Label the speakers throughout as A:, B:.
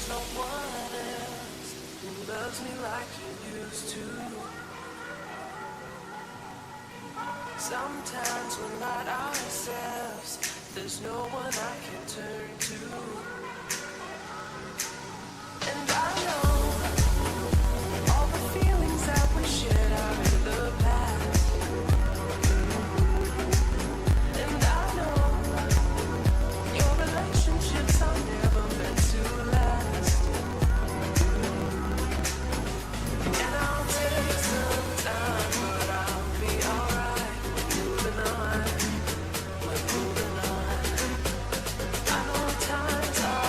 A: no one else who loves me like you used to. Sometimes we're not ourselves. There's no one I can turn to. And I know all the feelings that we shared are in the past. And I know your relationships are never meant to last. And I'll take some time, but I'll be alright. Moving on, we're moving on. I know times are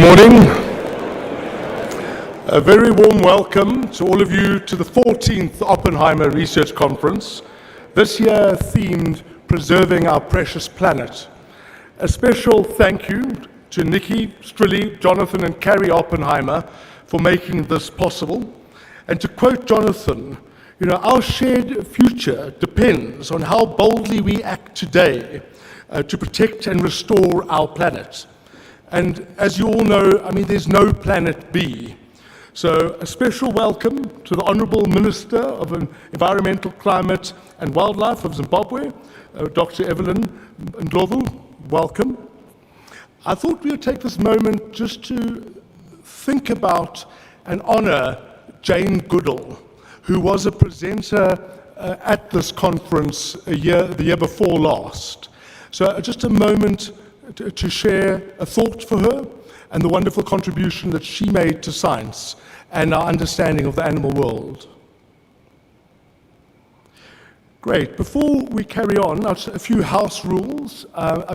B: morning. A very warm welcome to all of you to the 14th Oppenheimer Research Conference, this year themed Preserving Our Precious Planet. A special thank you to Nikki, Strilly, Jonathan and Carrie Oppenheimer for making this possible. And to quote Jonathan, our shared future depends on how boldly we act today to protect and restore our planet. And as you all know, there's no planet B. So a special welcome to the Honourable Minister of Environmental, Climate and Wildlife of Zimbabwe, Dr. Evelyn Ndlovu. Welcome. I thought we would take this moment just to think about and honour Jane Goodall, who was a presenter at this conference the year before last. So just a moment to share a thought for her and the wonderful contribution that she made to science and our understanding of the animal world. Great. Before we carry on, a few house rules.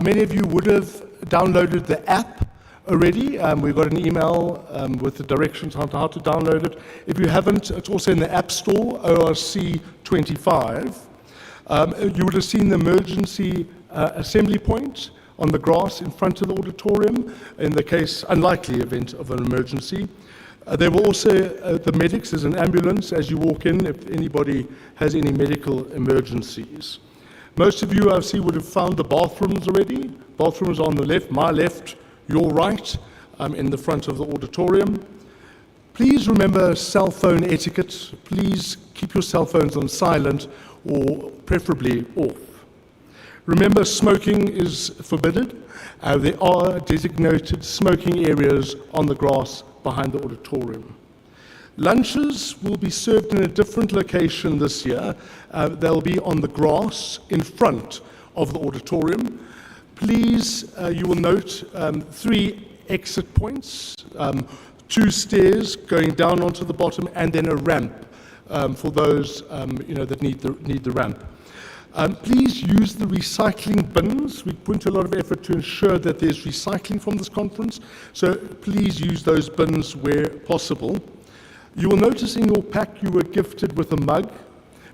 B: Many of you would have downloaded the app already. We've got an email with the directions on how to download it. If you haven't, it's also in the App Store, ORC 25. You would have seen the emergency assembly point on the grass in front of the auditorium in the case, unlikely event of an emergency. There were also the medics, there's an ambulance as you walk in if anybody has any medical emergencies. Most of you, I see, would have found the bathrooms already. Bathrooms on the left, my left, your right, in the front of the auditorium. Please remember cell phone etiquette. Please keep your cell phones on silent or preferably off. Remember, smoking is forbidden. There are designated smoking areas on the grass behind the auditorium. Lunches will be served in a different location this year. They'll be on the grass in front of the auditorium. Please, you will note 3 exit points, 2 stairs going down onto the bottom, and then a ramp for those that need the ramp. Please use the recycling bins. We put a lot of effort to ensure that there's recycling from this conference, so please use those bins where possible. You will notice in your pack you were gifted with a mug.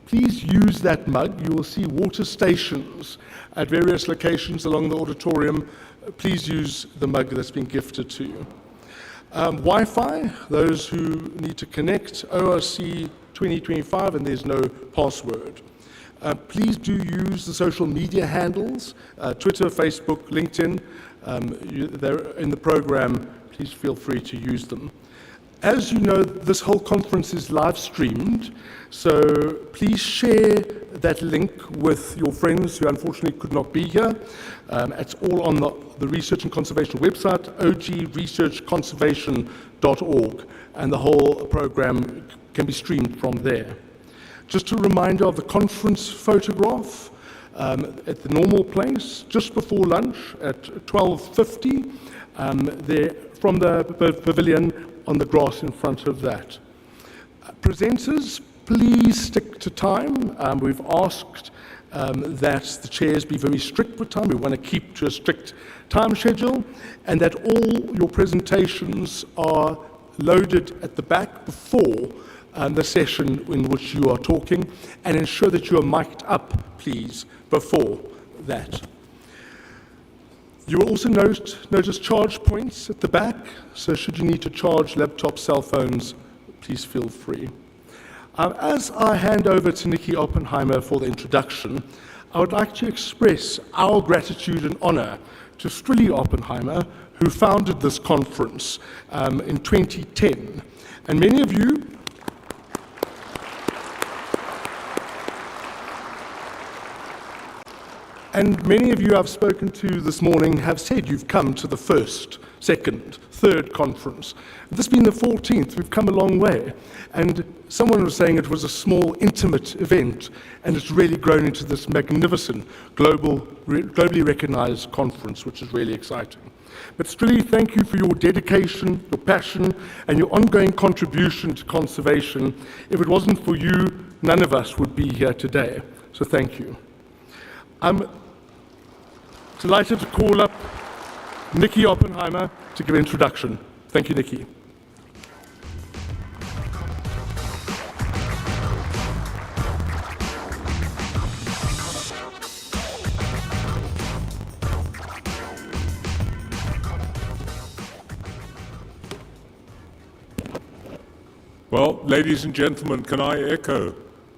B: Please use that mug. You will see water stations at various locations along the auditorium. Please use the mug that's been gifted to you. Wi-Fi, those who need to connect, ORC 2025, and there's no password. Please do use the social media handles, Twitter, Facebook, LinkedIn. They're in the program. Please feel free to use them. As you know, this whole conference is live streamed, so please share that link with your friends who unfortunately could not be here. It's all on the Research and Conservation website, ogresearchconservation.org, and the whole program can be streamed from there. Just a reminder of the conference photograph at the normal place, just before lunch at 12:50, there from the pavilion on the grass in front of that. Presenters, please stick to time. We've asked that the chairs be very strict with time. We want to keep to a strict time schedule, and that all your presentations are loaded at the back before the session in which you are talking, and ensure that you are mic'd up, please, before that. You will also notice charge points at the back, so should you need to charge laptops, cell phones, please feel free. As I hand over to Nikki Oppenheimer for the introduction, I would like to express our gratitude and honor to Strilly Oppenheimer, who founded this conference in 2010. And many of you I've spoken to this morning have said you've come to the first, second, third conference. This being the 14th, we've come a long way. And someone was saying it was a small, intimate event, and it's really grown into this magnificent, globally recognized conference, which is really exciting. But Strilly, thank you for your dedication, your passion, and your ongoing contribution to conservation. If it wasn't for you, none of us would be here today. So thank you. I'm delighted to call up Nikki Oppenheimer to give an introduction. Thank you, Nikki.
C: Well, ladies and gentlemen, can I echo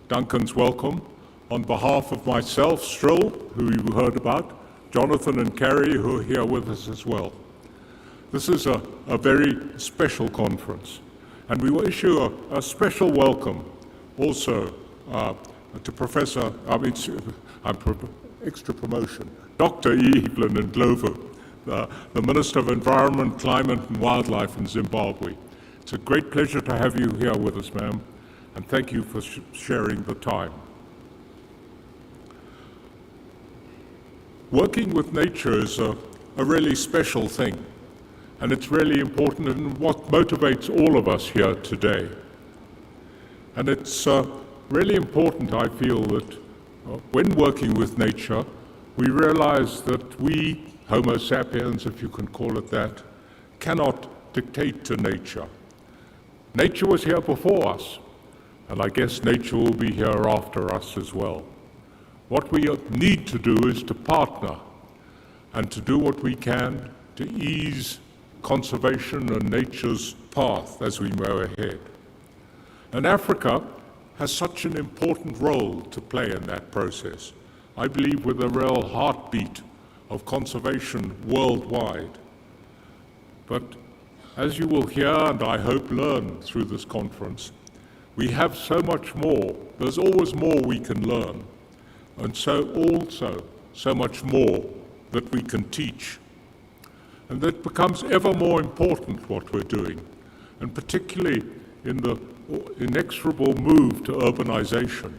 C: Duncan's welcome on behalf of myself, Strill, who you heard about, Jonathan and Carrie, who are here with us as well. This is a very special conference, and we will issue a special welcome also to extra promotion, Dr. Evelyn Ndlovu, the Minister of Environment, Climate and Wildlife in Zimbabwe. It's a great pleasure to have you here with us, ma'am, and thank you for sharing the time. Working with nature is a really special thing, and it's really important and what motivates all of us here today. And it's really important, I feel, that when working with nature, we realize that we, Homo sapiens, if you can call it that, cannot dictate to nature. Nature was here before us, and I guess nature will be here after us as well. What we need to do is to partner and to do what we can to ease conservation and nature's path as we move ahead. And Africa has such an important role to play in that process. I believe we're the real heartbeat of conservation worldwide. But as you will hear, and I hope learn through this conference, we have so much more. There's always more we can learn, and so also so much more that we can teach. And that becomes ever more important what we're doing, and particularly in the inexorable move to urbanization.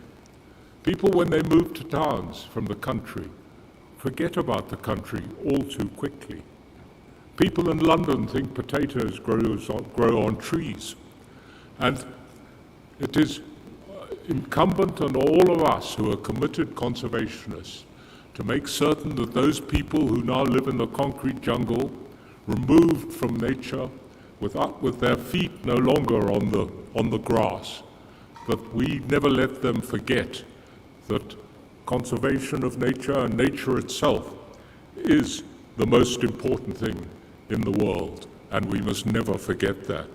C: People, when they move to towns from the country, forget about the country all too quickly. People in London think potatoes grow on trees. And it is incumbent on all of us who are committed conservationists to make certain that those people who now live in the concrete jungle, removed from nature, with their feet no longer on the grass, that we never let them forget that conservation of nature and nature itself is the most important thing in the world, and we must never forget that.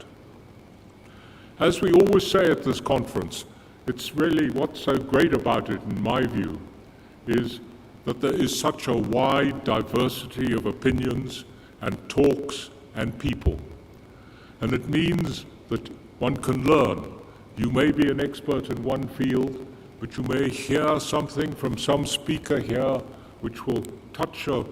C: As we always say at this conference, it's really what's so great about it, in my view, is that there is such a wide diversity of opinions and talks and people. And it means that one can learn. You may be an expert in one field, but you may hear something from some speaker here which will touch a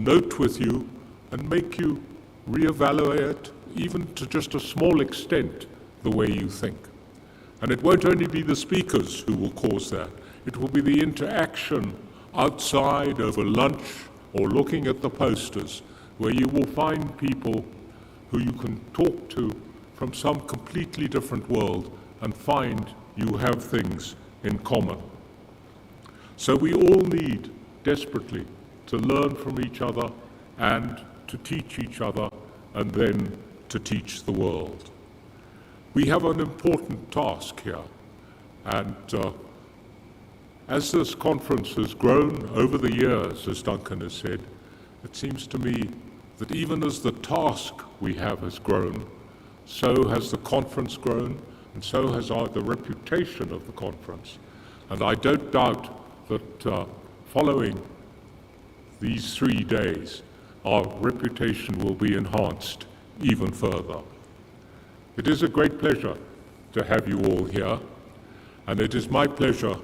C: note with you and make you reevaluate, even to just a small extent, the way you think. And it won't only be the speakers who will cause that. It will be the interaction outside over lunch or looking at the posters, where you will find people who you can talk to from some completely different world and find you have things in common. So we all need desperately to learn from each other and to teach each other, and then to teach the world. We have an important task here, and as this conference has grown over the years, as Duncan has said, it seems to me that even as the task we have has grown, so has the conference grown, and so has the reputation of the conference. And I don't doubt that following these 3 days, our reputation will be enhanced even further. It is a great pleasure to have you all here, and it is my pleasure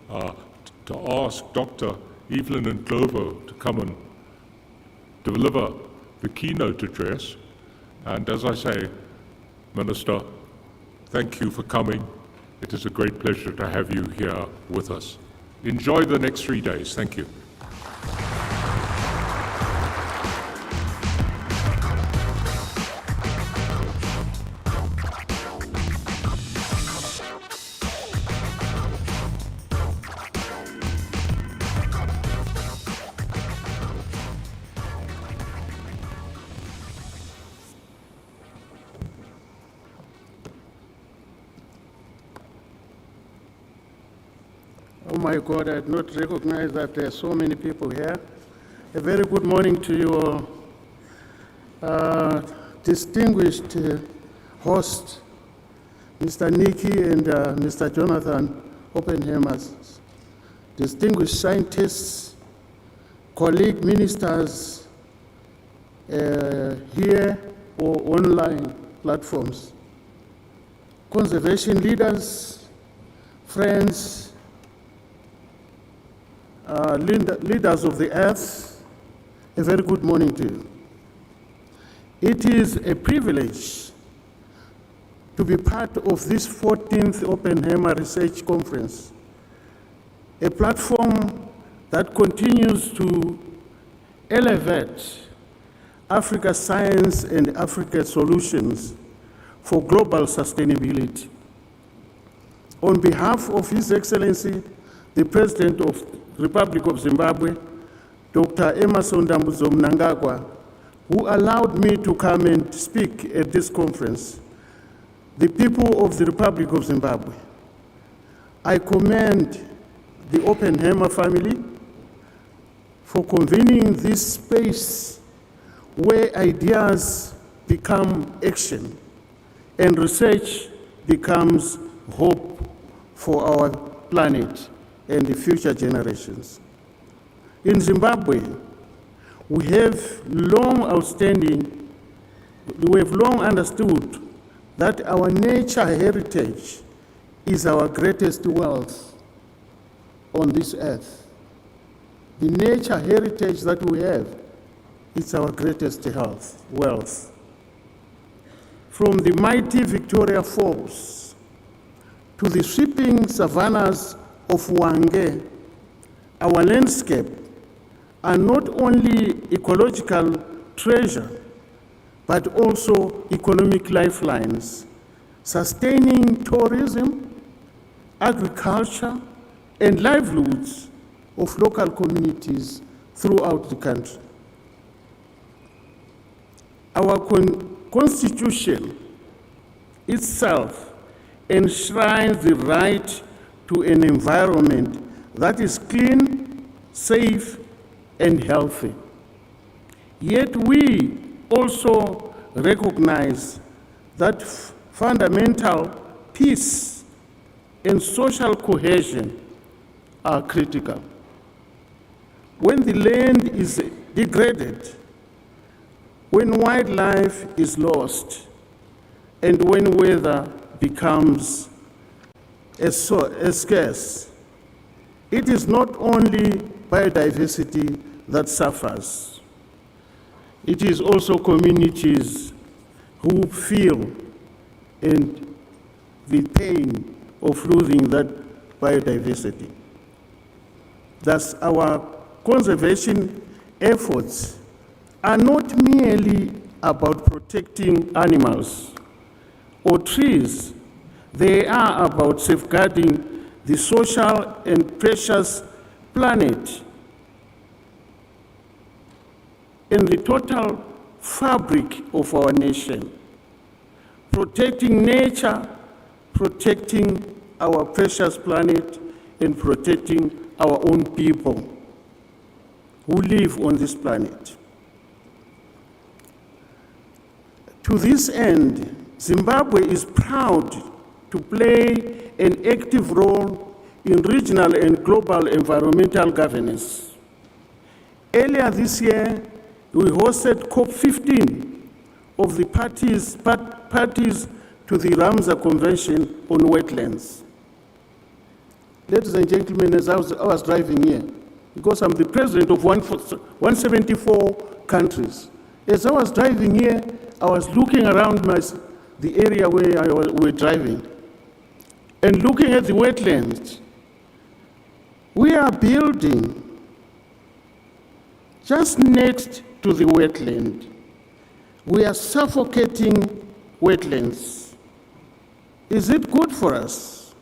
C: to ask Dr. Evelyn Ndlovu to come and deliver the keynote address. And as I say, Minister, thank you for coming. It is a great pleasure to have you here with us. Enjoy the next 3 days. Thank you.
D: my God, I did not recognize that there are so many people here. A very good morning to you all. Distinguished host, Mr. Nikki and Mr. Jonathan Oppenheimer, distinguished scientists, colleague ministers here or online platforms, conservation leaders, friends, leaders of the earth, a very good morning to you. It is a privilege to be part of this 14th Oppenheimer Research Conference, a platform that continues to elevate Africa's science and Africa's solutions for global sustainability. On behalf of His Excellency, the President of the Republic of Zimbabwe, Dr. Emmerson Dambudzo Mnangagwa, who allowed me to come and speak at this conference, the people of the Republic of Zimbabwe, I commend the Oppenheimer family for convening this space where ideas become action and research becomes hope for our planet and the future generations. In Zimbabwe, we have long understood that our nature heritage is our greatest wealth on this earth. The nature heritage that we have is our greatest wealth. From the mighty Victoria Falls to the sweeping savannas of Hwange, our landscape are not only ecological treasure, but also economic lifelines, sustaining tourism, agriculture, and livelihoods of local communities throughout the country. Our Constitution itself enshrines the right to an environment that is clean, safe, and healthy. Yet we also recognize that fundamental peace and social cohesion are critical. When the land is degraded, when wildlife is lost, and when weather becomes scarce, it is not only biodiversity that suffers. It is also communities who feel and the pain of losing that biodiversity. Thus, our conservation efforts are not merely about protecting animals or trees. They are about safeguarding the social and precious planet and the total fabric of our nation, protecting nature, protecting our precious planet, and protecting our own people who live on this planet. To this end, Zimbabwe is proud to play an active role in regional and global environmental governance. Earlier this year, we hosted COP15 of the parties to the Ramsar Convention on Wetlands. Ladies and gentlemen, as I was driving here, because I'm the president of 174 countries, as I was driving here, I was looking around the area where we were driving and looking at the wetlands. We are building just next to the wetland. We are suffocating wetlands. Is it good for us?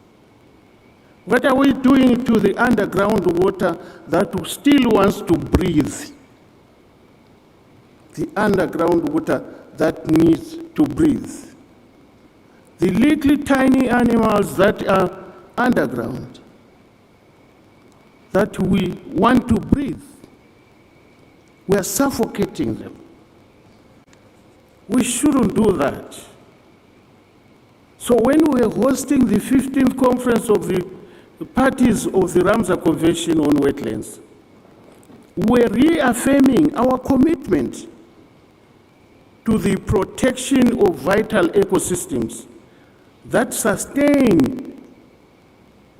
D: What are we doing to the underground water that still wants to breathe? The underground water that needs to breathe. The little tiny animals that are underground. that we want to breathe. We are suffocating them. We shouldn't do that. So when we are hosting the 15th conference of the parties of the Ramsar Convention on Wetlands, we're reaffirming our commitment to the protection of vital ecosystems that sustain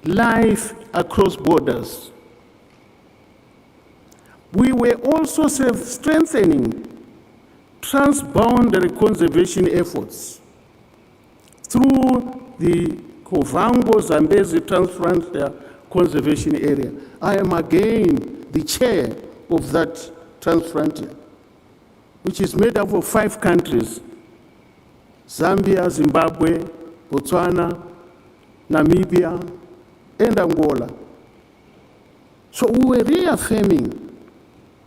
D: life across borders. We were also strengthening transboundary conservation efforts through the Kovango Zambezi Transfrontier Conservation Area. I am again the chair of that Transfrontier, which is made up of 5 countries: Zambia, Zimbabwe, Botswana, Namibia, and Angola. So we were reaffirming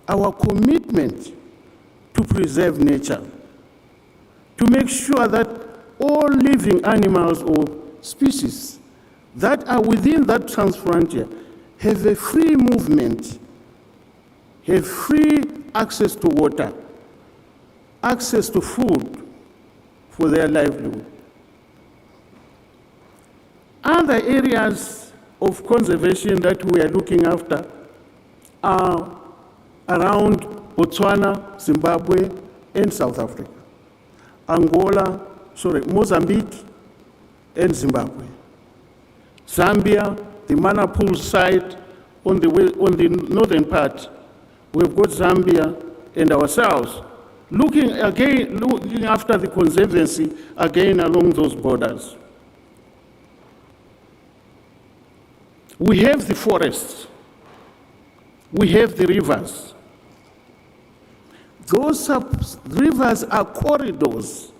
D: our commitment to preserve nature, to make sure that all living animals or species that are within that transfrontier have a free movement, have free access to water, access to food for their livelihood. Other areas of conservation that we are looking after are around Botswana, Zimbabwe, and South Africa. Mozambique, and Zimbabwe. Zambia, the Manapool site on the northern part, we've got Zambia and ourselves looking after the conservancy again along those borders. We have the forests, we have the rivers. Those rivers are corridors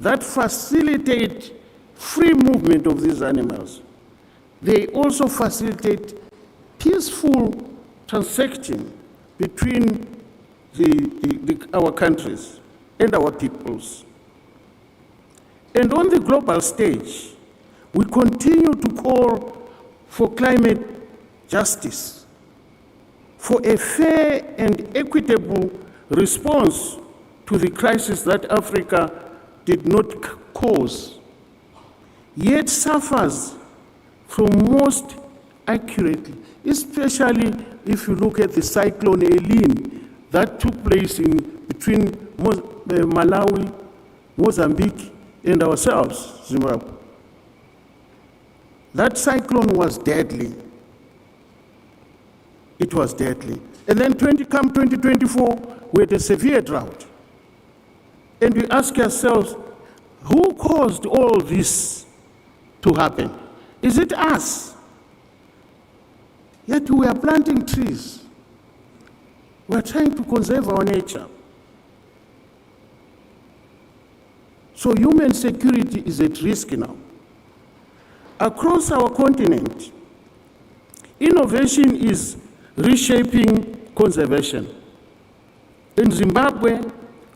D: that facilitate free movement of these animals. They also facilitate peaceful transaction between our countries and our peoples. And on the global stage, we continue to call for climate justice, for a fair and equitable response to the crisis that Africa did not cause, yet suffers from most accurately, especially if you look at the cyclone Eileen that took place between Malawi, Mozambique, and ourselves, Zimbabwe. That cyclone was deadly. It was deadly. And then 2024, we had a severe drought. And we ask ourselves, who caused all this to happen? Is it us? Yet we are planting trees. We are trying to conserve our nature. So human security is at risk now. Across our continent, innovation is reshaping conservation. In Zimbabwe,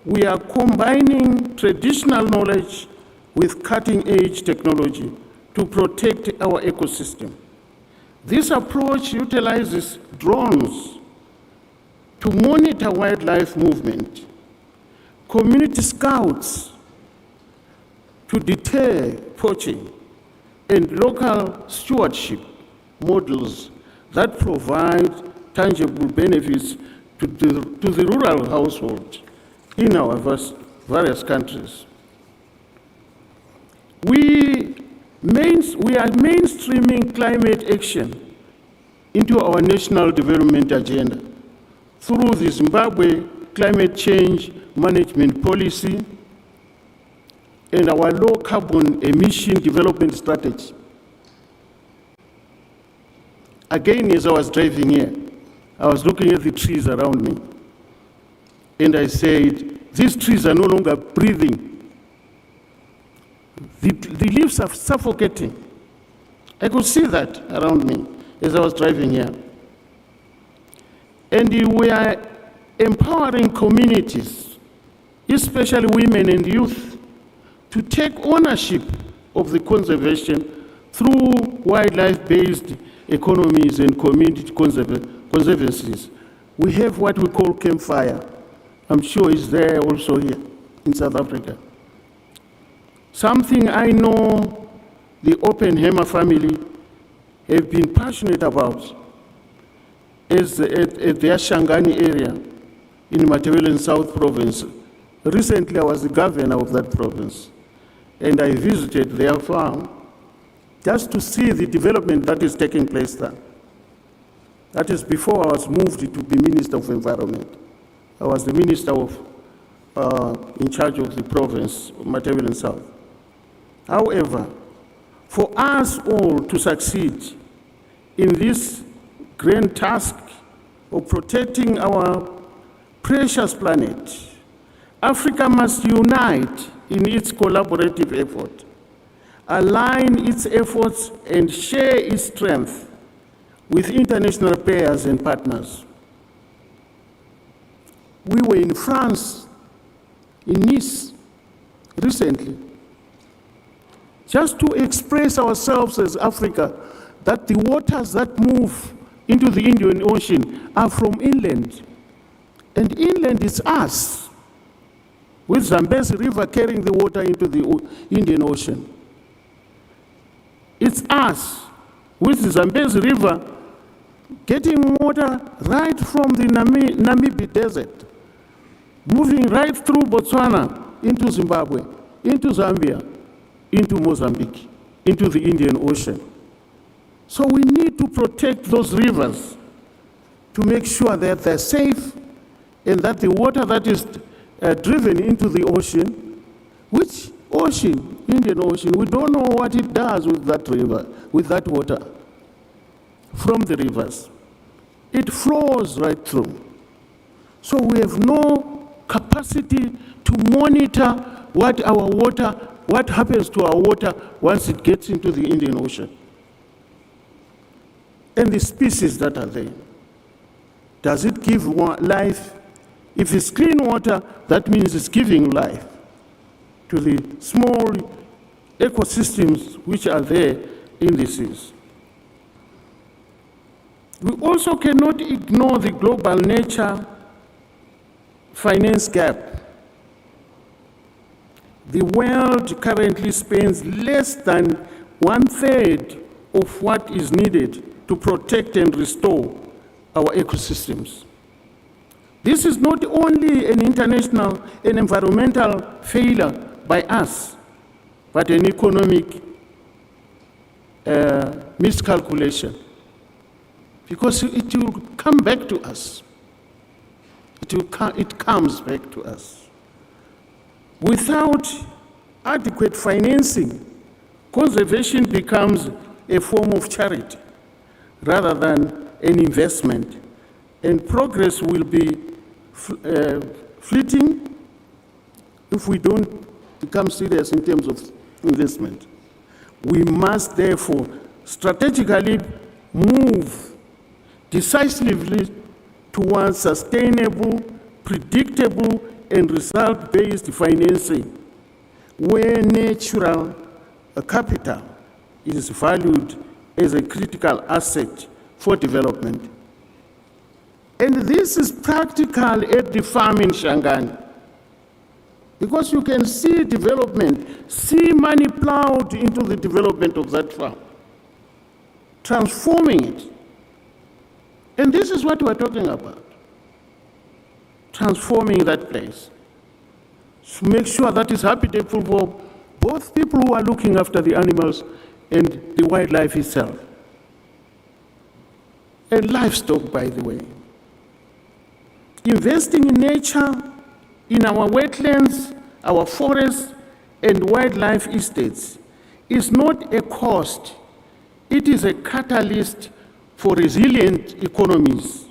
D: we are combining traditional knowledge with cutting-edge technology to protect our ecosystem. This approach utilizes drones to monitor wildlife movement, community scouts to deter poaching, and local stewardship models that provide tangible benefits to the rural household in our various countries. We are mainstreaming climate action into our national development agenda through the Zimbabwe Climate Change Management Policy and our low carbon emission development strategy. Again, as I was driving here, I was looking at the trees around me, and I said, these trees are no longer breathing. The leaves are suffocating. I could see that around me as I was driving here. And we are empowering communities, especially women and youth, to take ownership of the conservation through wildlife-based economies and community conservancies. We have what we call campfire. I'm sure it's there also here in South Africa. Something I know the Oppenheimer family have been passionate about is at their Shangani area in Matabeleland South Province. Recently, I was the governor of that province, and I visited their farm just to see the development that is taking place there. That is before I was moved to be Minister of Environment. I was the Minister in charge of the province, Matabeleland South. However, for us all to succeed in this grand task of protecting our precious planet, Africa must unite in its collaborative effort, align its efforts, and share its strength with international players and partners. We were in France, in Nice, recently, just to express ourselves as Africa, that the waters that move into the Indian Ocean are from inland. And inland is us, with Zambezi River carrying the water into the Indian Ocean. It's us, with the Zambezi River getting water right from the Namibi Desert, moving right through Botswana into Zimbabwe, into Zambia, into Mozambique, into the Indian Ocean. So we need to protect those rivers to make sure that they're safe and that the water that is driven into the ocean, which ocean, Indian Ocean, we don't know what it does with that river, with that water from the rivers. It flows right through. So we have no capacity to monitor what happens to our water once it gets into the Indian Ocean. And the species that are there. Does it give life? If it's clean water, that means it's giving life to the small ecosystems which are there in the seas. We also cannot ignore the global nature finance gap. The world currently spends less than 1/3 of what is needed to protect and restore our ecosystems. This is not only an international and environmental failure by us, but an economic miscalculation, because it will come back to us. It comes back to us. Without adequate financing, conservation becomes a form of charity rather than an investment, and progress will be fleeting if we don't become serious in terms of investment. We must therefore strategically move decisively towards sustainable, predictable, and result-based financing, where natural capital is valued as a critical asset for development. And this is practical at the farm in Shangani, because you can see development, see money plowed into the development of that farm, transforming it. And this is what we're talking about, transforming that place, to make sure that it's habitable for both people who are looking after the animals and the wildlife itself. And livestock, by the way. Investing in nature, in our wetlands, our forests, and wildlife estates is not a cost. It is a catalyst for resilient economies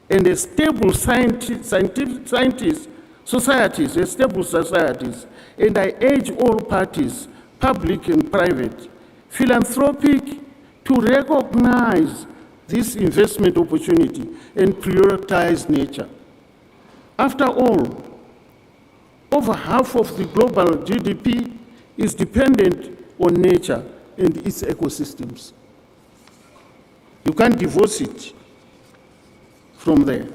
D: and a stable stable societies. And I urge all parties, public and private, philanthropic, to recognize this investment opportunity and prioritize nature. After all, over half of the global GDP is dependent on nature and its ecosystems. You can't divorce it from there.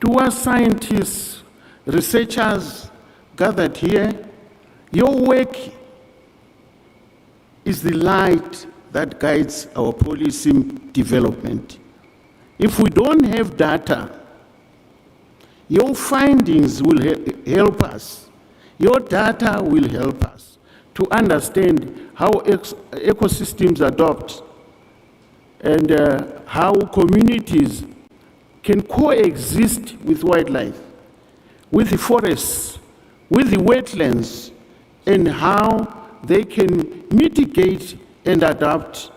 D: To us scientists, researchers gathered here, your work is the light that guides our policy development. If we don't have data, your findings will help us. Your data will help us to understand how ecosystems adopt and how communities can coexist with wildlife, with the forests, with the wetlands, and how they can mitigate and adapt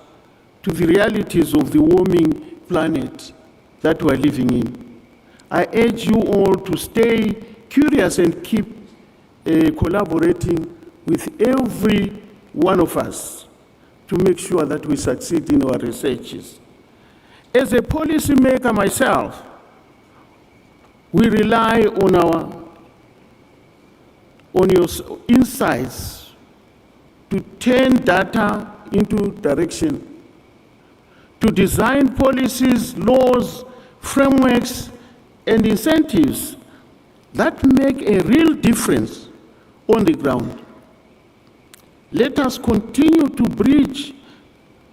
D: to the realities of the warming planet that we're living in. I urge you all to stay curious and keep collaborating with every one of us to make sure that we succeed in our researches. As a policymaker myself, we rely on your insights to turn data into direction, to design policies, laws, frameworks, and incentives that make a real difference on the ground. Let us continue to bridge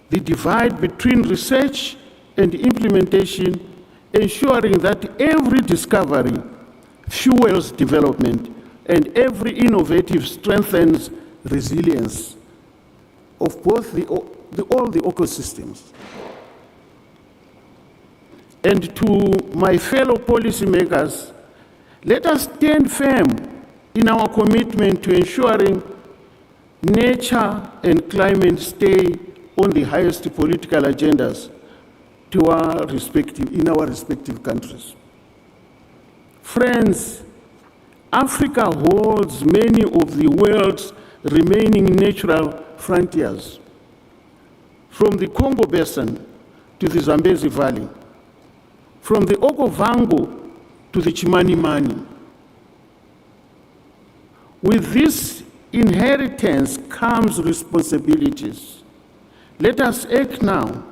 D: the divide between research and implementation, ensuring that every discovery fuels development and every innovative strengthens resilience of both all the ecosystems. And to my fellow policymakers, let us stand firm in our commitment to ensuring nature and climate stay on the highest political agendas in our respective countries. Friends, Africa holds many of the world's remaining natural frontiers, from the Congo Basin to the Zambezi Valley, from the Okavango to the Chimanimani. With this inheritance comes responsibilities. Let us act now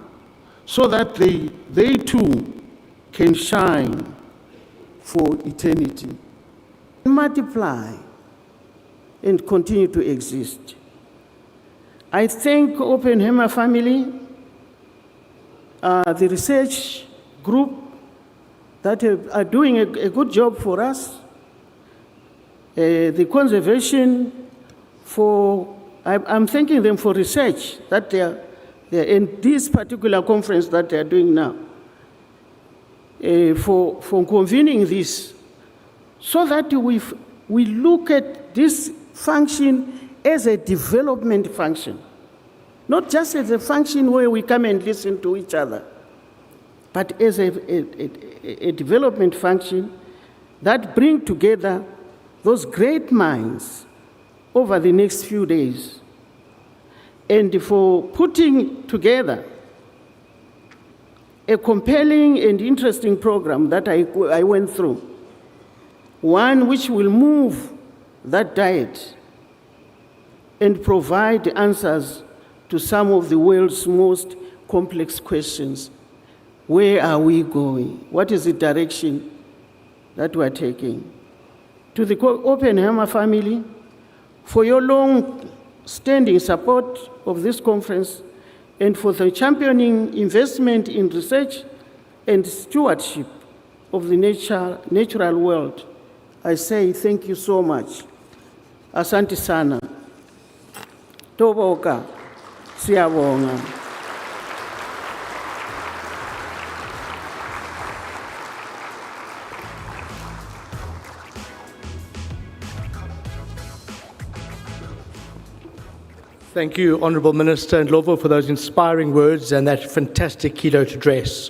D: so that they too can shine for eternity. Multiply and continue to exist. I thank Oppenheimer family, the research group that are doing a good job for us, the conservation I'm thanking them for research that they're in this particular conference that they're doing now, for convening this, so that we look at this function as a development function, not just as a function where we come and listen to each other, but as a development function that brings together those great minds over the next few days, and for putting together a compelling and interesting program that I went through, one which will move that diet and provide answers to some of the world's most complex questions. Where are we going? What is the direction that we're taking? To the Oppenheimer family, for your long-standing support of this conference and for the championing investment in research and stewardship of the natural world, I say thank you so much. Asante sana. Toboka. Siyabonga.
B: Thank you, Honourable Minister Ndlovu, for those inspiring words and that fantastic keynote address.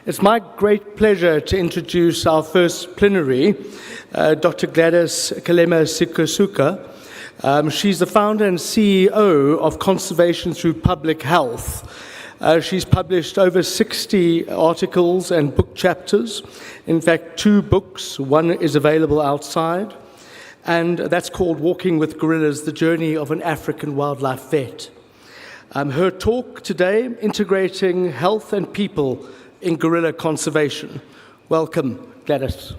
B: It's my great pleasure to introduce our first plenary, Dr. Gladys Kalema-Sikasuka. She's the founder and CEO of Conservation Through Public Health. She's published over 60 articles and book chapters. In fact, 2 books. One is available outside. and that's called Walking with Gorillas, the Journey of an African Wildlife Vet. Her talk today, Integrating Health and People in Gorilla Conservation. Welcome, Gladys.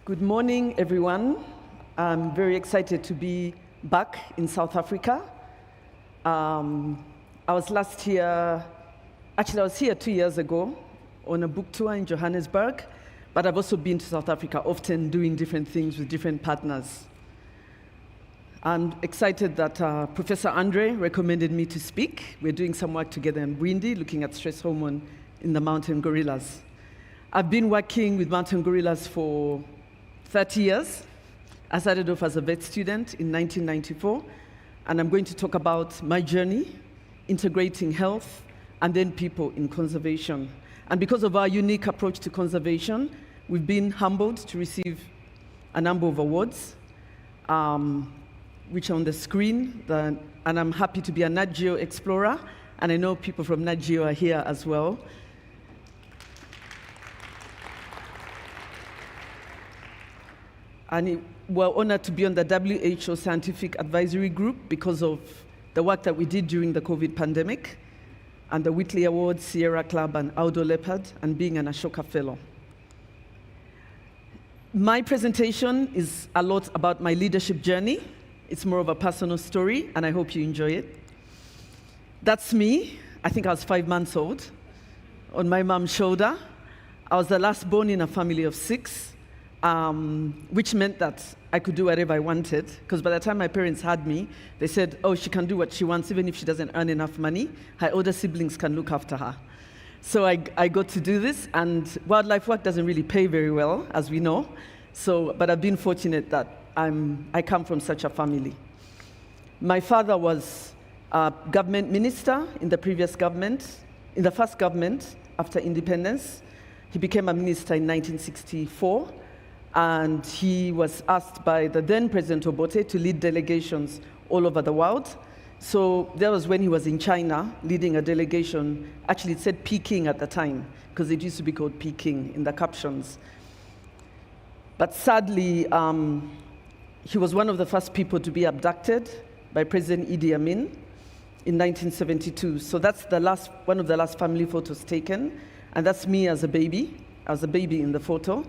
E: Good morning, everyone. I'm very excited to be back in South Africa. I was here 2 years ago on a book tour in Johannesburg, but I've also been to South Africa, often doing different things with different partners. I'm excited that Professor Andre recommended me to speak. We're doing some work together in Bwindi, looking at stress hormone in the mountain gorillas. I've been working with mountain gorillas for 30 years. I started off as a vet student in 1994, and I'm going to talk about my journey, integrating health and then people in conservation. And because of our unique approach to conservation, we've been humbled to receive a number of awards, which are on the screen, and I'm happy to be a Nat Geo Explorer, and I know people from Nat Geo are here as well. And we're honored to be on the WHO Scientific Advisory Group because of the work that we did during the COVID pandemic, and the Whitley Awards, Sierra Club, and Audo Leopard, and being an Ashoka Fellow. My presentation is a lot about my leadership journey. It's more of a personal story, and I hope you enjoy it. That's me. I think I was 5 months old, on my mom's shoulder. I was the last born in a family of 6. Which meant that I could do whatever I wanted, because by the time my parents had me, they said, oh, she can do what she wants, even if she doesn't earn enough money. Her older siblings can look after her. So I got to do this, and wildlife work doesn't really pay very well, as we know. But I've been fortunate that I come from such a family. My father was a government minister in the previous government, in the first government after independence. He became a minister in 1964. And he was asked by the then President Obote to lead delegations all over the world. So that was when he was in China, leading a delegation. Actually, it said Peking at the time, because it used to be called Peking in the captions. But sadly, he was one of the first people to be abducted by President Idi Amin in 1972. So that's one of the last family photos taken. And that's me as a baby. I was a baby in the photo.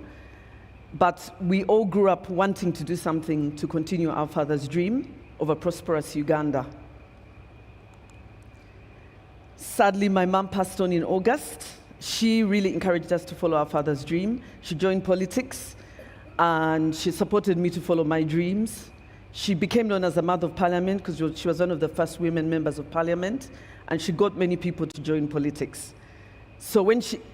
E: But we all grew up wanting to do something to continue our father's dream of a prosperous Uganda. Sadly, my mom passed on in August. She really encouraged us to follow our father's dream. She joined politics, and she supported me to follow my dreams. She became known as the Mother of Parliament because she was one of the first women members of Parliament, and she got many people to join politics. So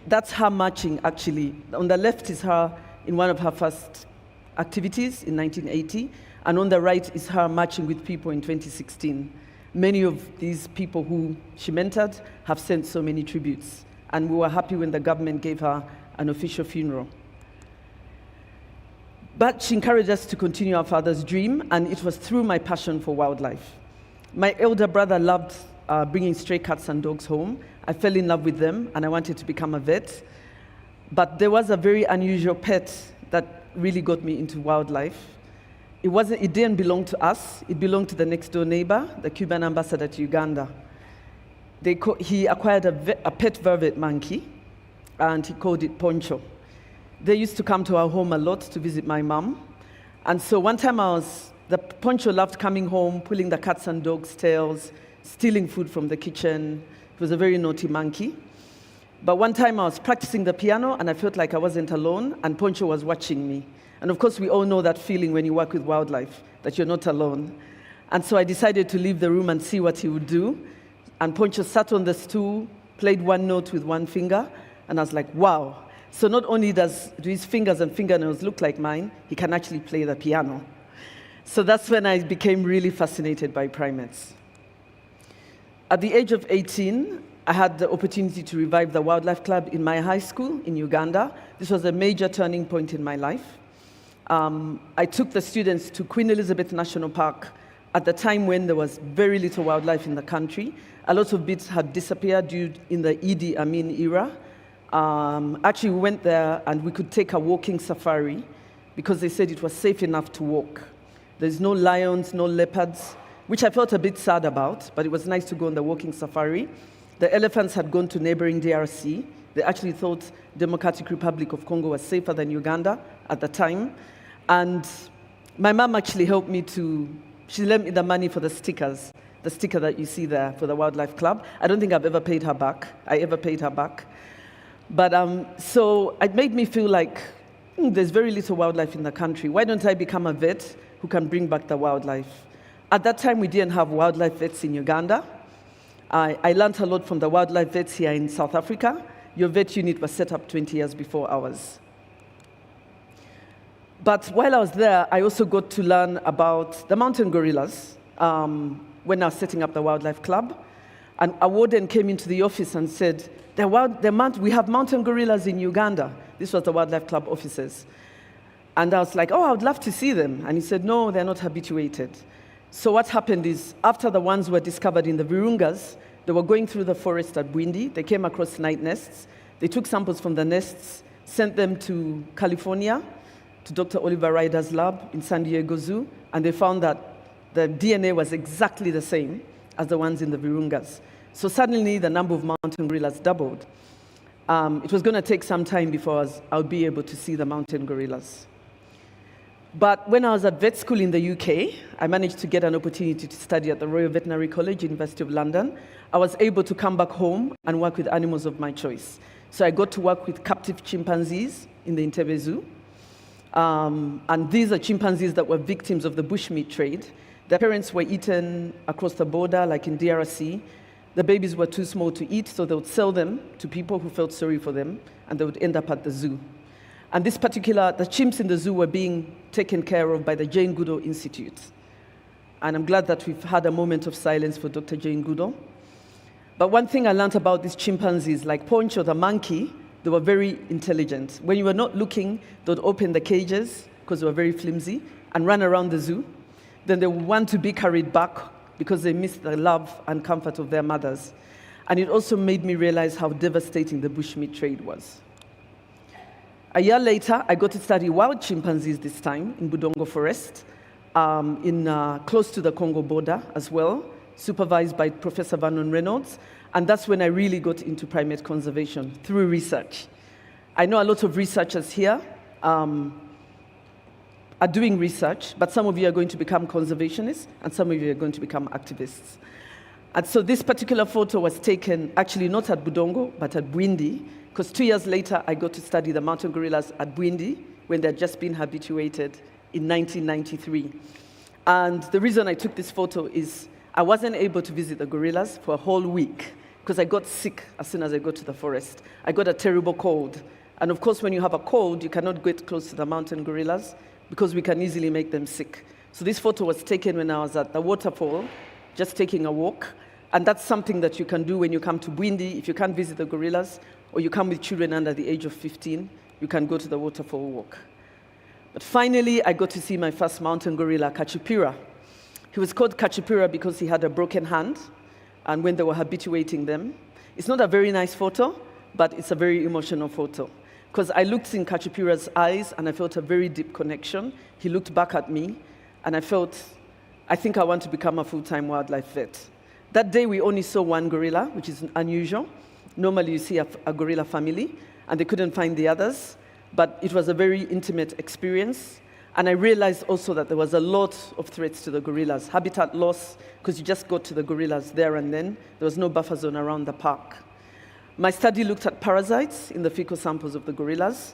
E: that's her marching, actually. On the left is her in one of her first activities in 1980, and on the right is her marching with people in 2016. Many of these people who she mentored have sent so many tributes, and we were happy when the government gave her an official funeral. But she encouraged us to continue our father's dream, and it was through my passion for wildlife. My elder brother loved bringing stray cats and dogs home. I fell in love with them, and I wanted to become a vet. But there was a very unusual pet that really got me into wildlife. It didn't belong to us. It belonged to the next door neighbor, the Cuban ambassador to Uganda. He acquired a pet vervet monkey, and he called it Poncho. They used to come to our home a lot to visit my mom. And so one time the Poncho loved coming home, pulling the cats and dogs' tails, stealing food from the kitchen. It was a very naughty monkey. But one time I was practicing the piano, and I felt like I wasn't alone, and Poncho was watching me. And of course, we all know that feeling when you work with wildlife, that you're not alone. And so I decided to leave the room and see what he would do. And Poncho sat on the stool, played one note with one finger, and I was like, wow. So not only do his fingers and fingernails look like mine, he can actually play the piano. So that's when I became really fascinated by primates. At the age of 18, I had the opportunity to revive the Wildlife Club in my high school in Uganda. This was a major turning point in my life. I took the students to Queen Elizabeth National Park at the time when there was very little wildlife in the country. A lot of bits had disappeared in the Idi Amin era. Actually, we went there and we could take a walking safari because they said it was safe enough to walk. There's no lions, no leopards, which I felt a bit sad about, but it was nice to go on the walking safari. The elephants had gone to neighboring DRC. They actually thought Democratic Republic of Congo was safer than Uganda at the time. And my mom actually helped me she lent me the money for the stickers, the sticker that you see there for the Wildlife Club. I don't think I ever paid her back. But so it made me feel like there's very little wildlife in the country. Why don't I become a vet who can bring back the wildlife? At that time, we didn't have wildlife vets in Uganda. I learned a lot from the wildlife vets here in South Africa. Your vet unit was set up 20 years before ours. But while I was there, I also got to learn about the mountain gorillas when I was setting up the Wildlife Club. And a warden came into the office and said, we have mountain gorillas in Uganda. This was the Wildlife Club officers. And I was like, I would love to see them. And he said, no, they're not habituated. So what happened is, after the ones were discovered in the Virungas, they were going through the forest at Bwindi. They came across night nests. They took samples from the nests, sent them to California, to Dr. Oliver Ryder's lab in San Diego Zoo, and they found that the DNA was exactly the same as the ones in the Virungas. So suddenly, the number of mountain gorillas doubled. It was going to take some time before I would be able to see the mountain gorillas. But when I was at vet school in the UK, I managed to get an opportunity to study at the Royal Veterinary College, University of London. I was able to come back home and work with animals of my choice. So I got to work with captive chimpanzees in the Entebbe Zoo. And these are chimpanzees that were victims of the bushmeat trade. Their parents were eaten across the border, like in DRC. The babies were too small to eat, so they would sell them to people who felt sorry for them, and they would end up at the zoo. And the chimps in the zoo were being taken care of by the Jane Goodall Institute. And I'm glad that we've had a moment of silence for Dr. Jane Goodall. But one thing I learned about these chimpanzees, like Poncho, the monkey, they were very intelligent. When you were not looking, they would open the cages, because they were very flimsy, and run around the zoo. Then they would want to be carried back because they missed the love and comfort of their mothers. And it also made me realize how devastating the bushmeat trade was. A year later, I got to study wild chimpanzees this time in Budongo Forest, close to the Congo border as well, supervised by Professor Vernon Reynolds. And that's when I really got into primate conservation, through research. I know a lot of researchers here are doing research, but some of you are going to become conservationists, and some of you are going to become activists. And so this particular photo was taken, actually not at Budongo, but at Bwindi, because 2 years later, I got to study the mountain gorillas at Bwindi, when they had just been habituated in 1993. And the reason I took this photo is I wasn't able to visit the gorillas for a whole week, because I got sick as soon as I got to the forest. I got a terrible cold. And of course, when you have a cold, you cannot get close to the mountain gorillas because we can easily make them sick. So this photo was taken when I was at the waterfall, just taking a walk. And that's something that you can do when you come to Bwindi. If you can't visit the gorillas, or you come with children under the age of 15, you can go to the waterfall walk. But finally, I got to see my first mountain gorilla, Kachipira. He was called Kachipira because he had a broken hand, and when they were habituating them. It's not a very nice photo, but it's a very emotional photo. Because I looked in Kachipira's eyes, and I felt a very deep connection. He looked back at me, and I think I want to become a full-time wildlife vet. That day, we only saw one gorilla, which is unusual. Normally, you see a gorilla family, and they couldn't find the others. But it was a very intimate experience. And I realized also that there was a lot of threats to the gorillas. Habitat loss, because you just got to the gorillas there and then. There was no buffer zone around the park. My study looked at parasites in the fecal samples of the gorillas.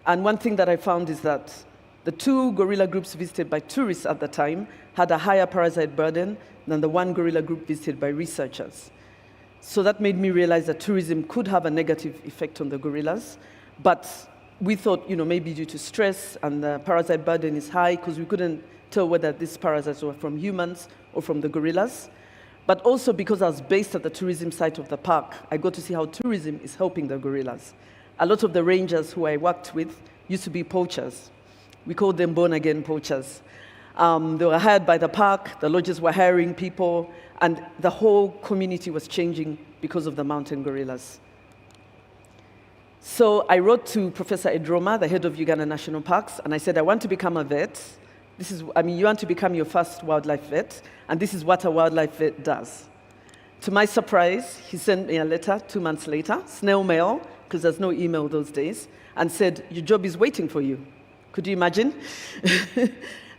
E: And one thing that I found is that the 2 gorilla groups visited by tourists at the time had a higher parasite burden than the 1 gorilla group visited by researchers. So that made me realize that tourism could have a negative effect on the gorillas. But we thought, maybe due to stress and the parasite burden is high, because we couldn't tell whether these parasites were from humans or from the gorillas. But also because I was based at the tourism site of the park, I got to see how tourism is helping the gorillas. A lot of the rangers who I worked with used to be poachers. We called them born-again poachers. They were hired by the park, the lodges were hiring people, and the whole community was changing because of the mountain gorillas. So I wrote to Professor Edroma, the head of Uganda National Parks, and I said, I want to become a vet. You want to become your first wildlife vet, and this is what a wildlife vet does. To my surprise, he sent me a letter 2 months later, snail mail, because there's no email those days, and said, your job is waiting for you. Could you imagine?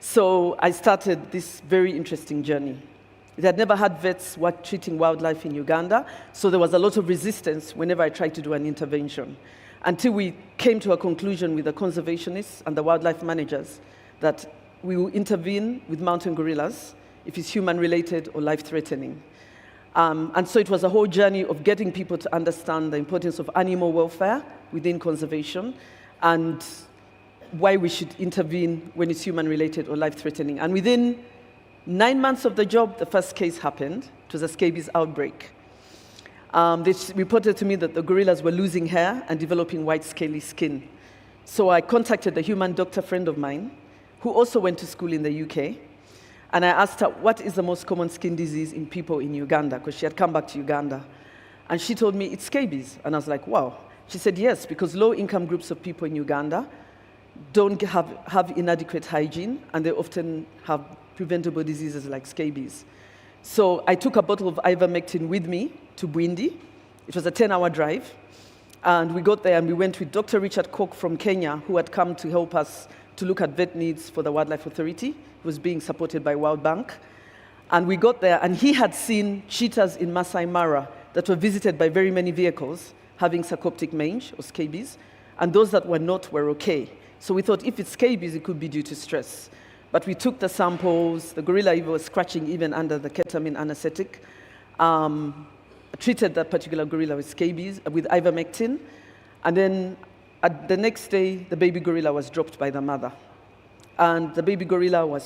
E: So I started this very interesting journey. They had never had vets work treating wildlife in Uganda, so there was a lot of resistance whenever I tried to do an intervention, until we came to a conclusion with the conservationists and the wildlife managers that we will intervene with mountain gorillas if it's human-related or life-threatening. And so it was a whole journey of getting people to understand the importance of animal welfare within conservation and why we should intervene when it's human-related or life-threatening. And within 9 months of the job, the first case happened. It was a scabies outbreak. They reported to me that the gorillas were losing hair and developing white, scaly skin. So I contacted a human doctor friend of mine, who also went to school in the UK, and I asked her, what is the most common skin disease in people in Uganda? Because she had come back to Uganda. And she told me, it's scabies. And I was like, wow. She said, yes, because low-income groups of people in Uganda don't have inadequate hygiene, and they often have preventable diseases like scabies. So I took a bottle of ivermectin with me to Bwindi. It was a 10-hour drive. And we got there, and we went with Dr. Richard Koch from Kenya, who had come to help us to look at vet needs for the Wildlife Authority. It was being supported by World Bank. And we got there, and he had seen cheetahs in Masai Mara that were visited by very many vehicles having sarcoptic mange, or scabies, and those that were not were okay. So we thought if it's scabies, it could be due to stress. But we took the samples, the gorilla even was scratching even under the ketamine anesthetic, treated that particular gorilla with scabies, with ivermectin, and then the next day, the baby gorilla was dropped by the mother. And the baby gorilla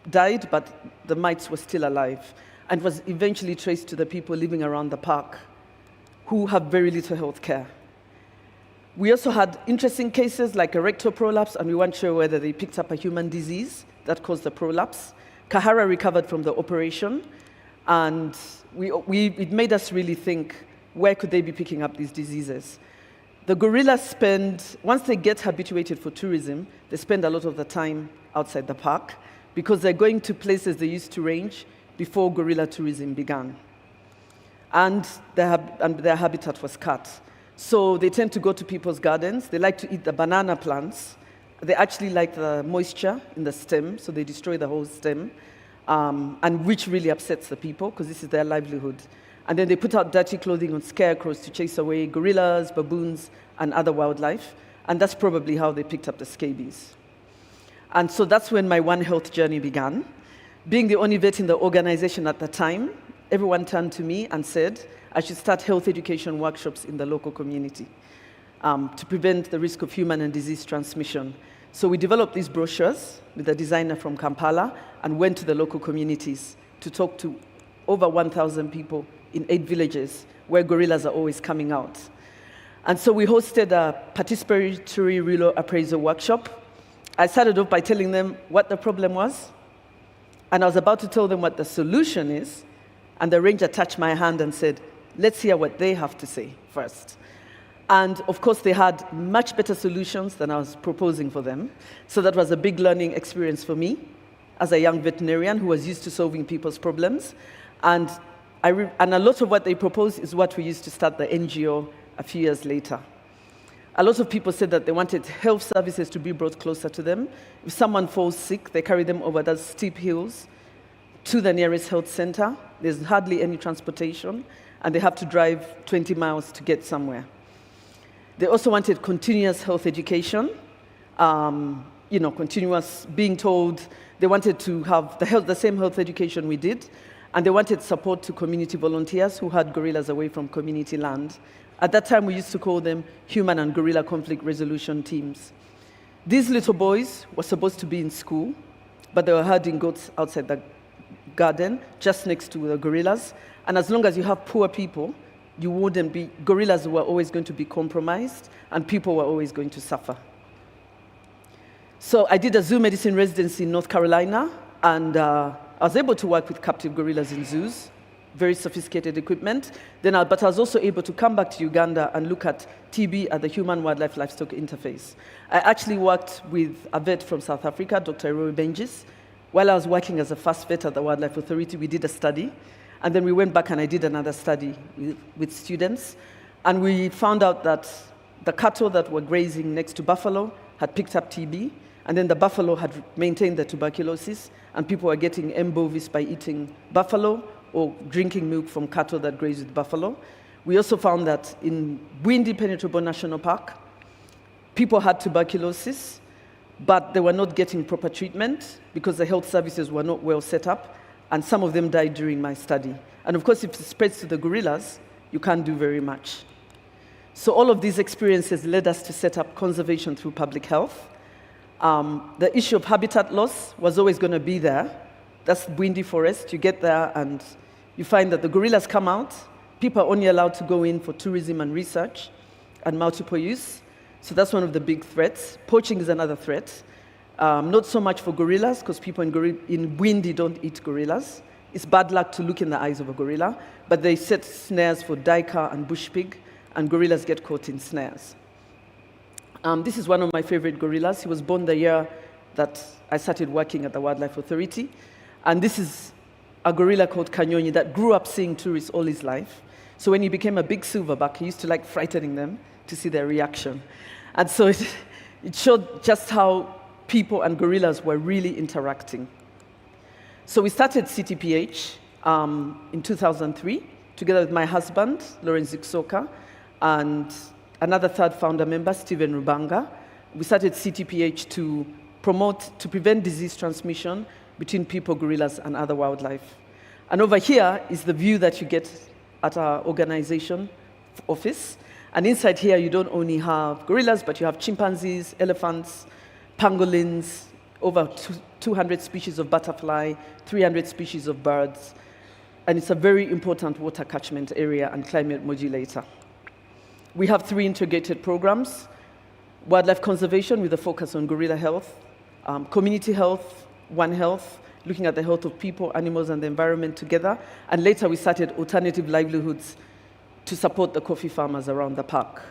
E: died, but the mites were still alive, and was eventually traced to the people living around the park who have very little health care. We also had interesting cases like a rectal prolapse, and we weren't sure whether they picked up a human disease that caused the prolapse. Kahara recovered from the operation, and it made us really think, where could they be picking up these diseases? The gorillas once they get habituated for tourism, they spend a lot of the time outside the park because they're going to places they used to range before gorilla tourism began. And their habitat was cut. So they tend to go to people's gardens. They like to eat the banana plants. They actually like the moisture in the stem, so they destroy the whole stem, and which really upsets the people because this is their livelihood. And then they put out dirty clothing on scarecrows to chase away gorillas, baboons, and other wildlife. And that's probably how they picked up the scabies. And so that's when my One Health journey began. Being the only vet in the organization at the time, everyone turned to me and said I should start health education workshops in the local community to prevent the risk of human and disease transmission. So we developed these brochures with a designer from Kampala and went to the local communities to talk to over 1,000 people in 8 villages where gorillas are always coming out. And so we hosted a participatory rural appraisal workshop. I started off by telling them what the problem was, and I was about to tell them what the solution is, and the ranger touched my hand and said, let's hear what they have to say first. And of course, they had much better solutions than I was proposing for them. So that was a big learning experience for me as a young veterinarian who was used to solving people's problems. And a lot of what they proposed is what we used to start the NGO a few years later. A lot of people said that they wanted health services to be brought closer to them. If someone falls sick, they carry them over those steep hills to the nearest health center. There's hardly any transportation, and they have to drive 20 miles to get somewhere. They also wanted continuous health education, continuous being told. They wanted to have the same health education we did, and they wanted support to community volunteers who had gorillas away from community land At that time, we used to call them human and gorilla conflict resolution teams. These little boys were supposed to be in school, but they were herding goats outside the garden, just next to the gorillas. And as long as you have poor people, you wouldn't be, gorillas were always going to be compromised, and people were always going to suffer. So I did a zoo medicine residency in North Carolina, and I was able to work with captive gorillas in zoos, very sophisticated equipment. But I was also able to come back to Uganda and look at TB at the human-wildlife livestock interface. I actually worked with a vet from South Africa, Dr. Roy Benjis. While I was working as a first vet at the Wildlife Authority, we did a study, and then we went back and I did another study with students, and we found out that the cattle that were grazing next to buffalo had picked up TB, and then the buffalo had maintained the tuberculosis, and people were getting M. bovis by eating buffalo or drinking milk from cattle that graze with buffalo. We also found that in Bwindi Penetrable National Park, people had tuberculosis, but they were not getting proper treatment because the health services were not well set up, and some of them died during my study. And of course, if it spreads to the gorillas, you can't do very much. So all of these experiences led us to set up conservation through public health. The issue of habitat loss was always going to be there. That's Bwindi Forest. You get there and you find that the gorillas come out. People are only allowed to go in for tourism and research and multiple use. So that's one of the big threats. Poaching is another threat. Not so much for gorillas, because people in Bwindi don't eat gorillas. It's bad luck to look in the eyes of a gorilla, but they set snares for duiker and bush pig, and gorillas get caught in snares. This is one of my favorite gorillas. He was born the year that I started working at the Wildlife Authority. And this is a gorilla called Kanyonyi that grew up seeing tourists all his life. So when he became a big silverback, he used to like frightening them to see their reaction. And so it showed just how people and gorillas were really interacting. So we started CTPH in 2003, together with my husband, Lawrence Ziksoka, and another third founder member, Stephen Rubanga. We started CTPH to prevent disease transmission between people, gorillas, and other wildlife. And over here is the view that you get at our organization office. And inside here, you don't only have gorillas, but you have chimpanzees, elephants, pangolins, over 200 species of butterfly, 300 species of birds. And it's a very important water catchment area and climate modulator. We have 3 integrated programs: wildlife conservation with a focus on gorilla health, community health, One Health, looking at the health of people, animals, and the environment together. And later we started alternative livelihoods to support the coffee farmers around the park.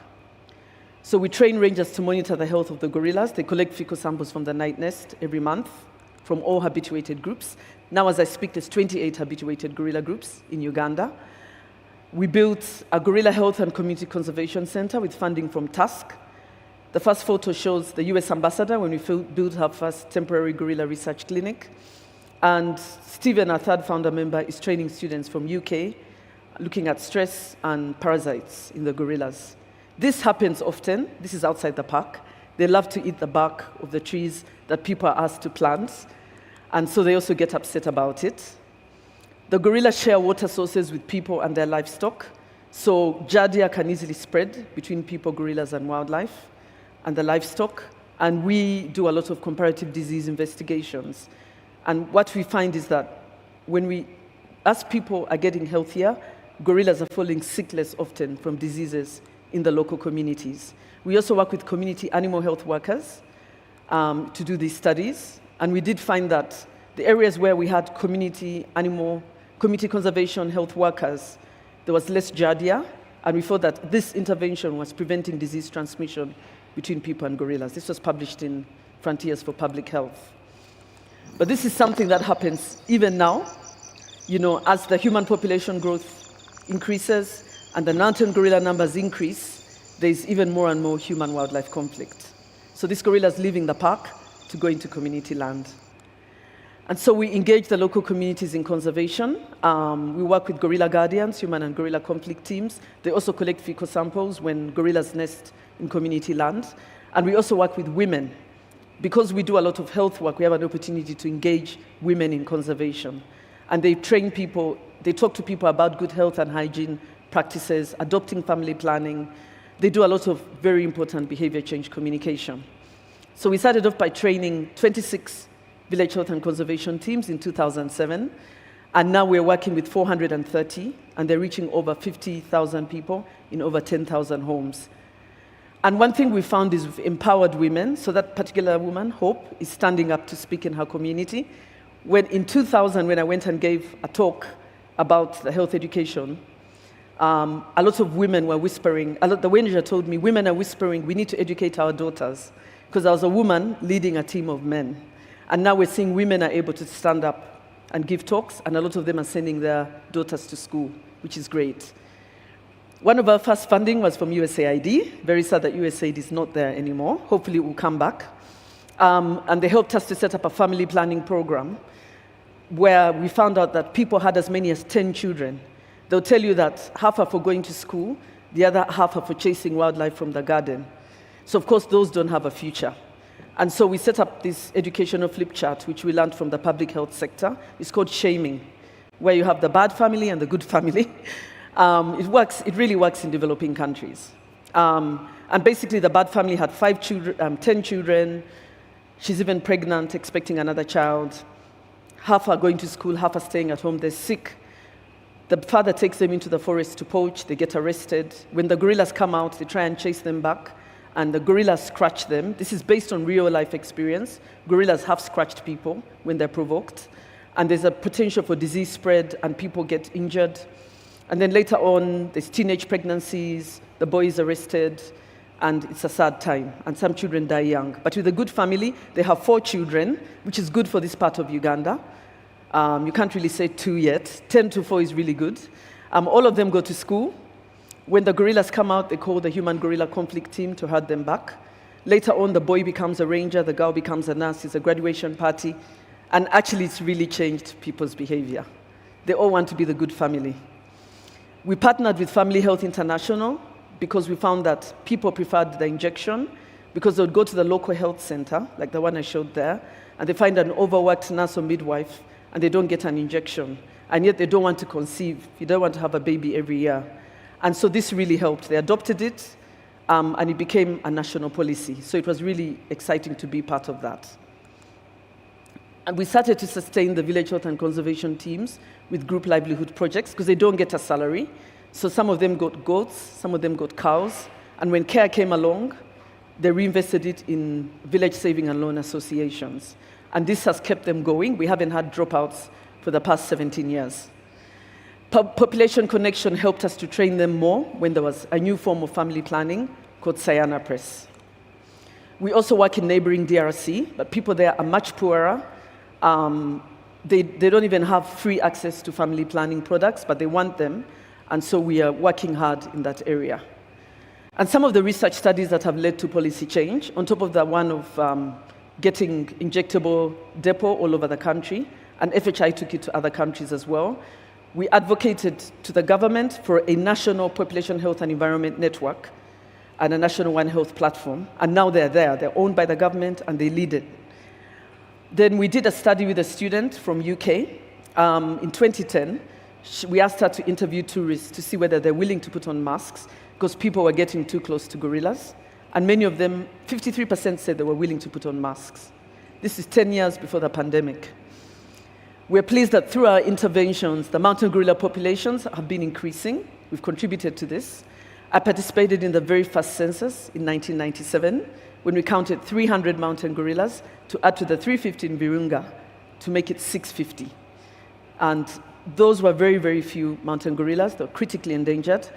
E: So we train rangers to monitor the health of the gorillas. They collect fecal samples from the night nest every month from all habituated groups. Now, as I speak, there's 28 habituated gorilla groups in Uganda. We built a gorilla health and community conservation center with funding from TASC. The first photo shows the US ambassador when we built our first temporary gorilla research clinic. And Stephen, our third founder member, is training students from UK, looking at stress and parasites in the gorillas. This happens often. This is outside the park. They love to eat the bark of the trees that people are asked to plant, and so they also get upset about it. The gorillas share water sources with people and their livestock, so giardia can easily spread between people, gorillas, and wildlife, and the livestock, and we do a lot of comparative disease investigations. And what we find is that as people are getting healthier, gorillas are falling sick less often from diseases in the local communities. We also work with community animal health workers to do these studies, and we did find that the areas where we had community conservation health workers, there was less giardia, and we thought that this intervention was preventing disease transmission between people and gorillas. This was published in Frontiers for Public Health. But this is something that happens even now. As the human population growth increases and the mountain gorilla numbers increase, there's even more and more human-wildlife conflict. So these gorillas leaving the park to go into community land. And so we engage the local communities in conservation. We work with gorilla guardians, human and gorilla conflict teams. They also collect fecal samples when gorillas nest in community land. And we also work with women. Because we do a lot of health work, we have an opportunity to engage women in conservation. And they train people, they talk to people about good health and hygiene practices, adopting family planning. They do a lot of very important behavior change communication. So we started off by training 26 village health and conservation teams in 2007, and now we're working with 430, and they're reaching over 50,000 people in over 10,000 homes. And one thing we found is we've empowered women, so that particular woman, Hope, is standing up to speak in her community. When in 2000, when I went and gave a talk about the health education, a lot of women were whispering, the manager told me, women are whispering, we need to educate our daughters, because I was a woman leading a team of men. And now we're seeing women are able to stand up and give talks, and a lot of them are sending their daughters to school, which is great. One of our first funding was from USAID. Very sad that USAID is not there anymore. Hopefully it will come back. And they helped us to set up a family planning program where we found out that people had as many as 10 children. They'll tell you that half are for going to school, the other half are for chasing wildlife from the garden. So of course, those don't have a future. And so we set up this educational flip chart, which we learned from the public health sector. It's called shaming, where you have the bad family and the good family. It really works in developing countries. And basically the bad family had 10 children. She's even pregnant, expecting another child. Half are going to school, half are staying at home, they're sick. The father takes them into the forest to poach, they get arrested. When the gorillas come out, they try and chase them back, and the gorillas scratch them. This is based on real life experience. Gorillas have scratched people when they're provoked, and there's a potential for disease spread, and people get injured. And then later on, there's teenage pregnancies, the boy is arrested, and it's a sad time, and some children die young. But with a good family, they have 4 children, which is good for this part of Uganda. You can't really say 2 yet. 10 to 4 is really good. All of them go to school. When the gorillas come out, they call the human-gorilla conflict team to herd them back. Later on, the boy becomes a ranger, the girl becomes a nurse, it's a graduation party, and actually it's really changed people's behavior. They all want to be the good family. We partnered with Family Health International because we found that people preferred the injection because they would go to the local health center, like the one I showed there, and they find an overworked nurse or midwife, and they don't get an injection. And yet they don't want to conceive. You don't want to have a baby every year. And so this really helped. They adopted it, and it became a national policy. So it was really exciting to be part of that. And we started to sustain the village health and conservation teams with group livelihood projects because they don't get a salary. So some of them got goats, some of them got cows. And when CARE came along, they reinvested it in village saving and loan associations. And this has kept them going. We haven't had dropouts for the past 17 years. Population Connection helped us to train them more when there was a new form of family planning called Sayana Press. We also work in neighboring DRC, but people there are much poorer. They don't even have free access to family planning products, but they want them, and so we are working hard in that area. And some of the research studies that have led to policy change, on top of the one of getting injectable depot all over the country, and FHI took it to other countries as well, we advocated to the government for a national population health and environment network and a national One Health platform, and now they're there. They're owned by the government, and they lead it. Then we did a study with a student from UK. In 2010, we asked her to interview tourists to see whether they're willing to put on masks because people were getting too close to gorillas. And many of them, 53% said they were willing to put on masks. This is 10 years before the pandemic. We're pleased that through our interventions, the mountain gorilla populations have been increasing. We've contributed to this. I participated in the very first census in 1997 when we counted 300 mountain gorillas to add to the 350 in Virunga to make it 650. And those were very, very few mountain gorillas. They were critically endangered.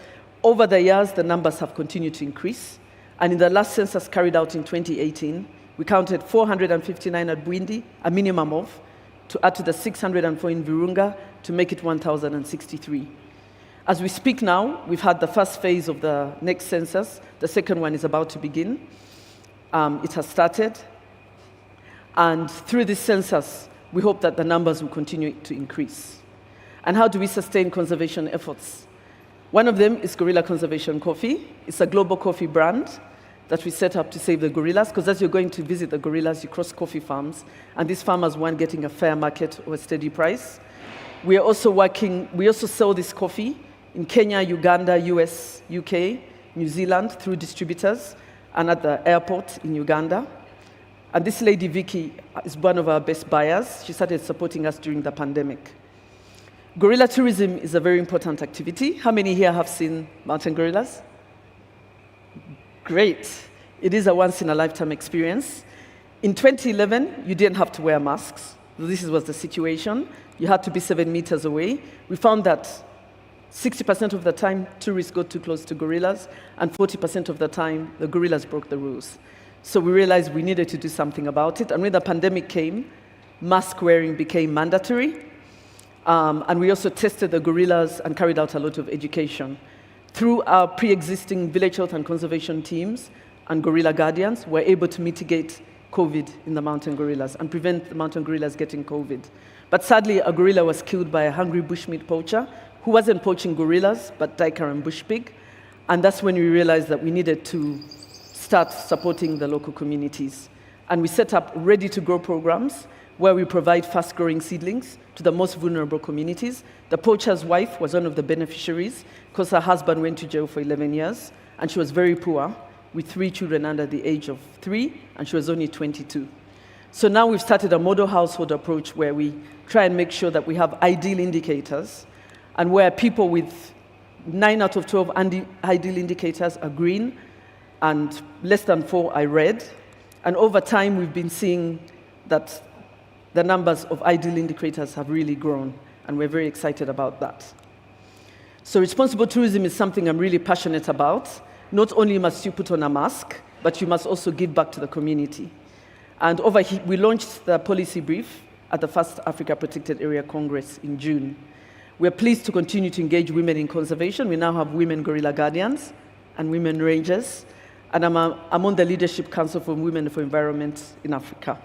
E: Over the years, the numbers have continued to increase. And in the last census carried out in 2018, we counted 459 at Bwindi, a minimum of, to add to the 604 in Virunga to make it 1,063. As we speak now, we've had the first phase of the next census. The second one is about to begin. It has started. And through this census, we hope that the numbers will continue to increase. And how do we sustain conservation efforts? One of them is Gorilla Conservation Coffee. It's a global coffee brand that we set up to save the gorillas, because as you're going to visit the gorillas, you cross coffee farms, and these farmers weren't getting a fair market or a steady price. We also sell this coffee in Kenya, Uganda, US, UK, New Zealand through distributors, and at the airport in Uganda. And this lady, Vicky, is one of our best buyers. She started supporting us during the pandemic. Gorilla tourism is a very important activity. How many here have seen mountain gorillas? Great. It is a once-in-a-lifetime experience. In 2011, you didn't have to wear masks. This was the situation. You had to be 7 meters away. We found that 60% of the time, tourists got too close to gorillas, and 40% of the time, the gorillas broke the rules. So we realized we needed to do something about it. And when the pandemic came, mask wearing became mandatory. And we also tested the gorillas and carried out a lot of education. Through our pre-existing village health and conservation teams and gorilla guardians, we're able to mitigate COVID in the mountain gorillas and prevent the mountain gorillas getting COVID. But sadly, a gorilla was killed by a hungry bushmeat poacher who wasn't poaching gorillas, but duiker and bush pig. And that's when we realized that we needed to start supporting the local communities. And we set up ready-to-grow programs where we provide fast-growing seedlings to the most vulnerable communities. The poacher's wife was one of the beneficiaries because her husband went to jail for 11 years, and she was very poor, with 3 children under the age of 3, and she was only 22. So now we've started a model household approach where we try and make sure that we have ideal indicators, and where people with 9 out of 12 ideal indicators are green, and less than 4 are red. And over time, we've been seeing that the numbers of ideal indicators have really grown, and we're very excited about that. So responsible tourism is something I'm really passionate about. Not only must you put on a mask, but you must also give back to the community. And we launched the policy brief at the first Africa Protected Area Congress in June. We're pleased to continue to engage women in conservation. We now have women gorilla guardians and women rangers, and I'm on the Leadership Council for Women for Environment in Africa.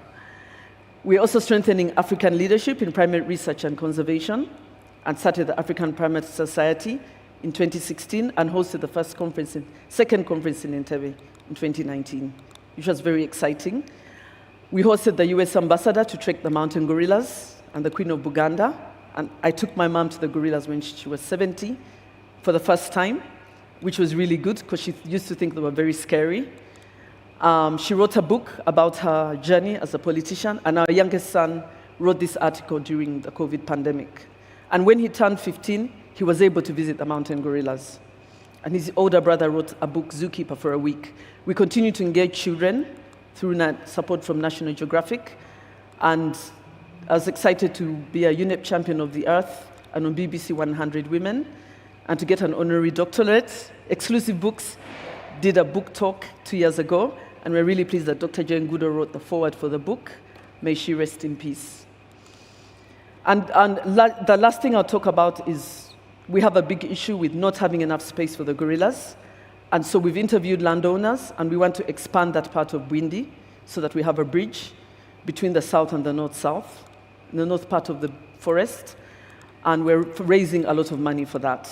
E: We're also strengthening African leadership in primate research and conservation, and started the African Primate Society in 2016 and hosted the second conference in Entebbe in 2019, which was very exciting. We hosted the US ambassador to trek the mountain gorillas and the Queen of Buganda, and I took my mom to the gorillas when she was 70 for the first time, which was really good because she used to think they were very scary. She wrote a book about her journey as a politician, and our youngest son wrote this article during the COVID pandemic. And when he turned 15, he was able to visit the mountain gorillas. And his older brother wrote a book, Zookeeper, for a week. We continue to engage children through support from National Geographic. And I was excited to be a UNEP Champion of the Earth and on BBC 100 Women, and to get an honorary doctorate. Exclusive Books did a book talk 2 years ago, and we're really pleased that Dr. Jane Goodall wrote the foreword for the book. May she rest in peace. And the last thing I'll talk about is we have a big issue with not having enough space for the gorillas. And so we've interviewed landowners, and we want to expand that part of Bwindi so that we have a bridge between the south and the north-south, in the north part of the forest. And we're raising a lot of money for that.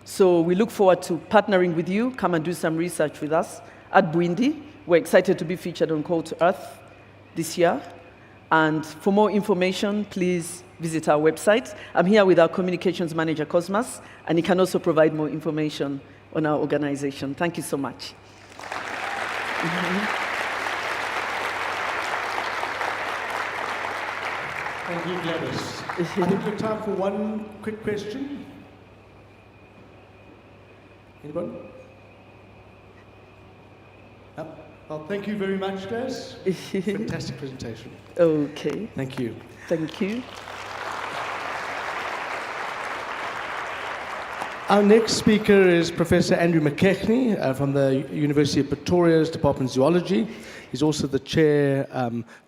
E: So we look forward to partnering with you. Come and do some research with us at Bwindi. We're excited to be featured on Call to Earth this year. And for more information, please visit our website. I'm here with our communications manager, Cosmas, and he can also provide more information on our organization. Thank you so much.
B: Thank you, Gladys. I think we have time for one quick question. Anyone? No? Well, thank you very much, Gladys. Fantastic presentation.
E: Okay.
B: Thank you.
E: Thank you.
B: Our next speaker is Professor Andrew McKechnie from the University of Pretoria's Department of Zoology. He's also the chair,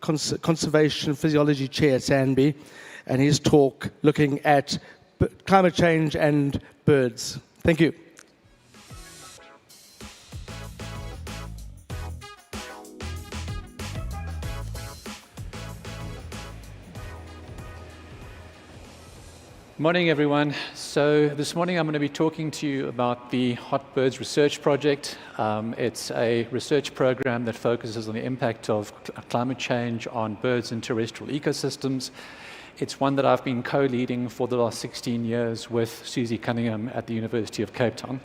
B: Conservation Physiology Chair at SANBI, and his talk looking at climate change and birds. Thank you.
F: Morning, everyone. So this morning I'm going to be talking to you about the Hot Birds Research Project. It's a research program that focuses on the impact of climate change on birds and terrestrial ecosystems. It's one that I've been co-leading for the last 16 years with Susie Cunningham at the University of Cape Town.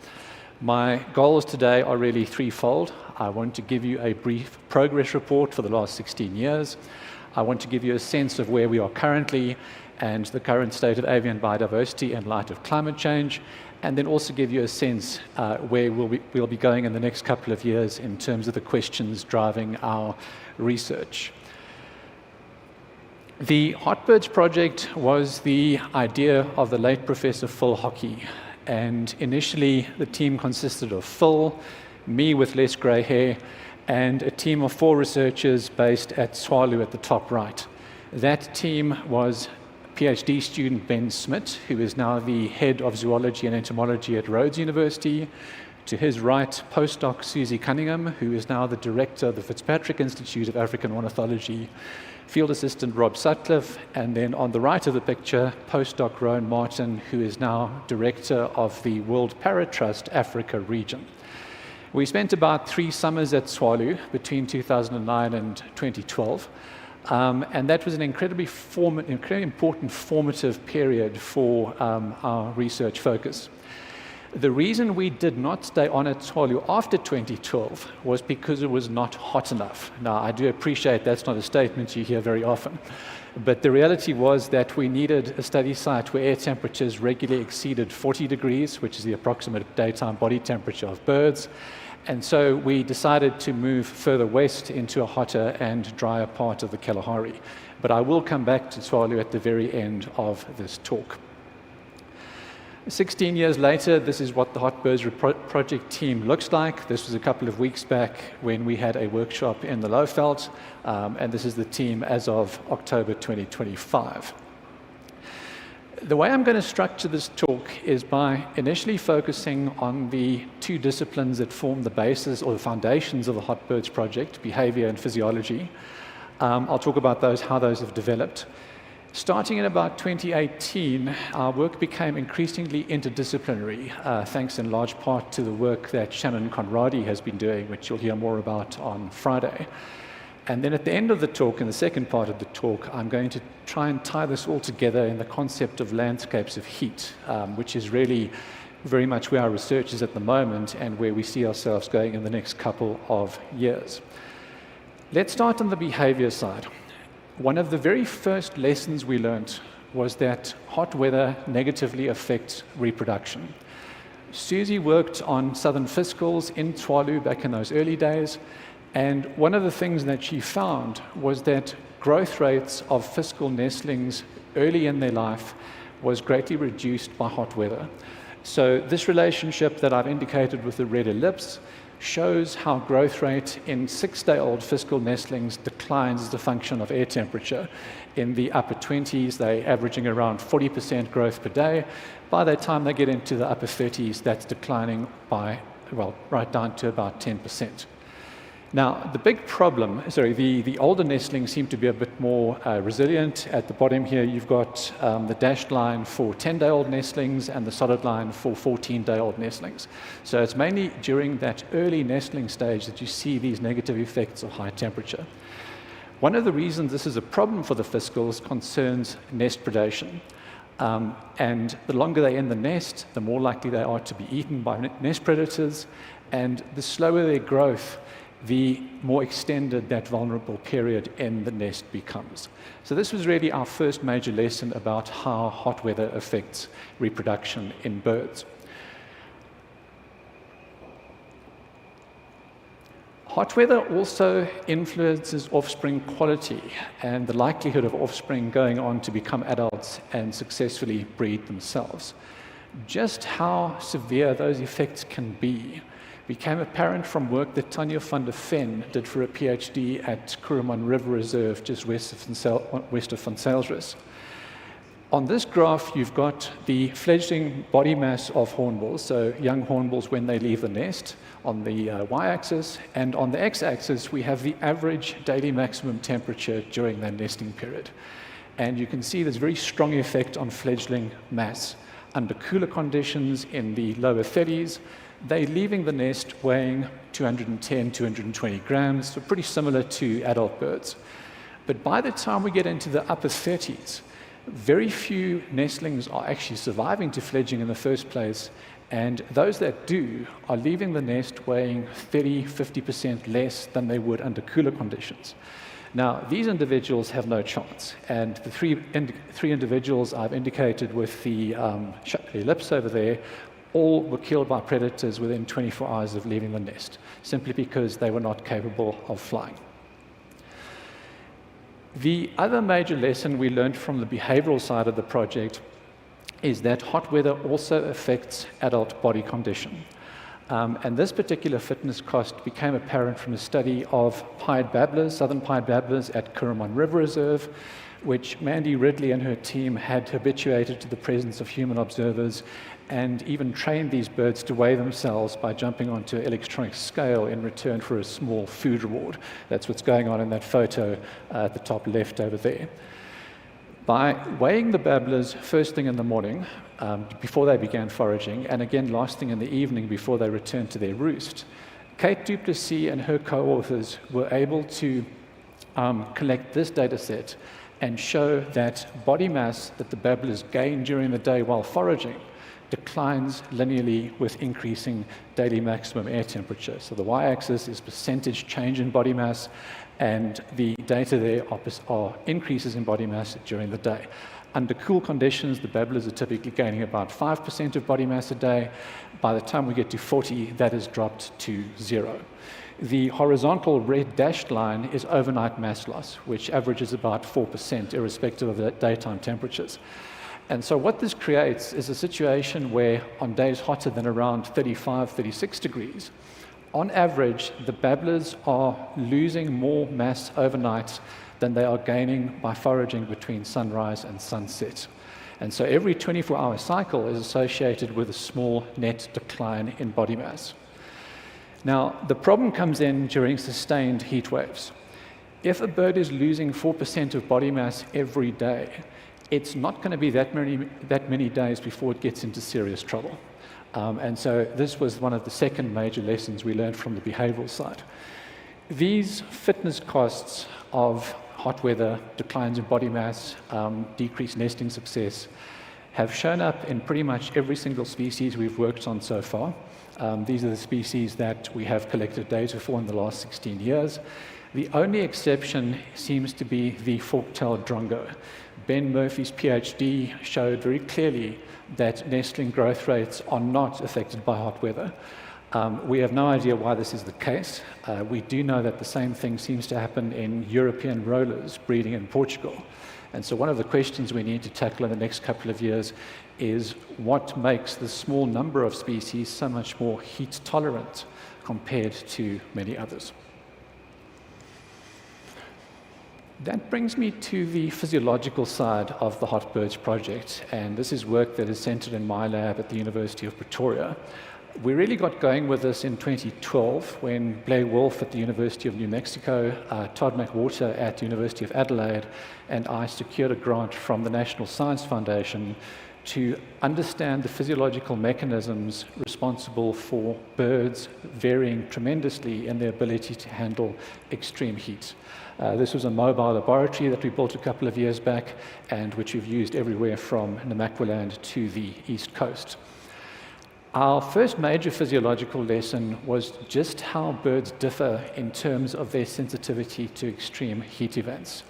F: My goals today are really threefold. I want to give you a brief progress report for the last 16 years. I want to give you a sense of where we are currently and the current state of avian biodiversity in light of climate change, and then also give you a sense where we'll be going in the next couple of years in terms of the questions driving our research. The Hot Birds Project was the idea of the late Professor Phil Hockey, and initially the team consisted of Phil, me with less grey hair, and a team of 4 researchers based at Tshwalu at the top right. That team was PhD student Ben Smith, who is now the head of zoology and entomology at Rhodes University. To his right, postdoc Susie Cunningham, who is now the director of the Fitzpatrick Institute of African Ornithology, field assistant Rob Sutcliffe, and then on the right of the picture, postdoc Rowan Martin, who is now director of the World Parrot Trust Africa region. We spent about 3 summers at Tshwalu between 2009 and 2012. And that was an incredibly important formative period for our research focus. The reason we did not stay on at Tshwalu after 2012 was because it was not hot enough. Now, I do appreciate that's not a statement you hear very often, but the reality was that we needed a study site where air temperatures regularly exceeded 40 degrees, which is the approximate daytime body temperature of birds. And so we decided to move further west into a hotter and drier part of the Kalahari. But I will come back to Tshwalu at the very end of this talk. 16 years later, this is what the Hot Birds Project team looks like. This was a couple of weeks back when we had a workshop in the Lowveld, and this is the team as of October 2025. The way I'm going to structure this talk is by initially focusing on the 2 disciplines that form the basis or the foundations of the Hot Birds Project, behavior and physiology. I'll talk about those, how those have developed. Starting in about 2018, our work became increasingly interdisciplinary, thanks in large part to the work that Shannon Conradi has been doing, which you'll hear more about on Friday. And then at the end of the talk, in the second part of the talk, I'm going to try and tie this all together in the concept of landscapes of heat, which is really very much where our research is at the moment and where we see ourselves going in the next couple of years. Let's start on the behavior side. One of the very first lessons we learned was that hot weather negatively affects reproduction. Susie worked on southern fiscals in Tshwalu back in those early days, and one of the things that she found was that growth rates of fiscal nestlings early in their life was greatly reduced by hot weather. So this relationship that I've indicated with the red ellipse shows how growth rate in 6-day-old fiscal nestlings declines as a function of air temperature. In the upper 20s, they're averaging around 40% growth per day. By the time they get into the upper 30s, that's declining by, well, right down to about 10%. Now, the big problem, the older nestlings seem to be a bit more resilient. At the bottom here, you've got the dashed line for 10-day-old nestlings and the solid line for 14-day-old nestlings. So it's mainly during that early nestling stage that you see these negative effects of high temperature. One of the reasons this is a problem for the fiscals concerns nest predation. And the longer they're in the nest, the more likely they are to be eaten by nest predators, and the slower their growth, the more extended that vulnerable period in the nest becomes. So this was really our first major lesson about how hot weather affects reproduction in birds. Hot weather also influences offspring quality and the likelihood of offspring going on to become adults and successfully breed themselves. Just how severe those effects can be became apparent from work that Tanya van der Ven did for a PhD at Kuruman River Reserve, just west of Van Sailsrus. On this graph, you've got the fledgling body mass of hornbills, so young hornbills when they leave the nest on the y-axis, and on the x-axis, we have the average daily maximum temperature during their nesting period. And you can see there's a very strong effect on fledgling mass. Under cooler conditions in the lower 30s, they're leaving the nest weighing 210, 220 grams, so pretty similar to adult birds. But by the time we get into the upper 30s, very few nestlings are actually surviving to fledging in the first place, and those that do are leaving the nest weighing 30, 50% less than they would under cooler conditions. Now, these individuals have no chance, and the three individuals I've indicated with the ellipse over there all were killed by predators within 24 hours of leaving the nest, simply because they were not capable of flying. The other major lesson we learned from the behavioral side of the project is that hot weather also affects adult body condition. And this particular fitness cost became apparent from a study of pied babblers, southern pied babblers at Curramon River Reserve, which Mandy Ridley and her team had habituated to the presence of human observers and even trained these birds to weigh themselves by jumping onto an electronic scale in return for a small food reward. That's what's going on in that photo at the top left over there. By weighing the babblers first thing in the morning, before they began foraging, and again last thing in the evening before they returned to their roost, Kate Duplessis and her co-authors were able to collect this data set and show that body mass that the babblers gain during the day while foraging declines linearly with increasing daily maximum air temperature. So the y-axis is percentage change in body mass, and the data there are increases in body mass during the day. Under cool conditions, the babblers are typically gaining about 5% of body mass a day. By the time we get to 40, that has dropped to 0. The horizontal red dashed line is overnight mass loss, which averages about 4%, irrespective of the daytime temperatures. And so what this creates is a situation where on days hotter than around 35, 36 degrees, on average, the babblers are losing more mass overnight than they are gaining by foraging between sunrise and sunset. And so every 24-hour cycle is associated with a small net decline in body mass. Now, the problem comes in during sustained heat waves. If a bird is losing 4% of body mass every day, it's not going to be that many days before it gets into serious trouble. And so this was one of the second major lessons we learned from the behavioral side. These fitness costs of hot weather, declines in body mass, decreased nesting success, have shown up in pretty much every single species we've worked on so far. These are the species that we have collected data for in the last 16 years. The only exception seems to be the fork-tailed drongo. Ben Murphy's PhD showed very clearly that nestling growth rates are not affected by hot weather. We have no idea why this is the case. We do know that the same thing seems to happen in European rollers breeding in Portugal. And so one of the questions we need to tackle in the next couple of years is what makes the small number of species so much more heat tolerant compared to many others. That brings me to the physiological side of the Hot Birds project, and this is work that is centered in my lab at the University of Pretoria. We really got going with this in 2012 when Blair Wolf at the University of New Mexico, Todd McWhorter at the University of Adelaide, and I secured a grant from the National Science Foundation to understand the physiological mechanisms responsible for birds varying tremendously in their ability to handle extreme heat. This was a mobile laboratory that we built a couple of years back and which we've used everywhere from Namaqualand to the East Coast. Our first major physiological lesson was just how birds differ in terms of their sensitivity to extreme heat events.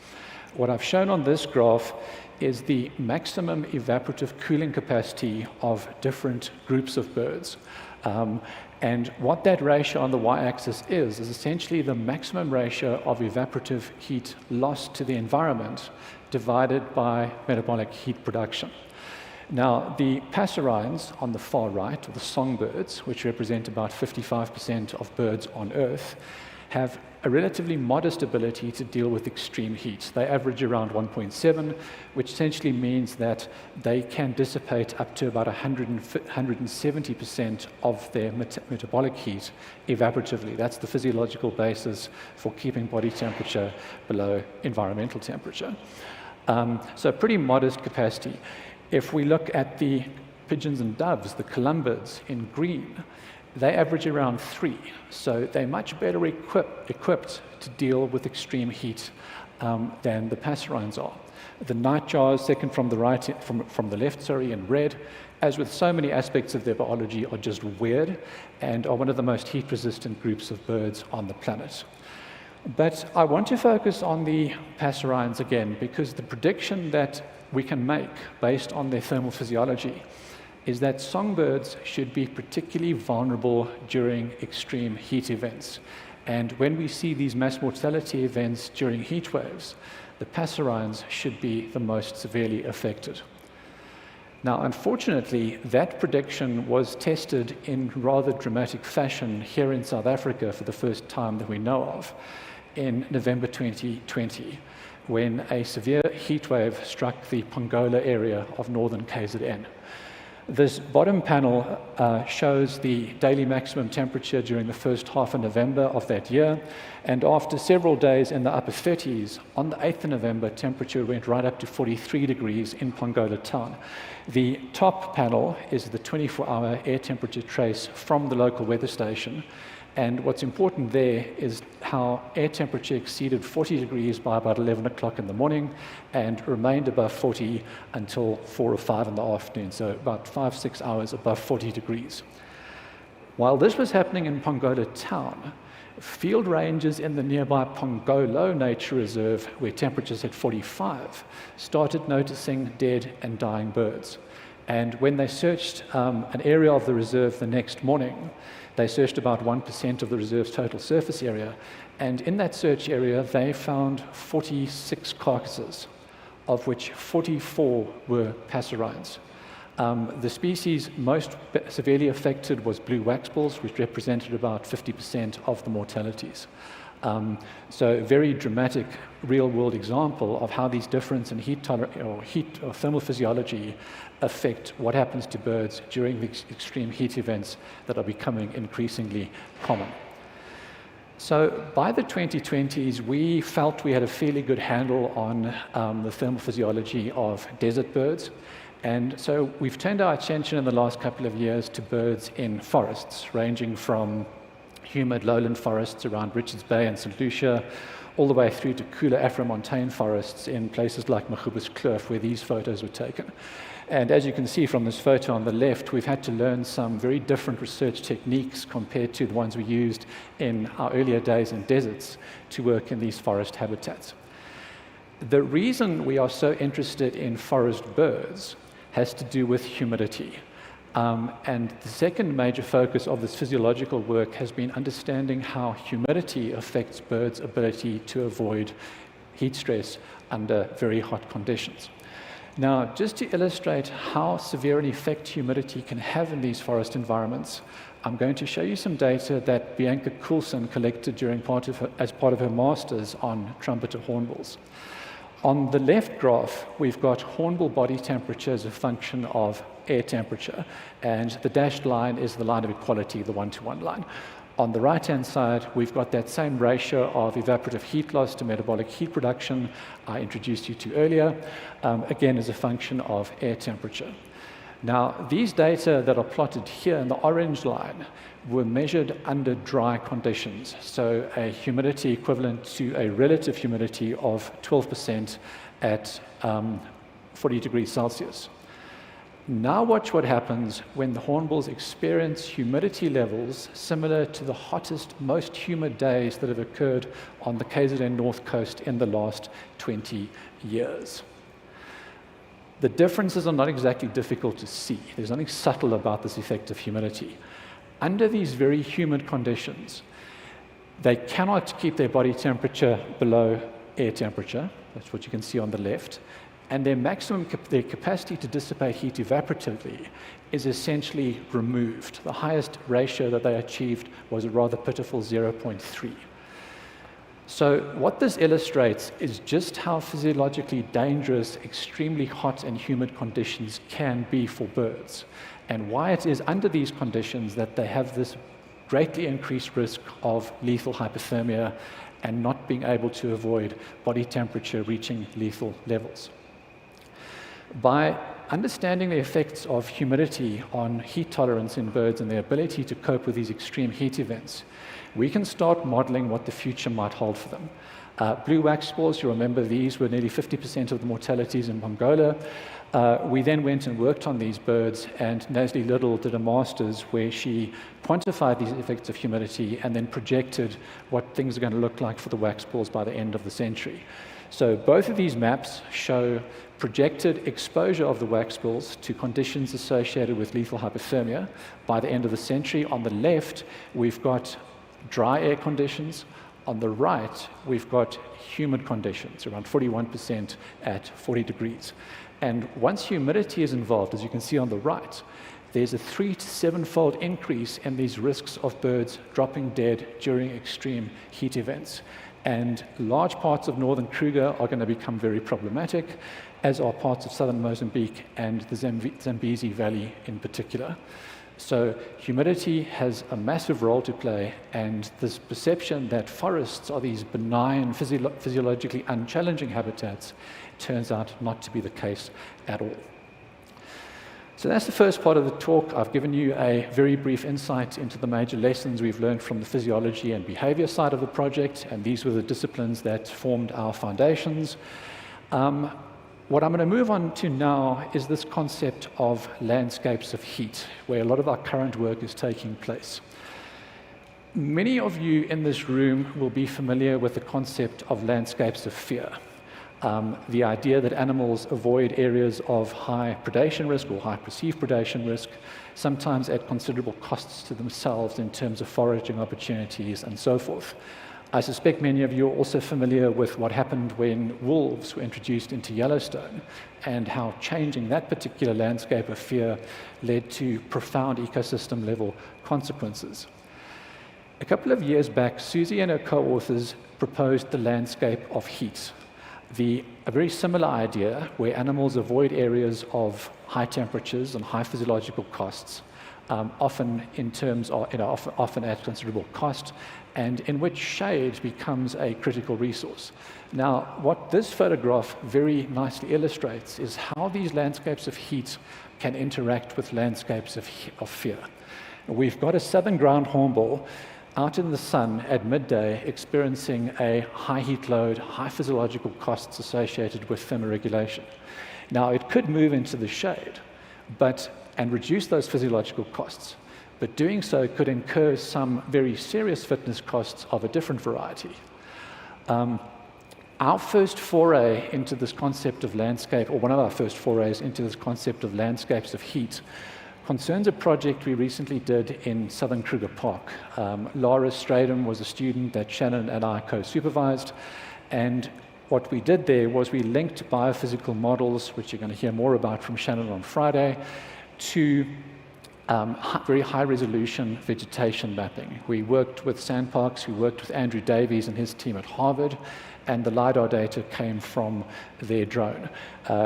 F: What I've shown on this graph is the maximum evaporative cooling capacity of different groups of birds. And what that ratio on the y-axis is essentially the maximum ratio of evaporative heat lost to the environment divided by metabolic heat production. Now, the passerines on the far right, or the songbirds, which represent about 55% of birds on Earth, have a relatively modest ability to deal with extreme heat. They average around 1.7, which essentially means that they can dissipate up to about 170% of their metabolic heat evaporatively. That's the physiological basis for keeping body temperature below environmental temperature. So pretty modest capacity. If we look at the pigeons and doves, the columbarids in green, they average around 3. So they're much better equipped to deal with extreme heat than the passerines are. The nightjars, second from the right, from the left, sorry, in red, as with so many aspects of their biology, are just weird and are one of the most heat-resistant groups of birds on the planet. But I want to focus on the passerines again, because the prediction that we can make based on their thermal physiology is that songbirds should be particularly vulnerable during extreme heat events. And when we see these mass mortality events during heat waves, the passerines should be the most severely affected. Now, unfortunately, that prediction was tested in rather dramatic fashion here in South Africa for the first time that we know of in November 2020, when a severe heat wave struck the Pongola area of northern KZN. This bottom panel shows the daily maximum temperature during the first half of November of that year, and after several days in the upper 30s, on the 8th of November, temperature went right up to 43 degrees in Pongola town. The top panel is the 24-hour air temperature trace from the local weather station, and what's important there is how air temperature exceeded 40 degrees by about 11 o'clock in the morning and remained above 40 until 4 or 5 in the afternoon, so about 5-6 hours above 40 degrees. While this was happening in Pongola town, field rangers in the nearby Pongolo Nature Reserve, where temperatures hit 45, started noticing dead and dying birds. And when they searched an area of the reserve the next morning, they searched about 1% of the reserve's total surface area, and in that search area, they found 46 carcasses, of which 44 were passerines. The species most severely affected was blue waxbills, which represented about 50% of the mortalities. So a very dramatic real-world example of how these differences in heat or thermal physiology affect what happens to birds during the extreme heat events that are becoming increasingly common. So by the 2020s, we felt we had a fairly good handle on the thermal physiology of desert birds. And so we've turned our attention in the last couple of years to birds in forests, ranging from humid lowland forests around Richards Bay and St. Lucia, all the way through to cooler Afro-montane forests in places like Magubus Kloof, where these photos were taken. And as you can see from this photo on the left, we've had to learn some very different research techniques compared to the ones we used in our earlier days in deserts to work in these forest habitats. The reason we are so interested in forest birds has to do with humidity. And the second major focus of this physiological work has been understanding how humidity affects birds' ability to avoid heat stress under very hot conditions. Now, just to illustrate how severe an effect humidity can have in these forest environments, I'm going to show you some data that Bianca Coulson collected as part of her master's on trumpeter hornbills. On the left graph, we've got hornbill body temperature as a function of air temperature, and the dashed line is the line of equality, the 1-to-1 line. On the right-hand side, we've got that same ratio of evaporative heat loss to metabolic heat production I introduced you to earlier, again as a function of air temperature. Now, these data that are plotted here in the orange line were measured under dry conditions, so a humidity equivalent to a relative humidity of 12% at 40 degrees Celsius. Now watch what happens when the hornbills experience humidity levels similar to the hottest, most humid days that have occurred on the KZN North Coast in the last 20 years. The differences are not exactly difficult to see. There's nothing subtle about this effect of humidity. Under these very humid conditions, they cannot keep their body temperature below air temperature. That's what you can see on the left. And their capacity to dissipate heat evaporatively is essentially removed. The highest ratio that they achieved was a rather pitiful 0.3. So what this illustrates is just how physiologically dangerous extremely hot and humid conditions can be for birds, and why it is under these conditions that they have this greatly increased risk of lethal hypothermia and not being able to avoid body temperature reaching lethal levels. By understanding the effects of humidity on heat tolerance in birds and their ability to cope with these extreme heat events, we can start modeling what the future might hold for them. Blue wax spores, you remember these were nearly 50% of the mortalities in Mongolia. We then went and worked on these birds, and Nasli Little did a master's where she quantified these effects of humidity and then projected what things are going to look like for the wax spores by the end of the century. So both of these maps show projected exposure of the wax spores to conditions associated with lethal hypothermia by the end of the century. On the left, we've got dry air conditions. On the right, we've got humid conditions, around 41% at 40 degrees. And once humidity is involved, as you can see on the right, there's a 3 to 7-fold increase in these risks of birds dropping dead during extreme heat events. And large parts of northern Kruger are going to become very problematic, as are parts of southern Mozambique and the Zambezi Valley in particular. So humidity has a massive role to play, and this perception that forests are these benign, physiologically unchallenging habitats turns out not to be the case at all. So that's the first part of the talk. I've given you a very brief insight into the major lessons we've learned from the physiology and behavior side of the project, and these were the disciplines that formed our foundations. What I'm going to move on to now is this concept of landscapes of heat, where a lot of our current work is taking place. Many of you in this room will be familiar with the concept of landscapes of fear. The idea that animals avoid areas of high predation risk or high perceived predation risk, sometimes at considerable costs to themselves in terms of foraging opportunities and so forth. I suspect many of you are also familiar with what happened when wolves were introduced into Yellowstone and how changing that particular landscape of fear led to profound ecosystem level consequences. A couple of years back, Susie and her co-authors proposed the landscape of heat. A very similar idea where animals avoid areas of high temperatures and high physiological costs, often in terms of, often at considerable cost, and in which shade becomes a critical resource. Now, what this photograph very nicely illustrates is how these landscapes of heat can interact with landscapes of fear. We've got a southern ground hornbill out in the sun at midday experiencing a high heat load, high physiological costs associated with thermoregulation. Now, it could move into the shade and reduce those physiological costs, but doing so could incur some very serious fitness costs of a different variety. Our first foray into this concept of landscape, or one of our first forays into this concept of landscapes of heat, concerns a project we recently did in Southern Kruger Park. Lara Stradom was a student that Shannon and I co-supervised, and what we did there was we linked biophysical models, which you're going to hear more about from Shannon on Friday, to very high-resolution vegetation mapping. We worked with Sandparks, we worked with Andrew Davies and his team at Harvard, and the LiDAR data came from their drone.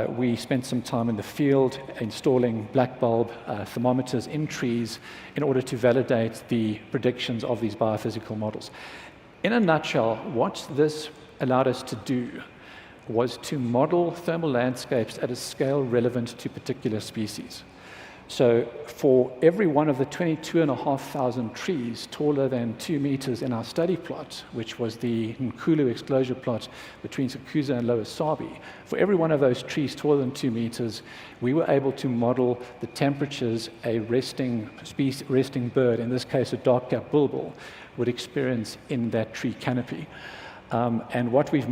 F: We spent some time in the field installing black bulb thermometers in trees in order to validate the predictions of these biophysical models. In a nutshell, what this allowed us to do was to model thermal landscapes at a scale relevant to particular species. So for every one of the 22,500 trees taller than 2 meters in our study plot, which was the Nkulu exclosure plot between Sokuza and Lower Sabi, for every one of those trees taller than 2 meters, we were able to model the temperatures a resting bird, in this case a dark-capped bulbul, would experience in that tree canopy. And what we've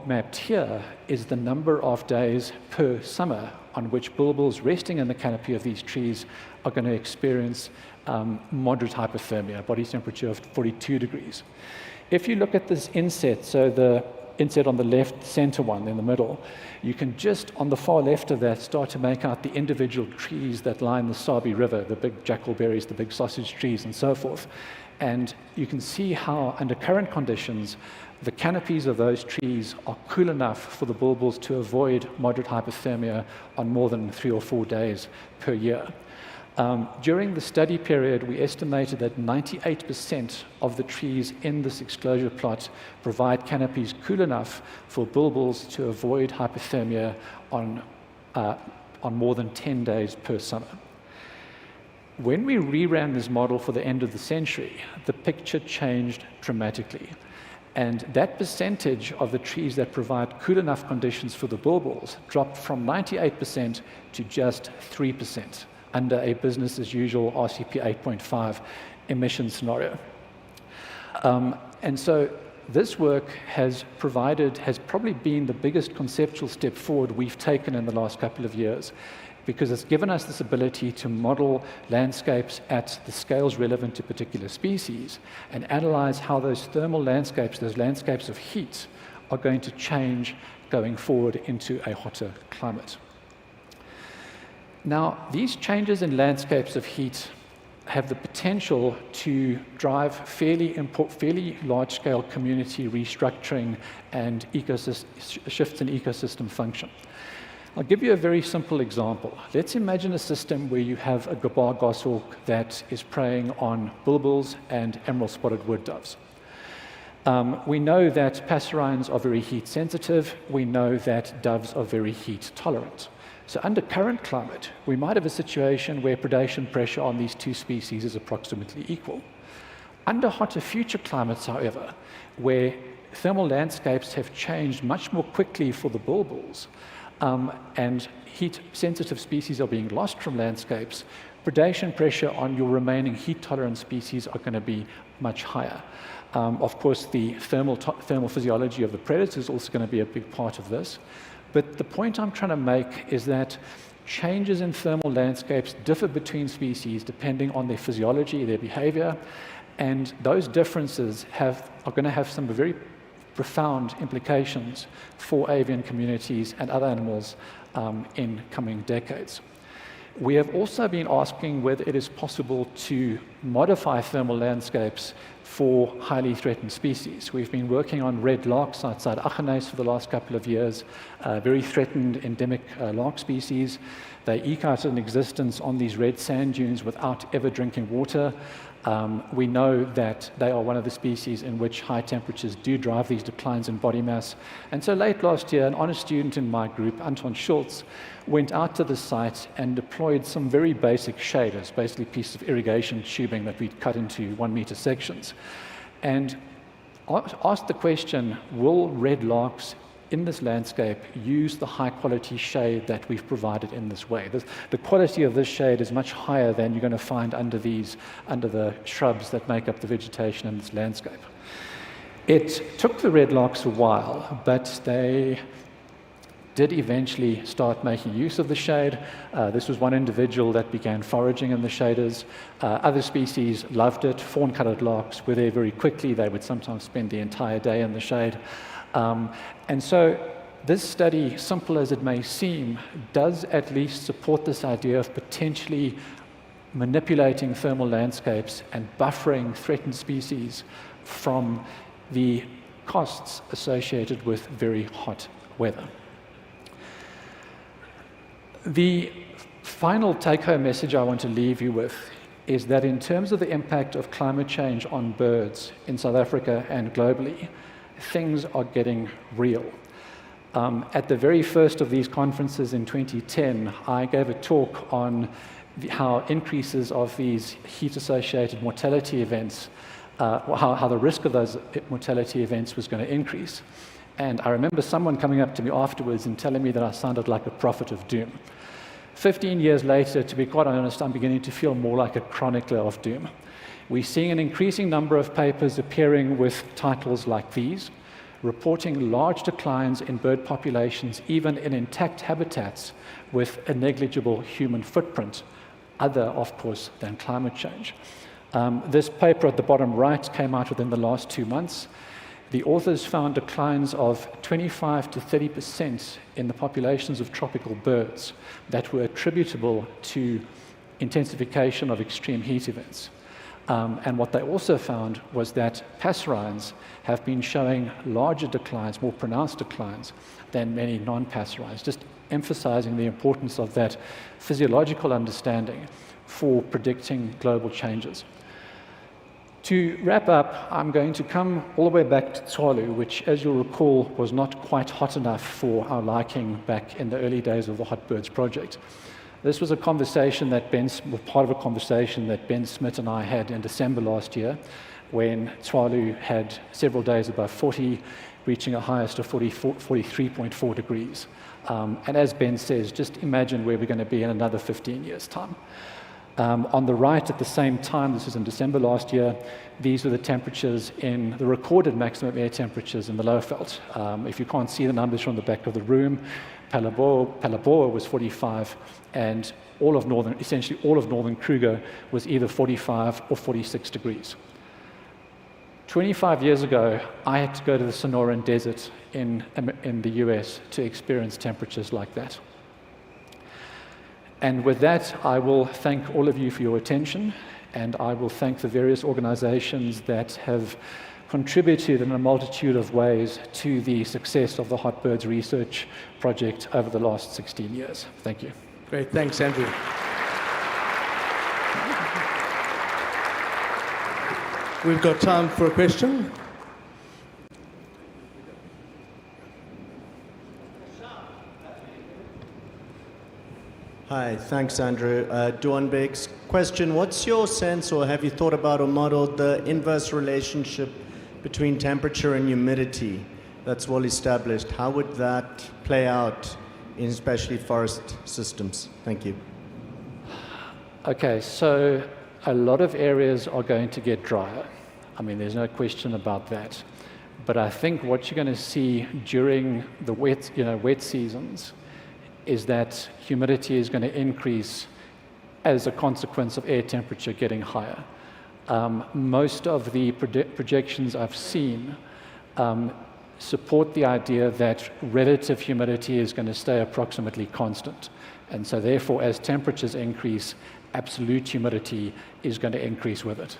F: mapped here is the number of days per summer on which bulbuls resting in the canopy of these trees are going to experience moderate hypothermia, body temperature of 42 degrees. If you look at this inset, so the inset on the left, center one in the middle, you can just, on the far left of that, start to make out the individual trees that line the Sabi River, the big jackalberries, the big sausage trees, and so forth. And you can see how, under current conditions, the canopies of those trees are cool enough for the bulbuls to avoid moderate hypothermia on more than 3 or 4 days per year. During the study period, we estimated that 98% of the trees in this exclosure plot provide canopies cool enough for bulbuls to avoid hypothermia on more than 10 days per summer. When we reran this model for the end of the century, the picture changed dramatically. And that percentage of the trees that provide cool enough conditions for the bulbuls dropped from 98% to just 3% under a business as usual RCP 8.5 emission scenario. And so this work has probably been the biggest conceptual step forward we've taken in the last couple of years, because it's given us this ability to model landscapes at the scales relevant to particular species and analyze how those thermal landscapes, those landscapes of heat, are going to change going forward into a hotter climate. Now, these changes in landscapes of heat have the potential to drive fairly large-scale community restructuring and shifts in ecosystem function. I'll give you a very simple example. Let's imagine a system where you have a gabar goshawk that is preying on bulbuls and emerald-spotted wood doves. We know that passerines are very heat sensitive. We know that doves are very heat tolerant. So under current climate, we might have a situation where predation pressure on these two species is approximately equal. Under hotter future climates, however, where thermal landscapes have changed much more quickly for the bulbuls, and heat-sensitive species are being lost from landscapes, predation pressure on your remaining heat-tolerant species are going to be much higher. Of course, the thermal physiology of the predator is also going to be a big part of this. But the point I'm trying to make is that changes in thermal landscapes differ between species depending on their physiology, their behavior, and those differences are going to have some very profound implications for avian communities and other animals in coming decades. We have also been asking whether it is possible to modify thermal landscapes for highly threatened species. We've been working on red larks outside Aggeneys for the last couple of years, very threatened endemic lark species. They eke out an existence on these red sand dunes without ever drinking water. We know that they are one of the species in which high temperatures do drive these declines in body mass. And so late last year, an honest student in my group, Anton Schultz, went out to the site and deployed some very basic shaders, basically pieces of irrigation tubing that we'd cut into 1 meter sections, and asked the question, will red larks in this landscape use the high quality shade that we've provided in this way? The quality of this shade is much higher than you're going to find under the shrubs that make up the vegetation in this landscape. It took the red larks a while, but they did eventually start making use of the shade. This was one individual that began foraging in the shaders. Other species loved it. Fawn-colored larks were there very quickly. They would sometimes spend the entire day in the shade. And so this study, simple as it may seem, does at least support this idea of potentially manipulating thermal landscapes and buffering threatened species from the costs associated with very hot weather. The final take-home message I want to leave you with is that in terms of the impact of climate change on birds in South Africa and globally, things are getting real. At the very first of these conferences in 2010, I gave a talk on how increases of these heat-associated mortality events, how the risk of those mortality events was going to increase. And I remember someone coming up to me afterwards and telling me that I sounded like a prophet of doom. 15 years later, to be quite honest, I'm beginning to feel more like a chronicler of doom. We're seeing an increasing number of papers appearing with titles like these, reporting large declines in bird populations, even in intact habitats with a negligible human footprint, other, of course, than climate change. This paper at the bottom right came out within the last 2 months. The authors found declines of 25 to 30% in the populations of tropical birds that were attributable to intensification of extreme heat events. And what they also found was that passerines have been showing larger declines, more pronounced declines than many non-passerines, just emphasizing the importance of that physiological understanding for predicting global changes. To wrap up, I'm going to come all the way back to Tsalu, which, as you'll recall, was not quite hot enough for our liking back in the early days of the Hot Birds project. This was a conversation that part of a conversation that Ben Smith and I had in December last year, when Tsalu had several days above 40, reaching a highest of 43.4 degrees. And as Ben says, just imagine where we're going to be in another 15 years' time. On the right, at the same time, this was in December last year, these were the temperatures in the recorded maximum air temperatures in the Lowveld. If you can't see the numbers from the back of the room, Palabora was 45, and essentially all of northern Kruger was either 45 or 46 degrees. 25 years ago, I had to go to the Sonoran Desert in the US to experience temperatures like that. And with that, I will thank all of you for your attention, and I will thank the various organizations that have contributed in a multitude of ways to the success of the Hot Birds research project over the last 16 years. Thank you.
B: Great, thanks, Andrew. We've got time for a question.
G: Hi, thanks, Andrew. Duan Beck's question, what's your sense, or have you thought about or modeled the inverse relationship between temperature and humidity that's well established? How would that play out in especially forest systems? Thank you.
F: Okay, so a lot of areas are going to get drier. I mean, there's no question about that. But I think what you're going to see during the wet seasons is that humidity is going to increase as a consequence of air temperature getting higher. Most of the projections I've seen support the idea that relative humidity is going to stay approximately constant. And so therefore, as temperatures increase, absolute humidity is going to increase with it.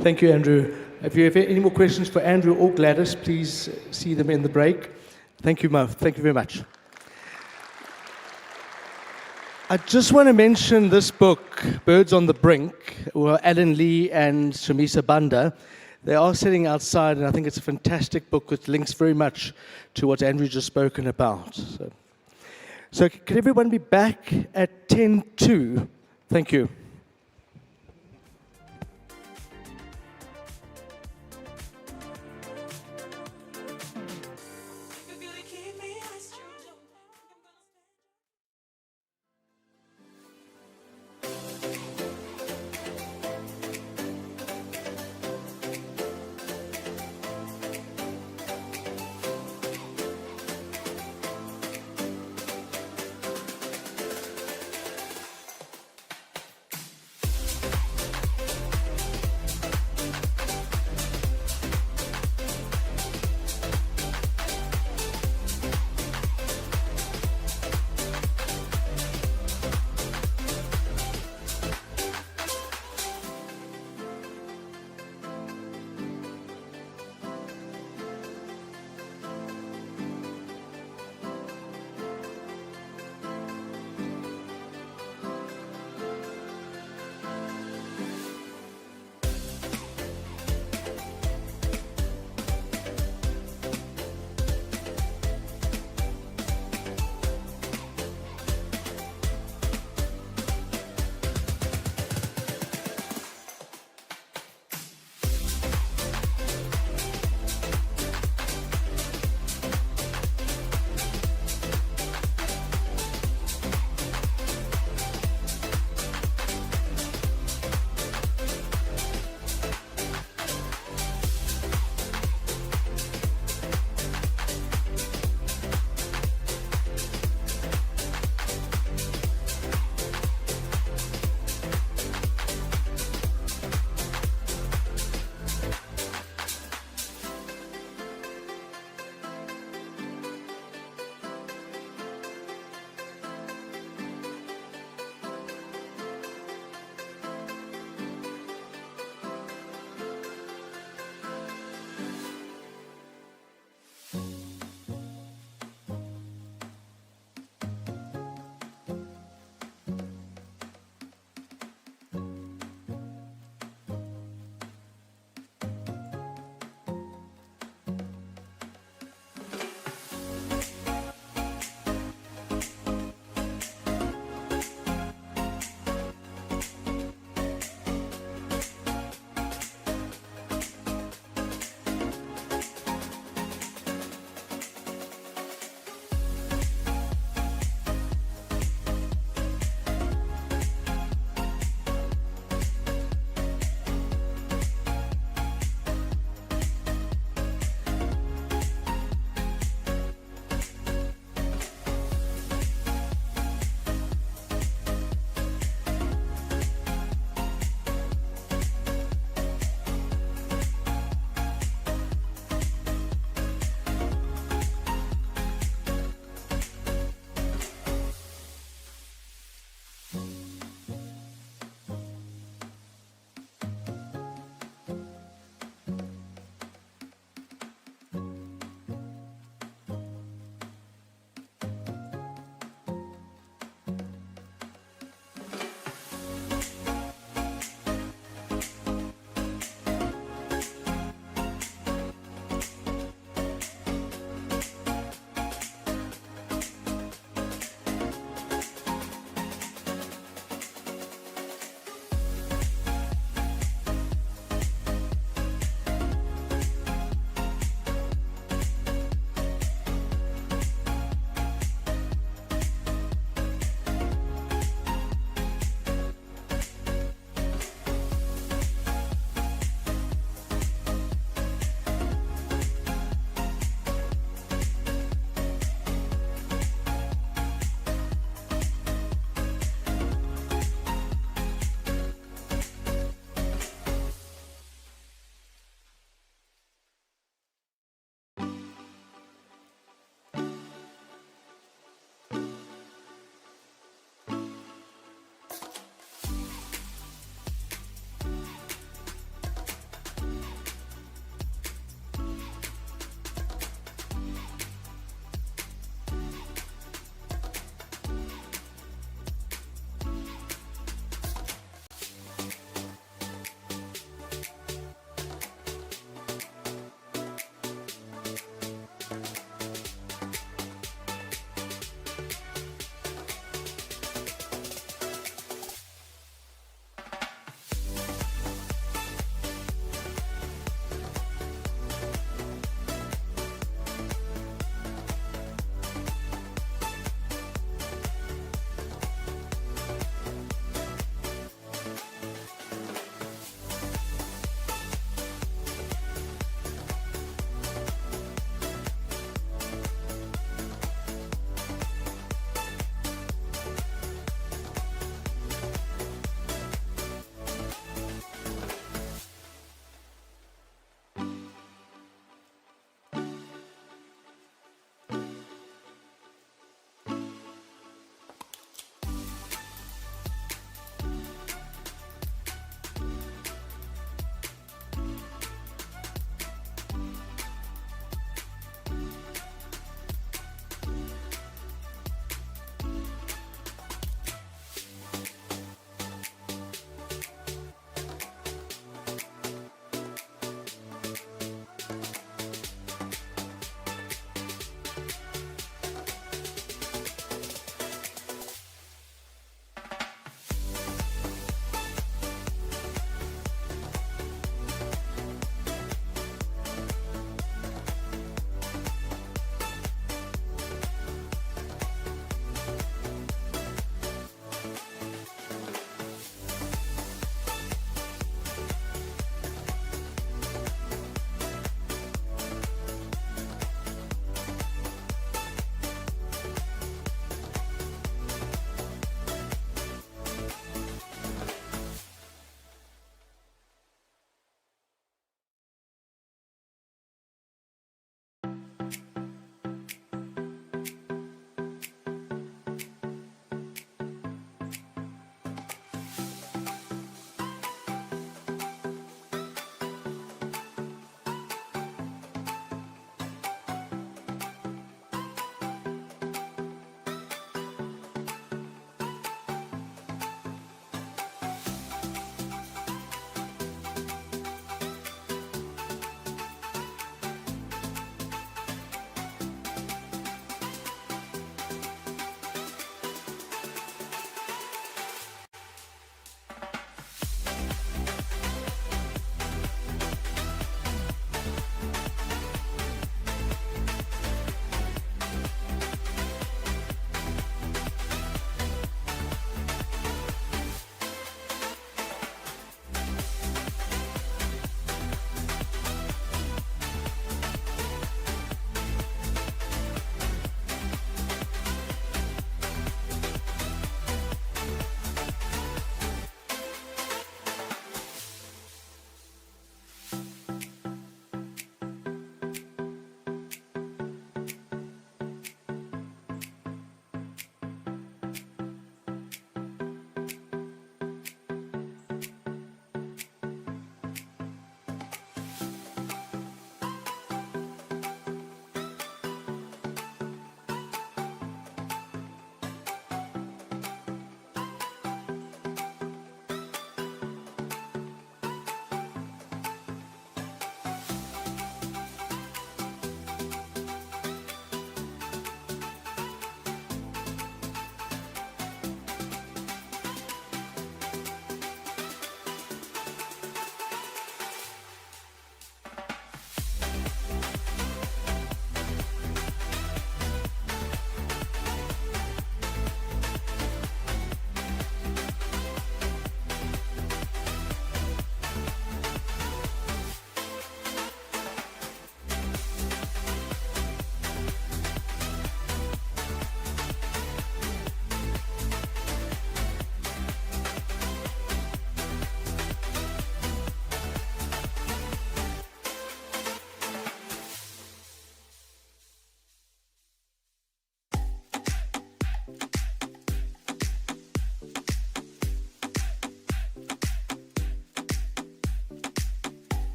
B: Thank you, Andrew. If you have any more questions for Andrew or Gladys, please see them in the break. Thank you, Mo. Thank you very much. I just want to mention this book, Birds on the Brink, or Alan Lee and Shamisa Banda. They are sitting outside, and I think it's a fantastic book with links very much to what Andrew just spoken about. So can everyone be back at 10:02? Thank you.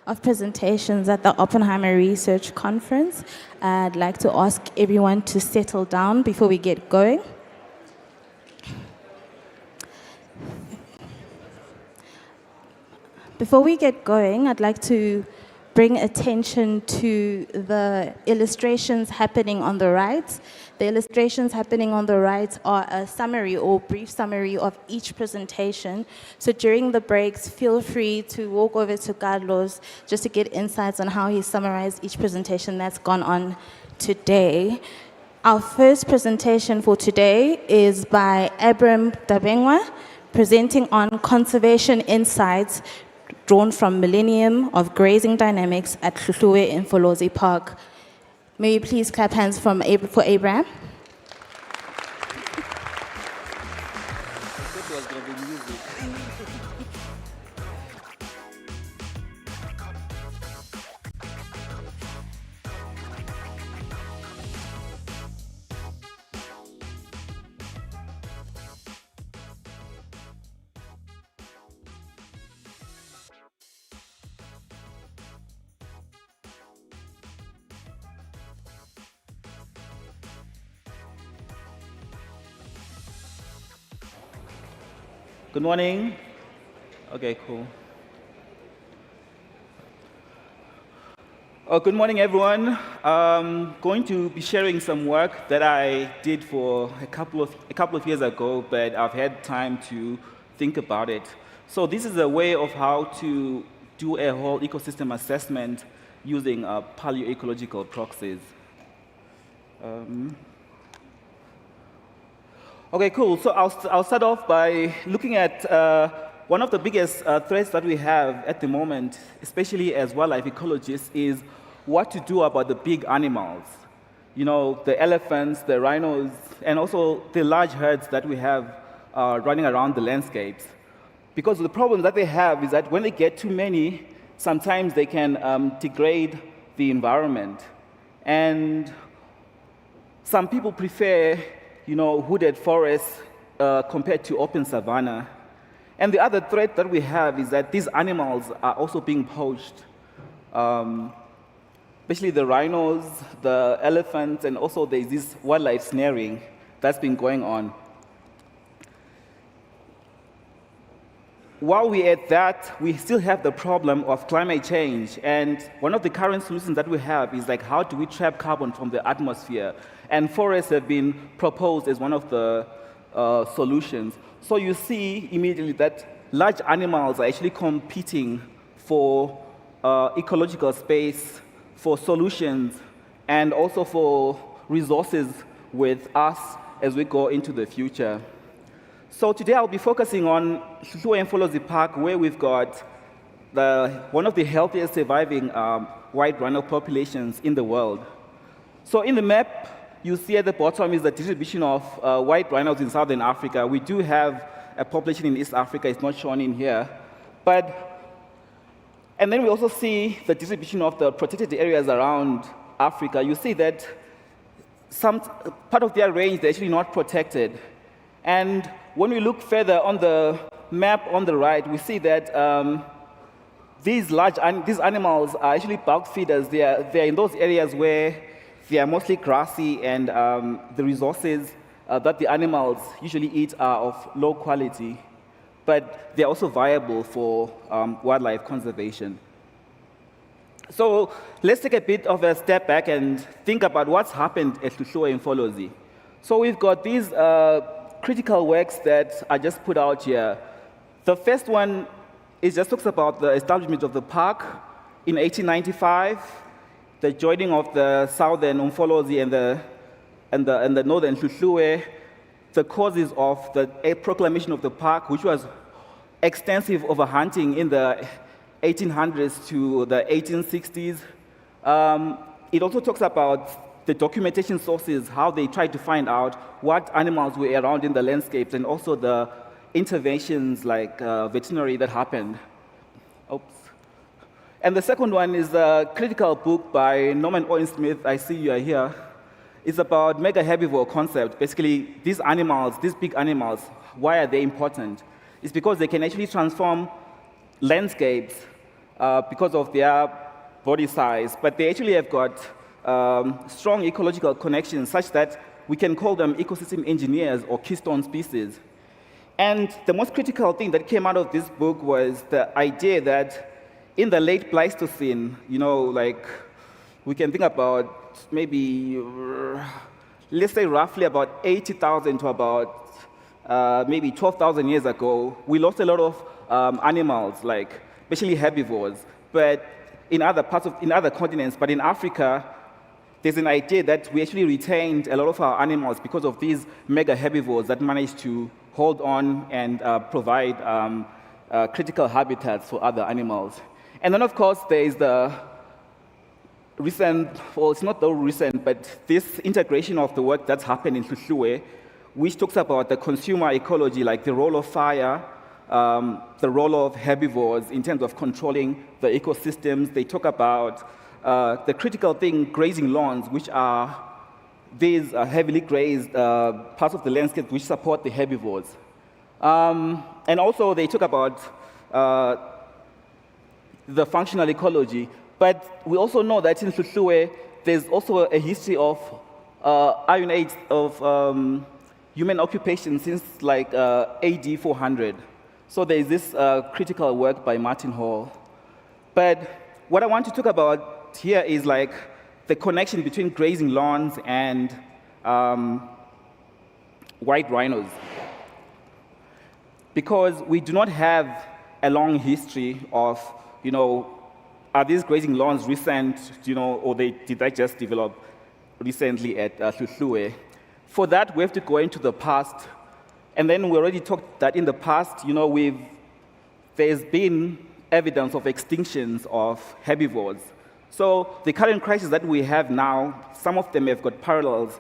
H: of presentations at the Oppenheimer Research Conference. I'd like to ask everyone to settle down before we get going. Before we get going, I'd like to bring attention to the illustrations happening on the right. The illustrations happening on the right are a summary or brief summary of each presentation. So during the breaks, feel free to walk over to Carlos just to get insights on how he summarized each presentation that's gone on today. Our first presentation for today is by Abram Dabengwa, presenting on conservation insights drawn from Millennium of Grazing Dynamics at Hluhluwe in Mfolozi Park. May you please clap hands for Abraham?
I: Good morning. Okay, cool. Good morning, everyone. I'm going to be sharing some work that I did for a couple of years ago, but I've had time to think about it. So this is a way of how to do a whole ecosystem assessment using paleoecological proxies. Okay, cool. So I'll start off by looking at one of the biggest threats that we have at the moment, especially as wildlife ecologists, is what to do about the big animals. You know, the elephants, the rhinos, and also the large herds that we have running around the landscapes. Because the problem that they have is that when they get too many, sometimes they can degrade the environment. And some people prefer wooded forests compared to open savanna. And the other threat that we have is that these animals are also being poached, especially the rhinos, the elephants, and also there's this wildlife snaring that's been going on. While we're at that, we still have the problem of climate change. And one of the current solutions that we have is like, how do we trap carbon from the atmosphere? And forests have been proposed as one of the solutions. So you see immediately that large animals are actually competing for ecological space, for solutions, and also for resources with us as we go into the future. So today I'll be focusing on Hluhluwe and Mfolozi Park, where we've got one of the healthiest surviving white rhino populations in the world. So in the map, you see at the bottom is the distribution of white rhinos in Southern Africa. We do have a population in East Africa, it's not shown in here. And then we also see the distribution of the protected areas around Africa. You see that some part of their range, they're actually not protected. And when we look further on the map on the right, we see that these animals are actually bulk feeders. They're in those areas where they are mostly grassy, and the resources that the animals usually eat are of low quality, but they're also viable for wildlife conservation. So let's take a bit of a step back and think about what's happened at Hluhluwe and Mfolozi. So we've got these critical works that I just put out here. The first one just talks about the establishment of the park in 1895, the joining of the southern Mfolozi and the northern Hluhluwe, the causes of the proclamation of the park, which was extensive overhunting in the 1800s to the 1860s. It also talks about the documentation sources, how they tried to find out what animals were around in the landscapes, and also the interventions like veterinary that happened. Oops. And the second one is a critical book by Norman Owen Smith. I see you are here. It's about mega herbivore concept. Basically, these animals, these big animals, why are they important? It's because they can actually transform landscapes because of their body size, but they actually have got strong ecological connections such that we can call them ecosystem engineers or keystone species. And the most critical thing that came out of this book was the idea that in the late Pleistocene, like we can think about maybe, let's say roughly about 80,000 to about maybe 12,000 years ago, we lost a lot of animals, like especially herbivores, but in other continents, but in Africa, there's an idea that we actually retained a lot of our animals because of these mega herbivores that managed to hold on and provide critical habitats for other animals. And then, of course, there is the recent, well, it's not the recent, but this integration of the work that's happened in Hluhluwe, which talks about the consumer ecology, like the role of fire, the role of herbivores in terms of controlling the ecosystems. They talk about the critical thing, grazing lawns, which are these heavily grazed parts of the landscape which support the herbivores. And also they talk about the functional ecology. But we also know that in Hluhluwe, there's also a history of Iron Age of human occupation since like AD 400. So there is this critical work by Martin Hall. But what I want to talk about here is like the connection between grazing lawns and white rhinos. Because we do not have a long history of, are these grazing lawns recent, or did they just develop recently at Hluhluwe? For that, we have to go into the past. And then we already talked that in the past, there's been evidence of extinctions of herbivores. So the current crisis that we have now, some of them have got parallels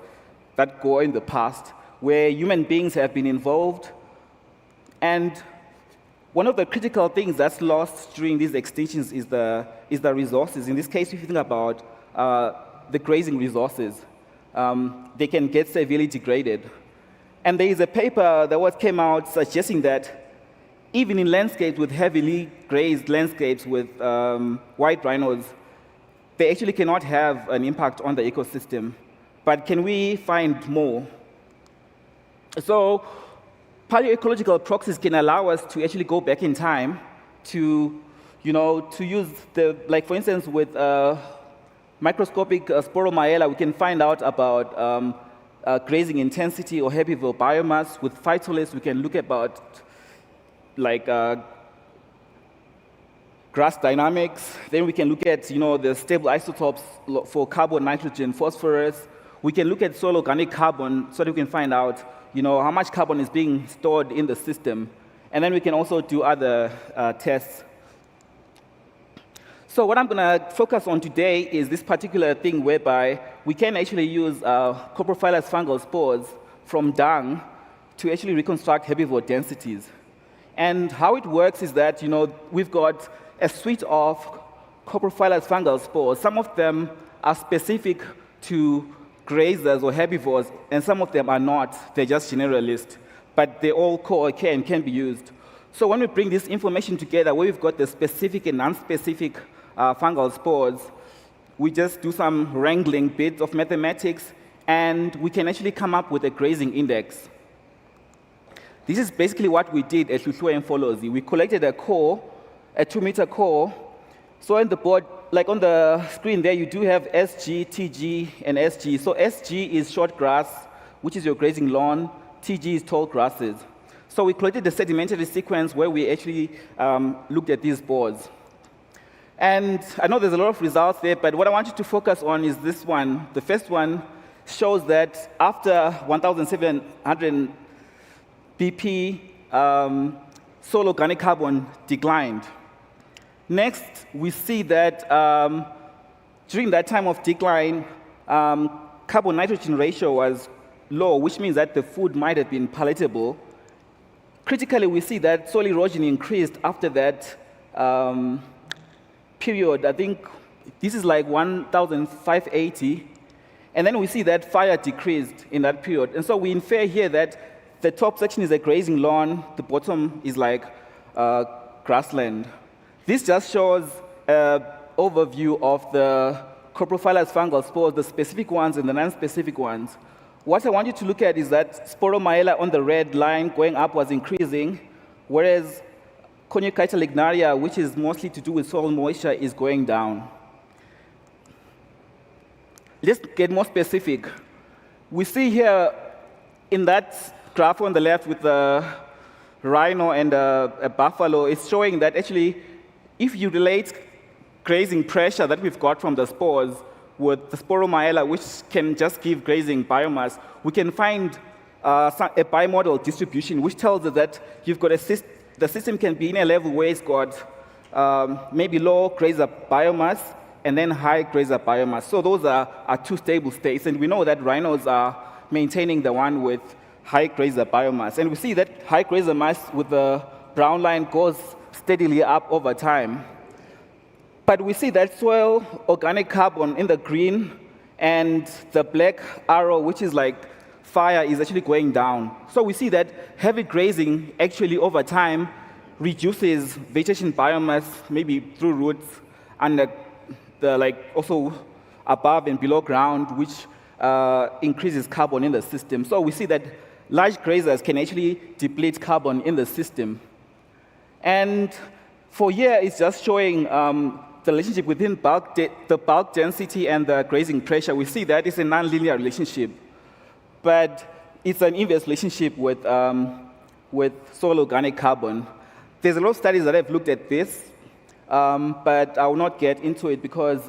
I: that go in the past, where human beings have been involved. And one of the critical things that's lost during these extinctions is the resources. In this case, if you think about the grazing resources, they can get severely degraded. And there is a paper that came out suggesting that even in landscapes with heavily grazed landscapes with white rhinos, they actually cannot have an impact on the ecosystem. But can we find more? So paleoecological proxies can allow us to actually go back in time to, to use like for instance, with microscopic sporomyela, we can find out about grazing intensity or herbivore biomass. With phytoliths, we can look about like grass dynamics. Then we can look at, the stable isotopes for carbon, nitrogen, phosphorus. We can look at soil organic carbon so that we can find out, how much carbon is being stored in the system. And then we can also do other tests. So what I'm going to focus on today is this particular thing whereby we can actually use coprophilous fungal spores from dung to actually reconstruct herbivore densities. And how it works is that, we've got a suite of coprophilous fungal spores. Some of them are specific to grazers or herbivores, and some of them are not. They're just generalist, but they all co-occur and can be used. So when we bring this information together, where we've got the specific and non-specific fungal spores, we just do some wrangling bits of mathematics, and we can actually come up with a grazing index. This is basically what we did at Hluhluwe and Mfolozi. We collected a core, a 2-meter core. So on the board, like on the screen there, you do have SG, TG, and SG. So SG is short grass, which is your grazing lawn. TG is tall grasses. So we collected the sedimentary sequence where we actually looked at these boards. And I know there's a lot of results there, but what I want you to focus on is this one. The first one shows that after 1,700 BP, soil organic carbon declined. Next, we see that during that time of decline, carbon-nitrogen ratio was low, which means that the food might have been palatable. Critically, we see that soil erosion increased after that period. I think this is like 1,580. And then we see that fire decreased in that period. And so we infer here that the top section is a grazing lawn, the bottom is like grassland. This just shows overview of the coprofilous fungal spores, the specific ones and the non-specific ones. What I want you to look at is that sporomyela on the red line going up was increasing, whereas Coniucita lignaria, which is mostly to do with soil moisture, is going down. Let's get more specific. We see here in that graph on the left with the rhino and a buffalo, it's showing that actually if you relate grazing pressure that we've got from the spores with the sporomyela, which can just give grazing biomass, we can find a bimodal distribution, which tells us that you've got the system can be in a level where it's got maybe low grazer biomass and then high grazer biomass. So those are two stable states, and we know that rhinos are maintaining the one with high grazer biomass. And we see that high grazer mass with the brown line goes steadily up over time. But we see that soil organic carbon in the green and the black arrow, which is like fire, is actually going down. So we see that heavy grazing actually over time reduces vegetation biomass, maybe through roots, and also above and below ground, which increases carbon in the system. So we see that large grazers can actually deplete carbon in the system. And for here, it's just showing the relationship between the bulk density and the grazing pressure. We see that it's a nonlinear relationship, but it's an inverse relationship with soil organic carbon. There's a lot of studies that have looked at this, but I will not get into it because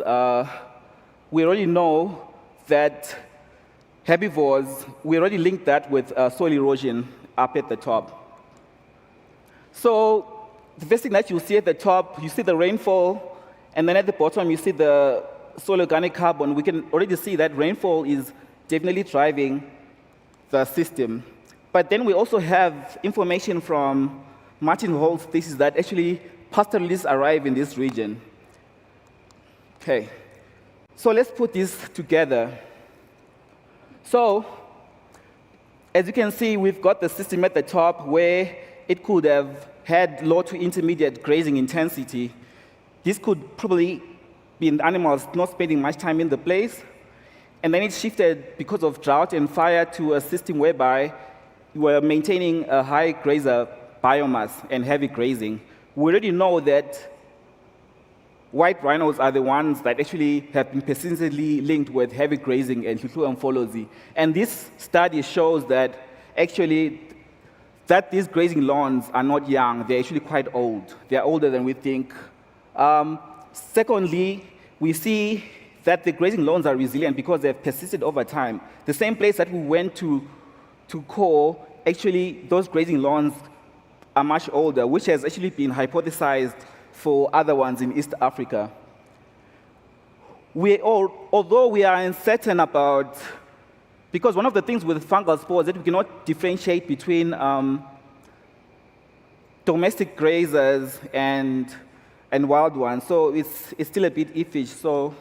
I: we already know that herbivores, we already linked that with soil erosion up at the top. So the first thing that you see at the top, you see the rainfall, and then at the bottom you see the soil organic carbon. We can already see that rainfall is definitely driving the system. But then we also have information from Martin Hall's thesis that actually pastoralists arrive in this region. Okay, so let's put this together. So, as you can see, we've got the system at the top where it could have had low to intermediate grazing intensity. This could probably be in animals not spending much time in the place. And then it shifted because of drought and fire to a system whereby we're maintaining a high grazer biomass and heavy grazing. We already know that white rhinos are the ones that actually have been persistently linked with heavy grazing and amphology. And this study shows that actually that these grazing lawns are not young, they're actually quite old. They're older than we think. Secondly, we see that the grazing lawns are resilient because they've persisted over time. The same place that we went to core, actually those grazing lawns are much older, which has actually been hypothesized for other ones in East Africa. Although we are uncertain about, because one of the things with fungal spores is that we cannot differentiate between domestic grazers and wild ones, so it's still a bit iffy. So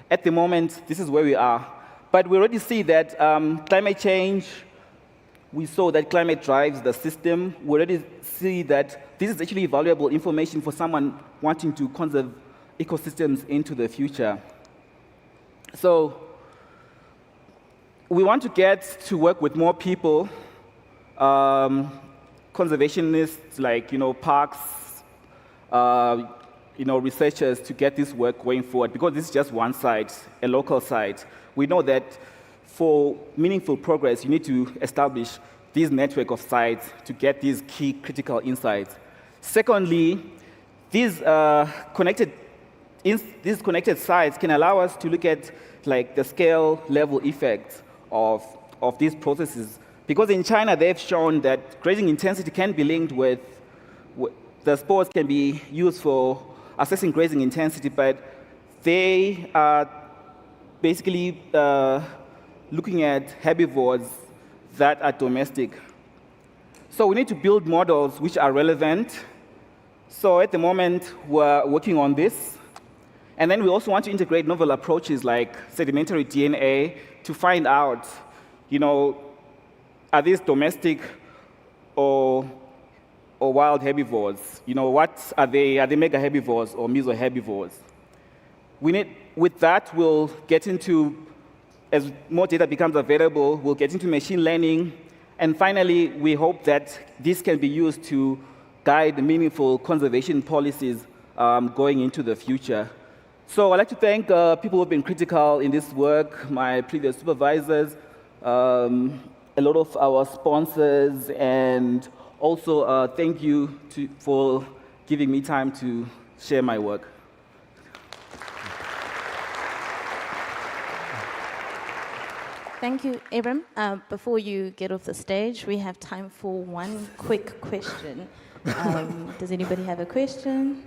I: at the moment, this is where we are. But we already see that climate change, we saw that climate drives the system. We already see that this is actually valuable information for someone wanting to conserve ecosystems into the future. So we want to get to work with more people, conservationists like parks, researchers, to get this work going forward, because this is just one site, a local site. We know that for meaningful progress, you need to establish this network of sites to get these key critical insights. Secondly, these connected sites can allow us to look at the scale level effects of these processes. Because in China, they've shown that grazing intensity can be linked with the spores can be used for assessing grazing intensity, but they are basically looking at herbivores that are domestic. So we need to build models which are relevant. So at the moment, we're working on this. And then we also want to integrate novel approaches like sedimentary DNA to find out, are these domestic or or wild herbivores? What are they? Are they mega herbivores or meso herbivores? With that, we'll get into, as more data becomes available, we'll get into machine learning. And finally, we hope that this can be used to guide meaningful conservation policies going into the future. So I'd like to thank people who have been critical in this work, my previous supervisors, a lot of our sponsors, and also thank you for giving me time to share my work.
H: Thank you, Abram. Before you get off the stage, we have time for one quick question. Does anybody have a question?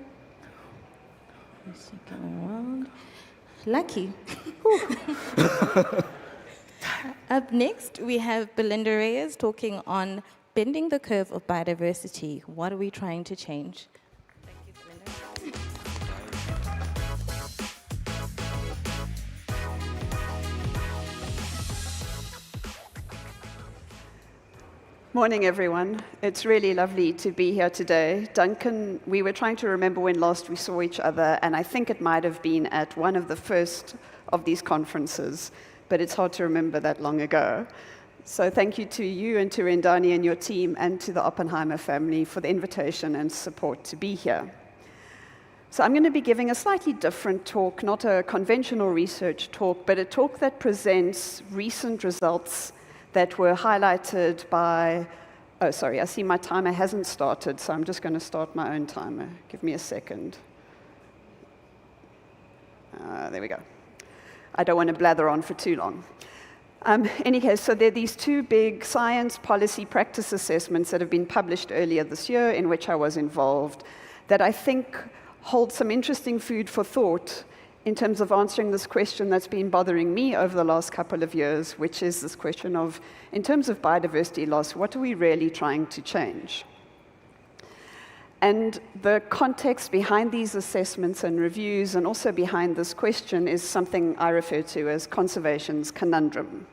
H: Around. Lucky. Up next, we have Belinda Reyes talking on bending the curve of biodiversity. What are we trying to change? Thank you, Belinda.
J: Morning, everyone. It's really lovely to be here today. Duncan, we were trying to remember when last we saw each other, and I think it might have been at one of the first of these conferences, but it's hard to remember that long ago. So thank you to you and to Rendani and your team and to the Oppenheimer family for the invitation and support to be here. So I'm going to be giving a slightly different talk, not a conventional research talk, but a talk that presents recent results that were highlighted by, oh, sorry, I see my timer hasn't started, so I'm just going to start my own timer. Give me a second. There we go. I don't want to blather on for too long. Any case, so there are these two big science policy practice assessments that have been published earlier this year, in which I was involved, that I think hold some interesting food for thought in terms of answering this question that's been bothering me over the last couple of years, which is this question of, in terms of biodiversity loss, what are we really trying to change? And the context behind these assessments and reviews, and also behind this question, is something I refer to as conservation's conundrum.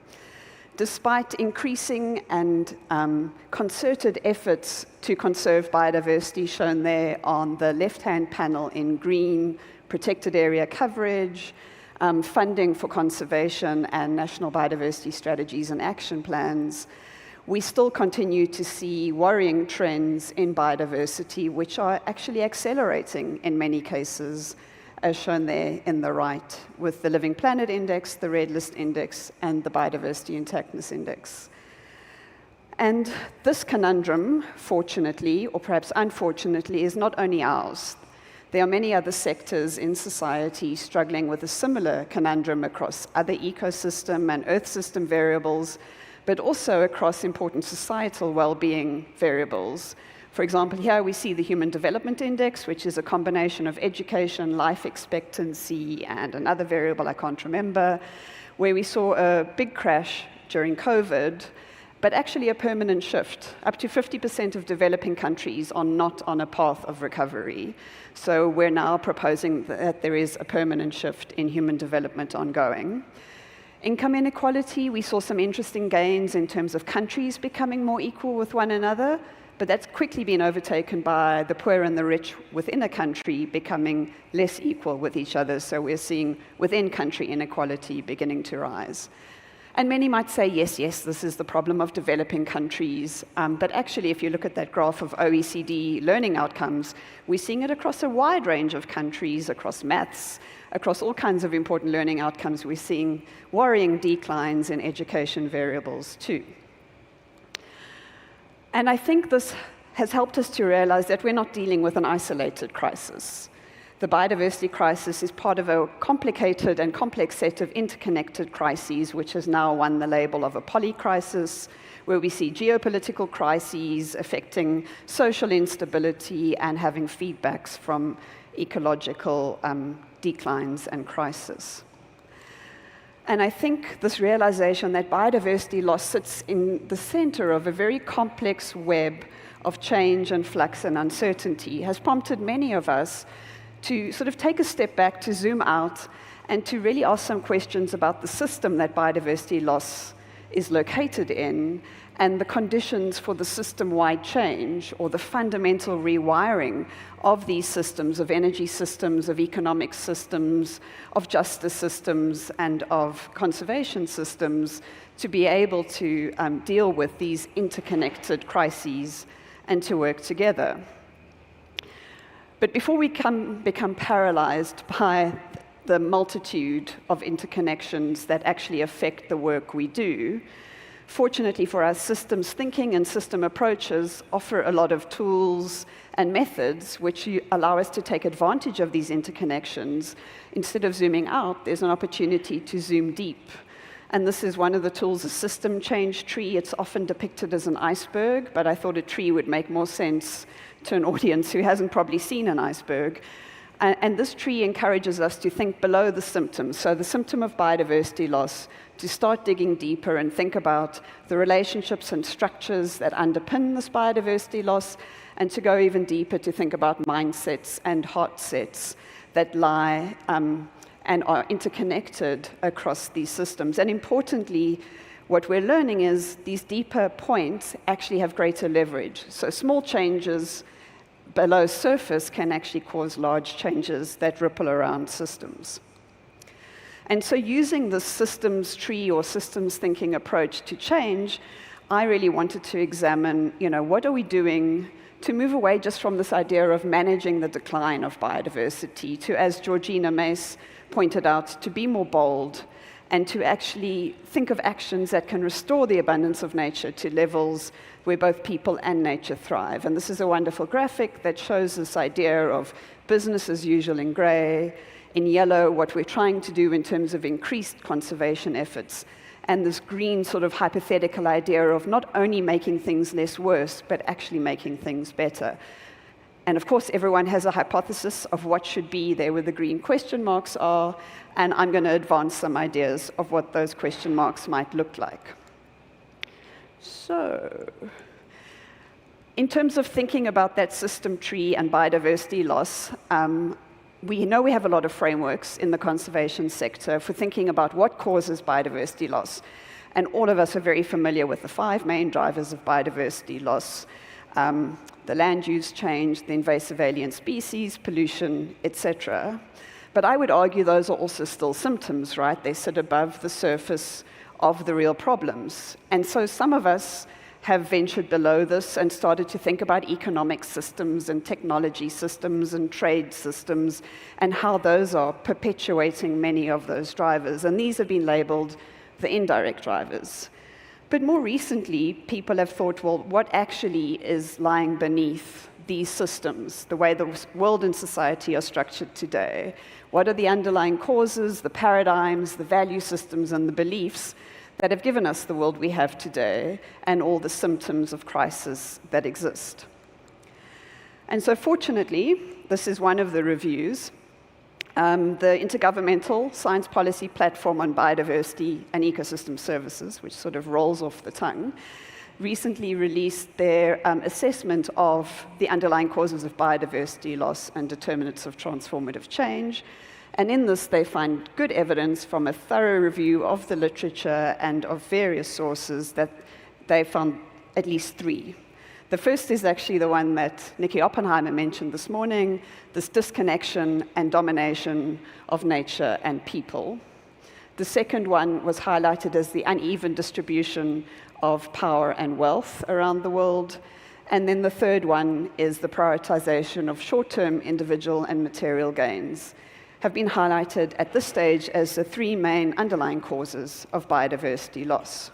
J: Despite increasing and concerted efforts to conserve biodiversity, shown there on the left-hand panel in green, protected area coverage, funding for conservation, and national biodiversity strategies and action plans, we still continue to see worrying trends in biodiversity, which are actually accelerating in many cases, as shown there in the right, with the Living Planet Index, the Red List Index, and the Biodiversity Intactness Index. And this conundrum, fortunately, or perhaps unfortunately, is not only ours. There are many other sectors in society struggling with a similar conundrum across other ecosystem and Earth system variables, but also across important societal well-being variables. For example, here we see the Human Development Index, which is a combination of education, life expectancy, and another variable I can't remember, where we saw a big crash during COVID, but actually a permanent shift. Up to 50% of developing countries are not on a path of recovery. So we're now proposing that there is a permanent shift in human development ongoing. Income inequality, we saw some interesting gains in terms of countries becoming more equal with one another, but that's quickly been overtaken by the poor and the rich within a country becoming less equal with each other. So we're seeing within country inequality beginning to rise. And many might say, yes, this is the problem of developing countries. But actually, if you look at that graph of OECD learning outcomes, we're seeing it across a wide range of countries, across maths, across all kinds of important learning outcomes. We're seeing worrying declines in education variables too. And I think this has helped us to realize that we're not dealing with an isolated crisis. The biodiversity crisis is part of a complicated and complex set of interconnected crises, which has now won the label of a polycrisis, where we see geopolitical crises affecting social instability and having feedbacks from ecological declines and crisis. And I think this realization that biodiversity loss sits in the center of a very complex web of change and flux and uncertainty has prompted many of us to sort of take a step back, to zoom out, and to really ask some questions about the system that biodiversity loss is located in, and the conditions for the system-wide change or the fundamental rewiring of these systems, of energy systems, of economic systems, of justice systems, and of conservation systems to be able to deal with these interconnected crises and to work together. But before we become paralyzed by the multitude of interconnections that actually affect the work we do, fortunately for us, systems thinking and system approaches offer a lot of tools and methods which allow us to take advantage of these interconnections. Instead of zooming out, there's an opportunity to zoom deep. And this is one of the tools, a system change tree. It's often depicted as an iceberg, but I thought a tree would make more sense to an audience who hasn't probably seen an iceberg. And this tree encourages us to think below the symptoms. So the symptom of biodiversity loss, to start digging deeper and think about the relationships and structures that underpin this biodiversity loss, and to go even deeper to think about mindsets and heart sets that lie and are interconnected across these systems. And importantly, what we're learning is these deeper points actually have greater leverage. So small changes below surface can actually cause large changes that ripple around systems. And so using the systems tree or systems thinking approach to change, I really wanted to examine, what are we doing to move away just from this idea of managing the decline of biodiversity to, as Georgina Mace pointed out, to be more bold and to actually think of actions that can restore the abundance of nature to levels where both people and nature thrive. And this is a wonderful graphic that shows this idea of business as usual in gray, in yellow, what we're trying to do in terms of increased conservation efforts, and this green sort of hypothetical idea of not only making things less worse, but actually making things better. And of course, everyone has a hypothesis of what should be there where the green question marks are, and I'm going to advance some ideas of what those question marks might look like. So, in terms of thinking about that system tree and biodiversity loss, we know we have a lot of frameworks in the conservation sector for thinking about what causes biodiversity loss. And all of us are very familiar with the 5 main drivers of biodiversity loss: the land use change, the invasive alien species, pollution, etc. But I would argue those are also still symptoms, right? They sit above the surface of the real problems. And so some of us have ventured below this and started to think about economic systems and technology systems and trade systems and how those are perpetuating many of those drivers. And these have been labeled the indirect drivers. But more recently, people have thought, well, what actually is lying beneath these systems, the way the world and society are structured today? What are the underlying causes, the paradigms, the value systems, and the beliefs that have given us the world we have today and all the symptoms of crisis that exist? And so fortunately, this is one of the reviews. The Intergovernmental Science Policy Platform on Biodiversity and Ecosystem Services, which sort of rolls off the tongue, recently released their assessment of the underlying causes of biodiversity loss and determinants of transformative change. And in this, they find good evidence from a thorough review of the literature and of various sources that they found at least 3. The first is actually the one that Nikki Oppenheimer mentioned this morning, this disconnection and domination of nature and people. The second one was highlighted as the uneven distribution of power and wealth around the world. And then the third one is the prioritization of short-term individual and material gains, have been highlighted at this stage as the 3 main underlying causes of biodiversity loss.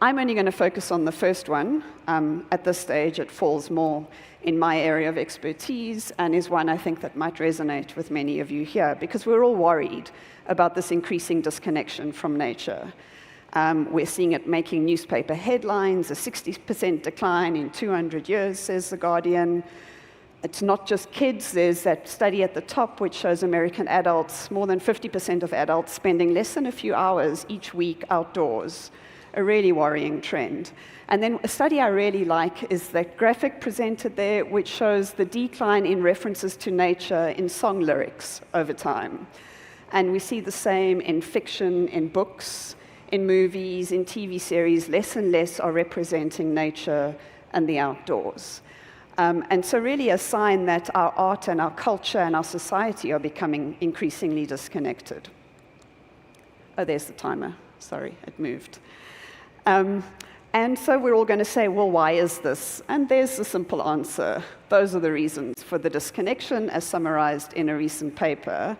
J: I'm only going to focus on the first one. At this stage, it falls more in my area of expertise and is one I think that might resonate with many of you here, because we're all worried about this increasing disconnection from nature. We're seeing it making newspaper headlines, a 60% decline in 200 years, says The Guardian. It's not just kids. There's that study at the top which shows American adults, more than 50% of adults spending less than a few hours each week outdoors. A really worrying trend. And then a study I really like is that graphic presented there, which shows the decline in references to nature in song lyrics over time. And we see the same in fiction, in books, in movies, in TV series, less and less are representing nature and the outdoors. And so really a sign that our art and our culture and our society are becoming increasingly disconnected. Oh, there's the timer. Sorry, it moved. And so we're all going to say, well, why is this? And there's the simple answer. Those are the reasons for the disconnection, as summarized in a recent paper.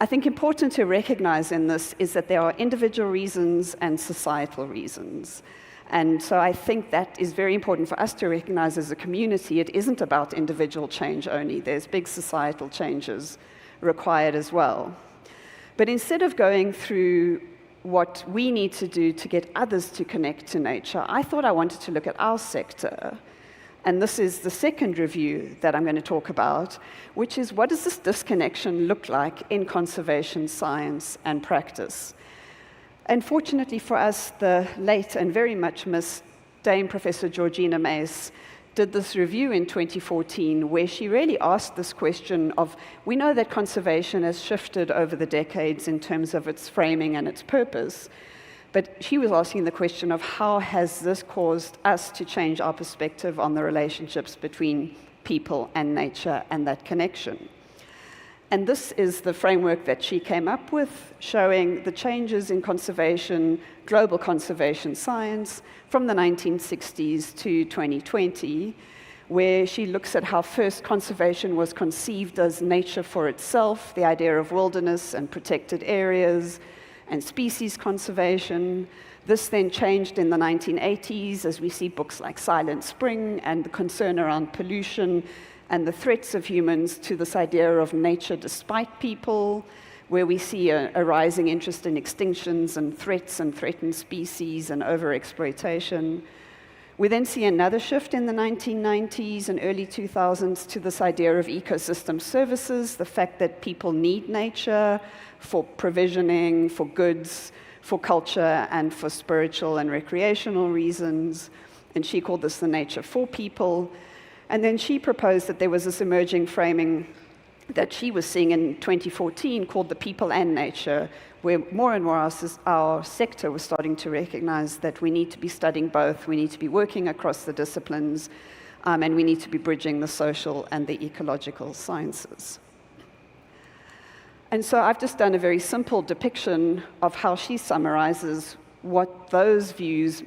J: I think important to recognize in this is that there are individual reasons and societal reasons. And so I think that is very important for us to recognize as a community. It isn't about individual change only. There's big societal changes required as well. But instead of going through what we need to do to get others to connect to nature, I thought I wanted to look at our sector. And this is the second review that I'm going to talk about, which is what does this disconnection look like in conservation science and practice? And fortunately for us, the late and very much missed Dame Professor Georgina Mace did this review in 2014 where she really asked this question of, we know that conservation has shifted over the decades in terms of its framing and its purpose, but she was asking the question of how has this caused us to change our perspective on the relationships between people and nature and that connection. And this is the framework that she came up with, showing the changes in conservation, global conservation science, from the 1960s to 2020, where she looks at how first conservation was conceived as nature for itself, the idea of wilderness and protected areas, and species conservation. This then changed in the 1980s as we see books like Silent Spring and the concern around pollution and the threats of humans to this idea of nature despite people, where we see a rising interest in extinctions and threats and threatened species and overexploitation. We then see another shift in the 1990s and early 2000s to this idea of ecosystem services, the fact that people need nature for provisioning, for goods, for culture, and for spiritual and recreational reasons. And she called this the nature for people. And then she proposed that there was this emerging framing that she was seeing in 2014 called the people and nature, where more and more our sector was starting to recognize that we need to be studying both, we need to be working across the disciplines, and we need to be bridging the social and the ecological sciences. And so I've just done a very simple depiction of how she summarizes what those views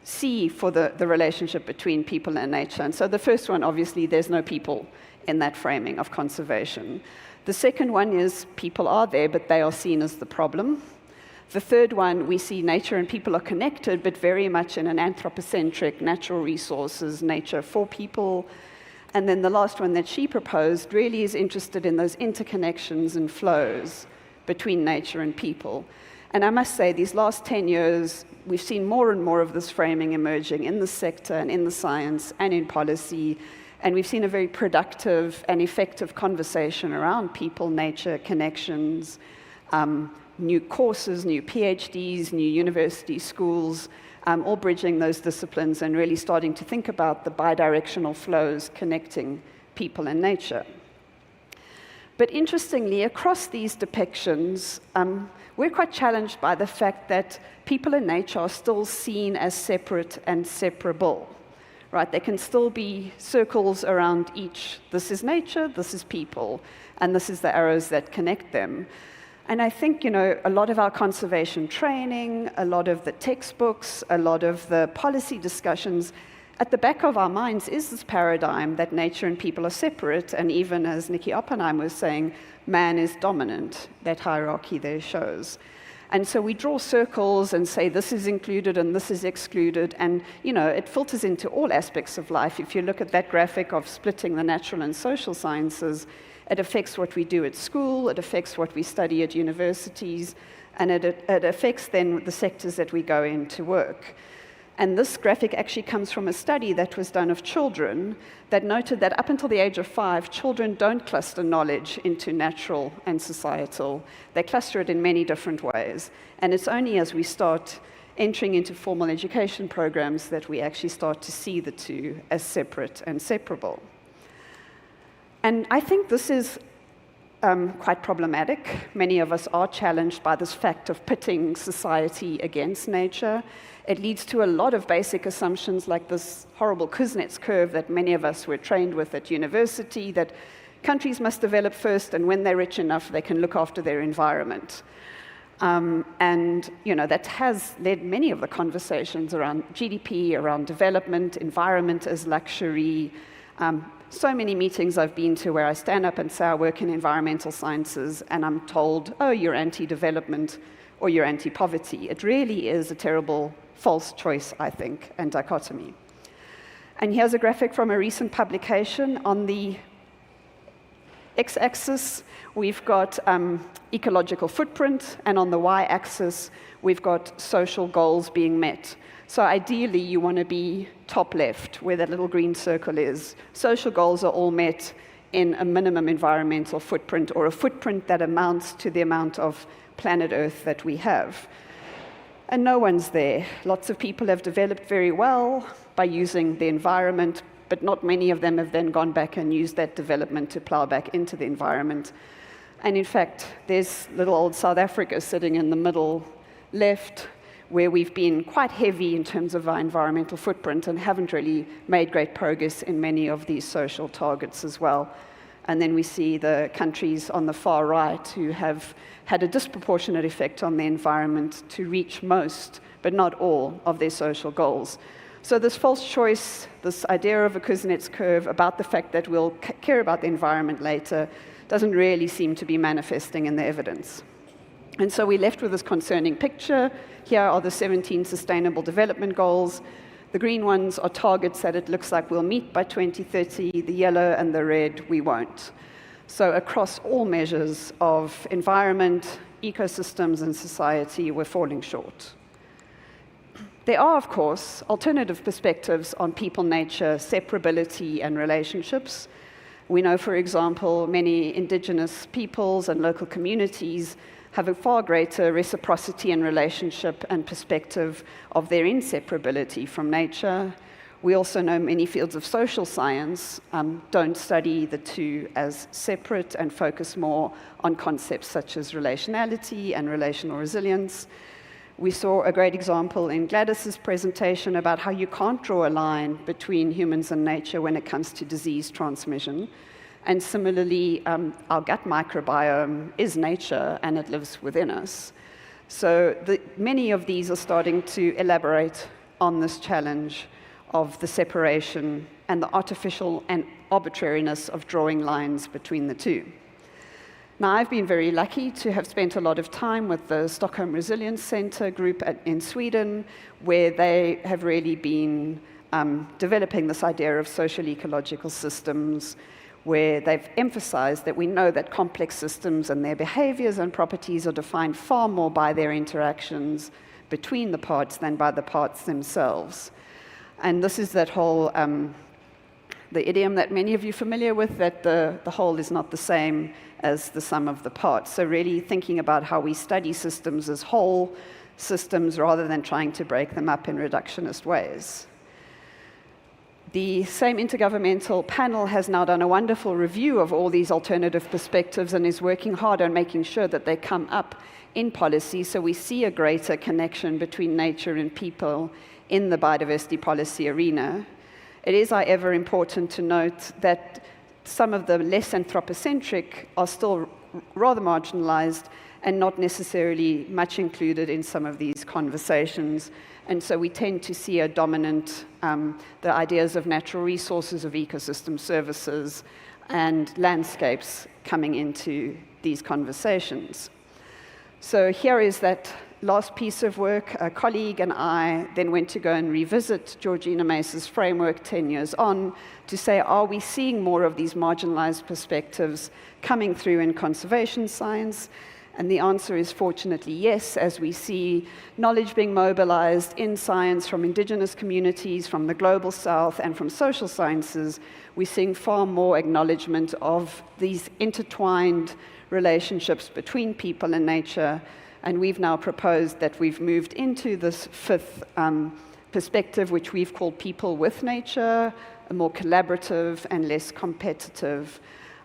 J: see for the relationship between people and nature. And so the first one, obviously, there's no people in that framing of conservation. The second one is people are there, but they are seen as the problem. The third one, we see nature and people are connected, but very much in an anthropocentric, natural resources, nature for people. And then the last one that she proposed really is interested in those interconnections and flows between nature and people. And I must say, these last 10 years, we've seen more and more of this framing emerging in the sector and in the science and in policy. And we've seen a very productive and effective conversation around people, nature, connections, new courses, new PhDs, new university schools, all bridging those disciplines and really starting to think about the bidirectional flows connecting people and nature. But interestingly, across these depictions, we're quite challenged by the fact that people and nature are still seen as separate and separable, right? There can still be circles around each. This is nature, this is people, and this is the arrows that connect them. And I think, a lot of our conservation training, a lot of the textbooks, a lot of the policy discussions, at the back of our minds is this paradigm that nature and people are separate, and even as 14th Oppenheimer was saying, man is dominant, that hierarchy there shows. And so we draw circles and say this is included and this is excluded, and it filters into all aspects of life. If you look at that graphic of splitting the natural and social sciences, it affects what we do at school, it affects what we study at universities, and it affects then the sectors that we go in to work. And this graphic actually comes from a study that was done of children that noted that up until the age of 5, children don't cluster knowledge into natural and societal. They cluster it in many different ways. And it's only as we start entering into formal education programs that we actually start to see the two as separate and separable. And I think this is quite problematic. Many of us are challenged by this fact of pitting society against nature. It leads to a lot of basic assumptions like this horrible Kuznets curve that many of us were trained with at university, that countries must develop first, and when they're rich enough, they can look after their environment. And that has led many of the conversations around GDP, around development, environment as luxury. So many meetings I've been to where I stand up and say I work in environmental sciences, and I'm told, oh, you're anti-development or you're anti-poverty. It really is a terrible false choice, I think, and dichotomy. And here's a graphic from a recent publication. On the x-axis, we've got ecological footprint, and on the y-axis, we've got social goals being met. So ideally, you want to be top left, where that little green circle is. Social goals are all met in a minimum environmental footprint, or a footprint that amounts to the amount of planet Earth that we have. And no one's there. Lots of people have developed very well by using the environment, but not many of them have then gone back and used that development to plow back into the environment. And in fact, there's little old South Africa sitting in the middle left, where we've been quite heavy in terms of our environmental footprint and haven't really made great progress in many of these social targets as well. And then we see the countries on the far right who have had a disproportionate effect on the environment to reach most, but not all, of their social goals. So this false choice, this idea of a Kuznets curve about the fact that we'll care about the environment later, doesn't really seem to be manifesting in the evidence. And so we're left with this concerning picture. Here are the 17 Sustainable Development Goals. The green ones are targets that it looks like we'll meet by 2030. The yellow and the red, we won't. So across all measures of environment, ecosystems, and society, we're falling short. There are, of course, alternative perspectives on people, nature, separability, and relationships. We know, for example, many indigenous peoples and local communities have a far greater reciprocity and relationship and perspective of their inseparability from nature. We also know many fields of social science don't study the two as separate and focus more on concepts such as relationality and relational resilience. We saw a great example in Gladys's presentation about how you can't draw a line between humans and nature when it comes to disease transmission. And similarly, our gut microbiome is nature, and it lives within us. So many of these are starting to elaborate on this challenge of the separation and the artificial and arbitrariness of drawing lines between the two. Now, I've been very lucky to have spent a lot of time with the Stockholm Resilience Center group in Sweden, where they have really been developing this idea of social ecological systems, where they've emphasized that we know that complex systems and their behaviors and properties are defined far more by their interactions between the parts than by the parts themselves. And this is that whole, the idiom that many of you are familiar with, that the whole is not the same as the sum of the parts. So really thinking about how we study systems as whole systems rather than trying to break them up in reductionist ways. The same intergovernmental panel has now done a wonderful review of all these alternative perspectives and is working hard on making sure that they come up in policy, so we see a greater connection between nature and people in the biodiversity policy arena. It is, however, important to note that some of the less anthropocentric are still rather marginalized and not necessarily much included in some of these conversations. And so we tend to see a dominant, the ideas of natural resources, of ecosystem services, and landscapes coming into these conversations. So here is that last piece of work. A colleague and I then went to go and revisit Georgina Mace's framework 10 years on to say, are we seeing more of these marginalized perspectives coming through in conservation science? And the answer is fortunately yes, as we see knowledge being mobilized in science from indigenous communities, from the global south, and from social sciences. We're seeing far more acknowledgement of these intertwined relationships between people and nature. And we've now proposed that we've moved into this fifth perspective, which we've called people with nature, a more collaborative and less competitive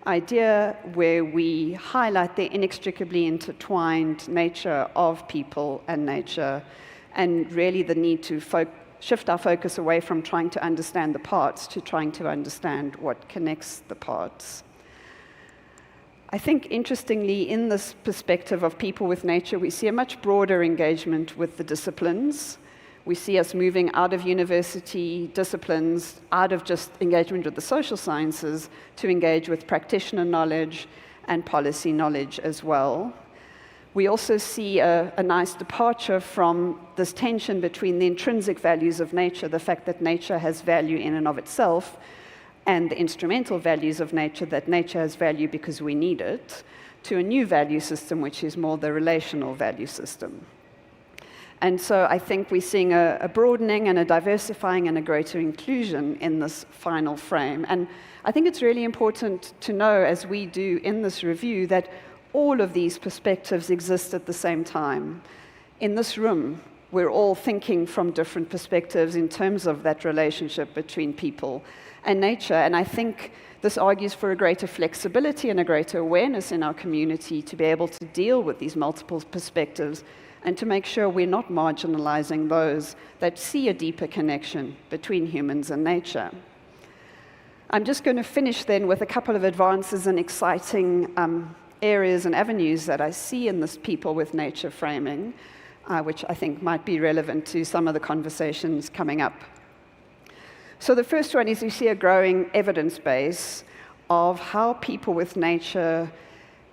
J: idea where we highlight the inextricably intertwined nature of people and nature, and really the need to shift our focus away from trying to understand the parts to trying to understand what connects the parts. I think, interestingly, in this perspective of people with nature, we see a much broader engagement with the disciplines. We see us moving out of university disciplines, out of just engagement with the social sciences, to engage with practitioner knowledge and policy knowledge as well. We also see a nice departure from this tension between the intrinsic values of nature, the fact that nature has value in and of itself, and the instrumental values of nature, that nature has value because we need it, to a new value system, which is more the relational value system. And so I think we're seeing a broadening and a diversifying and a greater inclusion in this final frame. And I think it's really important to know, as we do in this review, that all of these perspectives exist at the same time. In this room, we're all thinking from different perspectives in terms of that relationship between people and nature. And I think this argues for a greater flexibility and a greater awareness in our community to be able to deal with these multiple perspectives and to make sure we're not marginalizing those that see a deeper connection between humans and nature. I'm just going to finish then with a couple of advances and exciting areas and avenues that I see in this people with nature framing, which I think might be relevant to some of the conversations coming up. So the first one is we see a growing evidence base of how people with nature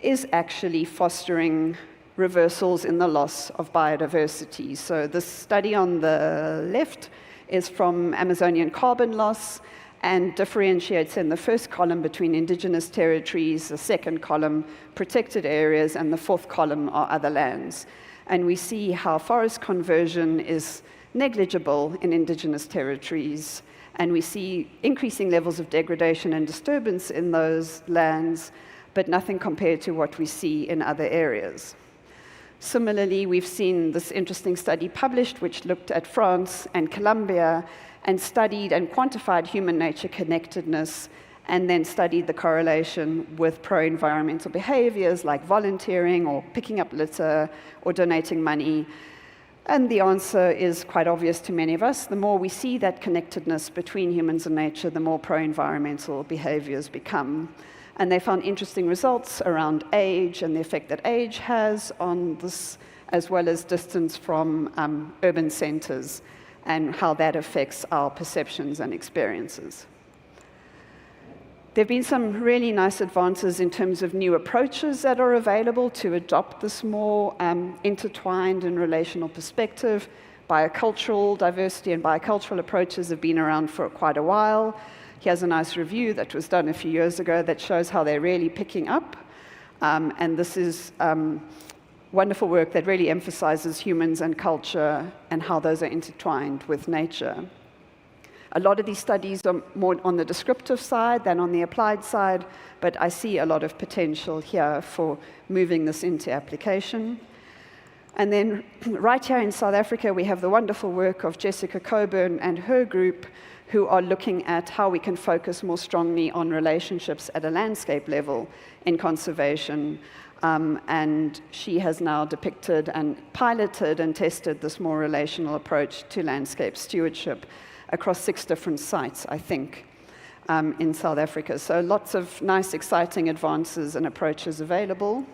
J: is actually fostering reversals in the loss of biodiversity. So this study on the left is from Amazonian carbon loss and differentiates in the first column between indigenous territories, the second column protected areas, and the fourth column are other lands. And we see how forest conversion is negligible in indigenous territories, and we see increasing levels of degradation and disturbance in those lands, but nothing compared to what we see in other areas. Similarly, we've seen this interesting study published which looked at France and Colombia and studied and quantified human-nature connectedness, and then studied the correlation with pro-environmental behaviors like volunteering or picking up litter or donating money. And the answer is quite obvious to many of us. The more we see that connectedness between humans and nature, the more pro-environmental behaviors become. And they found interesting results around age and the effect that age has on this, as well as distance from urban centers and how that affects our perceptions and experiences. There have been some really nice advances in terms of new approaches that are available to adopt this more intertwined and relational perspective. Biocultural diversity and biocultural approaches have been around for quite a while. Here's a nice review that was done a few years ago that shows how they're really picking up. And this is wonderful work that really emphasizes humans and culture and how those are intertwined with nature. A lot of these studies are more on the descriptive side than on the applied side, but I see a lot of potential here for moving this into application. And then right here in South Africa, we have the wonderful work of Jessica Coburn and her group, who are looking at how we can focus more strongly on relationships at a landscape level in conservation. And she has now depicted and piloted and tested this more relational approach to landscape stewardship across 6 different sites, I think, in South Africa. So lots of nice, exciting advances and approaches available.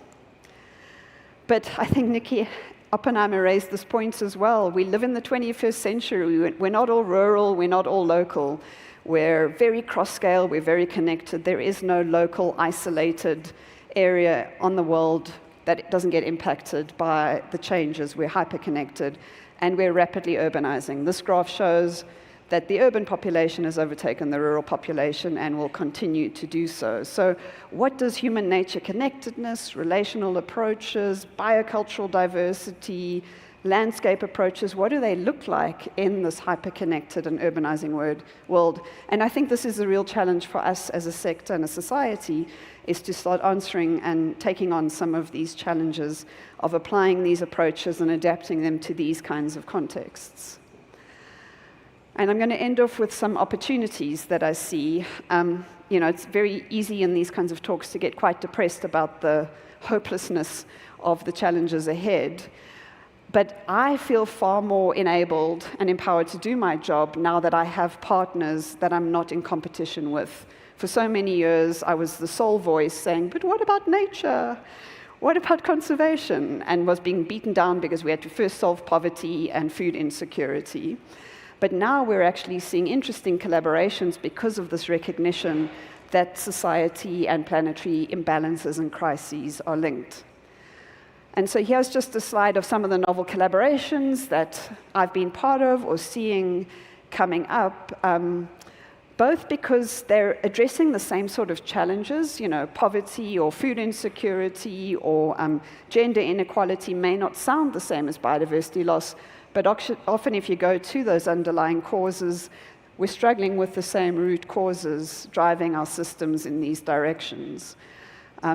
J: But I think Nikki Oppenheimer raised this point as well. We live in the 21st century. We're not all rural, we're not all local. We're very cross-scale, we're very connected. There is no local, isolated area on the world that doesn't get impacted by the changes. We're hyper-connected, and we're rapidly urbanizing. This graph shows that the urban population has overtaken the rural population and will continue to do so. So what does human-nature connectedness, relational approaches, biocultural diversity, landscape approaches, what do they look like in this hyper-connected and urbanizing world? And I think this is a real challenge for us as a sector and a society, is to start answering and taking on some of these challenges of applying these approaches and adapting them to these kinds of contexts. And I'm going to end off with some opportunities that I see. it's very easy in these kinds of talks to get quite depressed about the hopelessness of the challenges ahead. But I feel far more enabled and empowered to do my job now that I have partners that I'm not in competition with. For so many years, I was the sole voice saying, but what about nature? What about conservation? And was being beaten down because we had to first solve poverty and food insecurity. But now we're actually seeing interesting collaborations because of this recognition that society and planetary imbalances and crises are linked. And so here's just a slide of some of the novel collaborations that I've been part of or seeing coming up, both because they're addressing the same sort of challenges, poverty or food insecurity or gender inequality may not sound the same as biodiversity loss, but often if you go to those underlying causes, we're struggling with the same root causes driving our systems in these directions.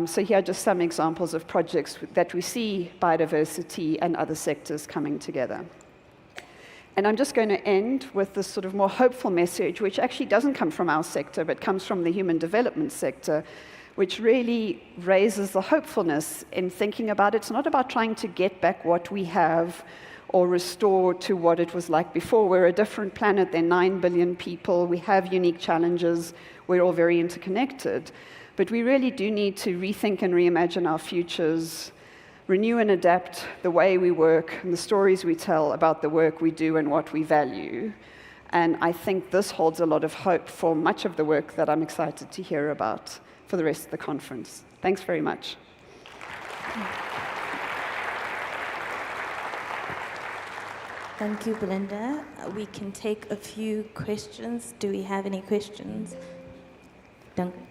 J: So here are just some examples of projects that we see biodiversity and other sectors coming together. And I'm just going to end with this sort of more hopeful message, which actually doesn't come from our sector, but comes from the human development sector, which really raises the hopefulness in thinking about it's not about trying to get back what we have or restore to what it was like before. We're a different planet. There are 9 billion people. We have unique challenges. We're all very interconnected. But we really do need to rethink and reimagine our futures, renew and adapt the way we work and the stories we tell about the work we do and what we value. And I think this holds a lot of hope for much of the work that I'm excited to hear about for the rest of the conference. Thanks very much.
H: Thank you, Belinda. We can take a few questions. Do we have any questions? Duncan.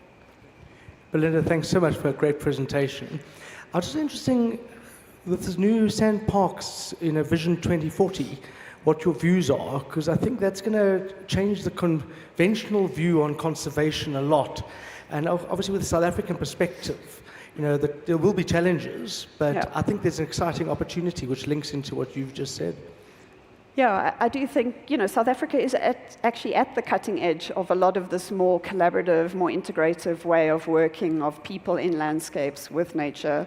B: Belinda, thanks so much for a great presentation. I was just interested with this new sand parks in a Vision 2040, what your views are, because I think that's going to change the conventional view on conservation a lot. And obviously with the South African perspective, that there will be challenges, but
J: Yeah.
B: I think there's an exciting opportunity which links into what you've just said.
J: Yeah, I do think, South Africa is actually at the cutting edge of a lot of this more collaborative, more integrative way of working of people in landscapes with nature.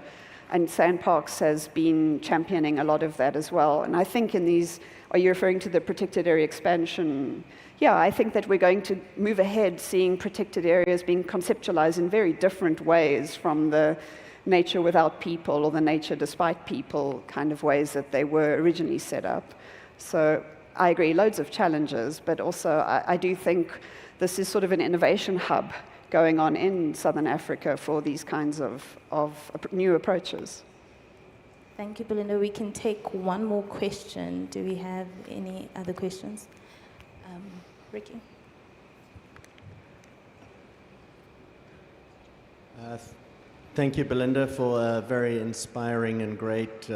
J: And Sandparks has been championing a lot of that as well. And I think in these, are you referring to the protected area expansion? Yeah, I think that we're going to move ahead seeing protected areas being conceptualized in very different ways from the nature without people or the nature despite people kind of ways that they were originally set up. So I agree, loads of challenges, but also I do think this is sort of an innovation hub going on in Southern Africa for these kinds of new approaches.
H: Thank you, Belinda. We can take one more question. Do we have any other questions? Ricky?
G: Thank you, Belinda, for a very inspiring and great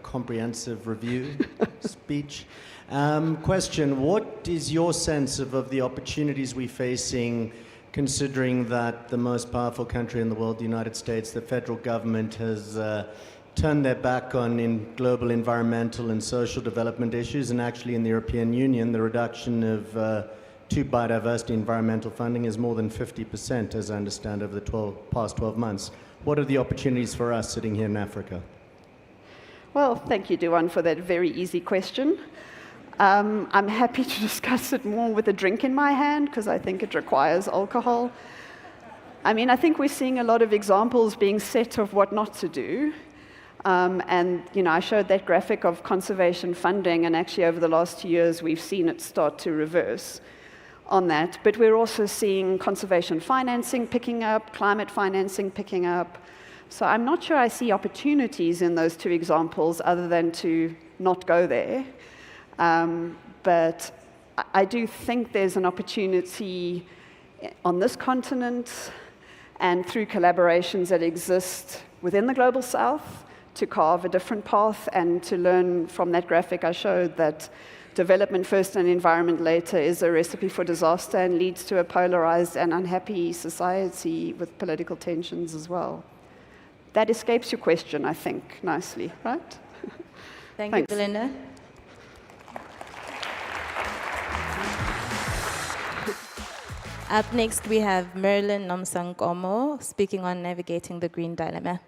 G: comprehensive review speech. Question, what is your sense of the opportunities we're facing, considering that the most powerful country in the world, the United States, the federal government has turned their back on global environmental and social development issues, and actually in the European Union, the reduction of to biodiversity environmental funding is more than 50%, as I understand, over the past 12 months. What are the opportunities for us sitting here in Africa?
J: Well, thank you, Duan, for that very easy question. I'm happy to discuss it more with a drink in my hand, because I think it requires alcohol. I mean, I think we're seeing a lot of examples being set of what not to do. I showed that graphic of conservation funding, and actually over the last 2 years, we've seen it start to reverse on that. But we're also seeing conservation financing picking up, climate financing picking up. So I'm not sure I see opportunities in those two examples other than to not go there. But I do think there's an opportunity on this continent and through collaborations that exist within the Global South to carve a different path and to learn from that graphic I showed that development first and environment later is a recipe for disaster and leads to a polarized and unhappy society with political tensions as well. That escapes your question, I think, nicely, right?
H: Thank you, Belinda. Up next, we have Marilyn Nomsankomo speaking on navigating the green dilemma.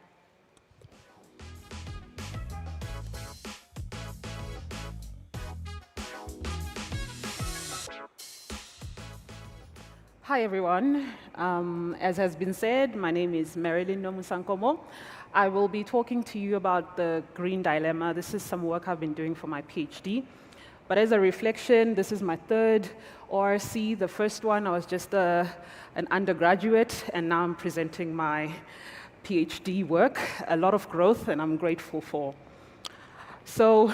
K: Hi, everyone. As has been said, my name is Marilyn Nomusankomo. I will be talking to you about the green dilemma. This is some work I've been doing for my PhD. But as a reflection, this is my third ORC. The first one, I was just an undergraduate, and now I'm presenting my PhD work. A lot of growth, and I'm grateful for. So,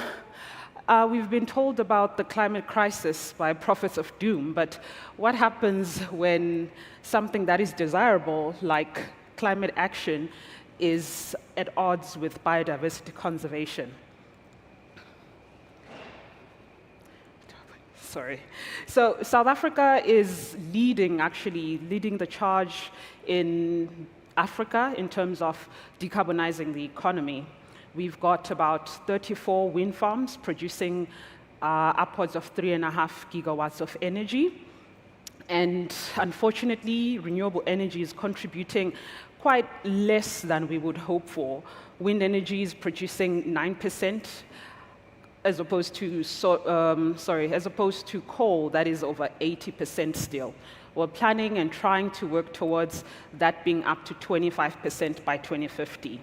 K: we've been told about the climate crisis by prophets of doom, but what happens when something that is desirable, like climate action, is at odds with biodiversity conservation? Sorry. So South Africa is leading the charge in Africa in terms of decarbonizing the economy. We've got about 34 wind farms producing upwards of 3.5 gigawatts of energy. And unfortunately, renewable energy is contributing quite less than we would hope for. Wind energy is producing 9%, as opposed to coal, that is over 80% still. We're planning and trying to work towards that being up to 25% by 2030.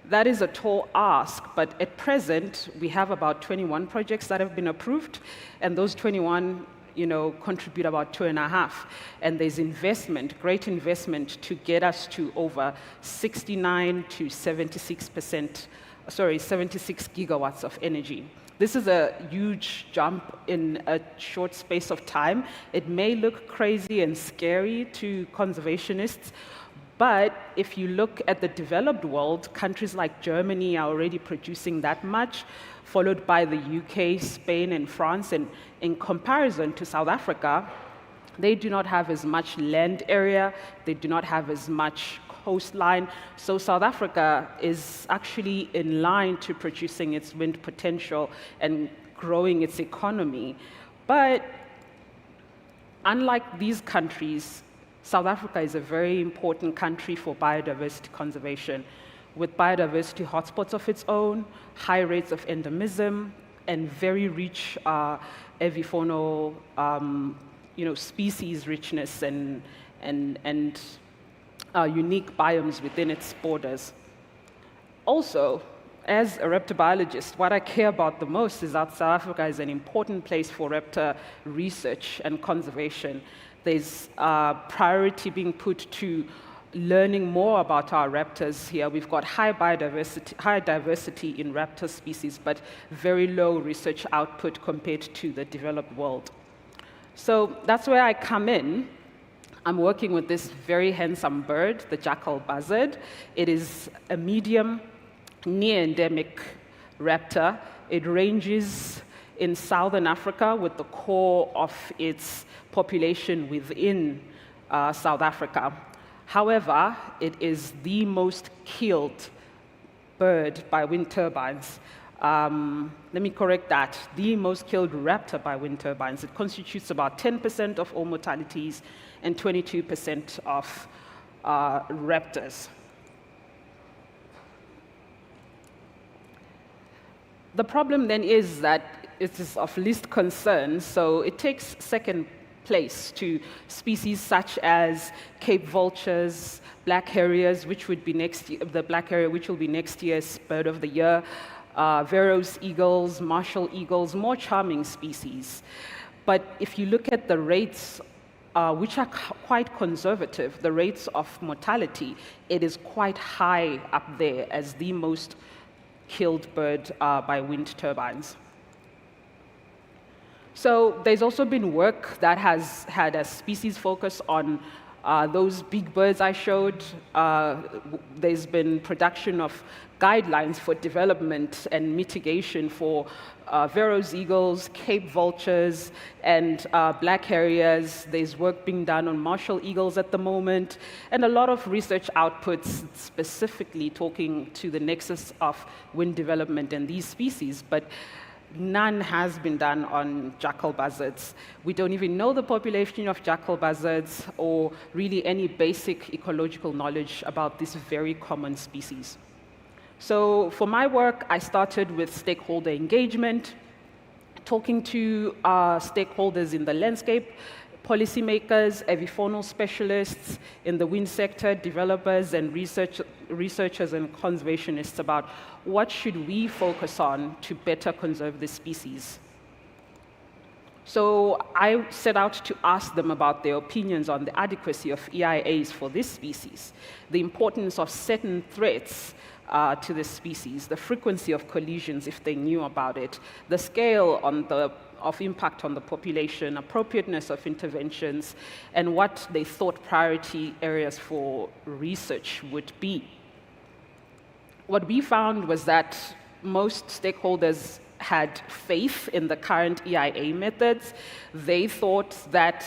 K: That is a tall ask, but at present, we have about 21 projects that have been approved, and those 21 contribute about 2.5. And there's great investment to get us to over 69 to 76 gigawatts of energy. This is a huge jump in a short space of time. It may look crazy and scary to conservationists, but if you look at the developed world, countries like Germany are already producing that much, followed by the UK, Spain, and France. And in comparison to South Africa, they do not have as much land area, they do not have as much coastline. So South Africa is actually in line to producing its wind potential and growing its economy. But unlike these countries, South Africa is a very important country for biodiversity conservation, with biodiversity hotspots of its own, high rates of endemism, and very rich avifaunal species richness and unique biomes within its borders. Also, as a raptor biologist, what I care about the most is that South Africa is an important place for raptor research and conservation. There's priority being put to learning more about our raptors here. We've got high diversity in raptor species, but very low research output compared to the developed world. So that's where I come in. I'm working with this very handsome bird, the jackal buzzard. It is a medium, near-endemic raptor. It ranges in southern Africa with the core of its population within South Africa. However, it is the most killed bird by wind turbines. Let me correct that. The most killed raptor by wind turbines. It constitutes about 10% of all mortalities and 22% of raptors. The problem then is that it is of least concern, so it takes second place to species such as Cape vultures, black harriers, which would be next year, the black harrier, which will be next year's bird of the year, Vero's eagles, Marshall eagles, more charming species. But if you look at the rates, which are quite conservative, the rates of mortality, it is quite high up there as the most killed bird by wind turbines. So there's also been work that has had a species focus on those big birds I showed. There's been production of guidelines for development and mitigation for Vero's eagles, Cape vultures, and black harriers. There's work being done on Marshall eagles at the moment, and a lot of research outputs specifically talking to the nexus of wind development and these species. But none has been done on jackal buzzards. We don't even know the population of jackal buzzards or really any basic ecological knowledge about this very common species. So for my work, I started with stakeholder engagement, talking to stakeholders in the landscape, policymakers, avifaunal specialists in the wind sector, developers and researchers and conservationists about what should we focus on to better conserve this species. So I set out to ask them about their opinions on the adequacy of EIAs for this species, the importance of certain threats to this species, the frequency of collisions if they knew about it, the scale of impact on the population, appropriateness of interventions, and what they thought priority areas for research would be. What we found was that most stakeholders had faith in the current EIA methods. They thought that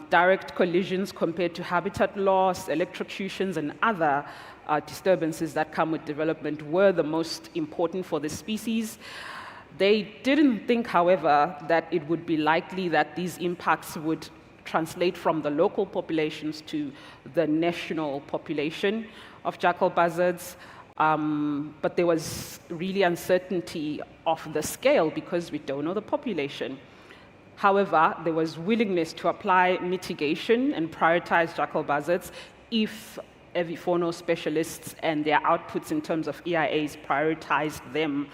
K: direct collisions compared to habitat loss, electrocutions, and other disturbances that come with development were the most important for the species. They didn't think, however, that it would be likely that these impacts would translate from the local populations to the national population of jackal buzzards. But there was really uncertainty of the scale because we don't know the population. However, there was willingness to apply mitigation and prioritize jackal buzzards if avifaunal specialists and their outputs in terms of EIAs prioritized them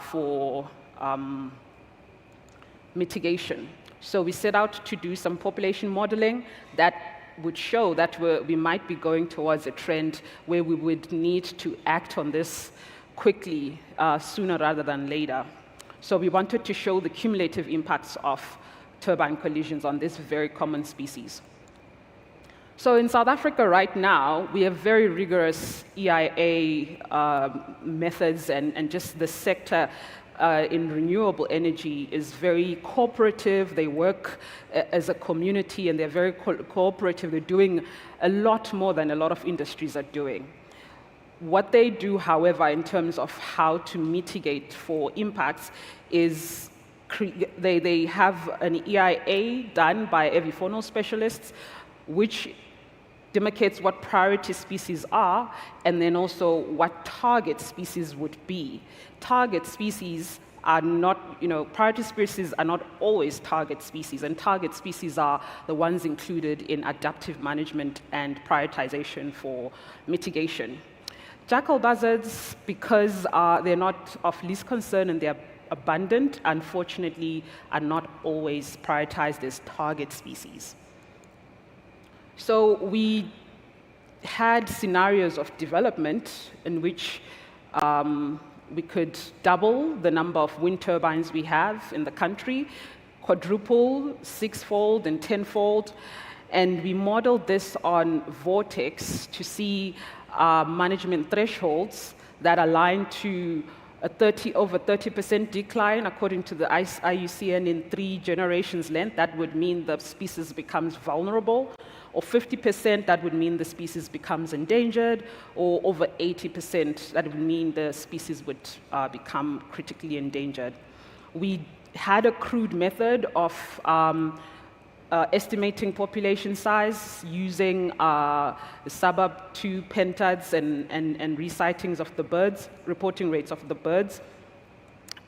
K: for mitigation. So we set out to do some population modeling that would show that we might be going towards a trend where we would need to act on this quickly, sooner rather than later. So we wanted to show the cumulative impacts of turbine collisions on this very common species. So in South Africa right now, we have very rigorous EIA methods, and just the sector in renewable energy is very cooperative. They work as a community, and they're very cooperative. They're doing a lot more than a lot of industries are doing. What they do, however, in terms of how to mitigate for impacts is they have an EIA done by avifaunal specialists, which demarcates what priority species are, and then also what target species would be. Target species are not, priority species are not always target species, and target species are the ones included in adaptive management and prioritization for mitigation. Jackal buzzards, because they're not of least concern and they're abundant, unfortunately, are not always prioritized as target species. So we had scenarios of development in which we could double the number of wind turbines we have in the country, quadruple, sixfold, and tenfold. And we modeled this on Vortex to see management thresholds that align to over 30% decline according to the IUCN in 3 generations length. That would mean the species becomes vulnerable, or 50%, that would mean the species becomes endangered, or over 80%, that would mean the species would become critically endangered. We had a crude method of estimating population size using suburb 2 pentads and resightings of the birds, reporting rates of the birds.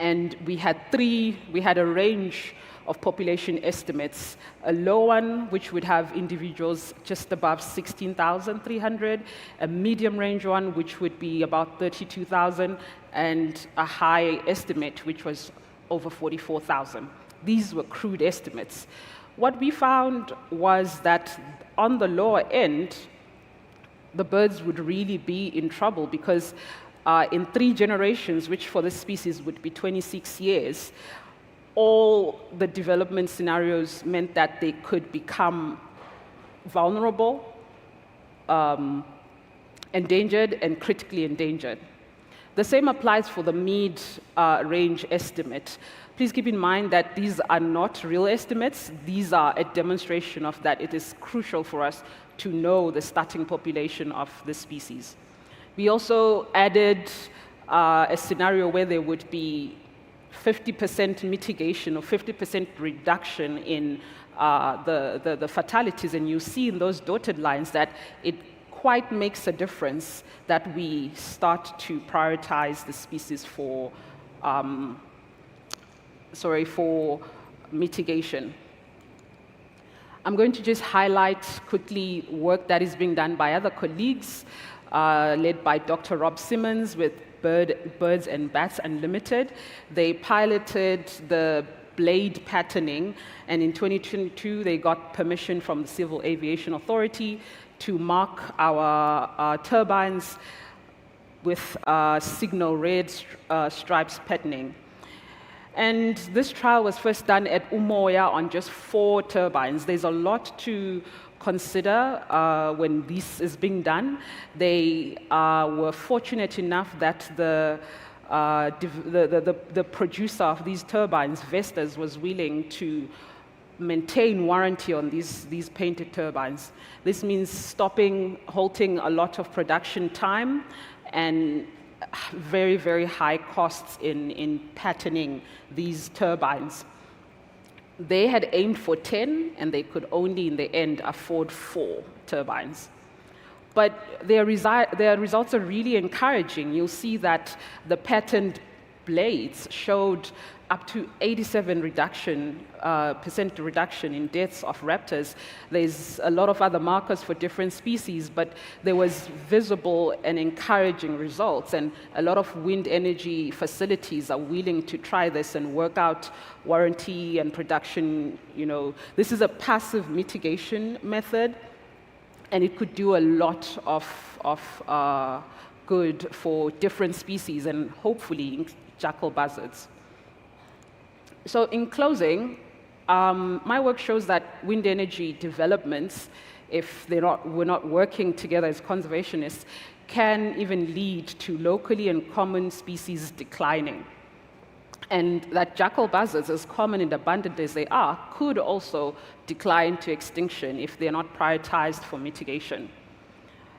K: And we had a range of population estimates. A low one, which would have individuals just above 16,300, a medium range one, which would be about 32,000, and a high estimate, which was over 44,000. These were crude estimates. What we found was that on the lower end, the birds would really be in trouble because in 3 generations, which for this species would be 26 years, all the development scenarios meant that they could become vulnerable, endangered, and critically endangered. The same applies for the mid-range estimate. Please keep in mind that these are not real estimates. These are a demonstration of that it is crucial for us to know the starting population of the species. We also added a scenario where there would be 50% mitigation or 50% reduction in the fatalities. And you see in those dotted lines that it quite makes a difference that we start to prioritize the species for mitigation. I'm going to just highlight quickly work that is being done by other colleagues, led by Dr. Rob Simmons with Birds and Bats Unlimited. They piloted the blade patterning, and in 2022 they got permission from the Civil Aviation Authority to mark our turbines with signal red stripes patterning. And this trial was first done at Umoya on just 4 turbines. There's a lot to consider when this is being done. They were fortunate enough that the producer of these turbines, Vestas, was willing to maintain warranty on these painted turbines. This means halting a lot of production time and very, very high costs in patterning these turbines. They had aimed for 10, and they could only, in the end, afford 4 turbines. But their results are really encouraging. You'll see that the patterned blades showed up to 87% reduction in deaths of raptors. There's a lot of other markers for different species, but there was visible and encouraging results, and a lot of wind energy facilities are willing to try this and work out warranty and production. This is a passive mitigation method, and it could do a lot of good for different species and hopefully jackal buzzards. So in closing, my work shows that wind energy developments, if we're not working together as conservationists, can even lead to locally and common species declining. And that jackal buzzards, as common and abundant as they are, could also decline to extinction if they're not prioritized for mitigation.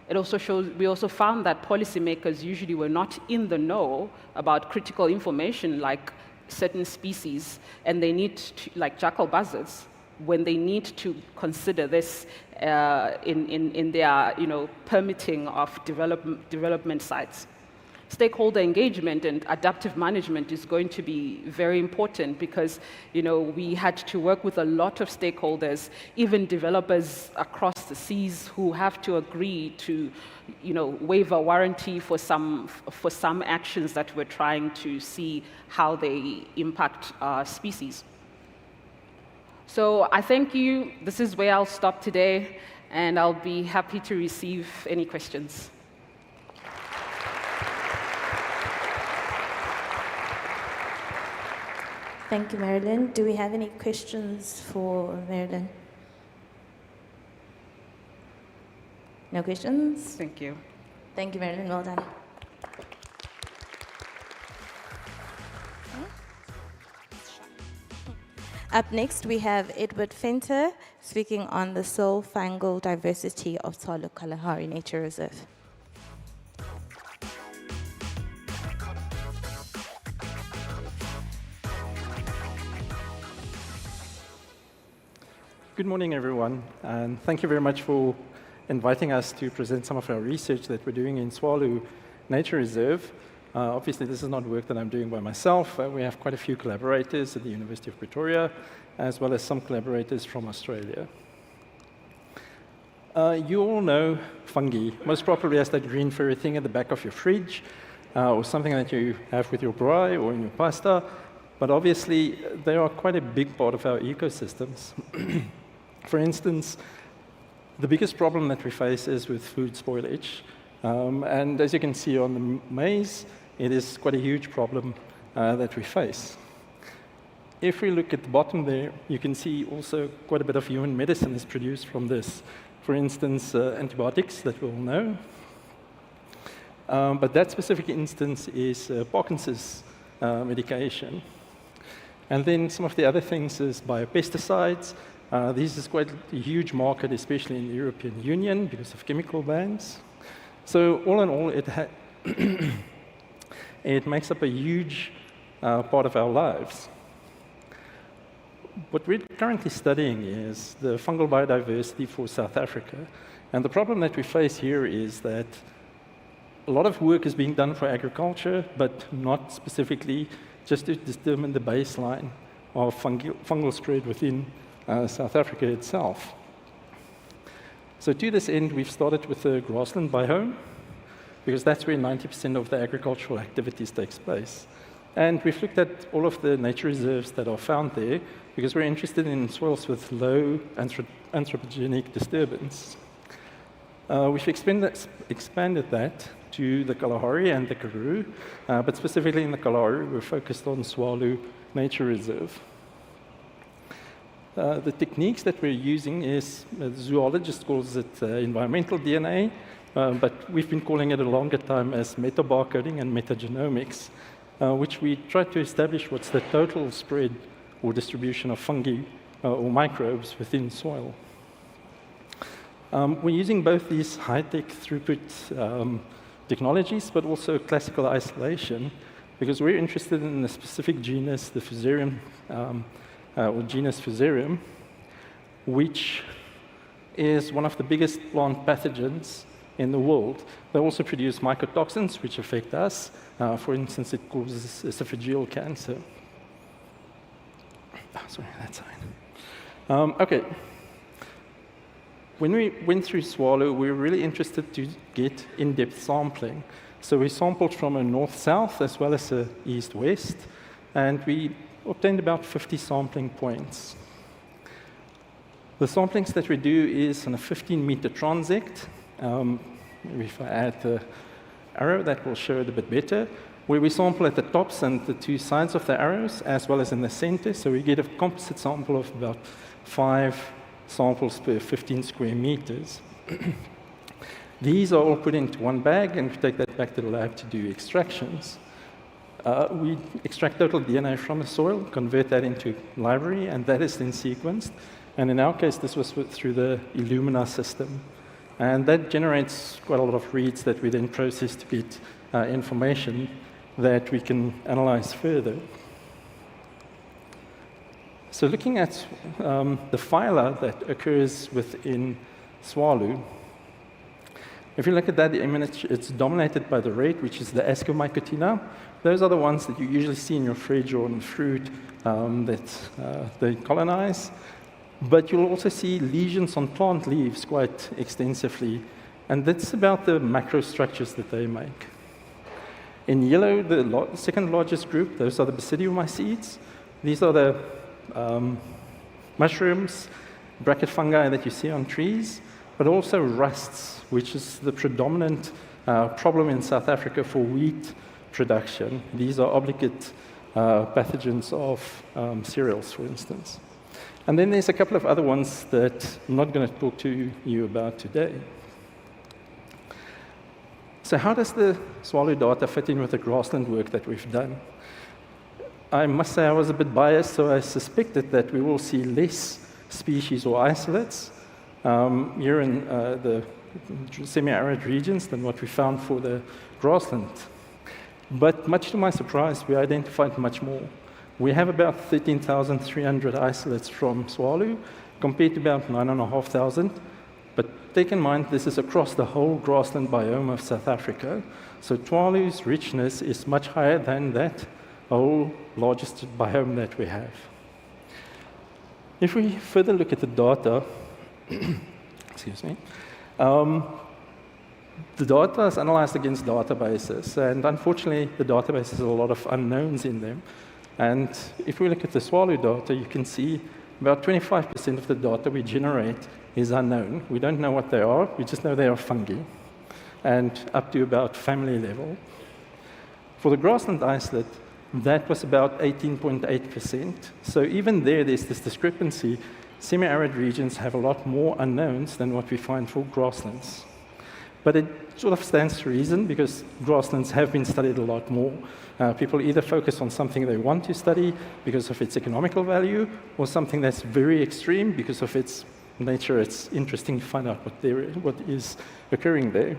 K: It also shows, we also found that policymakers usually were not in the know about critical information like certain species, and they need to, like jackal buzzards, when they need to consider this in their permitting of development sites. Stakeholder engagement and adaptive management is going to be very important because we had to work with a lot of stakeholders, even developers across the seas who have to agree to waive a warranty for some actions that we're trying to see how they impact species. So I thank you. This is where I'll stop today, and I'll be happy to receive any questions.
H: Thank you, Marilyn. Do we have any questions for Marilyn? No questions?
K: Thank you.
H: Thank you, Marilyn. Well done. Up next, we have Edward Fenter speaking on the soil fungal diversity of Tsalo Kalahari Nature Reserve.
L: Good morning, everyone, and thank you very much for inviting us to present some of our research that we're doing in Tsalo Nature Reserve. Obviously, this is not work that I'm doing by myself. We have quite a few collaborators at the University of Pretoria, as well as some collaborators from Australia. You all know fungi, most probably as that green furry thing at the back of your fridge, or something that you have with your braai or in your pasta, but obviously, they are quite a big part of our ecosystems. For instance, the biggest problem that we face is with food spoilage. And as you can see on the maize, it is quite a huge problem that we face. If we look at the bottom there, you can see also quite a bit of human medicine is produced from this. For instance, antibiotics that we all know. But that specific instance is Parkinson's medication. And then some of the other things is biopesticides. This is quite a huge market, especially in the European Union, because of chemical bans. So all in all, it makes up a huge part of our lives. What we're currently studying is the fungal biodiversity for South Africa. And the problem that we face here is that a lot of work is being done for agriculture, but not specifically just to determine the baseline of fungal spread within South Africa itself. So to this end, we've started with the grassland biome, because that's where 90% of the agricultural activities takes place. And we've looked at all of the nature reserves that are found there, because we're interested in soils with low anthropogenic disturbance. We've expanded that to the Kalahari and the Karoo, but specifically in the Kalahari, we're focused on Swalu Nature Reserve. The techniques that we're using is, zoologist calls it environmental DNA, but we've been calling it a longer time as metabarcoding and metagenomics, which we try to establish what's the total spread or distribution of fungi or microbes within soil. We're using both these high-tech throughput technologies, but also classical isolation, because we're interested in the specific genus, the Fusarium, or genus Fusarium, which is one of the biggest plant pathogens in the world. They also produce mycotoxins, which affect us. For instance, it causes esophageal cancer. Oh, sorry, that's fine. Okay. When we went through Swalu, we were really interested to get in-depth sampling. So we sampled from a north-south as well as a east-west, and we obtained about 50 sampling points. The samplings that we do is on a 15-meter transect. Maybe if I add the arrow, that will show it a bit better, where we sample at the tops and the two sides of the arrows, as well as in the center. So we get a composite sample of about 5 samples per 15 square meters. These are all put into one bag, and we take that back to the lab to do extractions. We extract total DNA from the soil, convert that into library, and that is then sequenced. And in our case, this was through the Illumina system. And that generates quite a lot of reads that we then process to get information that we can analyze further. So looking at the phyla that occurs within Swalu, if you look at that image, it's dominated by the red, which is the Ascomycotina. Those are the ones that you usually see in your fridge or in fruit that they colonize. But you'll also see lesions on plant leaves quite extensively, and that's about the macrostructures that they make. In yellow, the second largest group, those are the basidiomycetes. These are the mushrooms, bracket fungi that you see on trees, but also rusts, which is the predominant problem in South Africa for wheat production. These are obligate pathogens of cereals, for instance. And then there's a couple of other ones that I'm not going to talk to you about today. So how does the Swalu data fit in with the grassland work that we've done? I must say I was a bit biased, so I suspected that we will see less species or isolates here in the semi-arid regions than what we found for the grassland. But much to my surprise, we identified much more. We have about 13,300 isolates from Swalu, compared to about 9,500. But take in mind, this is across the whole grassland biome of South Africa. So Swalu's richness is much higher than that whole largest biome that we have. If we further look at the data, excuse me, the data is analyzed against databases, and unfortunately, the database has a lot of unknowns in them. And if we look at the Swalu data, you can see about 25% of the data we generate is unknown. We don't know what they are, we just know they are fungi, and up to about family level. For the grassland isolate, that was about 18.8%. So even there's this discrepancy. Semi-arid regions have a lot more unknowns than what we find for grasslands. But it sort of stands to reason, because grasslands have been studied a lot more. People either focus on something they want to study because of its economical value, or something that's very extreme because of its nature. It's interesting to find out what is occurring there.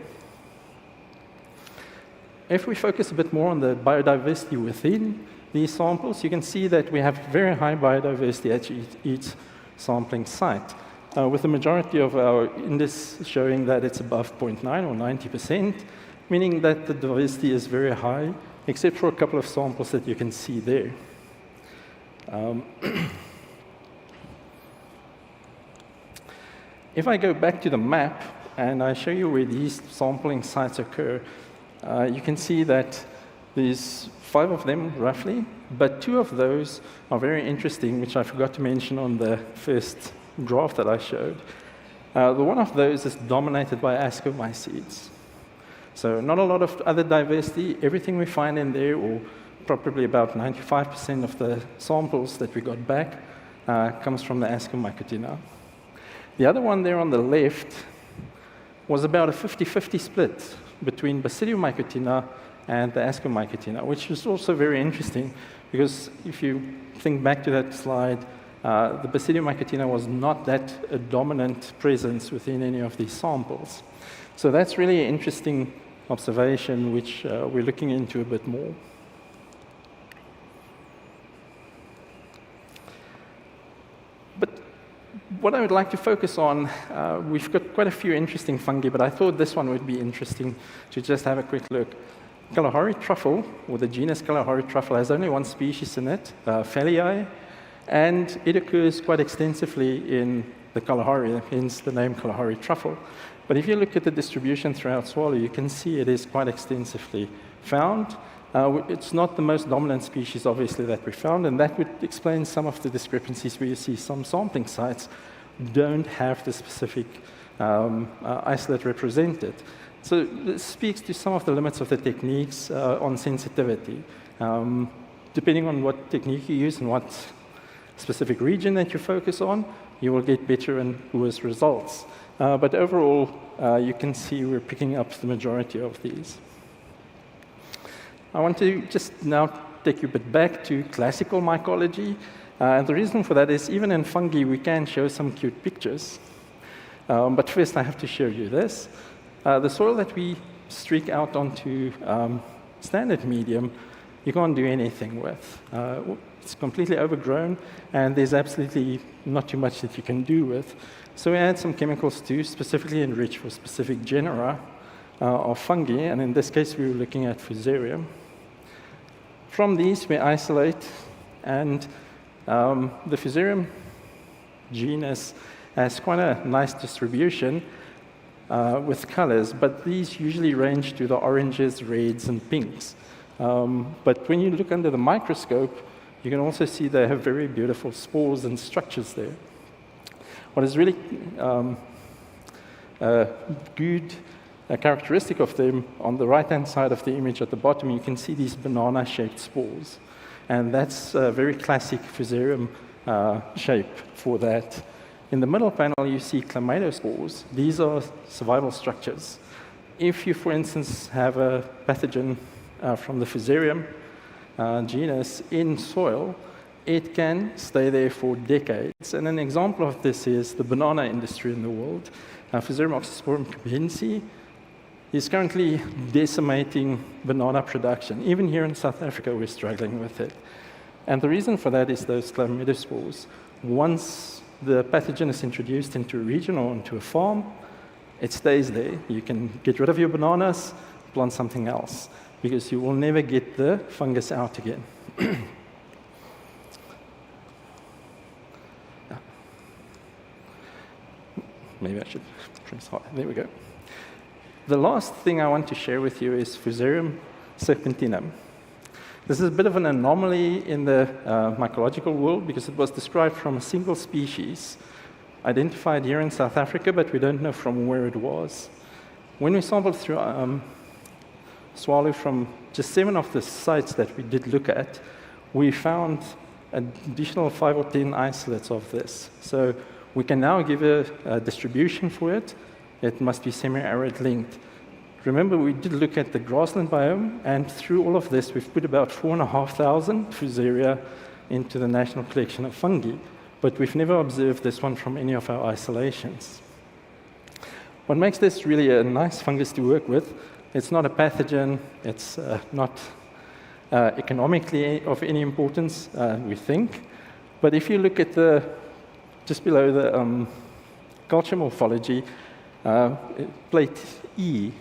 L: If we focus a bit more on the biodiversity within these samples, you can see that we have very high biodiversity at each sampling site, with the majority of our index showing that it's above 0.9 or 90%, meaning that the diversity is very high, except for a couple of samples that you can see there. If I go back to the map and I show you where these sampling sites occur, you can see that there's 5 of them, roughly, but 2 of those are very interesting, which I forgot to mention on the first graph that I showed. The one of those is dominated by ascomycetes. So not a lot of other diversity. Everything we find in there, or probably about 95% of the samples that we got back, comes from the ascomycetina. The other one there on the left was about a 50-50 split between Basidiomycetina and the ascomycetina, which is also very interesting, because if you think back to that slide, the Basidiomycetina was not that a dominant presence within any of these samples. So that's really an interesting observation, which we're looking into a bit more. But what I would like to focus on, we've got quite a few interesting fungi, but I thought this one would be interesting to just have a quick look. Kalahari truffle, or the genus Kalahari truffle, has only one species in it, Phalliae, and it occurs quite extensively in the Kalahari, hence the name Kalahari truffle. But if you look at the distribution throughout Swahili, you can see it is quite extensively found. It's not the most dominant species, obviously, that we found, and that would explain some of the discrepancies where you see some sampling sites don't have the specific isolate represented. So this speaks to some of the limits of the techniques on sensitivity. Depending on what technique you use and what specific region that you focus on, you will get better and worse results. But overall, you can see we're picking up the majority of these. I want to just now take you a bit back to classical mycology. And the reason for that is even in fungi, we can show some cute pictures. But first, I have to show you this. The soil that we streak out onto standard medium, you can't do anything with. It's completely overgrown, and there's absolutely not too much that you can do with. So we add some chemicals to specifically enrich for specific genera of fungi, and in this case, we were looking at Fusarium. From these, we isolate, and the Fusarium genus has quite a nice distribution with colors, but these usually range to the oranges, reds, and pinks. But when you look under the microscope, you can also see they have very beautiful spores and structures there. What is really good characteristic of them, on the right-hand side of the image at the bottom, you can see these banana-shaped spores. And that's a very classic Fusarium shape for that. In the middle panel, you see chlamydospores. These are survival structures. If you, for instance, have a pathogen from the Fusarium genus in soil, it can stay there for decades. And an example of this is the banana industry in the world. Fusarium oxysporum cubensi is currently decimating banana production. Even here in South Africa, we're struggling with it. And the reason for that is those chlamydospores. Once the pathogen is introduced into a region or into a farm, it stays there. You can get rid of your bananas, plant something else, because you will never get the fungus out again. Maybe I should press hard. There we go. The last thing I want to share with you is Fusarium serpentinum. This is a bit of an anomaly in the mycological world because it was described from a single species identified here in South Africa, but we don't know from where it was. When we sampled through Swallow from just 7 of the sites that we did look at, we found an additional 5 or 10 isolates of this. So we can now give a distribution for it. It must be semi-arid linked. Remember, we did look at the grassland biome, and through all of this, we've put about 4,500 Fusaria into the National Collection of Fungi, but we've never observed this one from any of our isolations. What makes this really a nice fungus to work with, it's not a pathogen, it's not economically of any importance, we think. But if you look at just below the culture morphology, plate E,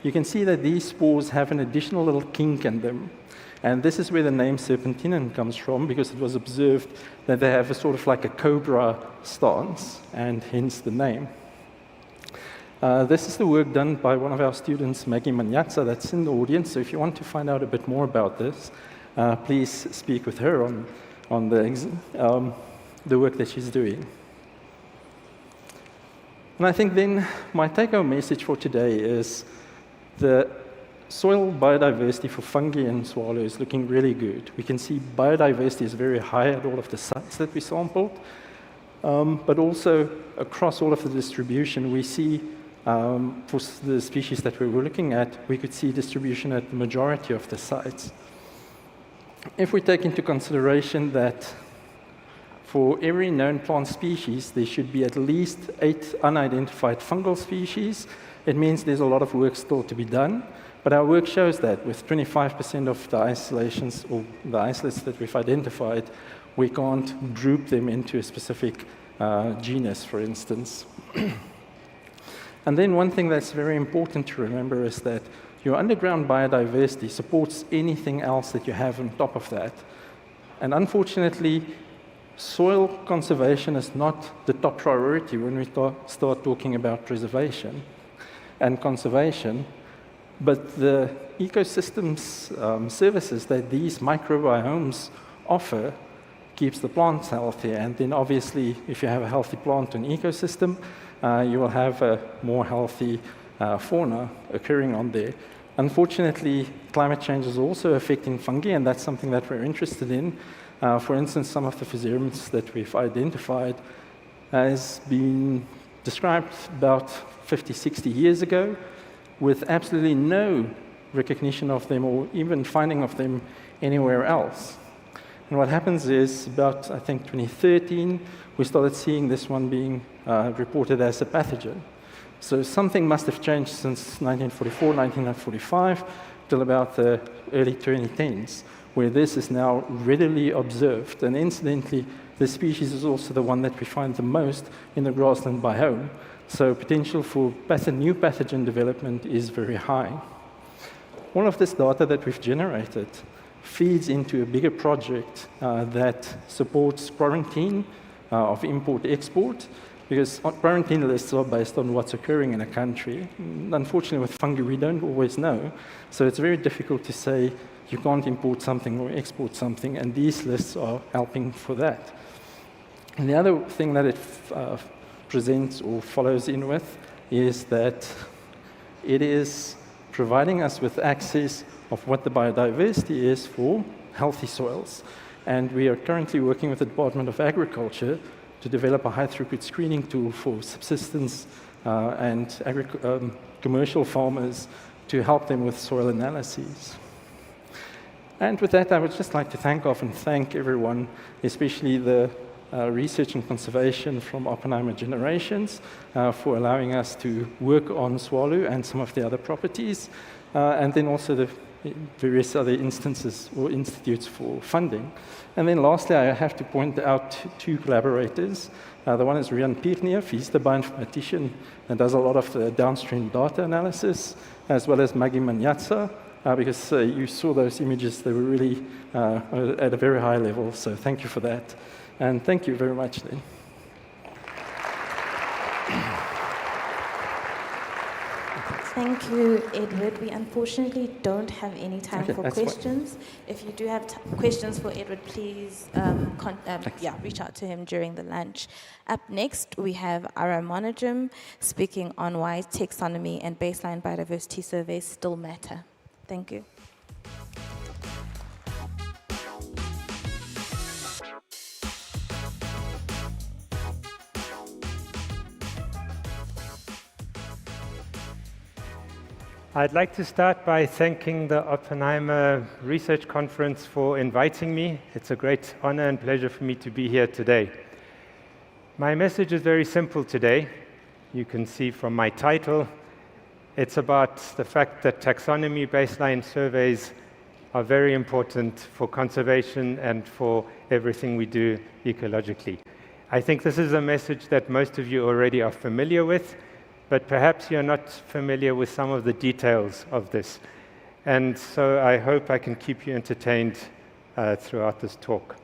L: you can see that these spores have an additional little kink in them. And this is where the name serpentinum comes from, because it was observed that they have a sort of like a cobra stance, and hence the name. This is the work done by one of our students, Maggie Manyatsa, that's in the audience. So if you want to find out a bit more about this, please speak with her on the work that she's doing. And I think then my take-home message for today is the soil biodiversity for fungi and swallow is looking really good. We can see biodiversity is very high at all of the sites that we sampled, but also across all of the distribution, we see for the species that we were looking at, we could see distribution at the majority of the sites. If we take into consideration that for every known plant species, there should be at least 8 unidentified fungal species, it means there's a lot of work still to be done. But our work shows that with 25% of the isolations or the isolates that we've identified, we can't group them into a specific genus, for instance. And then one thing that's very important to remember is that your underground biodiversity supports anything else that you have on top of that. And unfortunately, soil conservation is not the top priority when we start talking about preservation and conservation. But the ecosystems services that these microbiomes offer keeps the plants healthy. And then obviously, if you have a healthy plant and ecosystem, you will have a more healthy fauna occurring on there. Unfortunately, climate change is also affecting fungi, and that's something that we're interested in. For instance, some of the physaria that we've identified has been described about 50, 60 years ago, with absolutely no recognition of them or even finding of them anywhere else. And what happens is, about, I think, 2013, we started seeing this one being reported as a pathogen. So something must have changed since 1944, 1945, till about the early 2010s, where this is now readily observed. And incidentally, this species is also the one that we find the most in the grassland biome. So potential for new pathogen development is very high. All of this data that we've generated feeds into a bigger project that supports quarantine of import-export, because quarantine lists are based on what's occurring in a country. Unfortunately, with fungi, we don't always know. So it's very difficult to say you can't import something or export something, and these lists are helping for that. And the other thing that it presents or follows in with is that it is providing us with access of what the biodiversity is for healthy soils. And we are currently working with the Department of Agriculture to develop a high-throughput screening tool for subsistence and commercial farmers to help them with soil analyses. And with that, I would just like to thank everyone, especially the research and conservation from Oppenheimer Generations for allowing us to work on swallow and some of the other properties, and then also the various other instances or institutes for funding. And then lastly, I have to point out 2 collaborators. The one is Rian Pierneef, he's the bioinformatician and does a lot of the downstream data analysis, as well as Maggie Manyatsa, because you saw those images, they were really at a very high level, so thank you for that. And thank you very much, then.
H: Thank you, Edward. We unfortunately don't have any time for questions.
L: Fine.
H: If you do have questions for Edward, please reach out to him during the lunch. Up next, we have Ara Monogem speaking on why taxonomy and baseline biodiversity surveys still matter. Thank you.
M: I'd like to start by thanking the Oppenheimer Research Conference for inviting me. It's a great honor and pleasure for me to be here today. My message is very simple today. You can see from my title, it's about the fact that taxonomy baseline surveys are very important for conservation and for everything we do ecologically. I think this is a message that most of you already are familiar with, but perhaps you're not familiar with some of the details of this. And so I hope I can keep you entertained throughout this talk.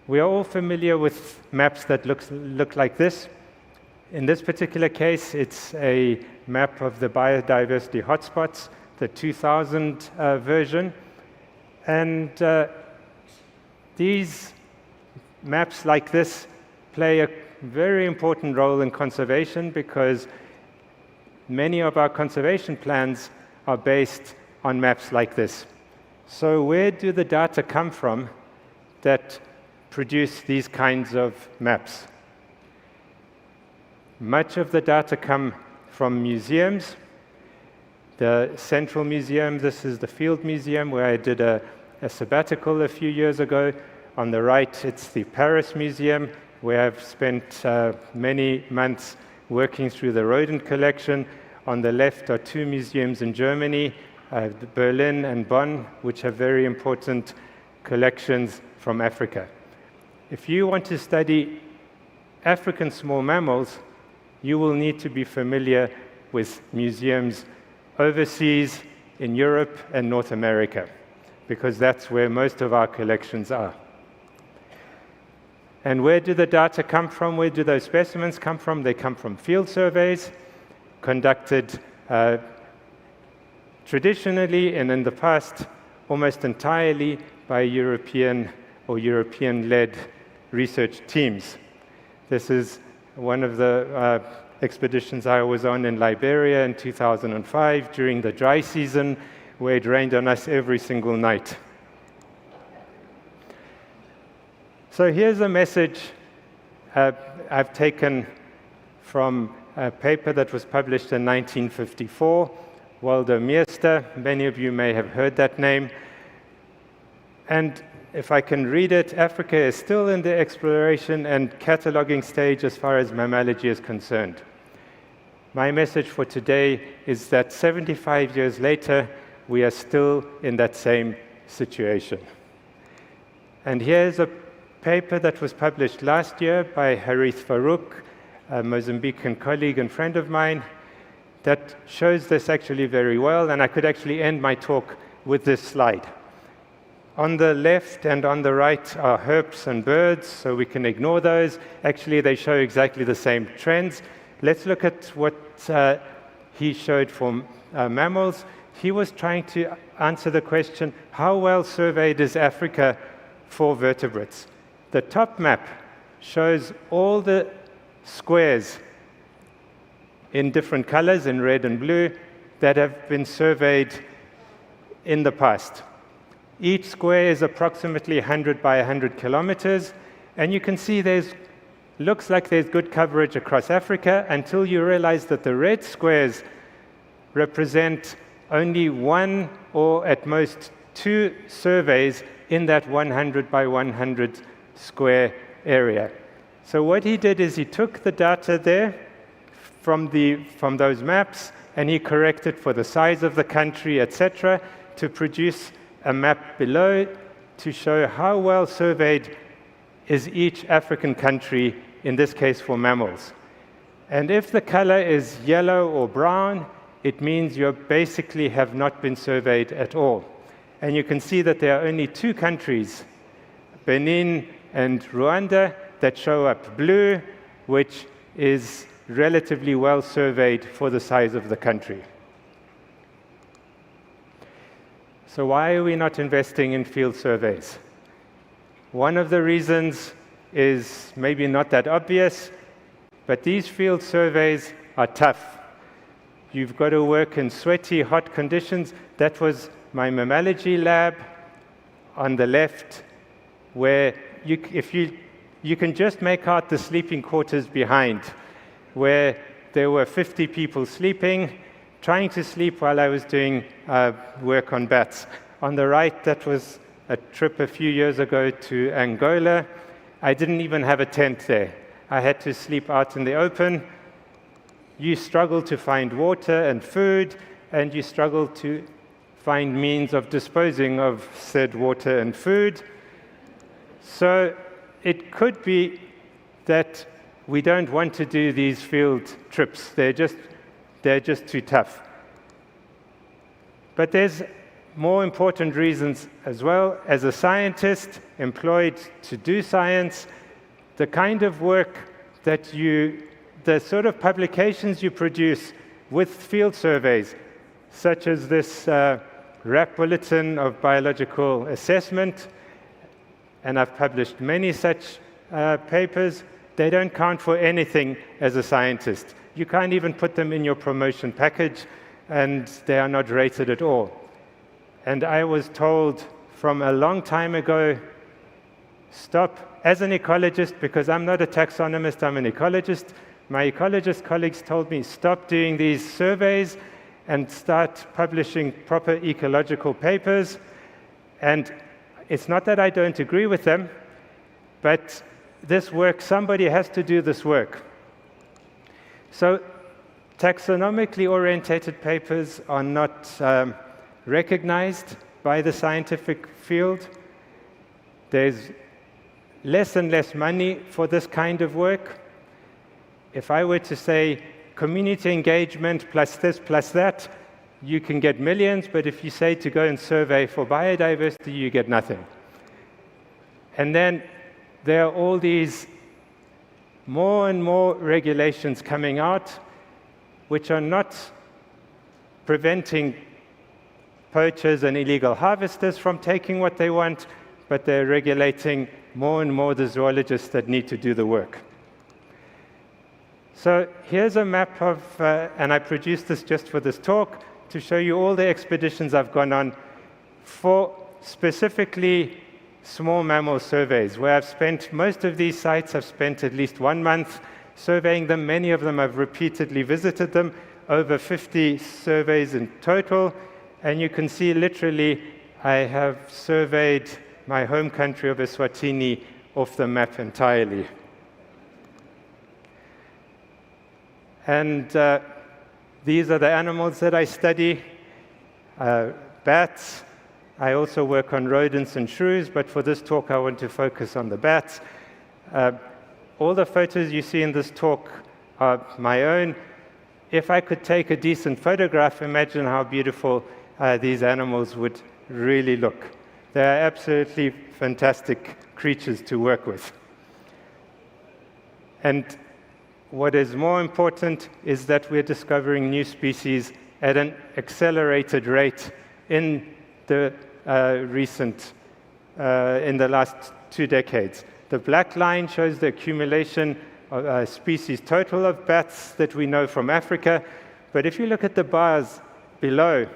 M: We are all familiar with maps that look like this. In this particular case, it's a map of the biodiversity hotspots, the 2000 version. And these maps like this play a very important role in conservation because many of our conservation plans are based on maps like this. So where do the data come from that produce these kinds of maps? Much of the data come from museums. The Central Museum, this is the Field Museum where I did a sabbatical a few years ago. On the right, it's the Paris Museum, where I've spent many months working through the rodent collection. On the left are two museums in Germany, Berlin and Bonn, which have very important collections from Africa. If you want to study African small mammals, you will need to be familiar with museums overseas in Europe and North America, because that's where most of our collections are. And where do the data come from? Where do those specimens come from? They come from field surveys conducted traditionally and in the past almost entirely by European or European-led research teams. This is one of the expeditions I was on in Liberia in 2005 during the dry season, where it rained on us every single night. So here's a message I've taken from a paper that was published in 1954, Waldo Meester. Many of you may have heard that name. And if I can read it, Africa is still in the exploration and cataloging stage as far as mammalogy is concerned. My message for today is that 75 years later, we are still in that same situation. And here's a paper that was published last year by Harith Farouk, a Mozambican colleague and friend of mine, that shows this actually very well, and I could actually end my talk with this slide. On the left and on the right are herps and birds, so we can ignore those. Actually, they show exactly the same trends. Let's look at what he showed for mammals. He was trying to answer the question, how well surveyed is Africa for vertebrates? The top map shows all the squares in different colors, in red and blue, that have been surveyed in the past. Each square is approximately 100 by 100 kilometers, and you can see looks like there's good coverage across Africa until you realize that the red squares represent only one or at most two surveys in that 100 by 100 square area. So what he did is he took the data there from those maps and he corrected for the size of the country, etc., to produce a map below to show how well surveyed is each African country, in this case for mammals. And if the color is yellow or brown, it means you basically have not been surveyed at all. And you can see that there are only two countries, Benin and Rwanda, that show up blue, which is relatively well surveyed for the size of the country. So why are we not investing in field surveys? One of the reasons is maybe not that obvious, but these field surveys are tough. You've got to work in sweaty, hot conditions. That was my mammalogy lab on the left, where you can just make out the sleeping quarters behind, where there were 50 people sleeping, trying to sleep while I was doing work on bats. On the right, that was a trip a few years ago to Angola. I didn't even have a tent there. I had to sleep out in the open. You struggle to find water and food, and you struggle to find means of disposing of said water and food. So it could be that we don't want to do these field trips. They're just too tough. But there's more important reasons as well. As a scientist employed to do science, the kind of work that the sort of publications you produce with field surveys, such as this RAP Bulletin of Biological Assessment, and I've published many such papers, they don't count for anything as a scientist. You can't even put them in your promotion package, and they are not rated at all. And I was told from a long time ago, stop, as an ecologist, because I'm not a taxonomist, I'm an ecologist, my ecologist colleagues told me, stop doing these surveys and start publishing proper ecological papers. And it's not that I don't agree with them, but this work, somebody has to do this work. So taxonomically orientated papers are not recognized by the scientific field. There's less and less money for this kind of work. If I were to say community engagement plus this plus that, you can get millions, but if you say to go and survey for biodiversity, you get nothing. And then there are all these more and more regulations coming out which are not preventing poachers and illegal harvesters from taking what they want, but they're regulating more and more the zoologists that need to do the work. So here's a map of, and I produced this just for this talk, to show you all the expeditions I've gone on for specifically small mammal surveys, where I've spent, most of these sites I've spent at least 1 month surveying them. Many of them I've repeatedly visited them, over 50 surveys in total. And you can see literally I have surveyed my home country of Eswatini off the map entirely. And these are the animals that I study. Bats. I also work on rodents and shrews, but for this talk I want to focus on the bats. All the photos you see in this talk are my own. If I could take a decent photograph, imagine how beautiful these animals would really look. They are absolutely fantastic creatures to work with. And what is more important is that we're discovering new species at an accelerated rate in the in the last 2 decades. The black line shows the accumulation of species total of bats that we know from Africa. But if you look at the bars below,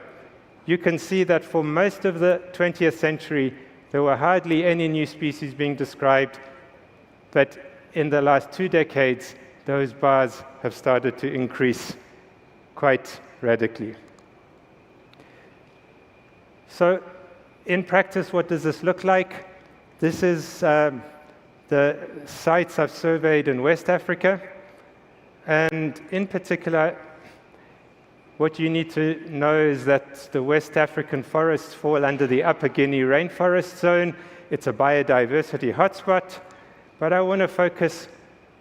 M: you can see that for most of the 20th century, there were hardly any new species being described. But in the last 2 decades, those bars have started to increase quite radically. So in practice, what does this look like? This is the sites I've surveyed in West Africa. And in particular, what you need to know is that the West African forests fall under the Upper Guinea rainforest zone. It's a biodiversity hotspot. But I want to focus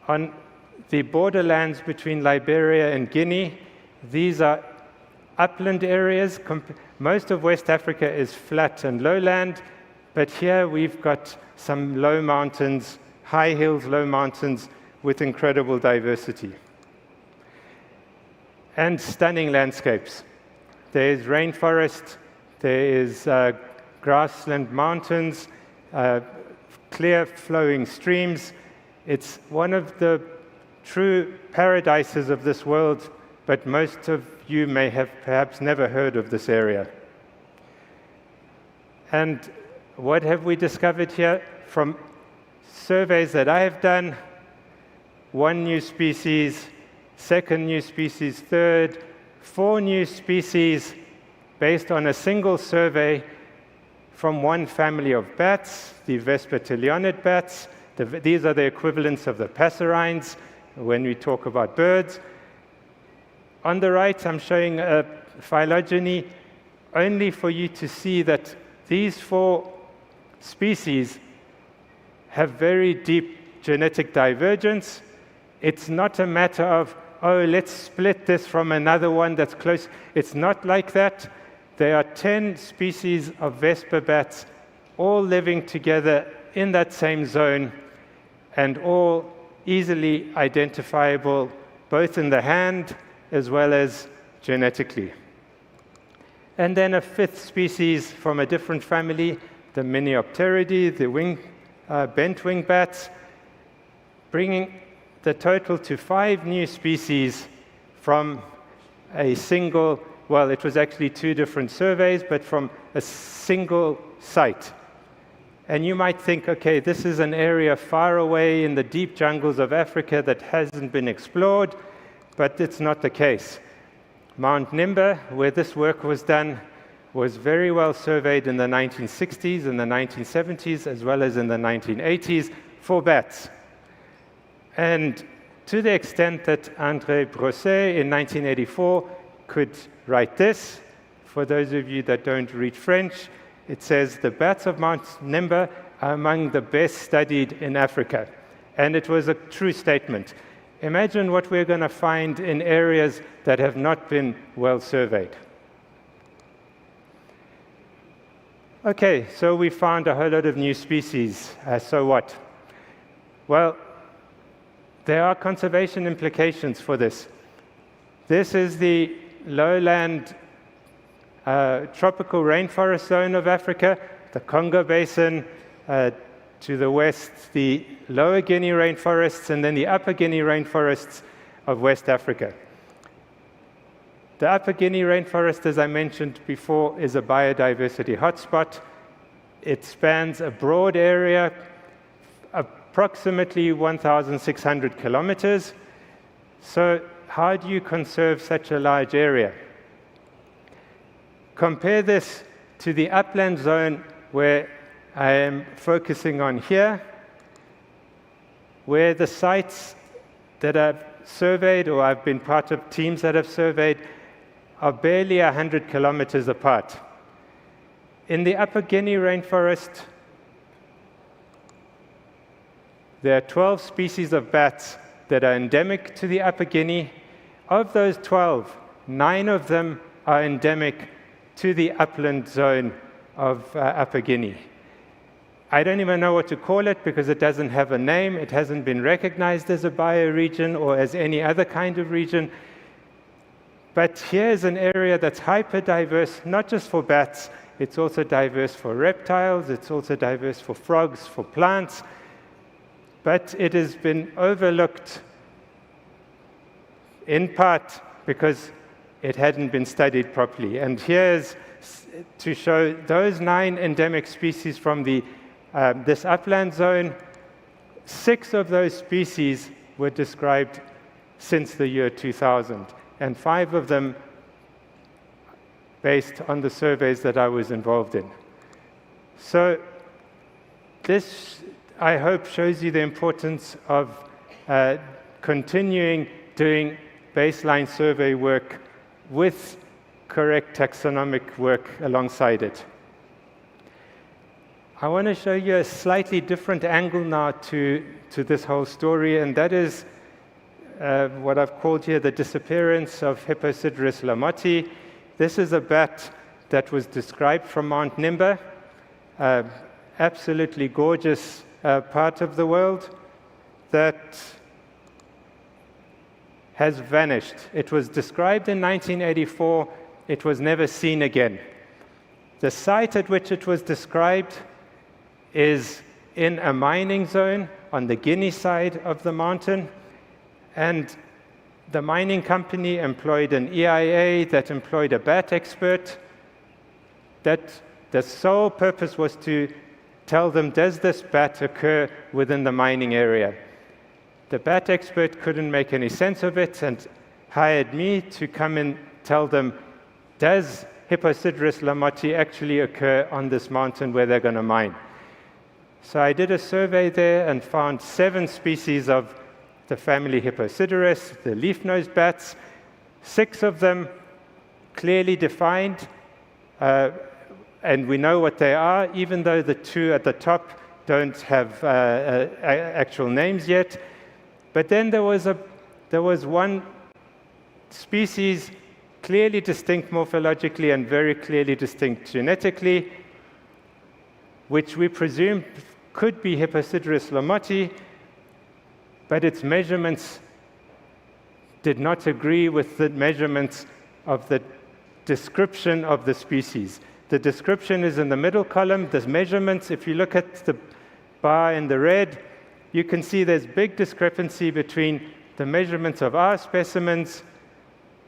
M: on the borderlands between Liberia and Guinea. These are upland areas. Most of West Africa is flat and lowland, but here we've got some low mountains, high hills, low mountains with incredible diversity. And stunning landscapes. There is rainforest, there is grassland mountains, clear flowing streams. It's one of the true paradises of this world, but most of you may have perhaps never heard of this area. And what have we discovered here? From surveys that I have done, 1 new species, 2nd new species, 3rd, 4 new species based on a single survey from 1 family of bats, the Vespertilionid bats. These are the equivalents of the passerines when we talk about birds. On the right, I'm showing a phylogeny only for you to see that these 4 species have very deep genetic divergence. It's not a matter of, oh, let's split this from another one that's close. It's not like that. There are 10 species of Vespa bats all living together in that same zone and all easily identifiable both in the hand as well as genetically. And then a 5th species from a different family, the Miniopteridae, the bent-wing bats, bringing the total to 5 new species from a single, well, it was actually 2 different surveys, but from a single site. And you might think, okay, this is an area far away in the deep jungles of Africa that hasn't been explored, but it's not the case. Mount Nimba, where this work was done, was very well surveyed in the 1960s and the 1970s, as well as in the 1980s, for bats. And to the extent that André Brosset in 1984 could write this, for those of you that don't read French, it says, the bats of Mount Nimba are among the best studied in Africa. And it was a true statement. Imagine what we're going to find in areas that have not been well surveyed. Okay, so we found a whole lot of new species. So what? Well, there are conservation implications for this. This is the lowland tropical rainforest zone of Africa, the Congo Basin, to the west, the Lower Guinea rainforests, and then the Upper Guinea rainforests of West Africa. The Upper Guinea rainforest, as I mentioned before, is a biodiversity hotspot. It spans a broad area, approximately 1,600 kilometers. So how do you conserve such a large area? Compare this to the upland zone where I am focusing on here, where the sites that I've surveyed, or I've been part of teams that have surveyed, are barely 100 kilometers apart. In the Upper Guinea rainforest, there are 12 species of bats that are endemic to the Upper Guinea. Of those 12, 9 of them are endemic to the upland zone of Upper Guinea. I don't even know what to call it because it doesn't have a name. It hasn't been recognized as a bioregion or as any other kind of region. But here's an area that's hyper-diverse, not just for bats. It's also diverse for reptiles. It's also diverse for frogs, for plants. But it has been overlooked in part because it hadn't been studied properly. And here's to show those 9 endemic species from this upland zone. 6 of those species were described since the year 2000, and 5 of them based on the surveys that I was involved in. So this, I hope, shows you the importance of continuing doing baseline survey work with correct taxonomic work alongside it. I want to show you a slightly different angle now to this whole story, and that is what I've called here the disappearance of Hippocydrus lamotti. This is a bat that was described from Mount Nimba, absolutely gorgeous part of the world that has vanished. It was described in 1984. It was never seen again. The site at which it was described is in a mining zone on the Guinea side of the mountain, and the mining company employed an EIA that employed a bat expert that the sole purpose was to tell them, does this bat occur within the mining area? The bat expert couldn't make any sense of it and hired me to come and tell them, does Hippocydrus lamotti actually occur on this mountain where they're going to mine? So I did a survey there and found 7 species of the family Hippocydrus, the leaf-nosed bats, 6 of them clearly defined, and we know what they are, even though the two at the top don't have actual names yet. But then there was one species clearly distinct morphologically and very clearly distinct genetically, which we presume could be Hipposideros lamotti, but its measurements did not agree with the measurements of the description of the species. The description is in the middle column. The measurements, if you look at the bar in the red, you can see there's big discrepancy between the measurements of our specimens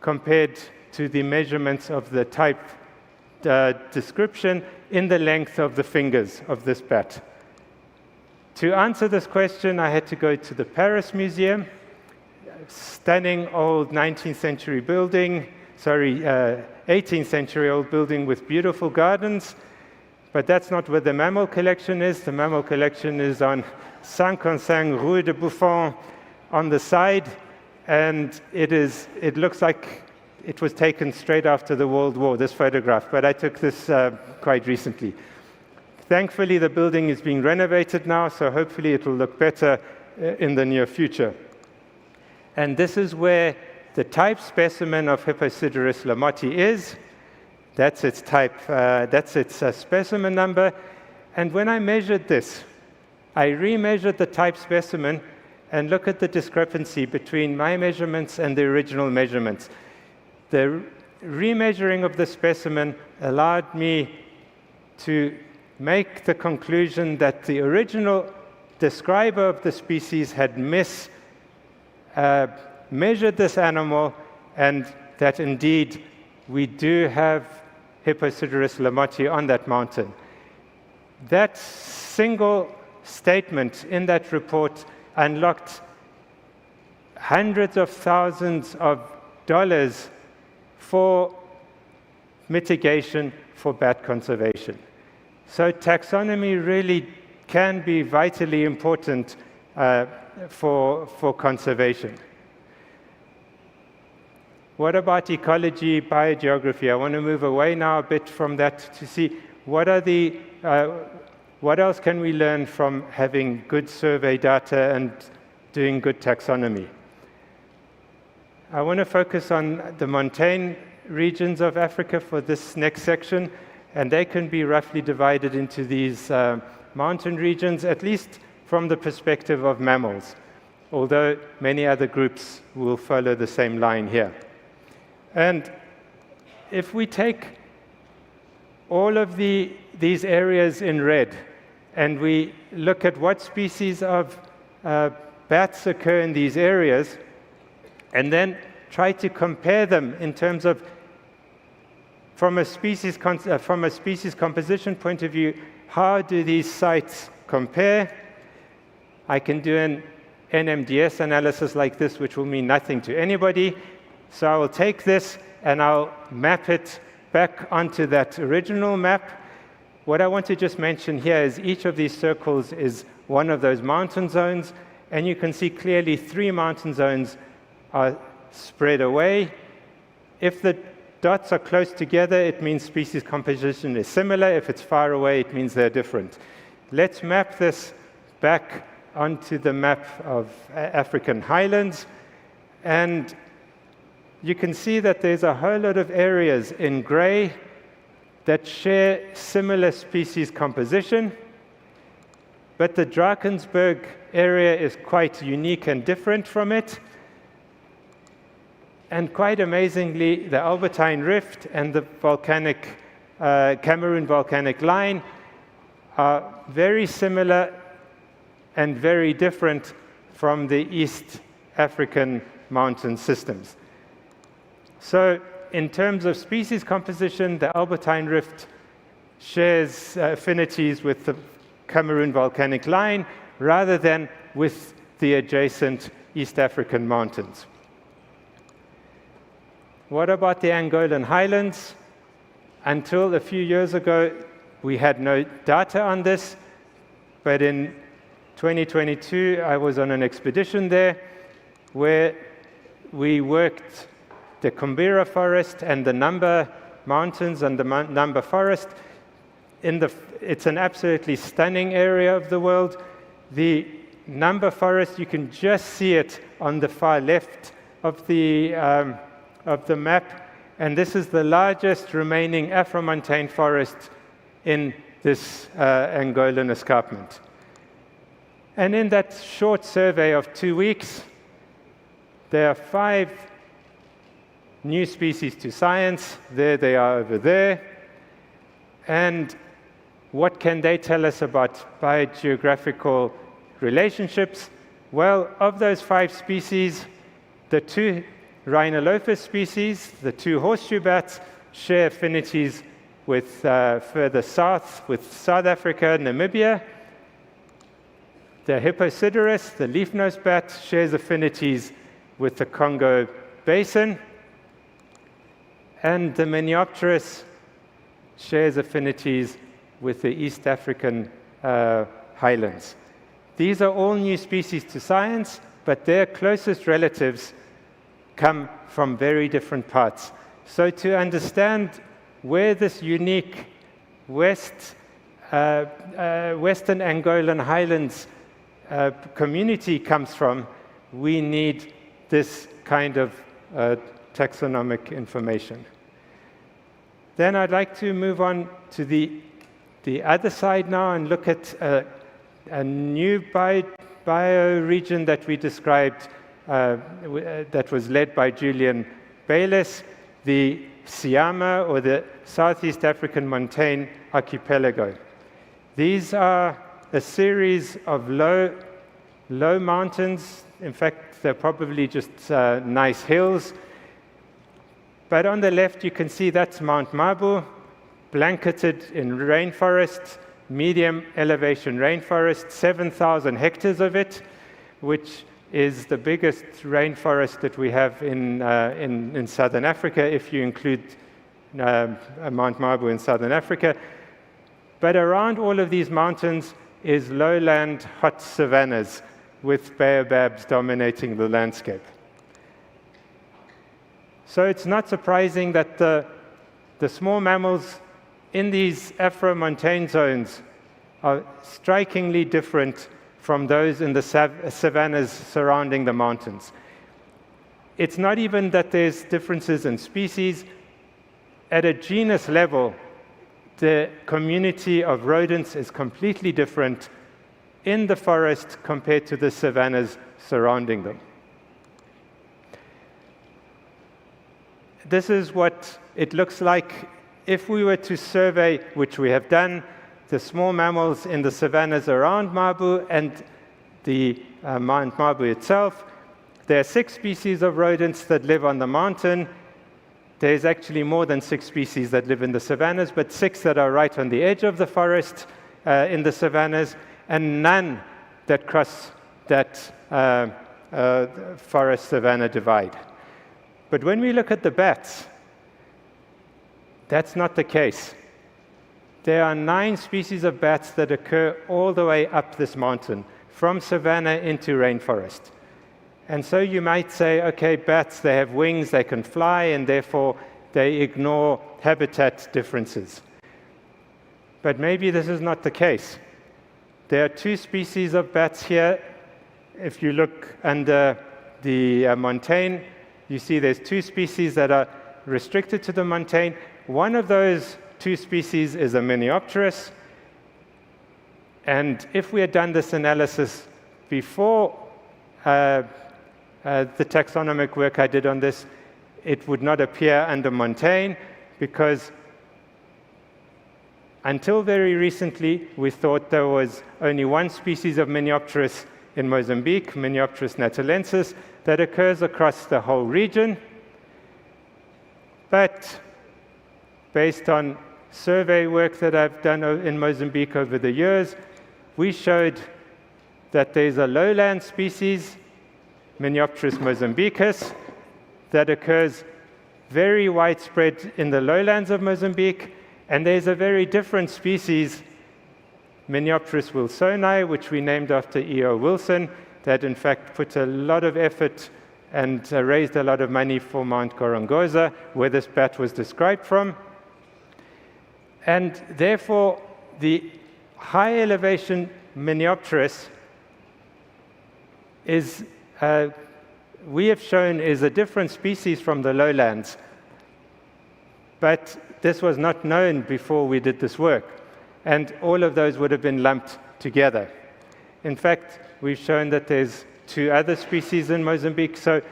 M: compared to the measurements of the type description in the length of the fingers of this bat. To answer this question, I had to go to the Paris Museum, stunning old 18th century old building with beautiful gardens. But that's not where the mammal collection is. The mammal collection is on 55 Rue de Buffon on the side, and it looks like it was taken straight after the World War, this photograph, but I took this quite recently. Thankfully, the building is being renovated now, so hopefully it will look better in the near future. And this is where the type specimen of Hipposideros lamotti is. That's its type, that's its specimen number. And when I measured this, I remeasured the type specimen and look at the discrepancy between my measurements and the original measurements. The remeasuring of the specimen allowed me to make the conclusion that the original describer of the species had measured this animal, and that indeed we do have Hipposideros lamotti on that mountain. That single statement in that report unlocked hundreds of thousands of dollars for mitigation for bat conservation. So taxonomy really can be vitally important for conservation. What about ecology, biogeography? I want to move away now a bit from that to see what else can we learn from having good survey data and doing good taxonomy. I want to focus on the montane regions of Africa for this next section, and they can be roughly divided into these mountain regions, at least from the perspective of mammals, although many other groups will follow the same line here. And if we take all of these areas in red, and we look at what species of bats occur in these areas, and then try to compare them in terms of, from a species composition point of view, how do these sites compare? I can do an NMDS analysis like this, which will mean nothing to anybody. So I will take this and I'll map it back onto that original map. What I want to just mention here is each of these circles is one of those mountain zones, and you can see clearly 3 mountain zones are spread away. If the dots are close together, it means species composition is similar. If it's far away, it means they're different. Let's map this back onto the map of African highlands, and you can see that there's a whole lot of areas in gray that share similar species composition, but the Drakensberg area is quite unique and different from it. And quite amazingly, the Albertine Rift and the Cameroon volcanic line are very similar and very different from the East African mountain systems. So in terms of species composition, the Albertine Rift shares affinities with the Cameroon volcanic line rather than with the adjacent East African mountains. What about the Angolan highlands? Until a few years ago, we had no data on this, but in 2022, I was on an expedition there where we worked the Kumbira forest and the Namba Mountains and the Number Forest. It's an absolutely stunning area of the world. The Number Forest, you can just see it on the far left of the map, and this is the largest remaining Afromontane forest in this Angolan escarpment. And in that short survey of 2 weeks, there are 5 new species to science. There they are over there. And what can they tell us about biogeographical relationships? Well, of those 5 species, the 2 Rhinolophus species, the 2 horseshoe bats, share affinities with further south, with South Africa, Namibia. The Hipposideros, the leaf-nosed bat, shares affinities with the Congo Basin. And the Miniopterus shares affinities with the East African highlands. These are all new species to science, but their closest relatives come from very different parts. So to understand where this unique Western Angolan highlands community comes from, we need this kind of taxonomic information. Then I'd like to move on to the other side now and look at a new bioregion that we described that was led by Julian Bayliss, the Siama, or the Southeast African Montane Archipelago. These are a series of low mountains. In fact, they're probably just nice hills. But on the left, you can see that's Mount Mabu, blanketed in rainforest, medium elevation rainforest, 7,000 hectares of it, which is the biggest rainforest that we have in Southern Africa, if you include Mount Mabu in Southern Africa. But around all of these mountains is lowland hot savannas with baobabs dominating the landscape. So it's not surprising that the small mammals in these Afromontane zones are strikingly different from those in the savannas surrounding the mountains. It's not even that there's differences in species. At a genus level, the community of rodents is completely different in the forest compared to the savannas surrounding them. This is what it looks like if we were to survey, which we have done, the small mammals in the savannas around Mabu and the Mount Mabu itself. There are 6 species of rodents that live on the mountain. There's actually more than 6 species that live in the savannas, but 6 that are right on the edge of the forest in the savannas, and none that cross that forest-savanna divide. But when we look at the bats, that's not the case. There are 9 species of bats that occur all the way up this mountain, from savanna into rainforest. And so you might say, okay, bats, they have wings, they can fly, and therefore they ignore habitat differences. But maybe this is not the case. There are 2 species of bats here. If you look under the montane, you see there's 2 species that are restricted to the montane. One of those 2 species is a Miniopterus. And if we had done this analysis before the taxonomic work I did on this, it would not appear under montane, because until very recently, we thought there was only 1 species of Miniopterus in Mozambique, Miniopterus natalensis, that occurs across the whole region. But based on survey work that I've done in Mozambique over the years, we showed that there's a lowland species, Miniopterus mozambicus, that occurs very widespread in the lowlands of Mozambique, and there's a very different species, Miniopterus wilsoni, which we named after E.O. Wilson, that in fact put a lot of effort and raised a lot of money for Mount Gorongosa, where this bat was described from. And therefore, the high elevation Miniopterus is, we have shown, is a different species from the lowlands. But this was not known before we did this work. And all of those would have been lumped together. In fact, we've shown that there's 2 other species in Mozambique. So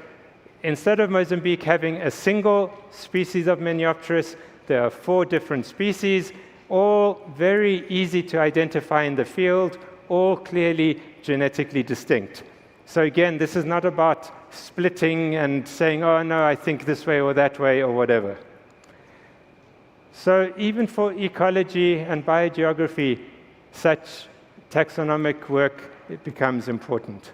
M: instead of Mozambique having a single species of Miniopterus, there are 4 different species, all very easy to identify in the field, all clearly genetically distinct. So again, this is not about splitting and saying, oh no, I think this way or that way or whatever. So even for ecology and biogeography, such taxonomic work, it becomes important.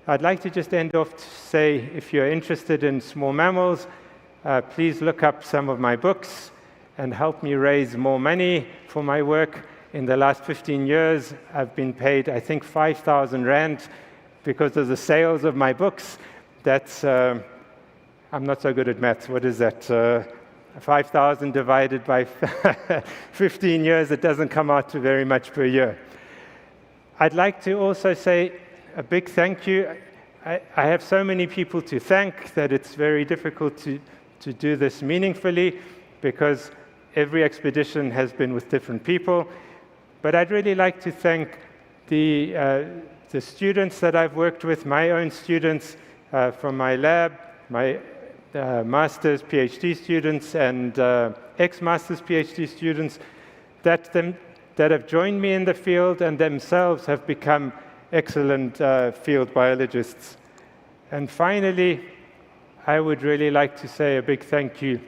M: I'd like to just end off to say, if you're interested in small mammals, please look up some of my books and help me raise more money for my work. In the last 15 years, I've been paid, I think, 5,000 Rand because of the sales of my books. That's, I'm not so good at maths. What is that? 5,000 divided by 15 years, it doesn't come out to very much per year. I'd like to also say a big thank you. I have so many people to thank that it's very difficult to do this meaningfully because every expedition has been with different people. But I'd really like to thank the students that I've worked with, my own students from my lab, my master's, PhD students, and ex-master's, PhD students that have joined me in the field and themselves have become excellent field biologists. And finally, I would really like to say a big thank you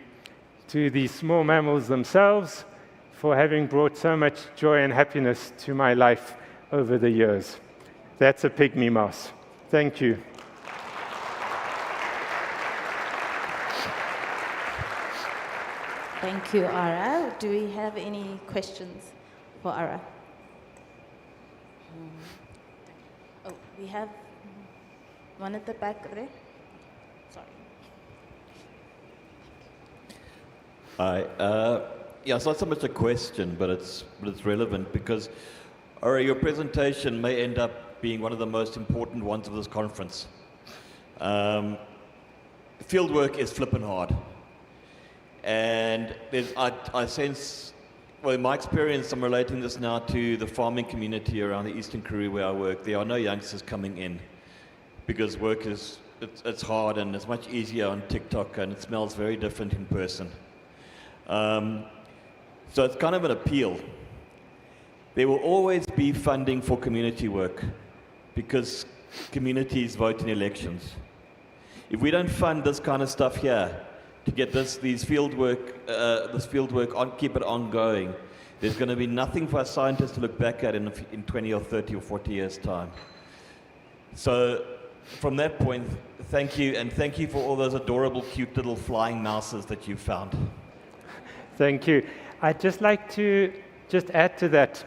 M: to the small mammals themselves for having brought so much joy and happiness to my life over the years. That's a pygmy mouse. Thank you.
H: Thank you, Ara. Do we have any questions for Ara? Oh, we have one at the back there. Sorry.
N: Hi. Yeah, it's not so much a question, but it's relevant because, Ara, your presentation may end up being one of the most important ones of this conference. Fieldwork is flippin' hard. And I sense, well, in my experience, I'm relating this now to the farming community around the Eastern Karoo where I work. There are no youngsters coming in because work is, it's hard and it's much easier on TikTok and it smells very different in person. So it's kind of an appeal. There will always be funding for community work because communities vote in elections. If we don't fund this kind of stuff here, to get this field work on, keep it ongoing, there's going to be nothing for our scientists to look back at in 20 or 30 or 40 years' time. So from that point, thank you, and thank you for all those adorable, cute little flying mouses that you found.
M: Thank you. I'd just like to just add to that.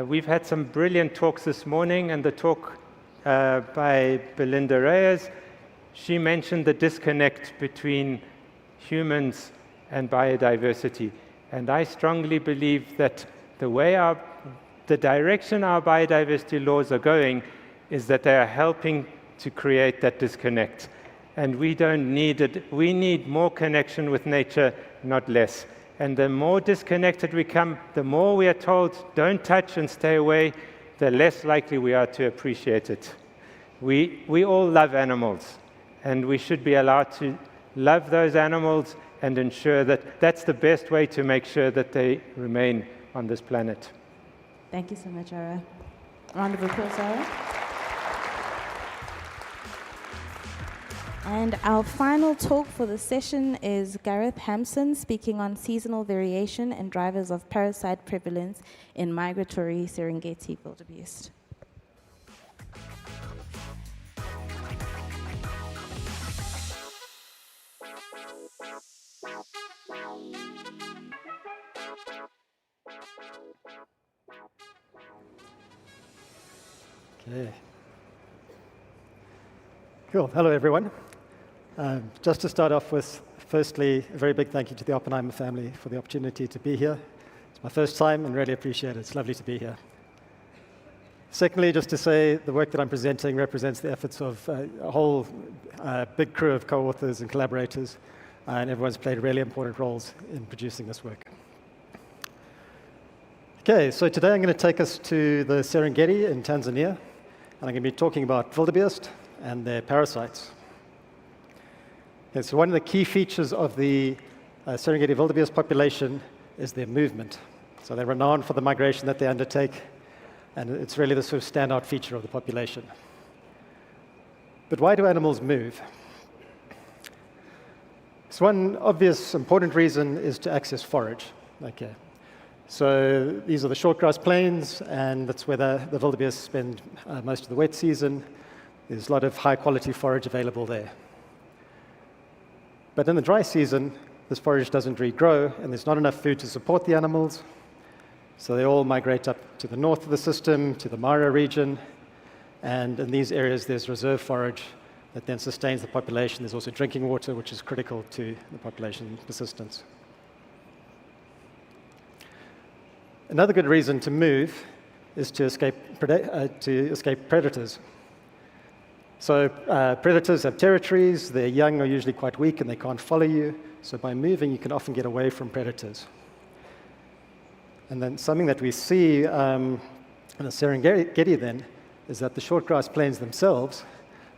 M: We've had some brilliant talks this morning, and the talk by Belinda Reyes, she mentioned the disconnect between humans and biodiversity. And I strongly believe that the direction our biodiversity laws are going is that they are helping to create that disconnect. And we don't need it. We need more connection with nature, not less. And the more disconnected we come, the more we are told, don't touch and stay away, the less likely we are to appreciate it. We all love animals, and we should be allowed to love those animals and ensure that that's the best way to make sure that they remain on this planet.
H: Thank you so much, Ara. Round of applause, Ara. And our final talk for the session is Gareth Hampson speaking on seasonal variation and drivers of parasite prevalence in migratory Serengeti wildebeest.
O: Okay. Cool. Hello, everyone. Just to start off with, firstly, a very big thank you to the Oppenheimer family for the opportunity to be here. It's my first time and really appreciate it. It's lovely to be here. Secondly, just to say the work that I'm presenting represents the efforts of a whole big crew of co-authors and collaborators, and everyone's played really important roles in producing this work. Okay, so today I'm going to take us to the Serengeti in Tanzania, and I'm going to be talking about wildebeest and their parasites. Okay, so one of the key features of the Serengeti wildebeest population is their movement. So they're renowned for the migration that they undertake, and it's really the sort of standout feature of the population. But why do animals move? So one obvious important reason is to access forage. Okay. So these are the shortgrass plains, and that's where the wildebeest spend most of the wet season. There's a lot of high-quality forage available there. But in the dry season, this forage doesn't regrow, and there's not enough food to support the animals. So they all migrate up to the north of the system, to the Mara region, and in these areas there's reserve forage that then sustains the population. There's also drinking water, which is critical to the population persistence. Another good reason to move is to escape predators. So predators have territories, their young are usually quite weak and they can't follow you, so by moving you can often get away from predators. And then something that we see in the Serengeti then is that the shortgrass plains themselves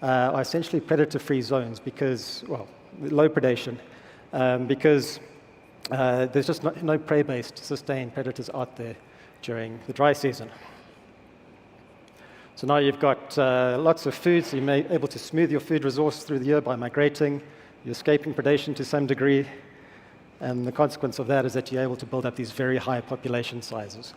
O: are essentially predator-free zones because, well, low predation, because there's just no prey-based sustained predators out there during the dry season. So now you've got lots of food, so you're able to smooth your food resource through the year by migrating. You're escaping predation to some degree. And the consequence of that is that you're able to build up these very high population sizes.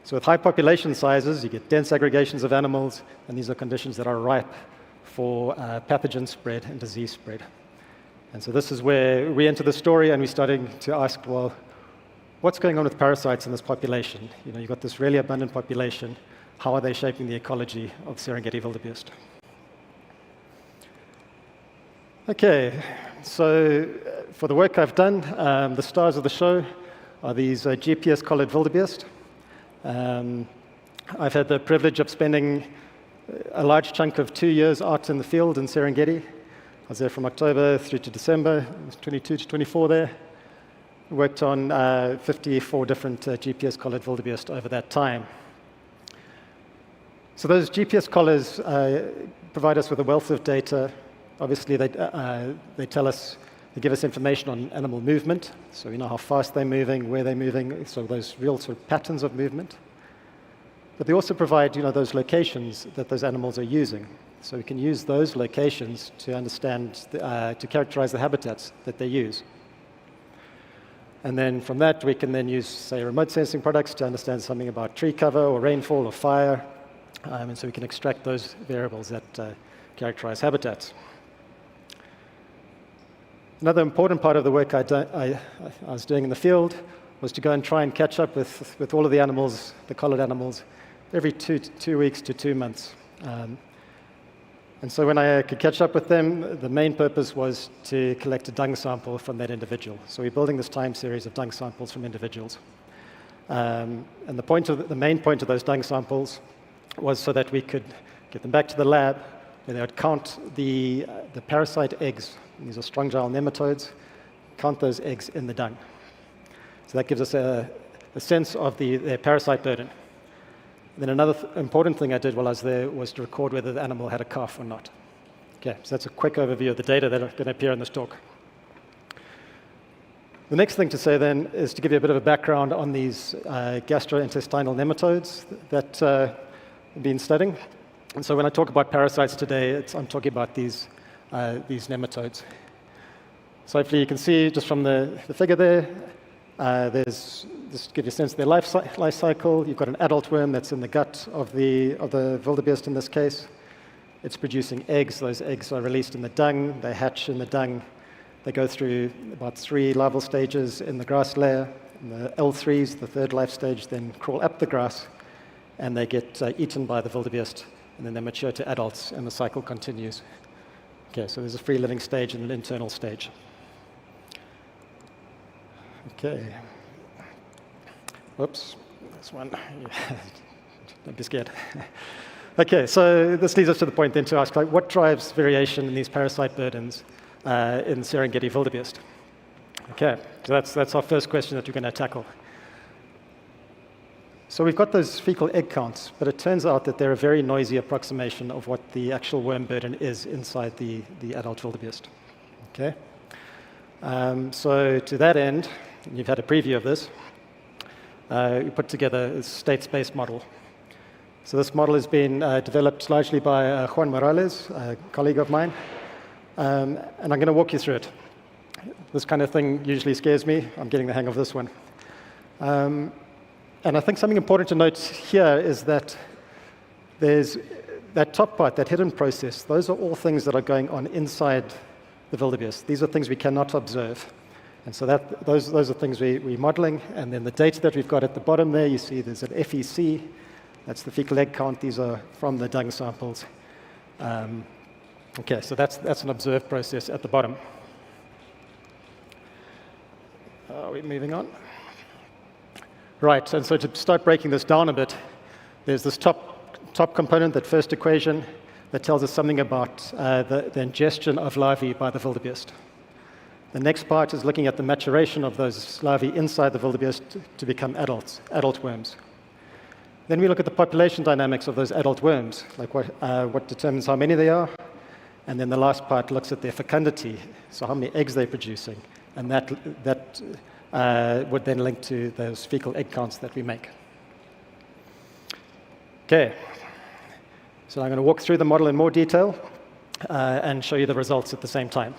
O: So with high population sizes, you get dense aggregations of animals, and these are conditions that are ripe for pathogen spread and disease spread. And so this is where we enter the story, and we're starting to ask, well, what's going on with parasites in this population? You know, you've got this really abundant population. How are they shaping the ecology of Serengeti wildebeest? Okay, so for the work I've done, the stars of the show are these GPS-collared wildebeest. I've had the privilege of spending a large chunk of 2 years out in the field in Serengeti. I was there from October through to December, 22 to 24 there. Worked on 54 different GPS-collared wildebeest over that time. So those GPS collars provide us with a wealth of data. Obviously, they tell us, they give us information on animal movement, so we know how fast they're moving, where they're moving, so those real sort of patterns of movement. But they also provide, those locations that those animals are using. So we can use those locations to understand, to characterize the habitats that they use. And then from that, we can then use, say, remote sensing products to understand something about tree cover or rainfall or fire. And so we can extract those variables that characterize habitats. Another important part of the work I was doing in the field was to go and try and catch up with all of the animals, the collared animals, every 2 weeks to 2 months. And so when I could catch up with them, the main purpose was to collect a dung sample from that individual. So we're building this time series of dung samples from individuals. And the main point of those dung samples was so that we could get them back to the lab, where they would count the parasite eggs. These are strong-gile nematodes. Count those eggs in the dung. So that gives us a sense of their parasite burden. Then another important thing I did while I was there was to record whether the animal had a calf or not. Okay, so that's a quick overview of the data that are going to appear in this talk. The next thing to say then is to give you a bit of a background on these gastrointestinal nematodes that I've been studying. And so when I talk about parasites today, I'm talking about these nematodes. So hopefully you can see just from the figure there, just to give you a sense of their life cycle. You've got an adult worm that's in the gut of the wildebeest in this case. It's producing eggs. Those eggs are released in the dung. They hatch in the dung. They go through about 3 larval stages in the grass layer. And the L3s, the third life stage, then crawl up the grass, and they get eaten by the wildebeest, and then they mature to adults, and the cycle continues. Okay, so there's a free living stage and an internal stage. Okay. Whoops, this one. Don't be scared. Okay, so this leads us to the point then to ask, like, what drives variation in these parasite burdens in Serengeti wildebeest? Okay, so that's our first question that we're going to tackle. So we've got those fecal egg counts, but it turns out that they're a very noisy approximation of what the actual worm burden is inside the adult wildebeest. Okay? So to that end, you've had a preview of this, we put together a state-space model. So this model has been developed largely by Juan Morales, a colleague of mine, and I'm going to walk you through it. This kind of thing usually scares me. I'm getting the hang of this one. And I think something important to note here is that there's that top part, that hidden process, those are all things that are going on inside the wildebeest. These are things we cannot observe. And so those are things we're modeling. And then the data that we've got at the bottom there, you see there's an FEC. That's the fecal egg count. These are from the dung samples. Okay, so that's an observed process at the bottom. Are we moving on? Right, and so to start breaking this down a bit, there's this top component, that first equation, that tells us something about the ingestion of larvae by the wildebeest. The next part is looking at the maturation of those larvae inside the wildebeest to become adult worms. Then we look at the population dynamics of those adult worms, like what determines how many they are. And then the last part looks at their fecundity, so how many eggs they're producing. And that would then link to those fecal egg counts that we make. Okay, so I'm going to walk through the model in more detail and show you the results at the same time.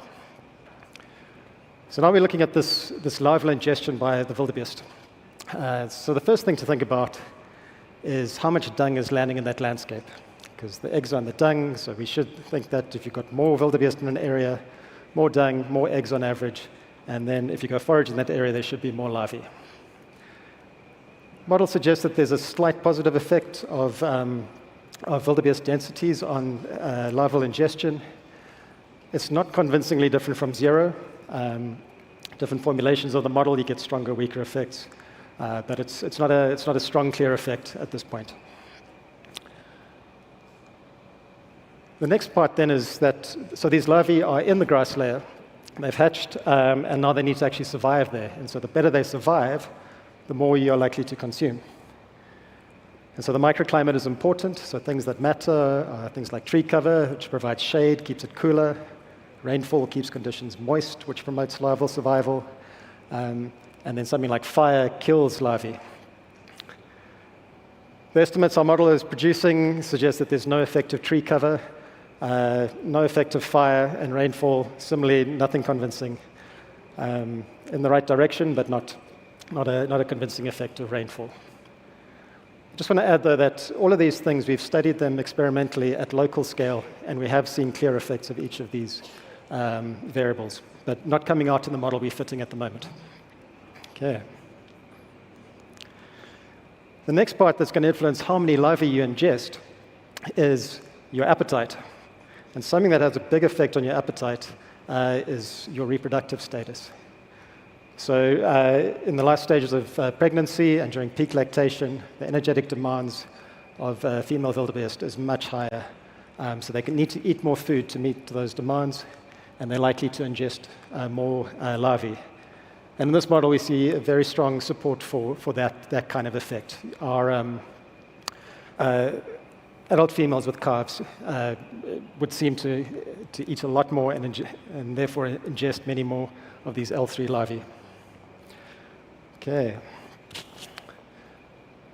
O: So now we're looking at this larval ingestion by the wildebeest. So the first thing to think about is how much dung is landing in that landscape, because the eggs are in the dung, so we should think that if you've got more wildebeest in an area, more dung, more eggs on average, and then if you go forage in that area, there should be more larvae. Model suggests that there's a slight positive effect of wildebeest densities on larval ingestion. It's not convincingly different from zero. Different formulations of the model, you get stronger, weaker effects, but it's not a strong, clear effect at this point. The next part then is that, so these larvae are in the grass layer. They've hatched, and now they need to actually survive there. And so the better they survive, the more you're likely to consume. And so the microclimate is important. So things that matter are things like tree cover, which provides shade, keeps it cooler. Rainfall keeps conditions moist, which promotes larval survival. And then something like fire kills larvae. The estimates our model is producing suggest that there's no effective tree cover, no effective fire, and rainfall, similarly, nothing convincing. In the right direction, but not a convincing effect of rainfall. I just want to add, though, that all of these things, we've studied them experimentally at local scale, and we have seen clear effects of each of these variables, but not coming out in the model we're fitting at the moment. Okay. The next part that's going to influence how many larvae you ingest is your appetite. And something that has a big effect on your appetite is your reproductive status. So in the last stages of pregnancy and during peak lactation, the energetic demands of female wildebeest is much higher. So they need to eat more food to meet those demands, and they're likely to ingest more larvae. And in this model, we see a very strong support for that kind of effect. Our adult females with calves would seem to eat a lot more and therefore ingest many more of these L3 larvae. Okay.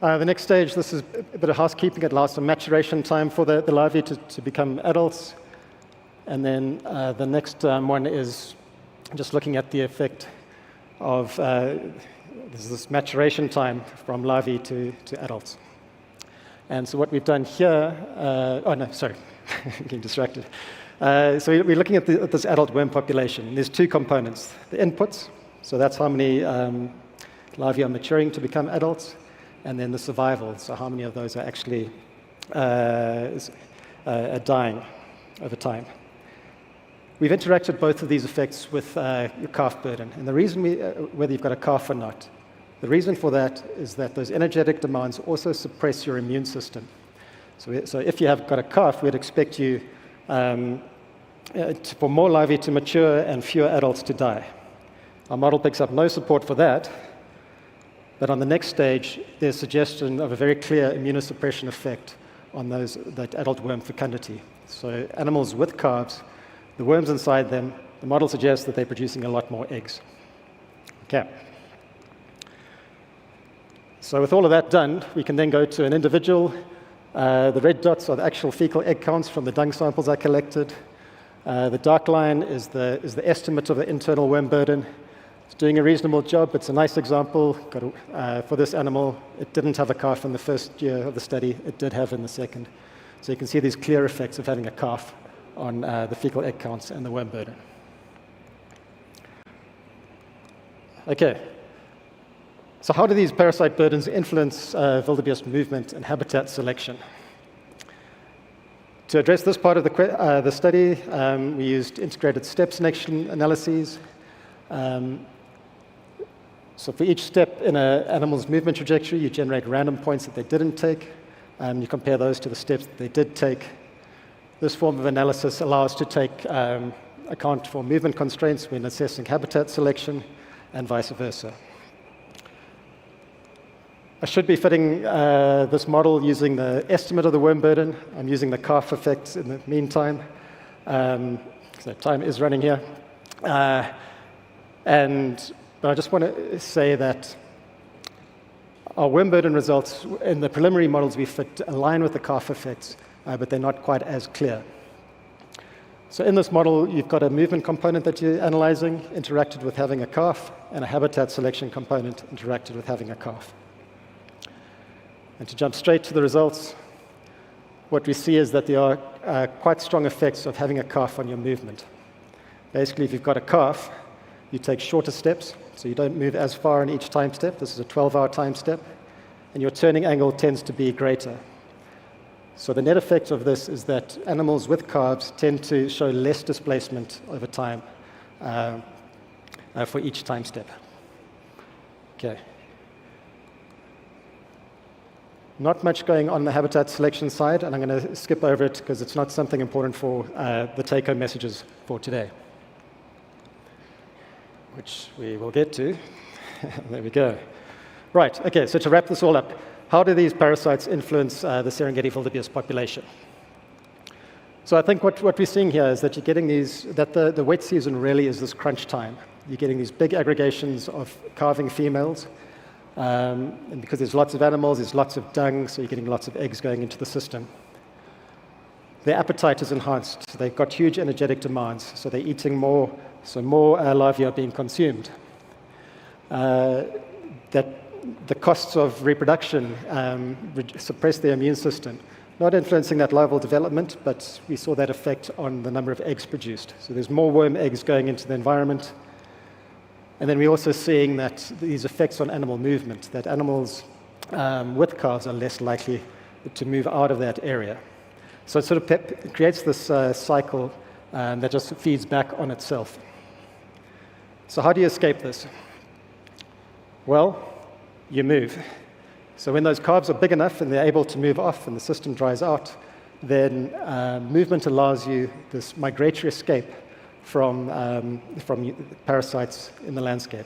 O: The next stage, this is a bit of housekeeping. It allows some maturation time for the larvae to become adults. And then the next one is just looking at the effect of this maturation time from larvae to adults. And so what we've done here, I'm getting distracted. So we're looking at this adult worm population. There's two components. The inputs, so that's how many larvae are maturing to become adults, and then the survival, so how many of those are actually dying over time. We've interacted both of these effects with your calf burden. And the reason whether you've got a calf or not, The reason for that is that those energetic demands also suppress your immune system. So if you have got a calf, we'd expect you for more larvae to mature and fewer adults to die. Our model picks up no support for that, but on the next stage, there's suggestion of a very clear immunosuppression effect on that adult worm fecundity. So animals with calves, the worms inside them, the model suggests that they're producing a lot more eggs. Okay. So with all of that done, we can then go to an individual. The red dots are the actual fecal egg counts from the dung samples I collected. The dark line is the estimate of the internal worm burden. It's doing a reasonable job. It's a nice example. For this animal, it didn't have a calf in the first year of the study. It did have in the second. So you can see these clear effects of having a calf on the fecal egg counts and the worm burden. Okay. So how do these parasite burdens influence wildebeest movement and habitat selection? To address this part of the study, we used integrated step selection analyses. So for each step in an animal's movement trajectory, you generate random points that they didn't take, and you compare those to the steps that they did take. This form of analysis allows to take account for movement constraints when assessing habitat selection and vice versa. I should be fitting this model using the estimate of the worm burden. I'm using the calf effect in the meantime. So time is running here. But I just want to say that our worm burden results in the preliminary models we fit align with the calf effects, but they're not quite as clear. So in this model, you've got a movement component that you're analyzing, interacted with having a calf, and a habitat selection component interacted with having a calf. And to jump straight to the results, what we see is that there are quite strong effects of having a calf on your movement. Basically, if you've got a calf, you take shorter steps, so you don't move as far in each time step. This is a 12-hour time step, and your turning angle tends to be greater. So the net effect of this is that animals with calves tend to show less displacement over time for each time step. Okay. Not much going on the habitat selection side, and I'm going to skip over it because it's not something important for the take-home messages for today, which we will get to. There we go. Right, okay, so to wrap this all up, how do these parasites influence the Serengeti wildebeest population? So I think what we're seeing here is that you're getting the wet season really is this crunch time. You're getting these big aggregations of calving females, and because there's lots of animals, there's lots of dung, so you're getting lots of eggs going into the system. Their appetite is enhanced. They've got huge energetic demands, so they're eating more, so more larvae are being consumed. That the costs of reproduction suppress their immune system, not influencing that larval development, but we saw that effect on the number of eggs produced. So there's more worm eggs going into the environment. And then we're also seeing that these effects on animal movement, that animals with calves are less likely to move out of that area. So it sort of creates this cycle that just feeds back on itself. So how do you escape this? Well, you move. So when those calves are big enough and they're able to move off and the system dries out, then movement allows you this migratory escape from parasites in the landscape.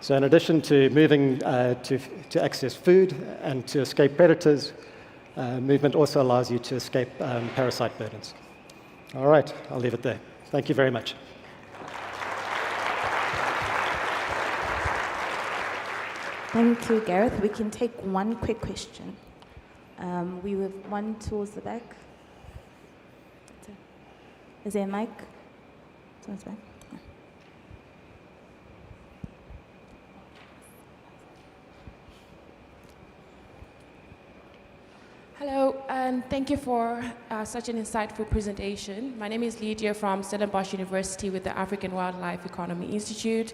O: So in addition to moving to access food and to escape predators, movement also allows you to escape parasite burdens. All right, I'll leave it there. Thank you very much.
H: Thank you, Gareth. We can take one quick question. We have one towards the back. Is there a mic? Towards the back. Yeah.
P: Hello, and thank you for such an insightful presentation. My name is Lydia from Stellenbosch University with the African Wildlife Economy Institute.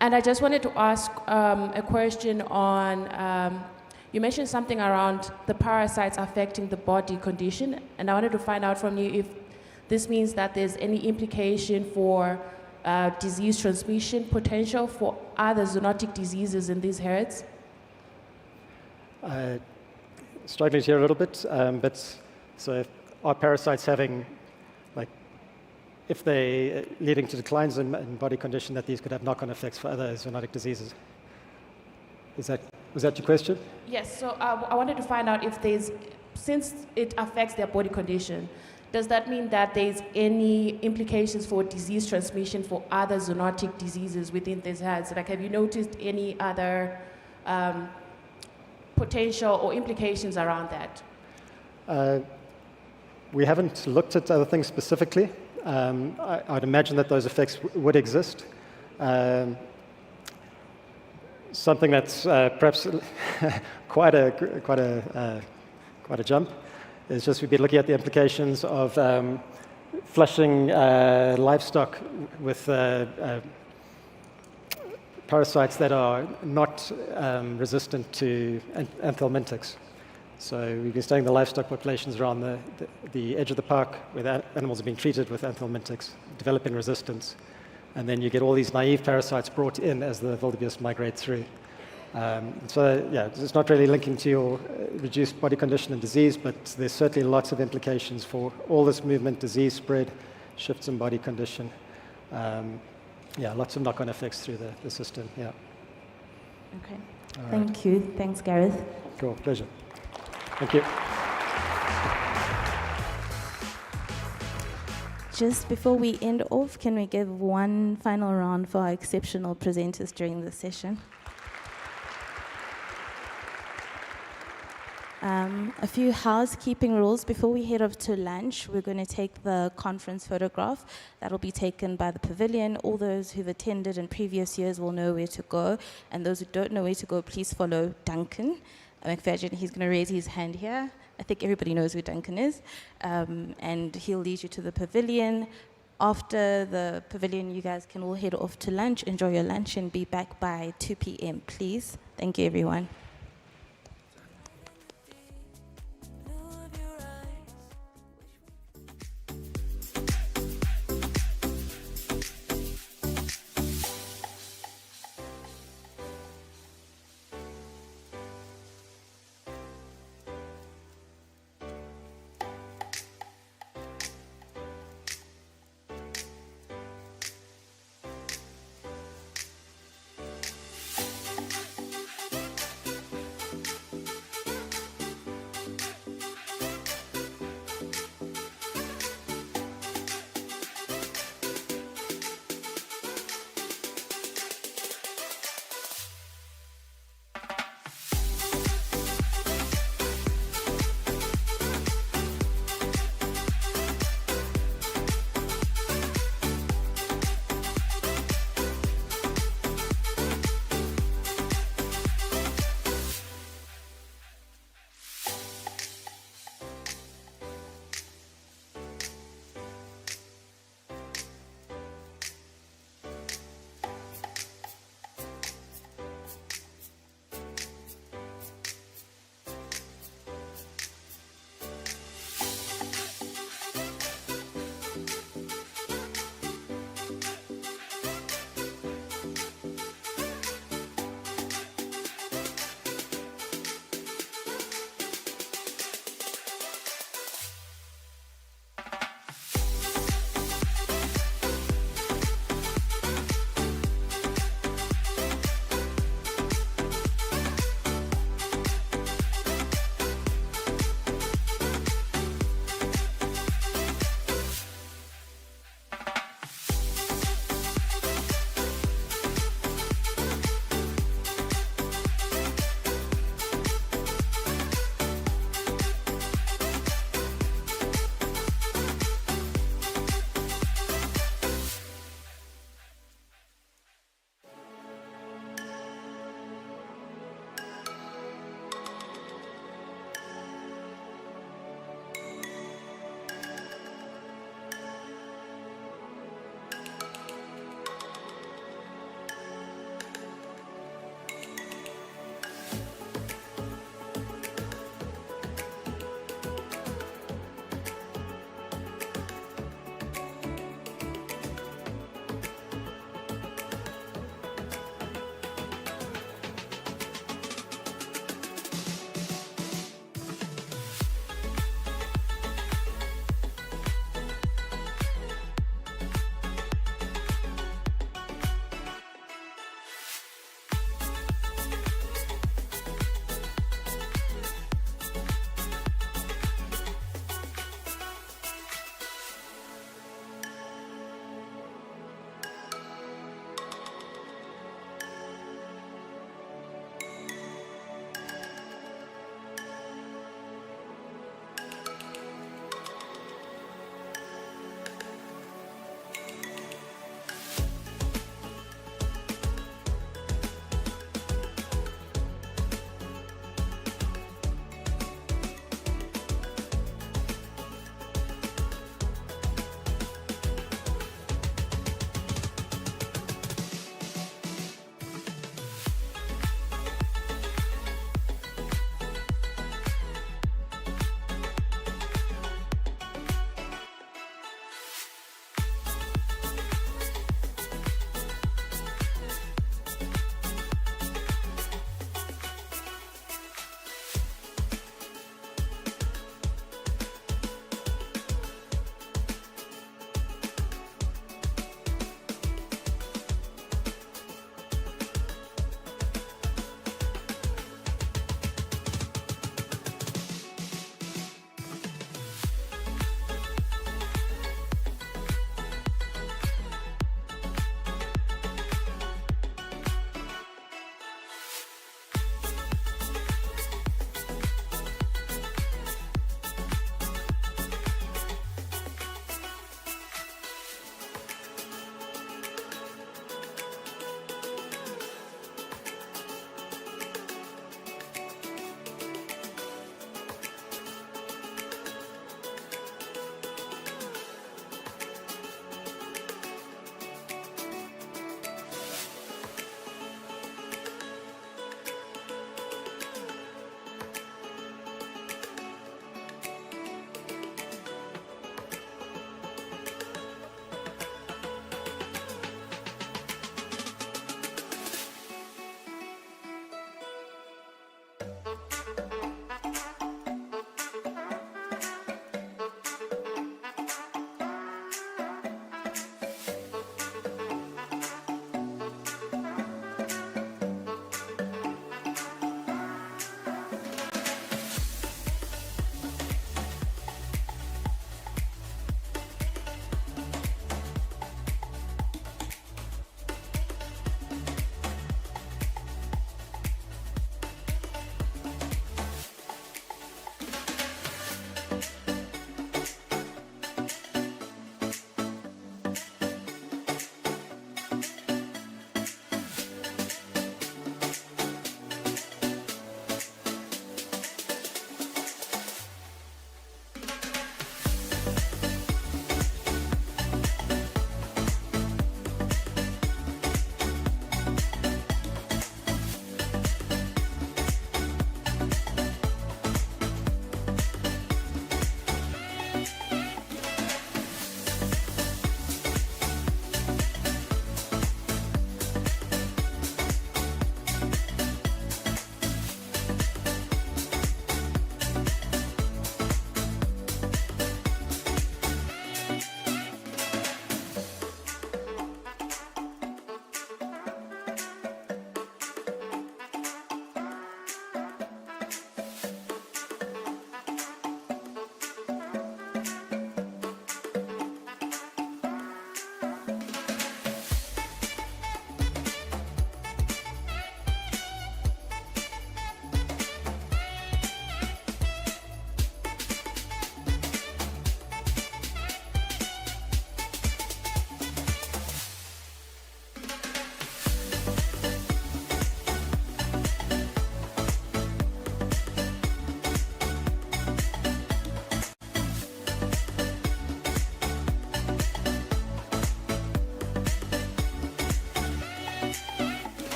P: And I just wanted to ask a question on, you mentioned something around the parasites affecting the body condition, and I wanted to find out from you if this means that there's any implication for disease transmission potential for other zoonotic diseases in these herds?
O: Struggling here a little bit, but so are parasites having, like, if they leading to declines in body condition, that these could have knock-on effects for other zoonotic diseases? Was that your question?
P: Yes, so I wanted to find out if since it affects their body condition, does that mean that there's any implications for disease transmission for other zoonotic diseases within these herds? Like, have you noticed any other potential or implications around that?
O: We haven't looked at other things specifically. I'd imagine that those effects would exist. Something that's perhaps quite a jump is just we've been looking at the implications of flushing livestock with parasites that are not resistant to anthelmintics. So we've been studying the livestock populations around the edge of the park where the animals have been treated with anthelmintics, developing resistance. And then you get all these naive parasites brought in as the wildebeest migrate through. So yeah, it's not really linking to your reduced body condition and disease, but there's certainly lots of implications for all this movement, disease spread, shifts in body condition. Yeah, lots of knock-on effects through the system, yeah.
H: Okay.
O: All right.
H: Thank you. Thanks, Gareth.
O: Cool, pleasure. Thank you.
H: Just before we end off, can we give one final round for our exceptional presenters during this session? A few housekeeping rules. Before we head off to lunch, we're going to take the conference photograph. That'll be taken by the pavilion. All those who've attended in previous years will know where to go. And those who don't know where to go, please follow Duncan McFadden. He's going to raise his hand here. I think everybody knows who Duncan is. And he'll lead you to the pavilion. After the pavilion, you guys can all head off to lunch. Enjoy your lunch and be back by 2 p.m., please. Thank you, everyone.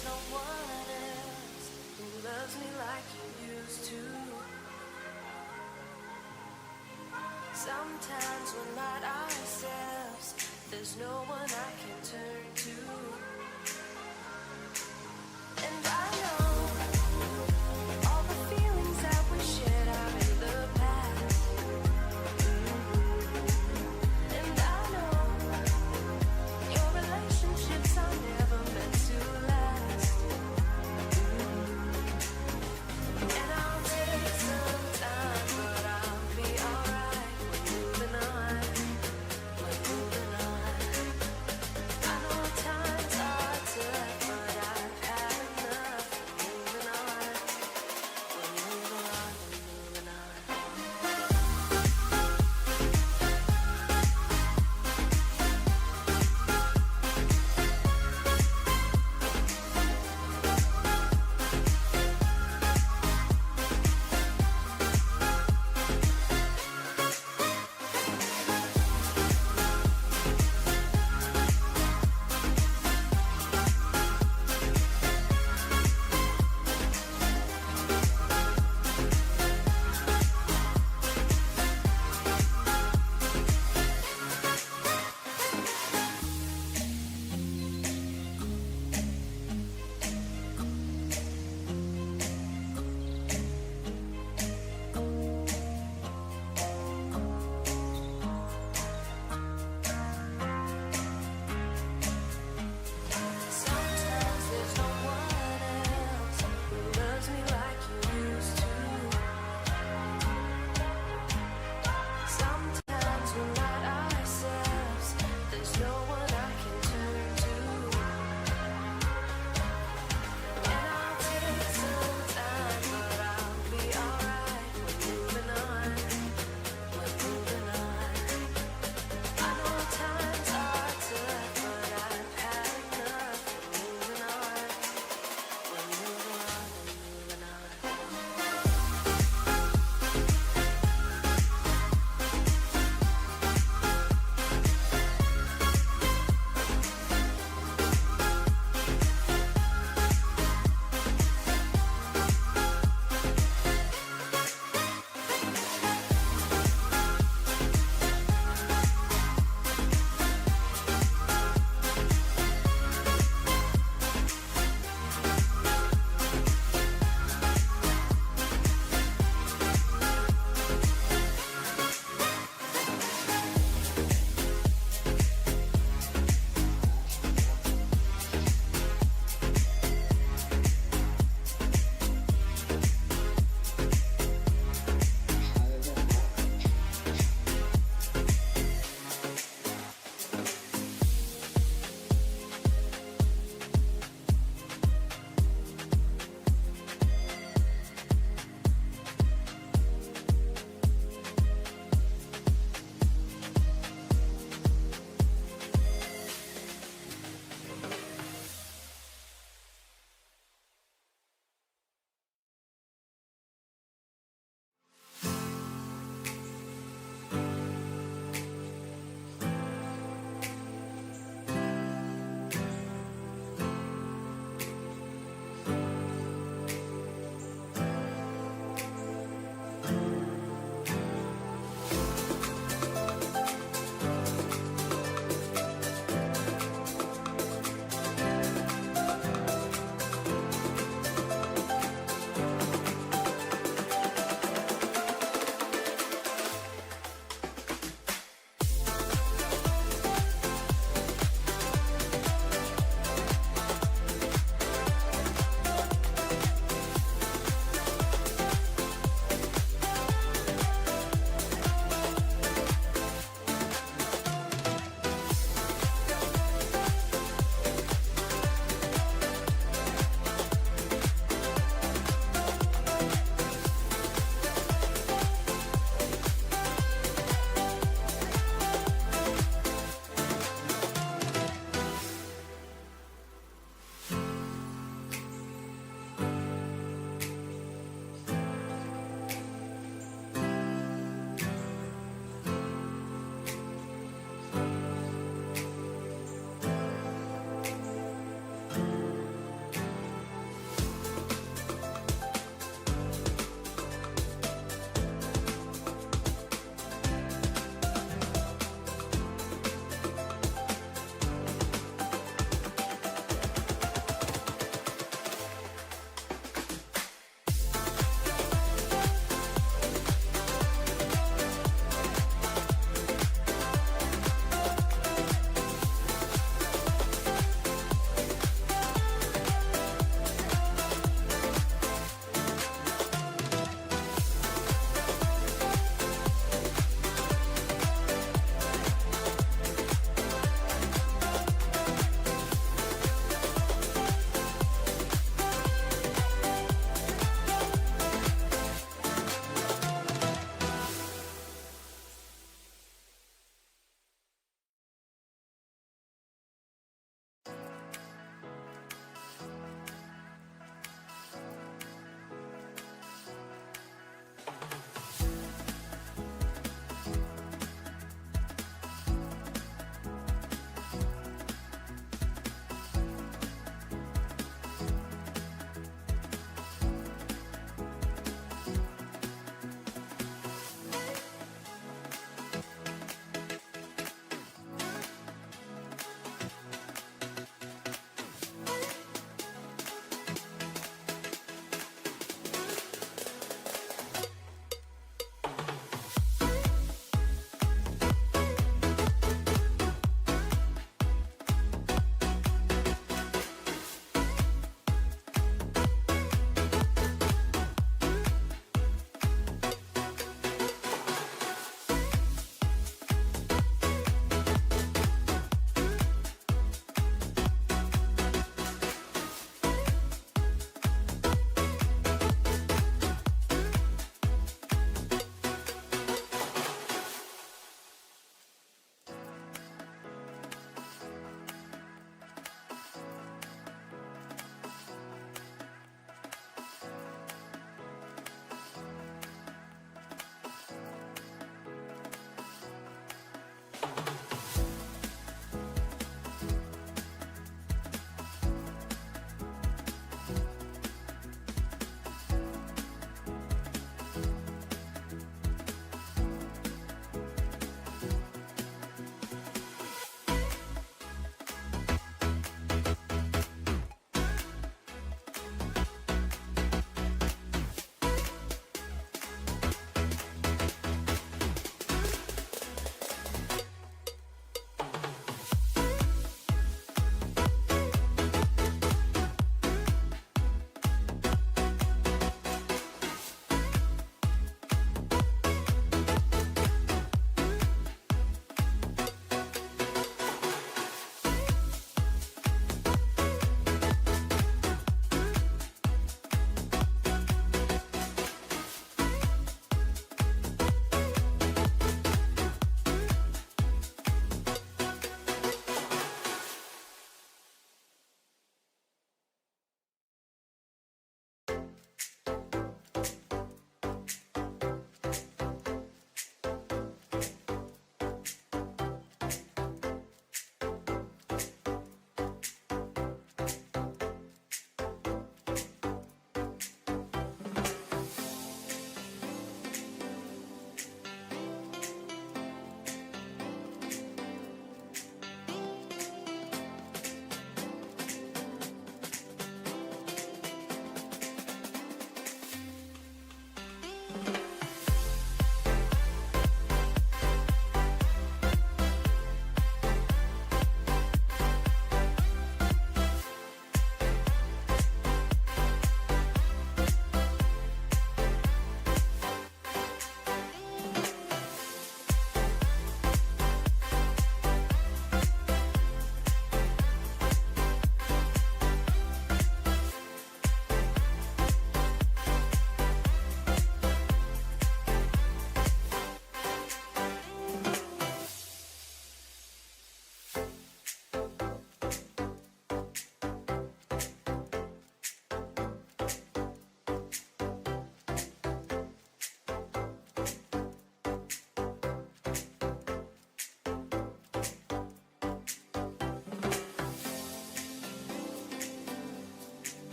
A: there's no one else who loves me like you used to. Sometimes we're not ourselves, there's no one I can turn to. And I know all the feelings that we shared are in the past. And I know your relationships are never meant to last. And I'll take some time, but I'll be alright. We're moving on, we're moving on. I know times are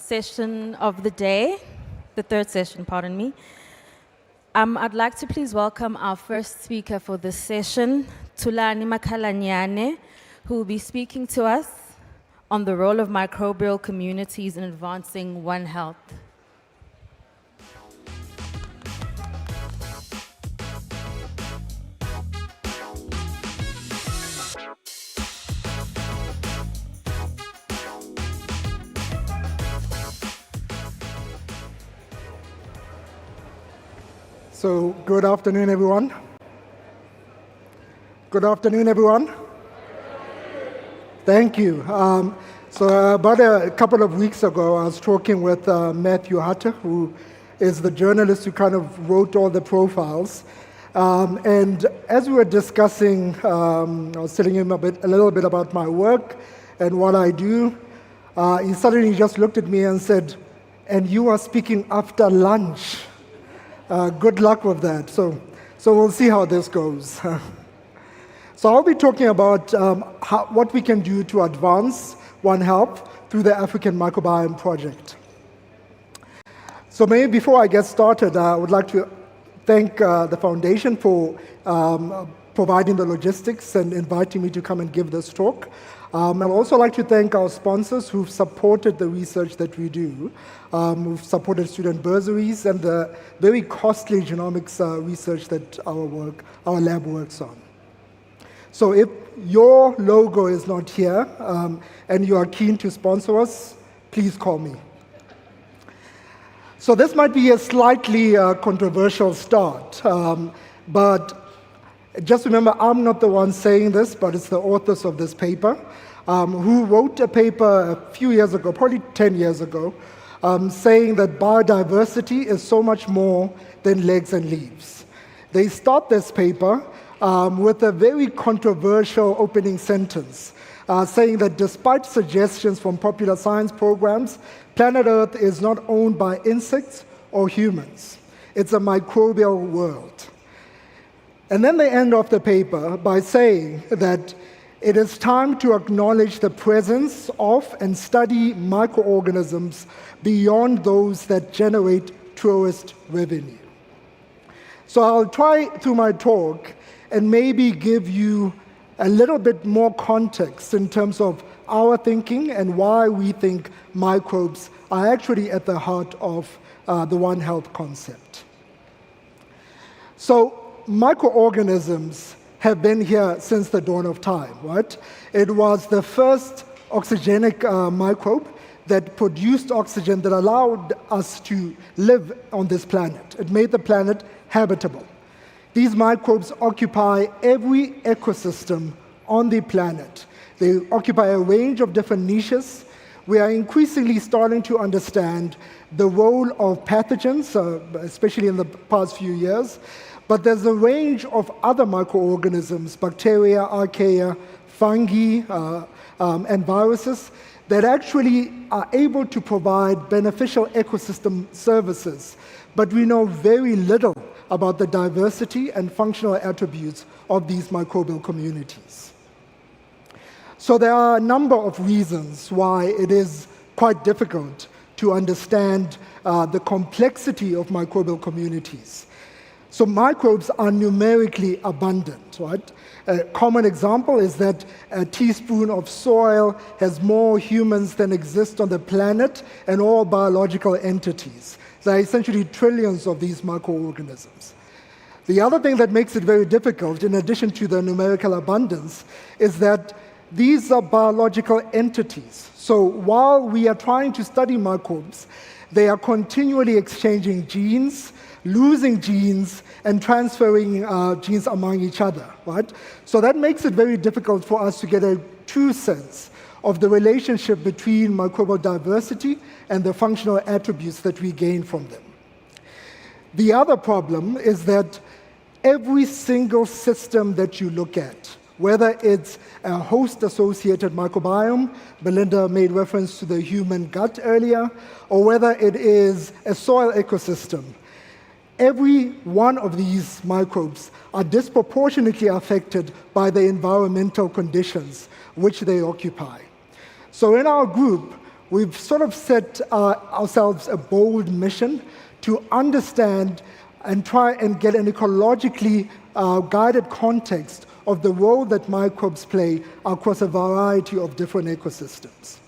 H: session of the day, the third session, pardon me. I'd like to please welcome our first speaker for this session, Thulani Makhalanyane, who will be speaking to us on the role of microbial communities in advancing One Health.
Q: So, good afternoon, everyone. Good afternoon, everyone. Thank you. So about a couple of weeks ago, I was talking with Matthew Hutter, who is the journalist who kind of wrote all the profiles. And as we were discussing, I was telling him a little bit about my work and what I do. He suddenly just looked at me and said, "And you are speaking after lunch. Good luck with that." So we'll see how this goes. So I'll be talking about what we can do to advance One Health through the African Microbiome Project. So maybe before I get started, I would like to thank the foundation for providing the logistics and inviting me to come and give this talk. I'd also like to thank our sponsors who've supported the research that we do, who've supported student bursaries and the very costly genomics research that our lab works on. So if your logo is not here and you are keen to sponsor us, please call me. So this might be a slightly controversial start, but just remember, I'm not the one saying this, but it's the authors of this paper, who wrote a paper a few years ago, probably 10 years ago, saying that biodiversity is so much more than legs and leaves. They start this paper with a very controversial opening sentence, saying that despite suggestions from popular science programs, planet Earth is not owned by insects or humans. It's a microbial world. And then they end off the paper by saying that it is time to acknowledge the presence of and study microorganisms beyond those that generate tourist revenue. So I'll try through my talk and maybe give you a little bit more context in terms of our thinking and why we think microbes are actually at the heart of the One Health concept. So microorganisms have been here since the dawn of time, right? It was the first oxygenic microbe that produced oxygen that allowed us to live on this planet. It made the planet habitable. These microbes occupy every ecosystem on the planet. They occupy a range of different niches. We are increasingly starting to understand the role of pathogens, especially in the past few years. But there's a range of other microorganisms, bacteria, archaea, fungi, and viruses that actually are able to provide beneficial ecosystem services. But we know very little about the diversity and functional attributes of these microbial communities. So there are a number of reasons why it is quite difficult to understand the complexity of microbial communities. So microbes are numerically abundant, right? A common example is that a teaspoon of soil has more humans than exist on the planet and all biological entities. There are essentially trillions of these microorganisms. The other thing that makes it very difficult, in addition to the numerical abundance, is that these are biological entities. So while we are trying to study microbes, they are continually exchanging genes, losing genes, and transferring genes among each other, right? So that makes it very difficult for us to get a true sense of the relationship between microbial diversity and the functional attributes that we gain from them. The other problem is that every single system that you look at, whether it's a host-associated microbiome, Belinda made reference to the human gut earlier, or whether it is a soil ecosystem, every one of these microbes are disproportionately affected by the environmental conditions which they occupy. So in our group, we've sort of set ourselves a bold mission to understand and try and get an ecologically guided context of the role that microbes play across a variety of different ecosystems.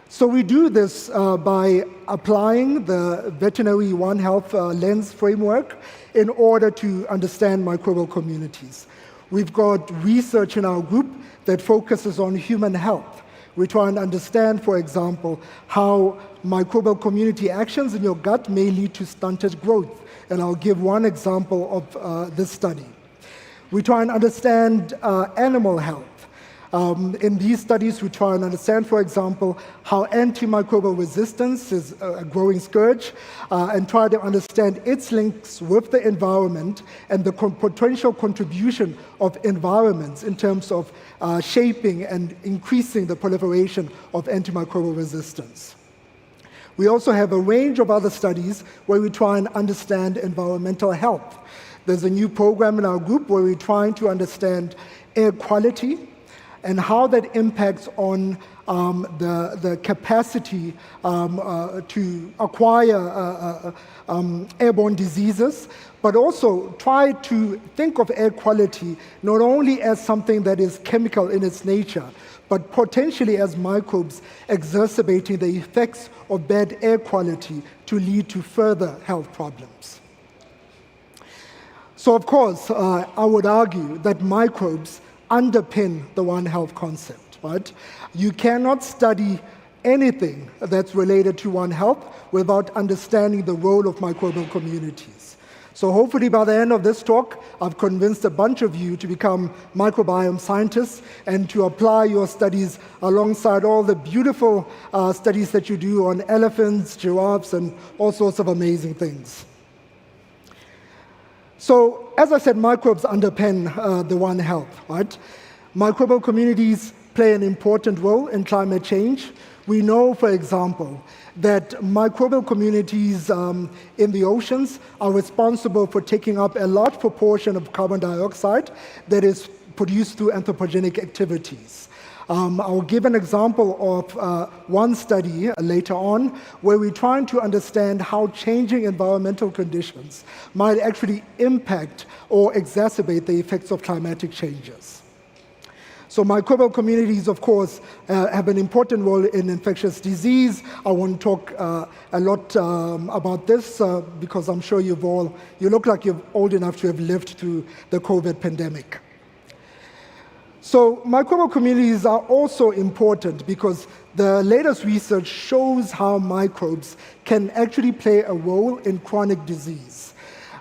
Q: So we do this by applying the veterinary One Health lens framework in order to understand microbial communities. We've got research in our group that focuses on human health. We try and understand, for example, how microbial community actions in your gut may lead to stunted growth. And I'll give one example of this study. We try and understand animal health. In these studies, we try and understand, for example, how antimicrobial resistance is a growing scourge, and try to understand its links with the environment and the potential contribution of environments in terms of shaping and increasing the proliferation of antimicrobial resistance. We also have a range of other studies where we try and understand environmental health. There's a new program in our group where we're trying to understand air quality and how that impacts on the capacity to acquire airborne diseases, but also try to think of air quality not only as something that is chemical in its nature, but potentially as microbes exacerbating the effects of bad air quality to lead to further health problems. So of course, I would argue that microbes underpin the One Health concept, right? You cannot study anything that's related to One Health without understanding the role of microbial communities. So hopefully by the end of this talk, I've convinced a bunch of you to become microbiome scientists and to apply your studies alongside all the beautiful studies that you do on elephants, giraffes, and all sorts of amazing things. So, as I said, microbes underpin the One Health, right? Microbial communities play an important role in climate change. We know, for example, that microbial communities in the oceans are responsible for taking up a large proportion of carbon dioxide that is produced through anthropogenic activities. I'll give an example of one study later on where we're trying to understand how changing environmental conditions might actually impact or exacerbate the effects of climatic changes. So microbial communities, of course, have an important role in infectious disease. I won't talk a lot about this because I'm sure you look like you're old enough to have lived through the COVID pandemic. So microbial communities are also important because the latest research shows how microbes can actually play a role in chronic disease.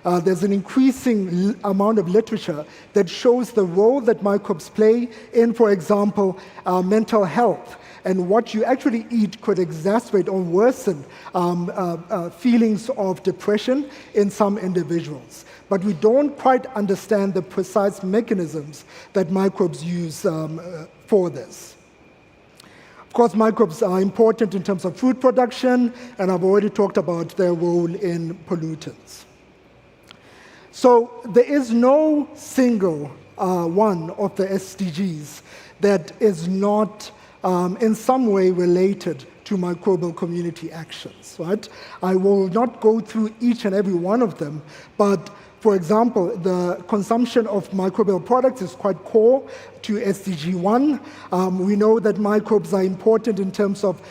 Q: There's an increasing amount of literature that shows the role that microbes play in, for example, mental health. And what you actually eat could exacerbate or worsen feelings of depression in some individuals. But we don't quite understand the precise mechanisms that microbes use for this. Of course, microbes are important in terms of food production, and I've already talked about their role in pollutants. So there is no single one of the SDGs that is not in some way related to microbial community actions, right? I will not go through each and every one of them, but for example, the consumption of microbial products is quite core to SDG 1. We know that microbes are important in terms of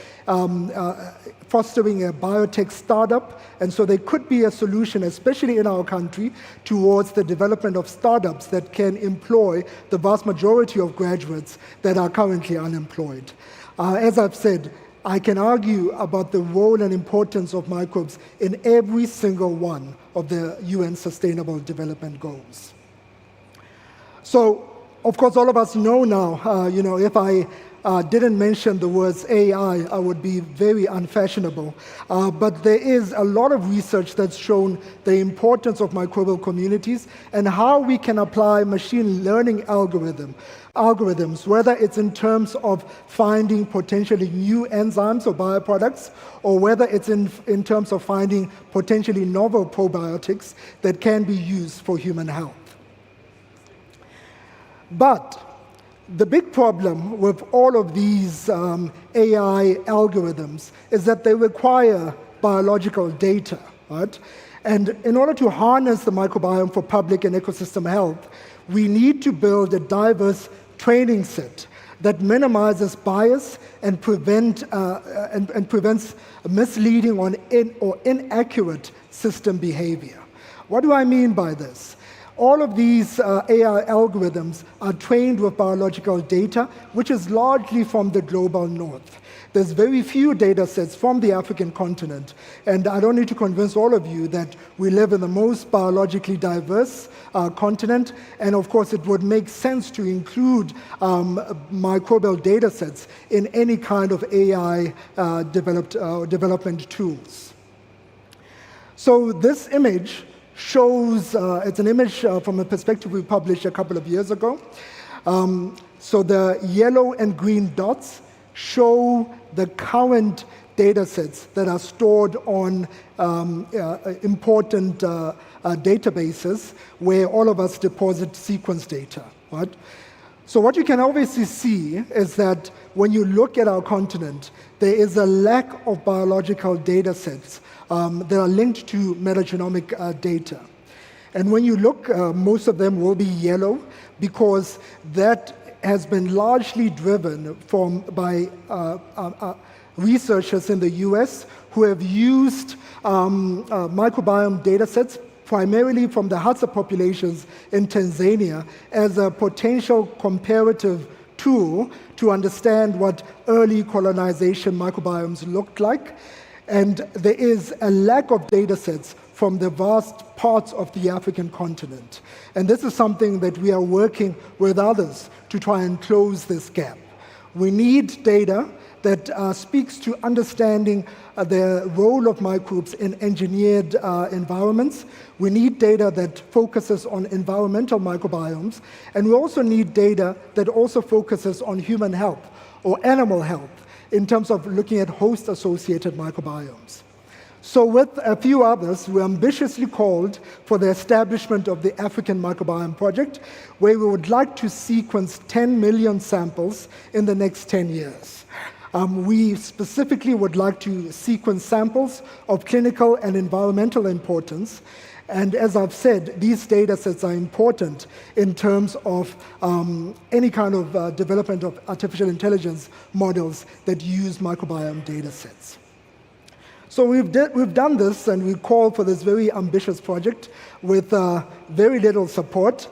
Q: fostering a biotech startup, and so they could be a solution, especially in our country, towards the development of startups that can employ the vast majority of graduates that are currently unemployed. As I've said, I can argue about the role and importance of microbes in every single one of the UN Sustainable Development Goals. So, of course, all of us know now, if I didn't mention the words AI, I would be very unfashionable. But there is a lot of research that's shown the importance of microbial communities and how we can apply machine learning algorithms, whether it's in terms of finding potentially new enzymes or bioproducts, or whether it's in terms of finding potentially novel probiotics that can be used for human health. But The big problem with all of these AI algorithms is that they require biological data, right? And in order to harness the microbiome for public and ecosystem health, we need to build a diverse training set that minimizes bias and prevents misleading or inaccurate system behavior. What do I mean by this? All of these AI algorithms are trained with biological data, which is largely from the global north. There's very few data sets from the African continent, and I don't need to convince all of you that we live in the most biologically diverse continent, and of course it would make sense to include microbial data sets in any kind of AI development tools. So this image shows, it's an image from a perspective we published a couple of years ago. So the yellow and green dots show the current data sets that are stored on important databases where all of us deposit sequence data, right? So what you can obviously see is that when you look at our continent, there is a lack of biological data sets that are linked to metagenomic data. And when you look, most of them will be yellow because that has been largely driven by researchers in the US who have used microbiome data sets primarily from the Hadza populations in Tanzania as a potential comparative tool to understand what early colonization microbiomes looked like. And there is a lack of data sets from the vast parts of the African continent. And this is something that we are working with others to try and close this gap. We need data that speaks to understanding the role of microbes in engineered environments. We need data that focuses on environmental microbiomes. And we also need data that also focuses on human health or animal health in terms of looking at host-associated microbiomes. So with a few others, we ambitiously called for the establishment of the African Microbiome Project, where we would like to sequence 10 million samples in the next 10 years. We specifically would like to sequence samples of clinical and environmental importance. And as I've said, these data sets are important in terms of any kind of development of artificial intelligence models that use microbiome data sets. So we've done this, and we called for this very ambitious project with very little support,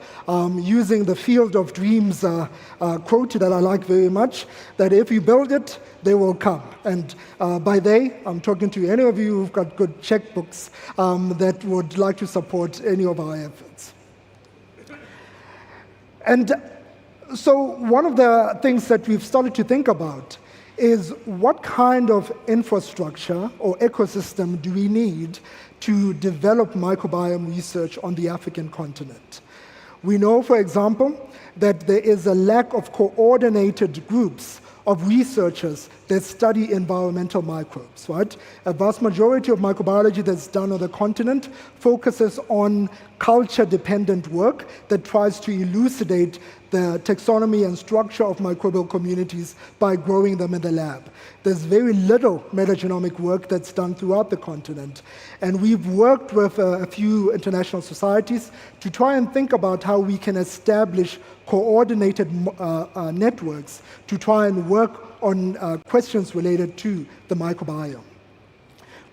Q: using the Field of Dreams quote that I like very much, that if you build it, they will come. And by they, I'm talking to any of you who've got good checkbooks that would like to support any of our efforts. And so one of the things that we've started to think about is what kind of infrastructure or ecosystem do we need to develop microbiome research on the African continent? We know, for example, that there is a lack of coordinated groups of researchers that study environmental microbes, right? A vast majority of microbiology that's done on the continent focuses on culture-dependent work that tries to elucidate the taxonomy and structure of microbial communities by growing them in the lab. There's very little metagenomic work that's done throughout the continent. And we've worked with a few international societies to try and think about how we can establish coordinated networks to try and work on questions related to the microbiome.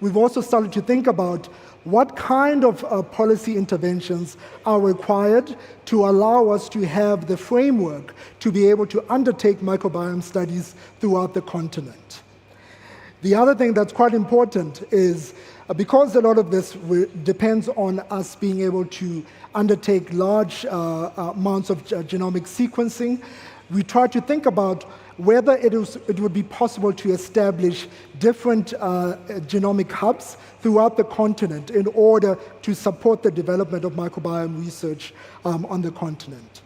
Q: We've also started to think about what kind of policy interventions are required to allow us to have the framework to be able to undertake microbiome studies throughout the continent. The other thing that's quite important is because a lot of this depends on us being able to undertake large amounts of genomic sequencing, we try to think about whether it would be possible to establish different genomic hubs throughout the continent in order to support the development of microbiome research on the continent.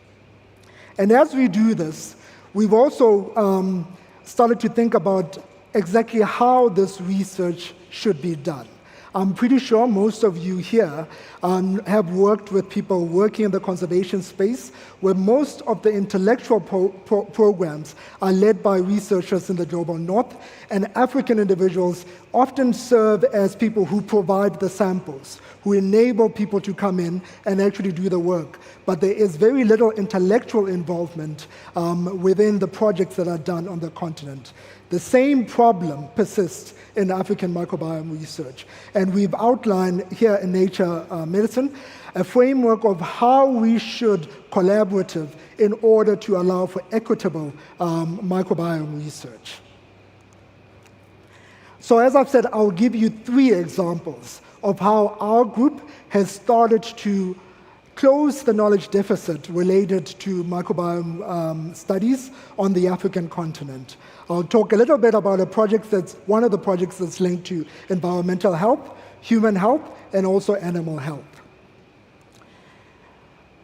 Q: And as we do this, we've also started to think about exactly how this research should be done. I'm pretty sure most of you here have worked with people working in the conservation space, where most of the intellectual programs are led by researchers in the global north, and African individuals often serve as people who provide the samples, who enable people to come in and actually do the work. But there is very little intellectual involvement within the projects that are done on the continent. The same problem persists in African microbiome research. And we've outlined here in Nature Medicine a framework of how we should collaborative in order to allow for equitable microbiome research. So as I've said, I'll give you 3 examples of how our group has started to close the knowledge deficit related to microbiome studies on the African continent. I'll talk a little bit about one of the projects that's linked to environmental health, human health, and also animal health.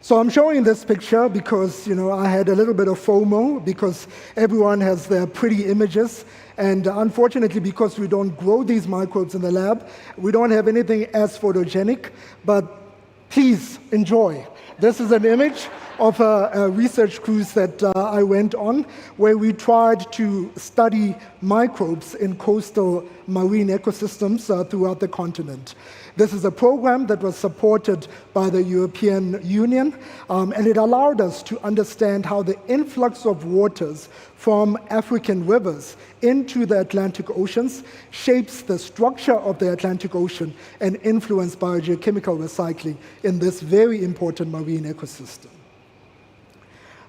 Q: So I'm showing this picture because, I had a little bit of FOMO because everyone has their pretty images. And unfortunately, because we don't grow these microbes in the lab, we don't have anything as photogenic, but please enjoy. This is an image of a research cruise that I went on, where we tried to study microbes in coastal marine ecosystems throughout the continent. This is a program that was supported by the European Union, and it allowed us to understand how the influx of waters from African rivers into the Atlantic Oceans shapes the structure of the Atlantic Ocean and influence biogeochemical recycling in this very important marine ecosystem.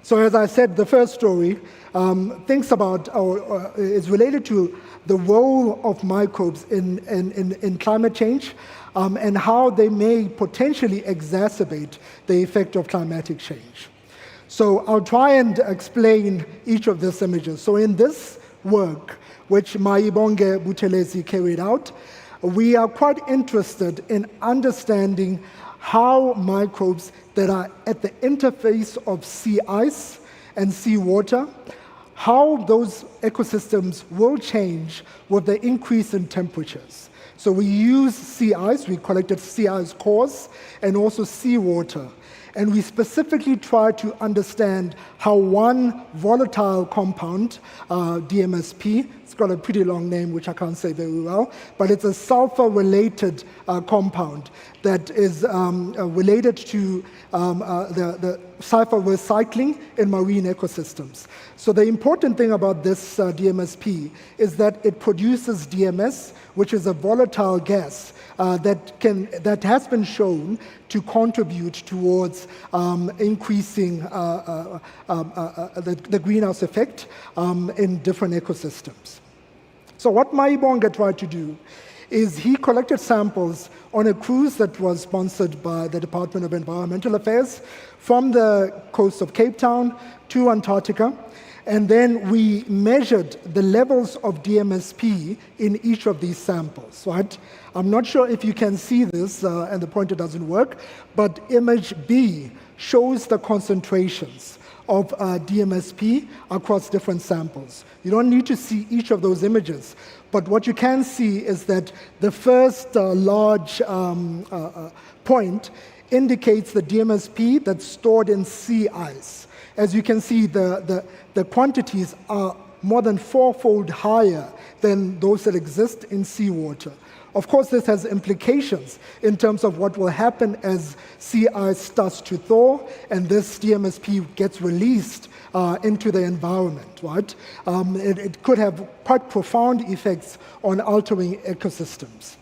Q: So as I said, the first story is related to the role of microbes in climate change and how they may potentially exacerbate the effect of climatic change. So I'll try and explain each of these images. So in this work, which Maibonge Buthelezi carried out, we are quite interested in understanding how microbes that are at the interface of sea ice and sea water, how those ecosystems will change with the increase in temperatures. So we use sea ice, we collected sea ice cores, and also seawater. And we specifically try to understand how one volatile compound, DMSP, it's got a pretty long name which I can't say very well, but it's a sulfur-related compound that is related to the sulfur recycling in marine ecosystems. So the important thing about this DMSP is that it produces DMS, which is a volatile gas that has been shown to contribute towards increasing the greenhouse effect in different ecosystems. So what Maibonge tried to do is he collected samples on a cruise that was sponsored by the Department of Environmental Affairs from the coast of Cape Town to Antarctica. And then we measured the levels of DMSP in each of these samples, right? I'm not sure if you can see this, and the pointer doesn't work, but image B shows the concentrations of DMSP across different samples. You don't need to see each of those images, but what you can see is that the first large point indicates the DMSP that's stored in sea ice. As you can see, the quantities are more than 4-fold higher than those that exist in seawater. Of course, this has implications in terms of what will happen as sea ice starts to thaw and this DMSP gets released into the environment, right? It could have quite profound effects on altering ecosystems.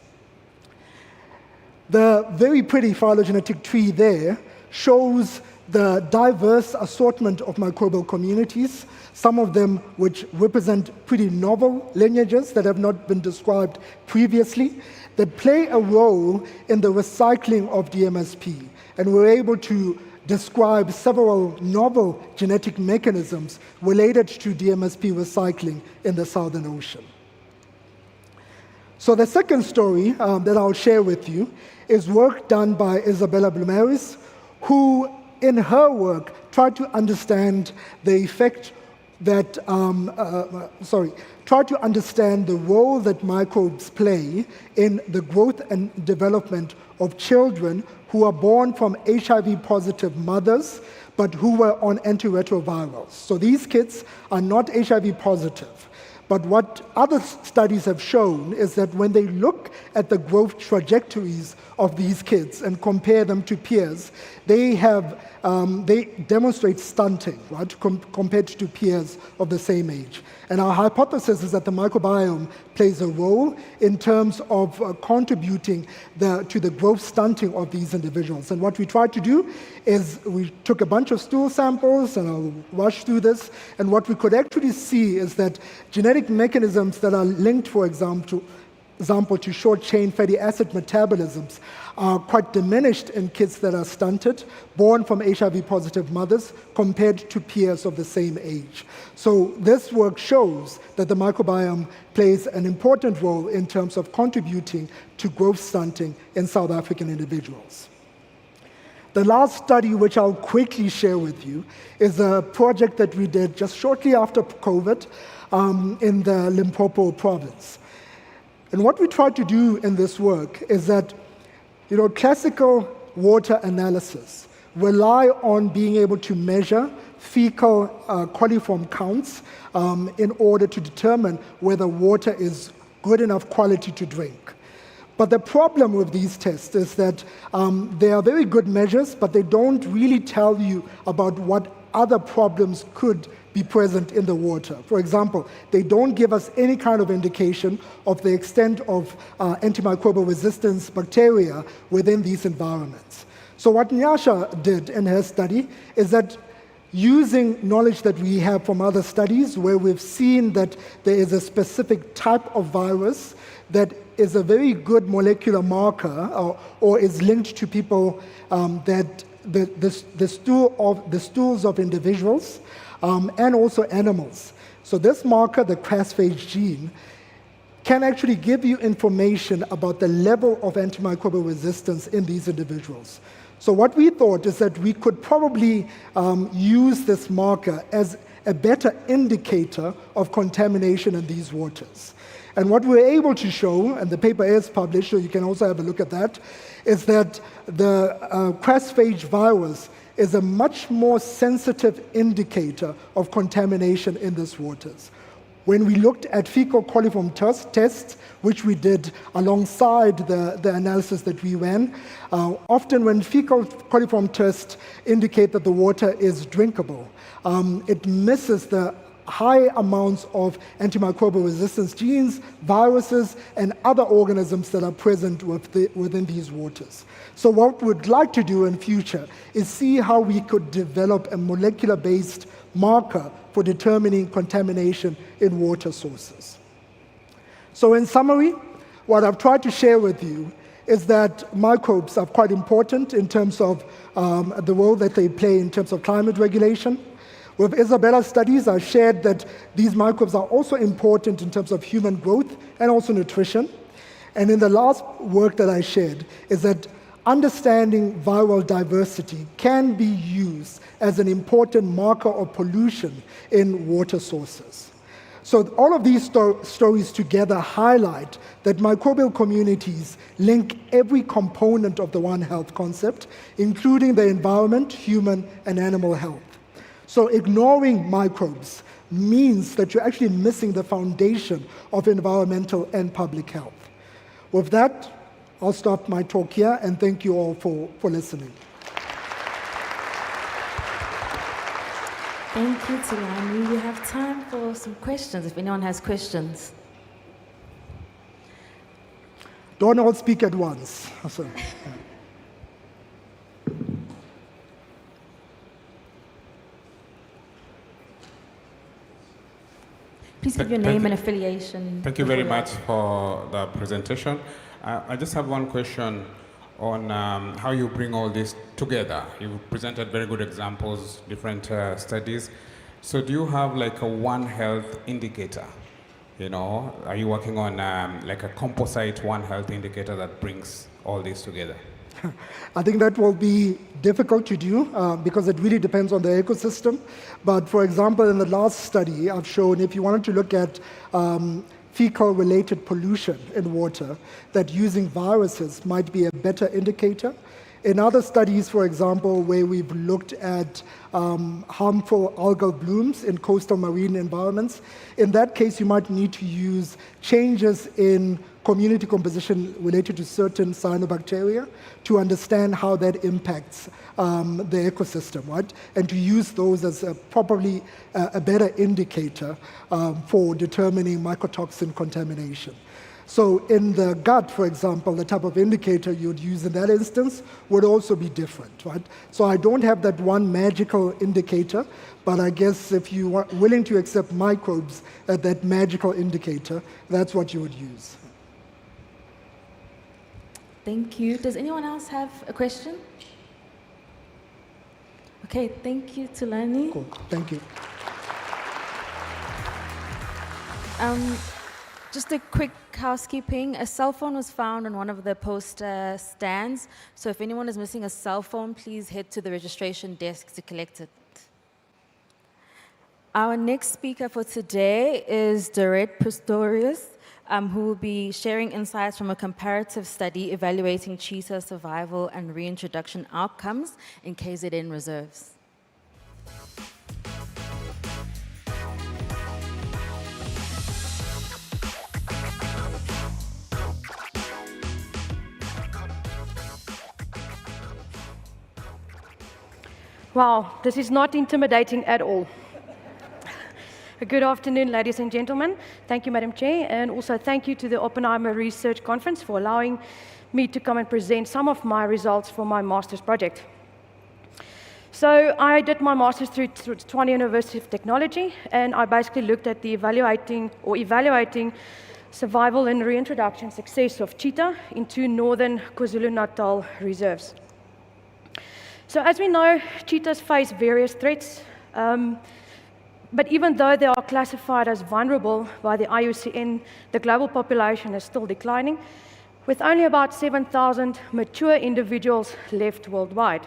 Q: The very pretty phylogenetic tree there shows the diverse assortment of microbial communities, some of them which represent pretty novel lineages that have not been described previously, that play a role in the recycling of DMSP. And we're able to describe several novel genetic mechanisms related to DMSP recycling in the Southern Ocean. So the second story that I'll share with you is work done by Isabella Blumeris, who in her work tried to understand the effect that, try to understand the role that microbes play in the growth and development of children who are born from HIV-positive mothers, but who were on antiretrovirals. So these kids are not HIV positive. But what other studies have shown is that when they look at the growth trajectories of these kids and compare them to peers, they demonstrate stunting, right, compared to peers of the same age. And our hypothesis is that the microbiome plays a role in terms of contributing to the growth stunting of these individuals. And what we tried to do is we took a bunch of stool samples, and I'll rush through this, and what we could actually see is that genetic mechanisms that are linked, for example, to short-chain fatty acid metabolisms are quite diminished in kids that are stunted, born from HIV-positive mothers, compared to peers of the same age. So this work shows that the microbiome plays an important role in terms of contributing to growth stunting in South African individuals. The last study, which I'll quickly share with you, is a project that we did just shortly after COVID in the Limpopo province. And what we tried to do in this work is that, classical water analysis rely on being able to measure fecal coliform counts in order to determine whether water is good enough quality to drink. But the problem with these tests is that they are very good measures, but they don't really tell you about what other problems could be present in the water. For example, they don't give us any kind of indication of the extent of antimicrobial resistance bacteria within these environments. So what Nyasha did in her study is that using knowledge that we have from other studies where we've seen that there is a specific type of virus that is a very good molecular marker or is linked to people that the stools of individuals and also animals. So this marker, the crassphage gene, can actually give you information about the level of antimicrobial resistance in these individuals. So what we thought is that we could probably use this marker as a better indicator of contamination in these waters. And what we're able to show, and the paper is published, so you can also have a look at that, is that the crassphage virus is a much more sensitive indicator of contamination in these waters. When we looked at fecal coliform tests, which we did alongside the analysis that we ran, often when fecal coliform tests indicate that the water is drinkable, it misses the high amounts of antimicrobial resistance genes, viruses, and other organisms that are present within these waters. So what we'd like to do in future is see how we could develop a molecular-based marker for determining contamination in water sources. So in summary, what I've tried to share with you is that microbes are quite important in terms of the role that they play in terms of climate regulation. With Isabella's studies, I shared that these microbes are also important in terms of human growth and also nutrition. And in the last work that I shared is that understanding viral diversity can be used as an important marker of pollution in water sources. So all of these stories together highlight that microbial communities link every component of the One Health concept, including the environment, human, and animal health. So ignoring microbes means that you're actually missing the foundation of environmental and public health. With that, I'll stop my talk here, and thank you all for listening.
R: Thank you, Tulani. We have time for some questions, if anyone has questions.
Q: Don't all speak at once. So, yeah.
R: Please give your name and affiliation.
S: Thank you very much for the presentation. I just have one question on how you bring all this together. You presented very good examples, different studies. So do you have like a One Health indicator? Are you working on like a composite One Health indicator that brings all this together?
Q: I think that will be difficult to do because it really depends on the ecosystem. But for example, in the last study, I've shown if you wanted to look at fecal-related pollution in water, that using viruses might be a better indicator. In other studies, for example, where we've looked at harmful algal blooms in coastal marine environments, in that case, you might need to use changes in community composition related to certain cyanobacteria to understand how that impacts the ecosystem, right? And to use those as probably a better indicator for determining mycotoxin contamination. So in the gut, for example, the type of indicator you'd use in that instance would also be different, right? So I don't have that one magical indicator, but I guess if you are willing to accept microbes as that magical indicator, that's what you would use.
R: Thank you. Does anyone else have a question? Okay, thank you, Tulani.
Q: Cool. Thank you.
R: Just a quick housekeeping. A cell phone was found on one of the poster stands. So if anyone is missing a cell phone, please head to the registration desk to collect it. Our next speaker for today is Dorette Pistorius, who will be sharing insights from a comparative study evaluating cheetah survival and reintroduction outcomes in KZN reserves.
T: Wow, this is not intimidating at all. Good afternoon, ladies and gentlemen. Thank you, Madam Chair, and also thank you to the Oppenheimer Research Conference for allowing me to come and present some of my results for my master's project. So I did my master's through Tshwane University of Technology, and I basically looked at the evaluating survival and reintroduction success of cheetah in 2 northern KwaZulu-Natal reserves. So as we know, cheetahs face various threats, but even though they are classified as vulnerable by the IUCN, the global population is still declining, with only about 7,000 mature individuals left worldwide.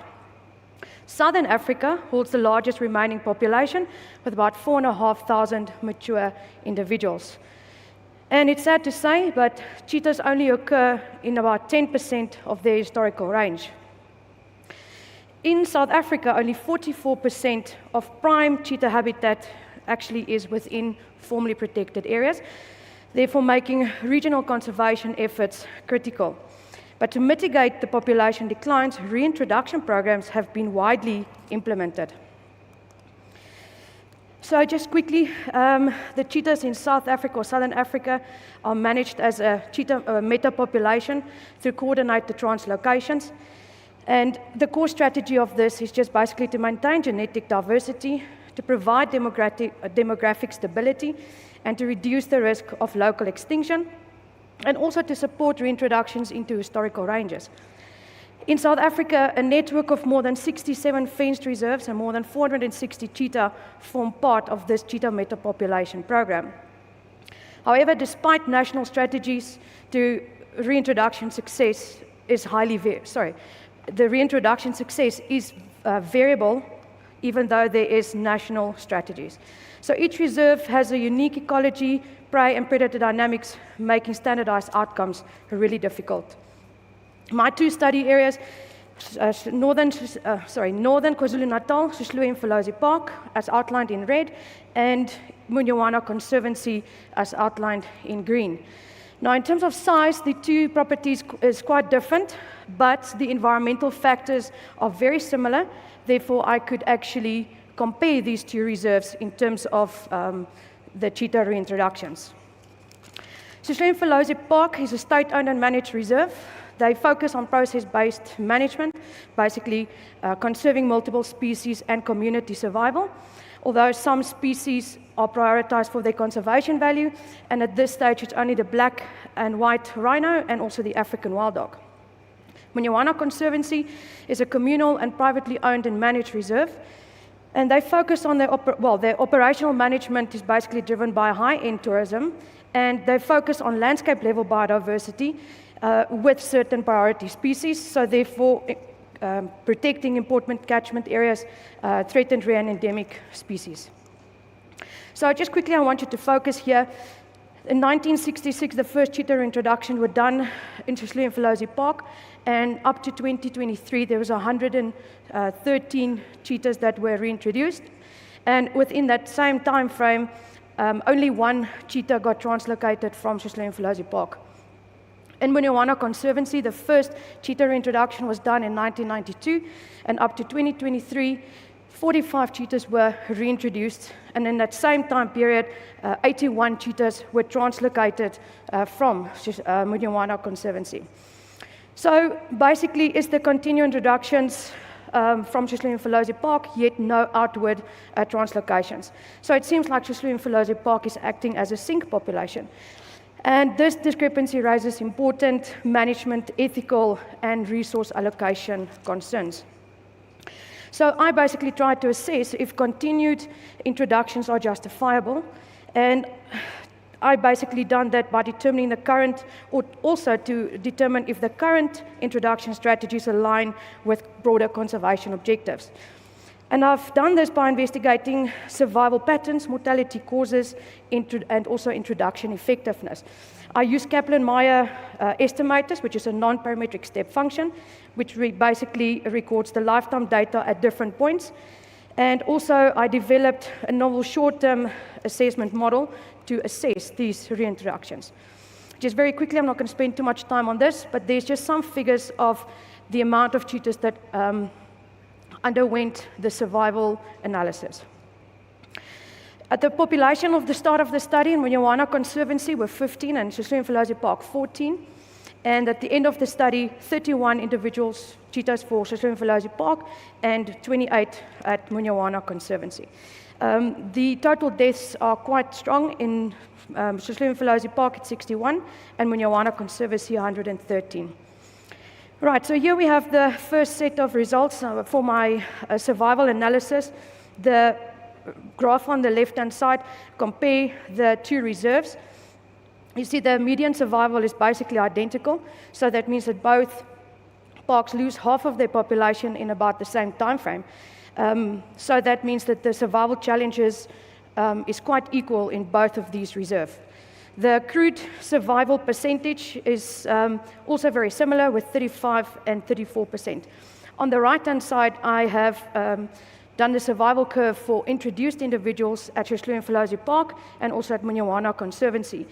T: Southern Africa holds the largest remaining population, with about 4,500 mature individuals. And it's sad to say, but cheetahs only occur in about 10% of their historical range. In South Africa, only 44% of prime cheetah habitat actually is within formally protected areas, therefore making regional conservation efforts critical. But to mitigate the population declines, reintroduction programs have been widely implemented. So just quickly, the cheetahs in South Africa or Southern Africa are managed as a cheetah meta-population through coordinated translocations. And the core strategy of this is just basically to maintain genetic diversity, to provide demographic stability, and to reduce the risk of local extinction, and also to support reintroductions into historical ranges. In South Africa, a network of more than 67 fenced reserves and more than 460 cheetah form part of this cheetah meta-population program. However, despite national strategies, the reintroduction success is variable, even though there is national strategies. So each reserve has a unique ecology, prey and predator dynamics, making standardized outcomes really difficult. My 2 study areas, northern KwaZulu-Natal, Soshanguve and Mfolozi Park, as outlined in red, and Munyawana Conservancy, as outlined in green. Now, in terms of size, the 2 properties is quite different, but the environmental factors are very similar. Therefore, I could actually compare these 2 reserves in terms of the cheetah reintroductions. Soshanguve and Mfolozi Park is a state-owned and managed reserve. They focus on process-based management, basically conserving multiple species and community survival, although some species are prioritized for their conservation value, and at this stage it's only the black and white rhino and also the African wild dog. Munyawana Conservancy is a communal and privately owned and managed reserve, and they focus on their operational management is basically driven by high-end tourism and they focus on landscape level biodiversity with certain priority species, so therefore protecting important catchment areas, threatened rare and endemic species. So just quickly, I want you to focus here. In 1966, the first cheetah introduction were done in Sicily-Mfolozi Park, and up to 2023, there was 113 cheetahs that were reintroduced. And within that same time frame, only one cheetah got translocated from Sicily-Mfolozi Park. In Munyawana Conservancy, the first cheetah reintroduction was done in 1992, and up to 2023, 45 cheetahs were reintroduced, and in that same time period, 81 cheetahs were translocated from Munyawana Conservancy. So basically, it's the continued introductions from Sicily-Mfolozi Park, yet no outward translocations. So it seems like Sicily-Mfolozi Park is acting as a sink population. And this discrepancy raises important management, ethical, and resource allocation concerns. So I basically tried to assess if continued introductions are justifiable, and I basically done that by determining the current, or also to determine if the current introduction strategies align with broader conservation objectives. And I've done this by investigating survival patterns, mortality causes, and also introduction effectiveness. I use Kaplan-Meier estimators, which is a non-parametric step function, which basically records the lifetime data at different points. And also, I developed a novel short-term assessment model to assess these reintroductions. Just very quickly, I'm not going to spend too much time on this, but there's just some figures of the amount of cheetahs that underwent the survival analysis. At the population of the start of the study in Munyawana Conservancy were 15 and Sicily-Mfolozi Park 14. And at the end of the study, 31 individuals, cheetahs for Sicily-Mfolozi Park and 28 at Munyawana Conservancy. The total deaths are quite strong in Sicily-Mfolozi Park at 61 and Munyawana Conservancy 113. Right, so here we have the first set of results for my survival analysis. The graph on the left-hand side compare the two reserves. You see the median survival is basically identical, so that means that both parks lose half of their population in about the same time frame. So that means that the survival challenges is quite equal in both of these reserves. The crude survival percentage is also very similar with 35 and 34%. On the right-hand side, I have done the survival curve for introduced individuals at Sicily-Mfolozi Park and also at Munyawana Conservancy.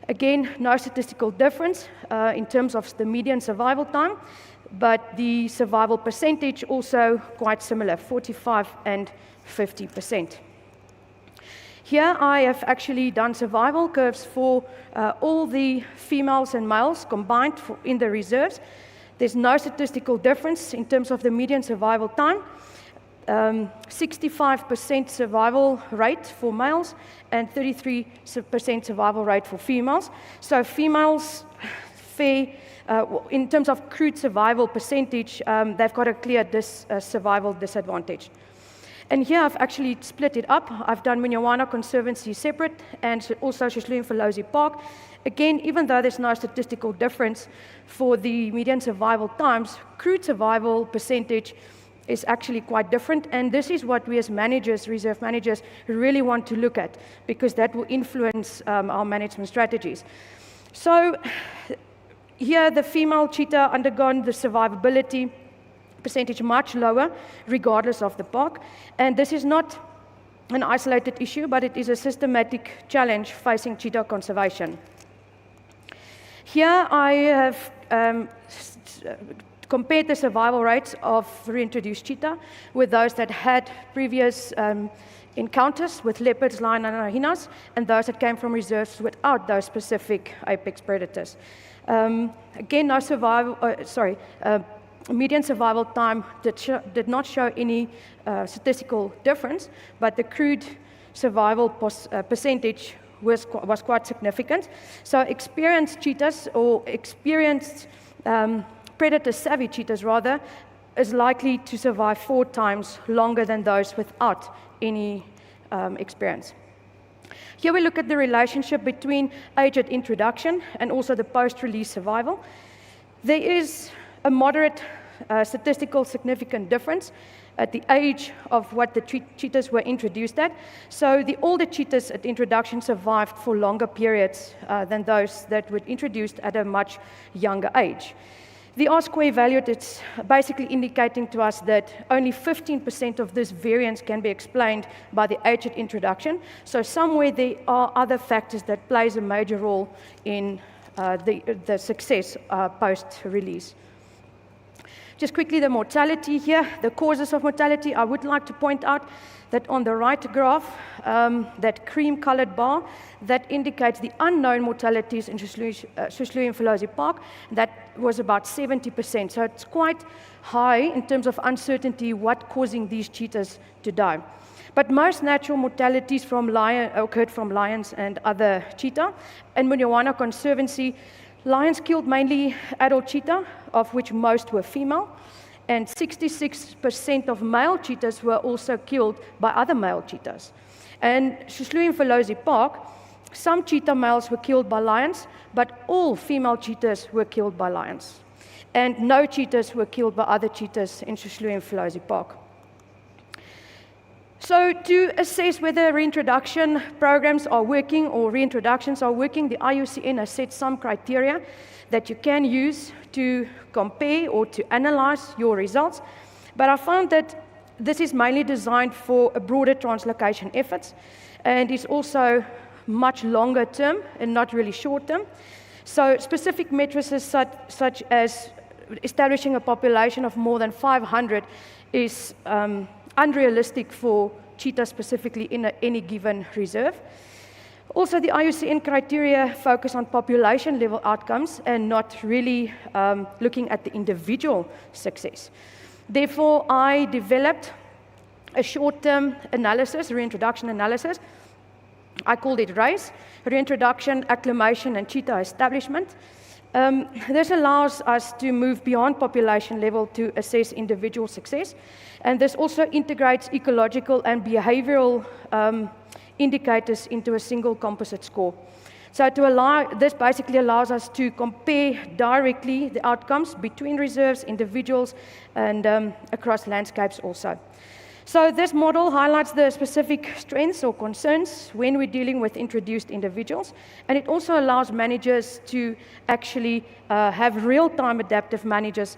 T: Again, no statistical difference in terms of the median survival time, but the survival percentage also quite similar, 45 and 50%. Here I have actually done survival curves for all the females and males combined in the reserves. There's no statistical difference in terms of the median survival time. 65% survival rate for males and 33% survival rate for females. So females fare, in terms of crude survival percentage, they've got a clear survival disadvantage. And here I've actually split it up. I've done Munyawana Conservancy separate and also Sicily-Mfolozi Park. Again, even though there's no statistical difference for the median survival times, crude survival percentage is actually quite different, and this is what we as managers, reserve managers, really want to look at, because that will influence our management strategies. So here the female cheetah undergone the survivability percentage much lower, regardless of the park, and this is not an isolated issue, but it is a systematic challenge facing cheetah conservation. Here I have compared the survival rates of reintroduced cheetah with those that had previous encounters with leopards, lion, and hyenas, and those that came from reserves without those specific apex predators. Again, no survival, median survival time did not show any statistical difference, but the crude survival percentage was quite significant. So experienced cheetahs, or experienced predator-savvy cheetahs rather, is likely to survive 4 times longer than those without any experience. Here we look at the relationship between age at introduction and also the post-release survival. There is a moderate statistical significant difference at the age of what the cheetahs were introduced at. So the older cheetahs at introduction survived for longer periods than those that were introduced at a much younger age. The R-square value, it's basically indicating to us that only 15% of this variance can be explained by the age at introduction. So somewhere there are other factors that plays a major role in the success post-release. Just quickly, the mortality here, the causes of mortality. I would like to point out that on the right graph, that cream-colored bar, that indicates the unknown mortalities in Sisulu and Filosi Park. That was about 70%. So it's quite high in terms of uncertainty what causing these cheetahs to die. But most natural mortalities occurred from lions and other cheetah. In Munywana Conservancy, lions killed mainly adult cheetah, of which most were female, and 66% of male cheetahs were also killed by other male cheetahs. And Sisulu and Filosi Park, some cheetah males were killed by lions, but all female cheetahs were killed by lions. And no cheetahs were killed by other cheetahs in Sisulu and Filosi Park. So to assess whether reintroduction programs are working or reintroductions are working, the IUCN has set some criteria that you can use to compare or to analyze your results. But I found that this is mainly designed for a broader translocation efforts, and is also much longer term and not really short term. So specific metrics such as establishing a population of more than 500 is unrealistic for cheetah specifically in any given reserve. Also, the IUCN criteria focus on population level outcomes and not really looking at the individual success. Therefore, I developed a short-term analysis, reintroduction analysis. I called it RACE, Reintroduction, Acclimation, and Cheetah Establishment. This allows us to move beyond population level to assess individual success. And this also integrates ecological and behavioral indicators into a single composite score. So this basically allows us to compare directly the outcomes between reserves, individuals, and across landscapes also. So this model highlights the specific strengths or concerns when we're dealing with introduced individuals, and it also allows managers to actually have real-time adaptive managers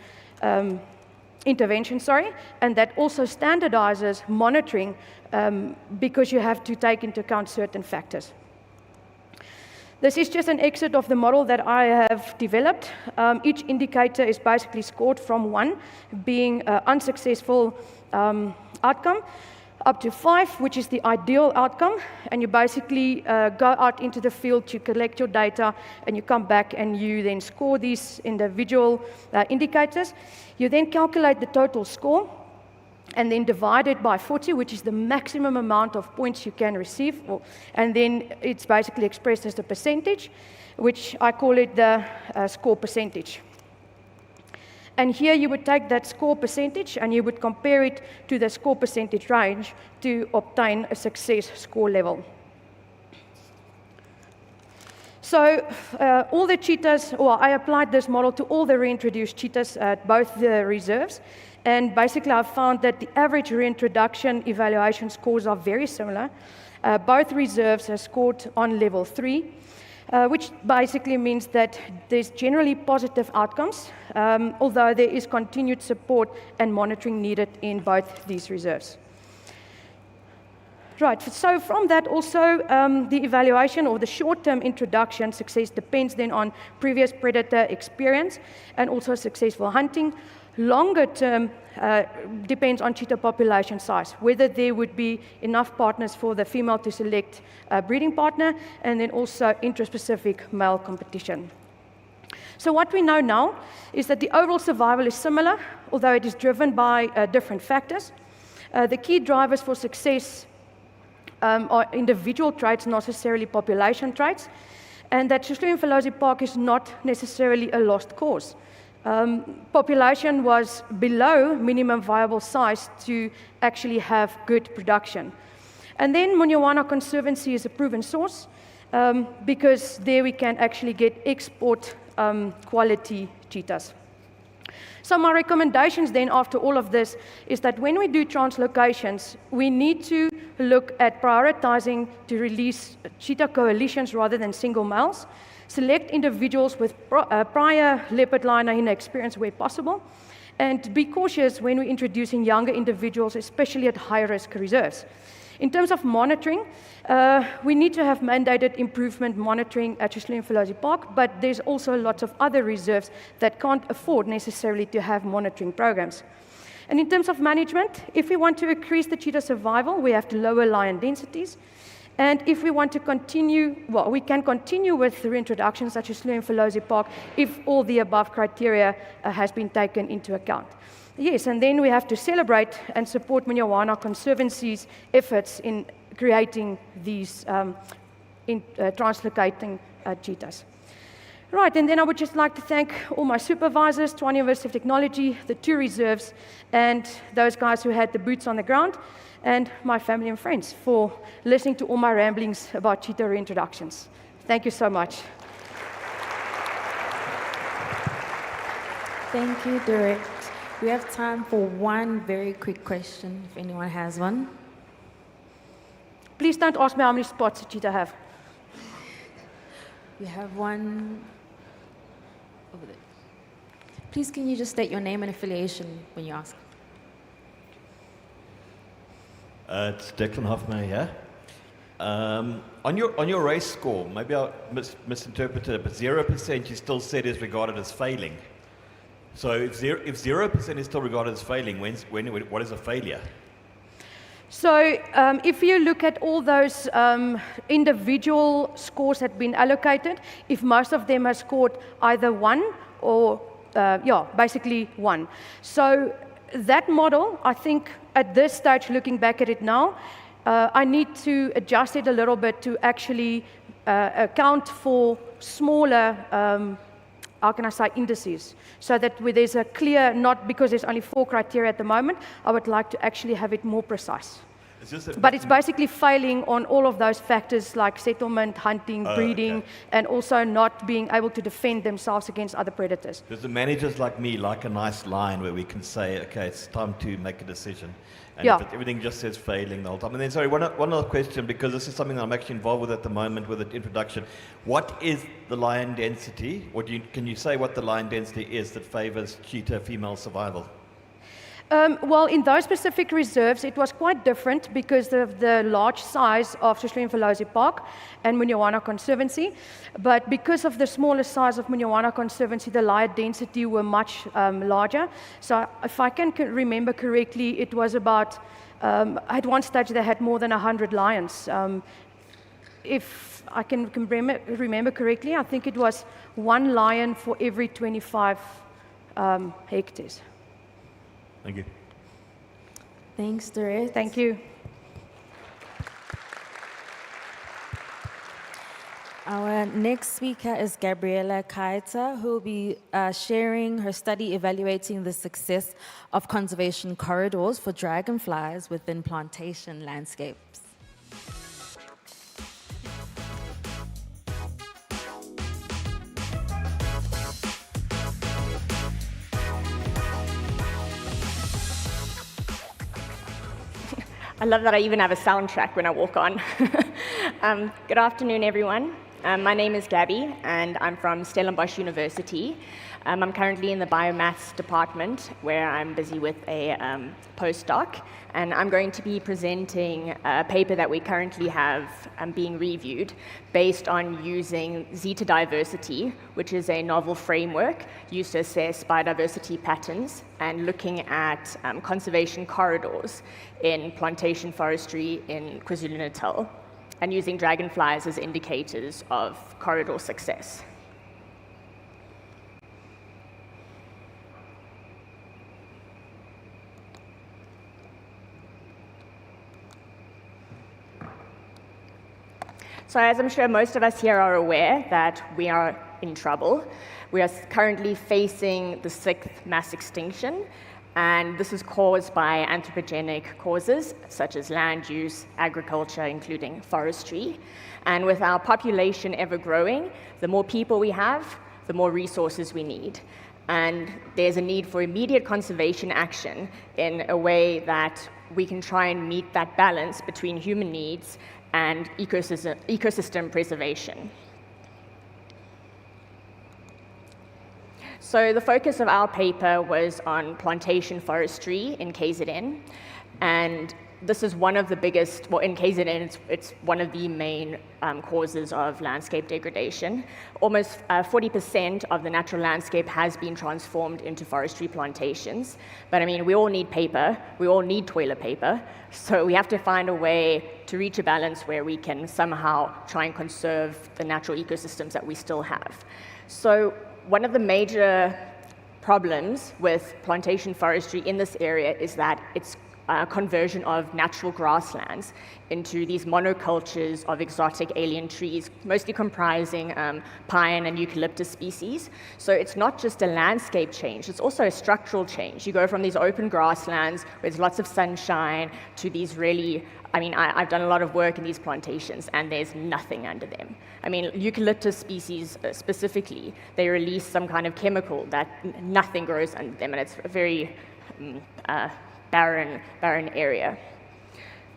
T: intervention, and that also standardizes monitoring because you have to take into account certain factors. This is just an excerpt of the model that I have developed. Each indicator is basically scored from 1 being unsuccessful outcome up to 5, which is the ideal outcome, and you basically go out into the field, you collect your data, and you come back and you then score these individual indicators. You then calculate the total score and then divide it by 40, which is the maximum amount of points you can receive, and then it's basically expressed as the percentage, which I call it the score percentage. And here you would take that score percentage and you would compare it to the score percentage range to obtain a success score level. So all the cheetahs, I applied this model to all the reintroduced cheetahs at both the reserves. And basically I found that the average reintroduction evaluation scores are very similar. Both reserves are scored on level 3. Which basically means that there's generally positive outcomes, although there is continued support and monitoring needed in both these reserves. Right, so from that also, the evaluation or the short-term introduction success depends then on previous predator experience and also successful hunting. Longer term depends on cheetah population size, whether there would be enough partners for the female to select a breeding partner, and then also intraspecific male competition. So what we know now is that the overall survival is similar, although it is driven by different factors. The key drivers for success are individual traits, not necessarily population traits, and that Sisulu and Filosi Park is not necessarily a lost cause. Population was below minimum viable size to actually have good production. And then Munyawana Conservancy is a proven source because there we can actually get export quality cheetahs. So my recommendations then after all of this is that when we do translocations, we need to look at prioritizing to release cheetah coalitions rather than single males, select individuals with prior leopard lion hyena experience where possible, and be cautious when we're introducing younger individuals, especially at high-risk reserves. In terms of monitoring, we need to have mandated improvement monitoring at Schutzlin Park, but there's also lots of other reserves that can't afford necessarily to have monitoring programs. And in terms of management, if we want to increase the cheetah survival, we have to lower lion densities. And if we want to continue, well, we can continue with reintroductions such as Schutzlin Park if all the above criteria has been taken into account. Yes, and then we have to celebrate and support Munyawana Conservancy's efforts in creating these translocating cheetahs. Right, and then I would just like to thank all my supervisors, Tshwane University of Technology, the 2 reserves, and those guys who had the boots on the ground, and my family and friends for listening to all my ramblings about cheetah reintroductions. Thank you so much.
R: Thank you, Dorette. We have time for one very quick question, if anyone has one.
T: Please don't ask me how many spots a cheetah have.
R: We have one over there. Please, can you just state your name and affiliation when you ask?
N: It's Declan Hoffman here. On your race score, maybe I misinterpreted it, but 0% you still said is regarded as failing. So if 0% is still regarded as failing, what is a failure?
T: So if you look at all those individual scores that have been allocated, if most of them have scored either 1 or, basically 1. So that model, I think at this stage, looking back at it now, I need to adjust it a little bit to actually account for smaller how can I say, indices, so that there's a clear, not because there's only 4 criteria at the moment, I would like to actually have it more precise. But it's basically failing on all of those factors like settlement, hunting, breeding, and also not being able to defend themselves against other predators.
N: Because the managers like me like a nice line where we can say, okay, it's time to make a decision. And if everything just says failing the whole time. And then, sorry, one other question, because this is something that I'm actually involved with at the moment with the introduction. What is the lion density? Can you say what the lion density is that favors cheetah female survival?
T: Well, in those specific reserves, it was quite different because of the large size of Schutzlin Park and Munyawana Conservancy. But because of the smaller size of Munyawana Conservancy, the lion density were much larger. So if I can remember correctly, it was about, at one stage they had more than 100 lions. If I can remember correctly, I think it was 1 lion for every 25 hectares.
N: Thank you.
R: Thanks, Dorette.
T: Thank you.
R: Our next speaker is Gabriela Kaita, who will be sharing her study evaluating the success of conservation corridors for dragonflies within plantation landscapes.
U: I love that I even have a soundtrack when I walk on. Good afternoon, everyone. My name is Gabby, and I'm from Stellenbosch University. I'm currently in the biomaths department, where I'm busy with a postdoc, and I'm going to be presenting a paper that we currently have being reviewed based on using zeta diversity, which is a novel framework used to assess biodiversity patterns and looking at conservation corridors in plantation forestry in KwaZulu-Natal, and using dragonflies as indicators of corridor success. So as I'm sure most of us here are aware that we are in trouble. We are currently facing the 6th mass extinction, And this is caused by anthropogenic causes, such as land use, agriculture, including forestry. And with our population ever growing, the more people we have, the more resources we need. And there's a need for immediate conservation action in a way that we can try and meet that balance between human needs and ecosystem preservation. So the focus of our paper was on plantation forestry in KZN, and this is one of the biggest, well, in KZN, it's one of the main causes of landscape degradation. Almost 40% of the natural landscape has been transformed into forestry plantations. But I mean, we all need paper, we all need toilet paper, so we have to find a way to reach a balance where we can somehow try and conserve the natural ecosystems that we still have. So one of the major problems with plantation forestry in this area is that it's conversion of natural grasslands into these monocultures of exotic alien trees, mostly comprising pine and eucalyptus species. So it's not just a landscape change, it's also a structural change. You go from these open grasslands where there's lots of sunshine to these really, I mean, I've done a lot of work in these plantations and there's nothing under them. I mean, eucalyptus species specifically, they release some kind of chemical that nothing grows under them, and it's a very barren area.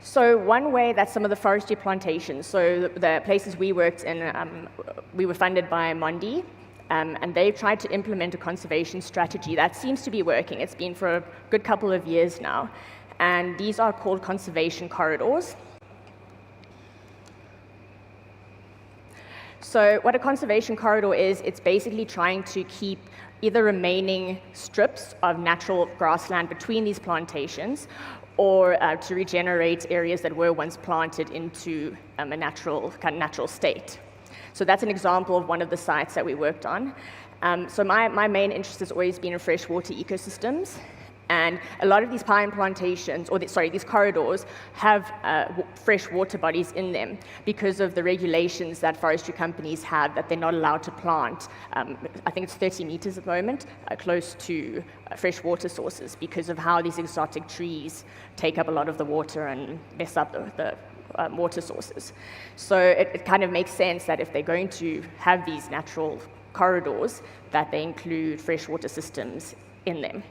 U: So one way that some of the forestry plantations, so the places we worked in, we were funded by Mondi, and they've tried to implement a conservation strategy that seems to be working. It's been for a good couple of years now. And these are called conservation corridors. So what a conservation corridor is, it's basically trying to keep either remaining strips of natural grassland between these plantations, or to regenerate areas that were once planted into a natural state. So that's an example of one of the sites that we worked on. So my main interest has always been in freshwater ecosystems. And a lot of these pine plantations, these corridors, have fresh water bodies in them because of the regulations that forestry companies have that they're not allowed to plant. I think it's 30 meters at the moment, close to fresh water sources because of how these exotic trees take up a lot of the water and mess up the water sources. So it kind of makes sense that if they're going to have these natural corridors, that they include freshwater systems in them.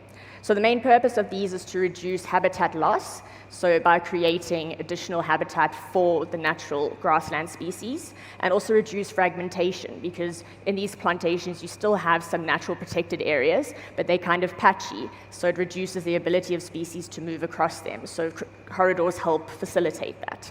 U: So the main purpose of these is to reduce habitat loss, so by creating additional habitat for the natural grassland species, and also reduce fragmentation, because in these plantations you still have some natural protected areas, but they're kind of patchy, so it reduces the ability of species to move across them. So corridors help facilitate that.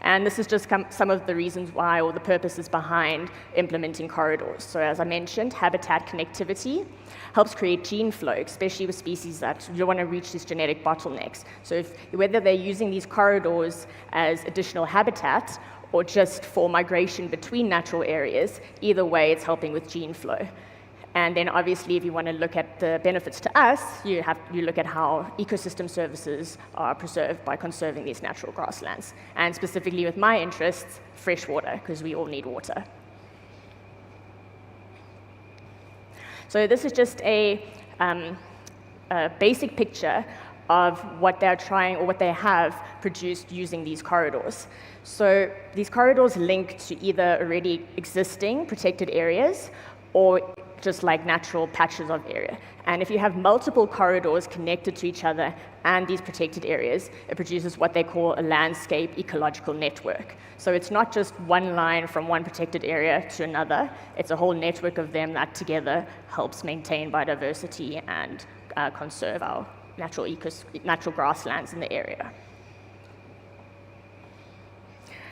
U: And this is just some of the reasons why, or the purposes behind implementing corridors. So as I mentioned, habitat connectivity helps create gene flow, especially with species that you don't want to reach these genetic bottlenecks. So whether they're using these corridors as additional habitat or just for migration between natural areas, either way it's helping with gene flow. And then obviously, if you want to look at the benefits to us, you look at how ecosystem services are preserved by conserving these natural grasslands. And specifically with my interests, fresh water, because we all need water. So this is just a basic picture of what they're trying, or what they have produced using these corridors. So these corridors link to either already existing protected areas, or just like natural patches of area. And if you have multiple corridors connected to each other and these protected areas, it produces what they call a landscape ecological network. So it's not just one line from one protected area to another, it's a whole network of them that together helps maintain biodiversity and conserve our natural grasslands in the area.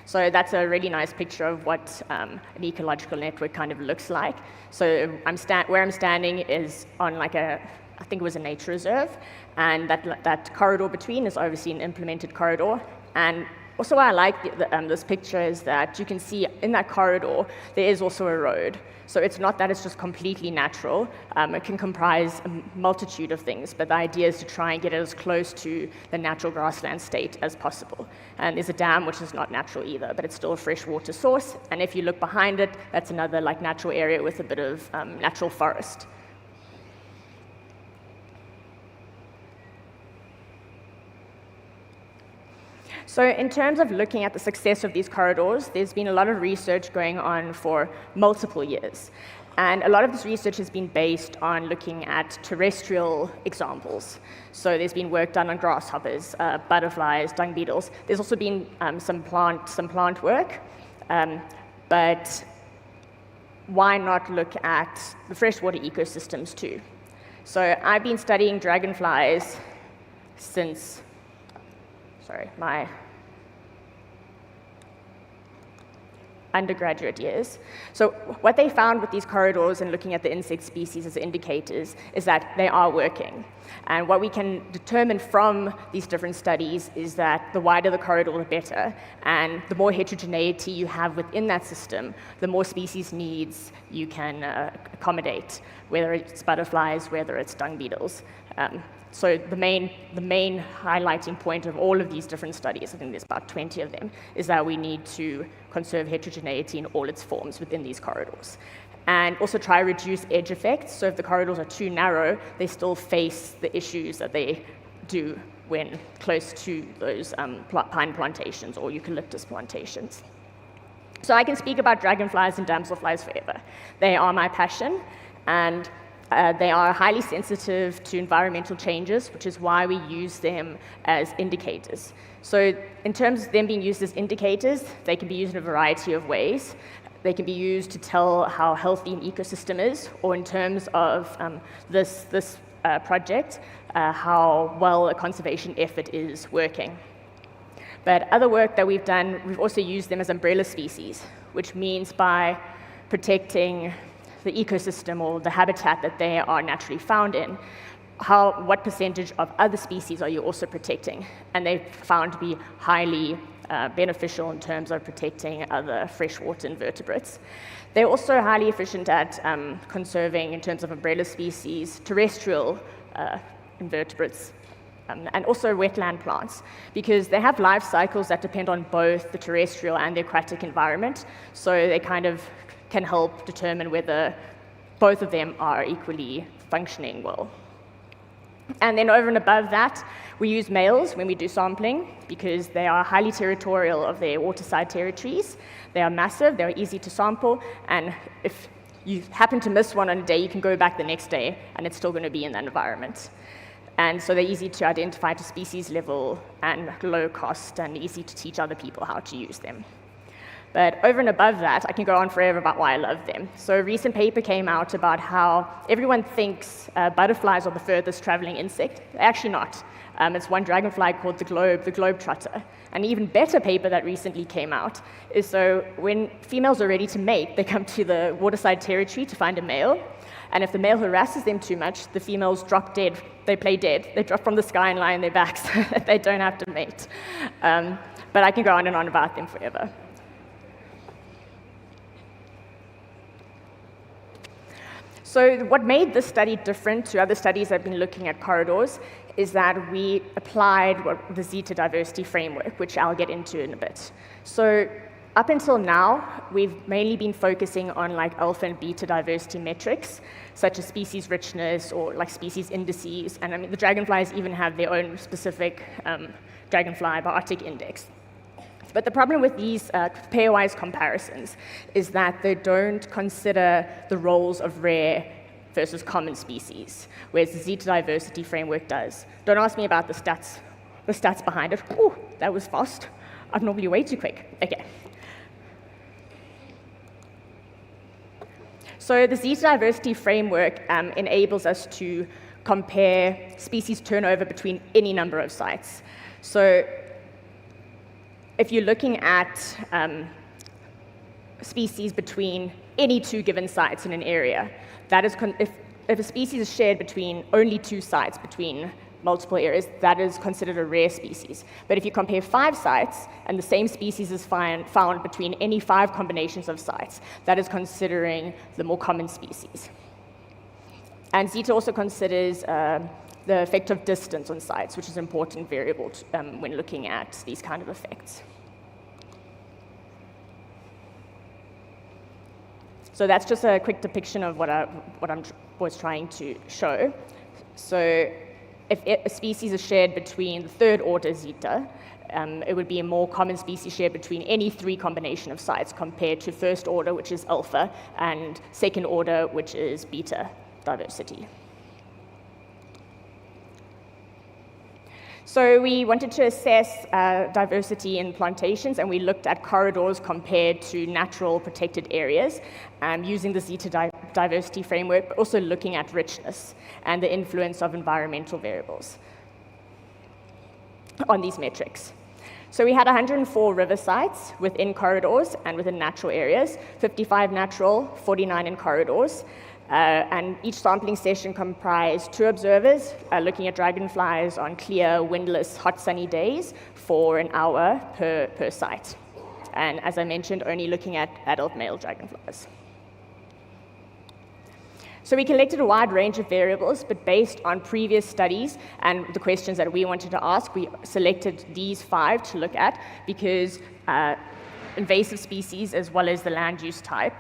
U: So that's a really nice picture of what an ecological network kind of looks like. So where I'm standing is on like I think it was a nature reserve, and that corridor between is obviously an implemented corridor. And also what I like this picture is that you can see in that corridor there is also a road. So it's not that it's just completely natural. It can comprise a multitude of things, but the idea is to try and get it as close to the natural grassland state as possible. And there's a dam, which is not natural either, but it's still a fresh water source. And if you look behind it, that's another like natural area with a bit of natural forest. So in terms of looking at the success of these corridors, there's been a lot of research going on for multiple years. And a lot of this research has been based on looking at terrestrial examples. So there's been work done on grasshoppers, butterflies, dung beetles. There's also been some plant work, but why not look at the freshwater ecosystems too? So I've been studying dragonflies since, my undergraduate years. So what they found with these corridors and looking at the insect species as indicators is that they are working. And what we can determine from these different studies is that the wider the corridor, the better. And the more heterogeneity you have within that system, the more species needs you can accommodate, whether it's butterflies, whether it's dung beetles. So the main highlighting point of all of these different studies, I think there's about 20 of them, is that we need to conserve heterogeneity in all its forms within these corridors. And also try to reduce edge effects. So if the corridors are too narrow, they still face the issues that they do when close to those pine plantations or eucalyptus plantations. So I can speak about dragonflies and damselflies forever. They are my passion, and they are highly sensitive to environmental changes, which is why we use them as indicators. So in terms of them being used as indicators, they can be used in a variety of ways. They can be used to tell how healthy an ecosystem is, or in terms of this project, how well a conservation effort is working. But other work that we've done, we've also used them as umbrella species, which means by protecting the ecosystem or the habitat that they are naturally found in, what percentage of other species are you also protecting? And they've found to be highly beneficial in terms of protecting other freshwater invertebrates. They're also highly efficient at conserving, in terms of umbrella species, terrestrial invertebrates, and also wetland plants, because they have life cycles that depend on both the terrestrial and the aquatic environment, so they kind of can help determine whether both of them are equally functioning well. And then over and above that, we use males when we do sampling because they are highly territorial of their waterside territories. They are massive, they're easy to sample, and if you happen to miss one on a day, you can go back the next day and it's still going to be in that environment. And so they're easy to identify to species level and low cost and easy to teach other people how to use them. But over and above that, I can go on forever about why I love them. So a recent paper came out about how everyone thinks butterflies are the furthest traveling insect. They're actually not. It's one dragonfly called the globetrotter. An even better paper that recently came out is so when females are ready to mate, they come to the waterside territory to find a male. And if the male harasses them too much, the females drop dead. They play dead. They drop from the sky and lie on their backs so that they don't have to mate. But I can go on and on about them forever. So what made this study different to other studies that have been looking at corridors is that we applied the Zeta diversity framework, which I'll get into in a bit. So up until now, we've mainly been focusing on like alpha and beta diversity metrics, such as species richness or like species indices. And I mean, the dragonflies even have their own specific dragonfly biotic index. But the problem with these pairwise comparisons is that they don't consider the roles of rare versus common species, whereas the Zeta diversity framework does. Don't ask me about the stats behind it. Ooh, that was fast. I'm normally way too quick. Okay. So the Zeta diversity framework enables us to compare species turnover between any number of sites. So if you're looking at species between any two given sites in an area, that is if a species is shared between only two sites between multiple areas, that is considered a rare species. But if you compare 5 sites and the same species is found between any 5 combinations of sites, that is considering the more common species. And Zeta also considers the effect of distance on sites, which is an important variable when looking at these kind of effects. So that's just a quick depiction of what I was trying to show. So if a species is shared between the 3rd order Zeta, it would be a more common species share between any 3 combination of sites compared to first order, which is alpha, and second order, which is beta diversity. So we wanted to assess diversity in plantations, and we looked at corridors compared to natural protected areas using the Zeta diversity framework, but also looking at richness and the influence of environmental variables on these metrics. So we had 104 river sites within corridors and within natural areas, 55 natural, 49 in corridors. And each sampling session comprised 2 observers looking at dragonflies on clear, windless, hot, sunny days for an hour per site. And as I mentioned, only looking at adult male dragonflies. So we collected a wide range of variables, but based on previous studies and the questions that we wanted to ask, we selected these 5 to look at because invasive species as well as the land use type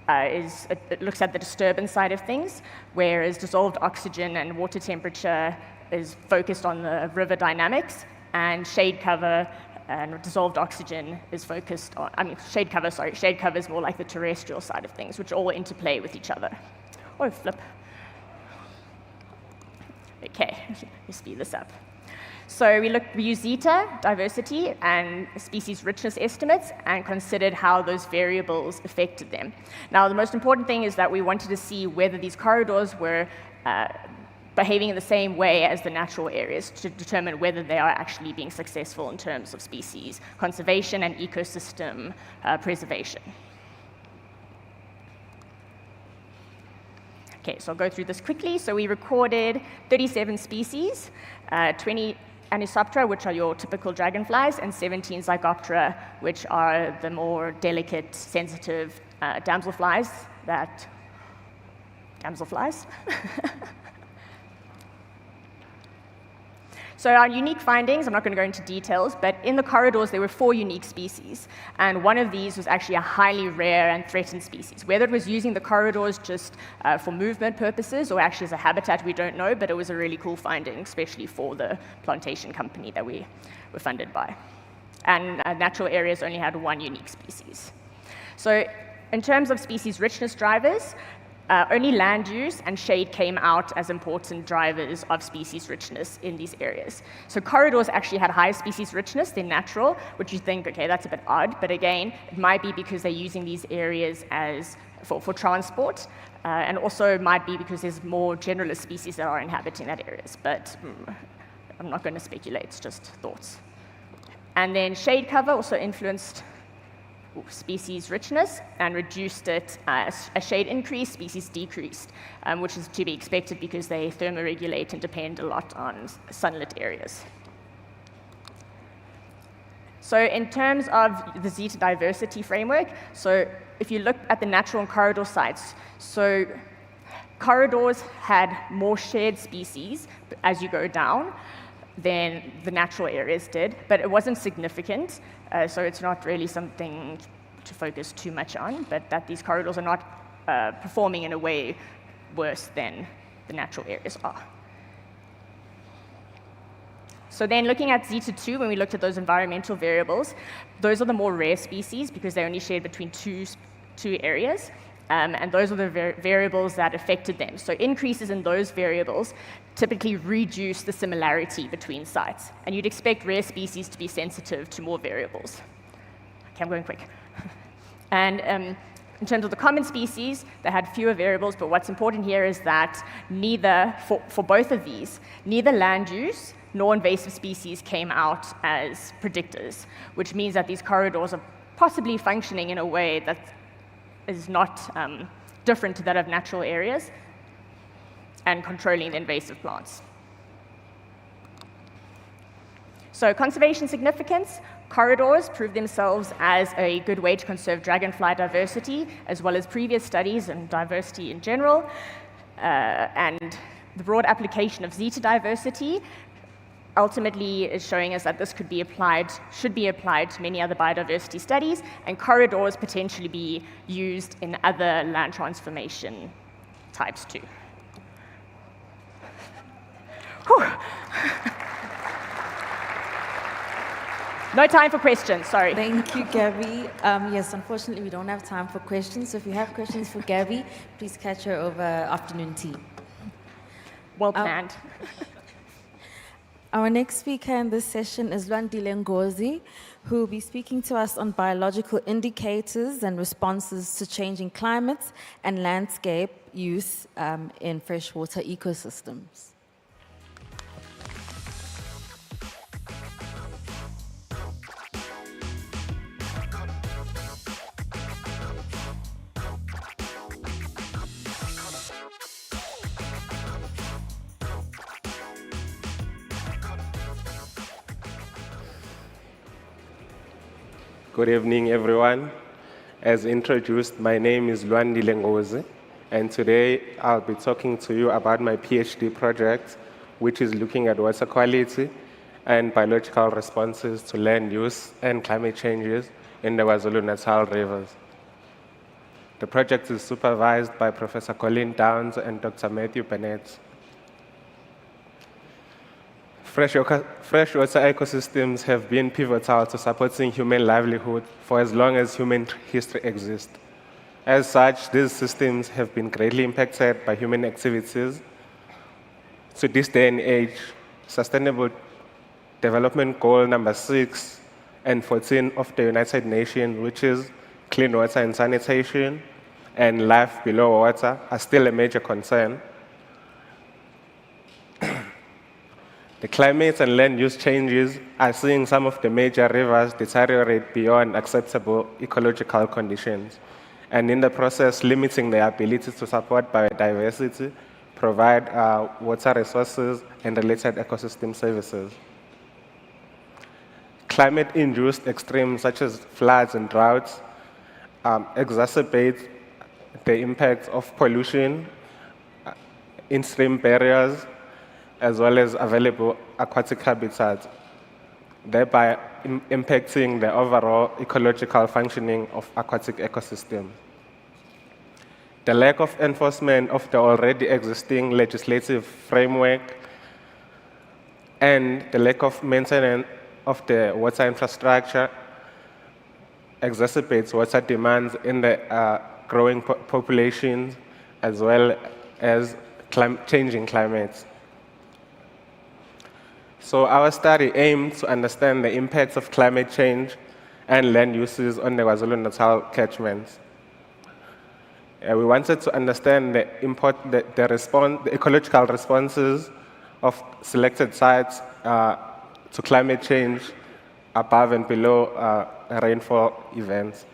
U: it looks at the disturbance side of things, whereas dissolved oxygen and water temperature is focused on the river dynamics, and shade cover and dissolved oxygen is focused on, shade cover is more like the terrestrial side of things, which all interplay with each other. Oh, flip. Okay, let's speed this up. So we used Zeta diversity and species richness estimates and considered how those variables affected them. Now, the most important thing is that we wanted to see whether these corridors were behaving in the same way as the natural areas to determine whether they are actually being successful in terms of species conservation and ecosystem preservation. Okay, so I'll go through this quickly. So we recorded 37 species, 20 Anisoptera, which are your typical dragonflies, and 17 Zygoptera, which are the more delicate, sensitive damselflies. So our unique findings, I'm not going to go into details, but in the corridors there were 4 unique species, and one of these was actually a highly rare and threatened species. Whether it was using the corridors just for movement purposes or actually as a habitat, we don't know, but it was a really cool finding, especially for the plantation company that we were funded by. And natural areas only had 1 unique species. So in terms of species richness drivers, only land use and shade came out as important drivers of species richness in these areas. So corridors actually had higher species richness than natural, which you think, okay, that's a bit odd, but again, it might be because they're using these areas for transport, and also might be because there's more generalist species that are inhabiting that areas, but I'm not going to speculate, it's just thoughts. And then shade cover also influenced species richness and reduced it as shade increased, species decreased, which is to be expected because they thermoregulate and depend a lot on sunlit areas. So in terms of the Zeta diversity framework, so if you look at the natural and corridor sites, so corridors had more shared species as you go down than the natural areas did, but it wasn't significant, so it's not really something to focus too much on, but that these corridors are not performing in a way worse than the natural areas are. So then looking at Zeta 2, when we looked at those environmental variables, those are the more rare species because they only shared between two areas, and those are the variables that affected them. So increases in those variables typically reduce the similarity between sites, and you'd expect rare species to be sensitive to more variables. Okay, I'm going quick. And in terms of the common species, they had fewer variables, but what's important here is that for both of these, neither land use nor invasive species came out as predictors, which means that these corridors are possibly functioning in a way that is not different to that of natural areas and controlling the invasive plants. So conservation significance, corridors proved themselves as a good way to conserve dragonfly diversity, as well as previous studies and diversity in general, and the broad application of Zeta diversity ultimately is showing us that this should be applied to many other biodiversity studies, and corridors potentially be used in other land transformation types too. No time for questions, sorry.
R: Thank you, Gabby. Yes, unfortunately, we don't have time for questions. So if you have questions for Gabby, please catch her over afternoon tea.
U: Well planned.
R: Our next speaker in this session is Lwandile Ngozi, who will be speaking to us on biological indicators and responses to changing climates and landscape use in freshwater ecosystems.
C: Good evening, everyone. As introduced, my name is Lwandile Ngozi, and today I'll be talking to you about my PhD project, which is looking at water quality and biological responses to land use and climate changes in the KwaZulu-Natal rivers. The project is supervised by Professor Colin Downs and Dr. Matthew Bennett. Freshwater ecosystems have been pivotal to supporting human livelihood for as long as human history exists. As such, these systems have been greatly impacted by human activities. To this day and age, Sustainable Development Goal number 6 and 14 of the United Nations, which is clean water and sanitation and life below water, are still a major concern. The climate and land use changes are seeing some of the major rivers deteriorate beyond acceptable ecological conditions, and in the process limiting their ability to support biodiversity, provide water resources and related ecosystem services. Climate-induced extremes such as floods and droughts exacerbate the impact of pollution in stream barriers, as well as available aquatic habitats, thereby impacting the overall ecological functioning of aquatic ecosystems. The lack of enforcement of the already existing legislative framework and the lack of maintenance of the water infrastructure exacerbates water demands in the growing populations, as well as changing climates. So our study aimed to understand the impacts of climate change and land uses on the KwaZulu-Natal catchments. We wanted to understand the ecological responses of selected sites to climate change above and below rainfall events.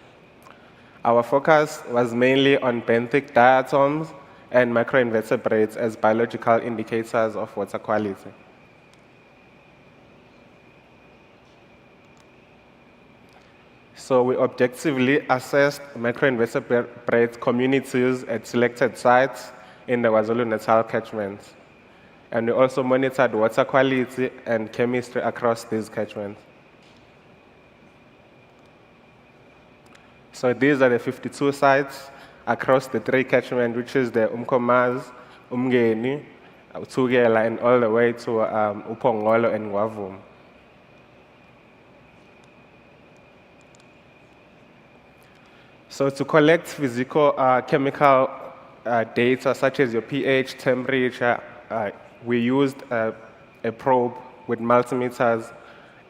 C: Our focus was mainly on benthic diatoms and microinvertebrates as biological indicators of water quality. So we objectively assessed microinvertebrate communities at selected sites in the KwaZulu-Natal catchments. And we also monitored water quality and chemistry across these catchments. So these are the 52 sites across the 3 catchments, which is the Umkomaz, Umngeni, Uthukela, and all the way to Upongolo and Ngwavum. So to collect physical chemical data such as your pH, temperature, we used a probe with multimeters,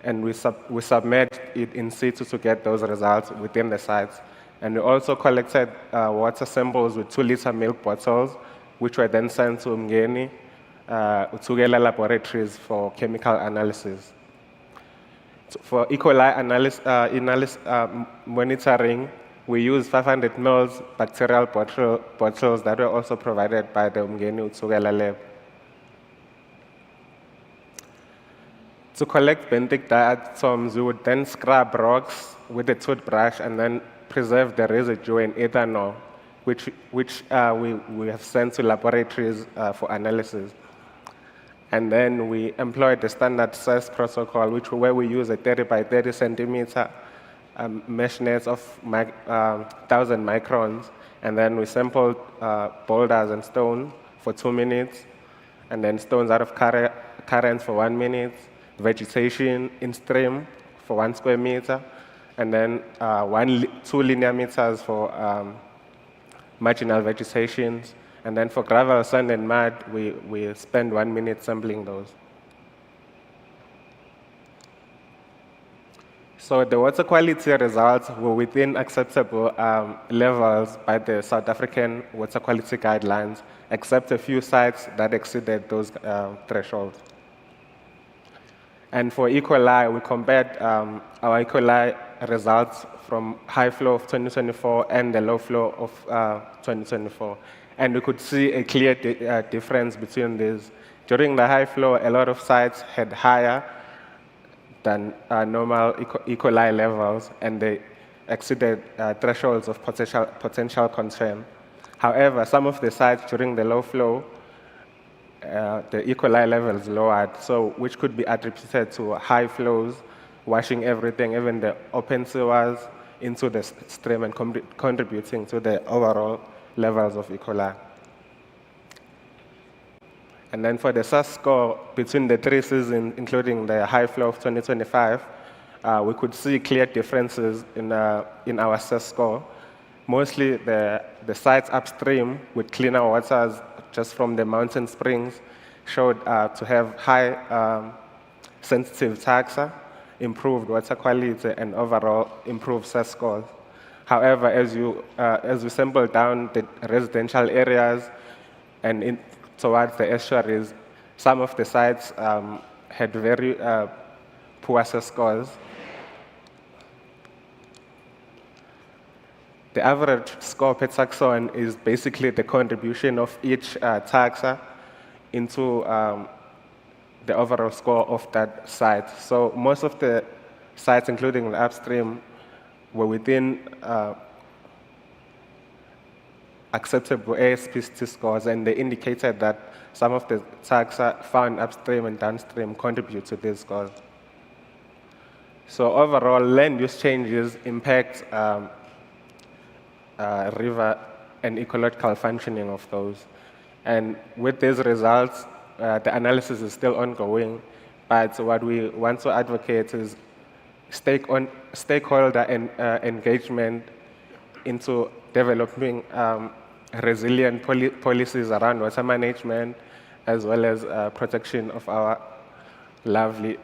C: and we submerged it in situ to get those results within the sites. And we also collected water samples with 2-liter milk bottles, which were then sent to Umngeni, Uthukela laboratories for chemical analysis. So for E. coli monitoring, we used 500 ml bacterial bottles that were also provided by the Umngeni Uthukela lab. To collect benthic diatoms, we would then scrub rocks with a toothbrush and then preserve the residue in ethanol, which we have sent to laboratories for analysis. And then we employed the standard size protocol, where we use a 30 by 30 centimeter mesh net of 1,000 microns, and then we sampled boulders and stone for 2 minutes, and then stones out of currents for 1 minute, vegetation in stream for 1 square meter, and then 2 linear meters for marginal vegetations. And then for gravel, sand, and mud, we spend 1 minute sampling those. So the water quality results were within acceptable levels by the South African water quality guidelines, except a few sites that exceeded those thresholds. And for E. coli, we compared our E. coli results from high flow of 2024 and the low flow of 2024. And we could see a clear difference between these. During the high flow, a lot of sites had higher than normal E. coli levels, and they exceeded thresholds of potential concern. However, some of the sites during the low flow, the E. coli levels lowered, so which could be attributed to high flows, washing everything, even the open sewers, into the stream and contributing to the overall levels of E. coli. And then for the SAS score between the 3 seasons, including the high flow of 2025, we could see clear differences in our SAS score. Mostly the sites upstream with cleaner waters just from the mountain springs showed to have high sensitive taxa, improved water quality, and overall improved SAS scores. However, as we sample down the residential areas and towards the estuaries, some of the sites had very poor SAS scores. The average score per taxon is basically the contribution of each taxa into the overall score of that site. So most of the sites, including the upstream, were within acceptable ASPCT scores, and they indicated that some of the taxa found upstream and downstream contribute to these scores. So overall, land use changes impact river and ecological functioning of those. And with these results, the analysis is still ongoing, but what we want to advocate is stakeholder engagement into developing resilient policies around water management, as well as protection of our lovely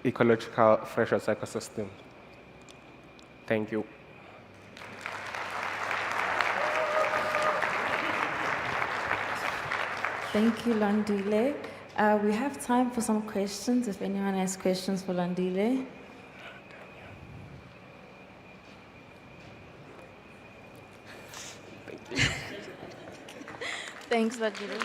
C: ecological freshwater ecosystem. Thank you.
R: Thank you, Landile. We have time for some questions, if anyone has questions for Landile. Thanks, Landile.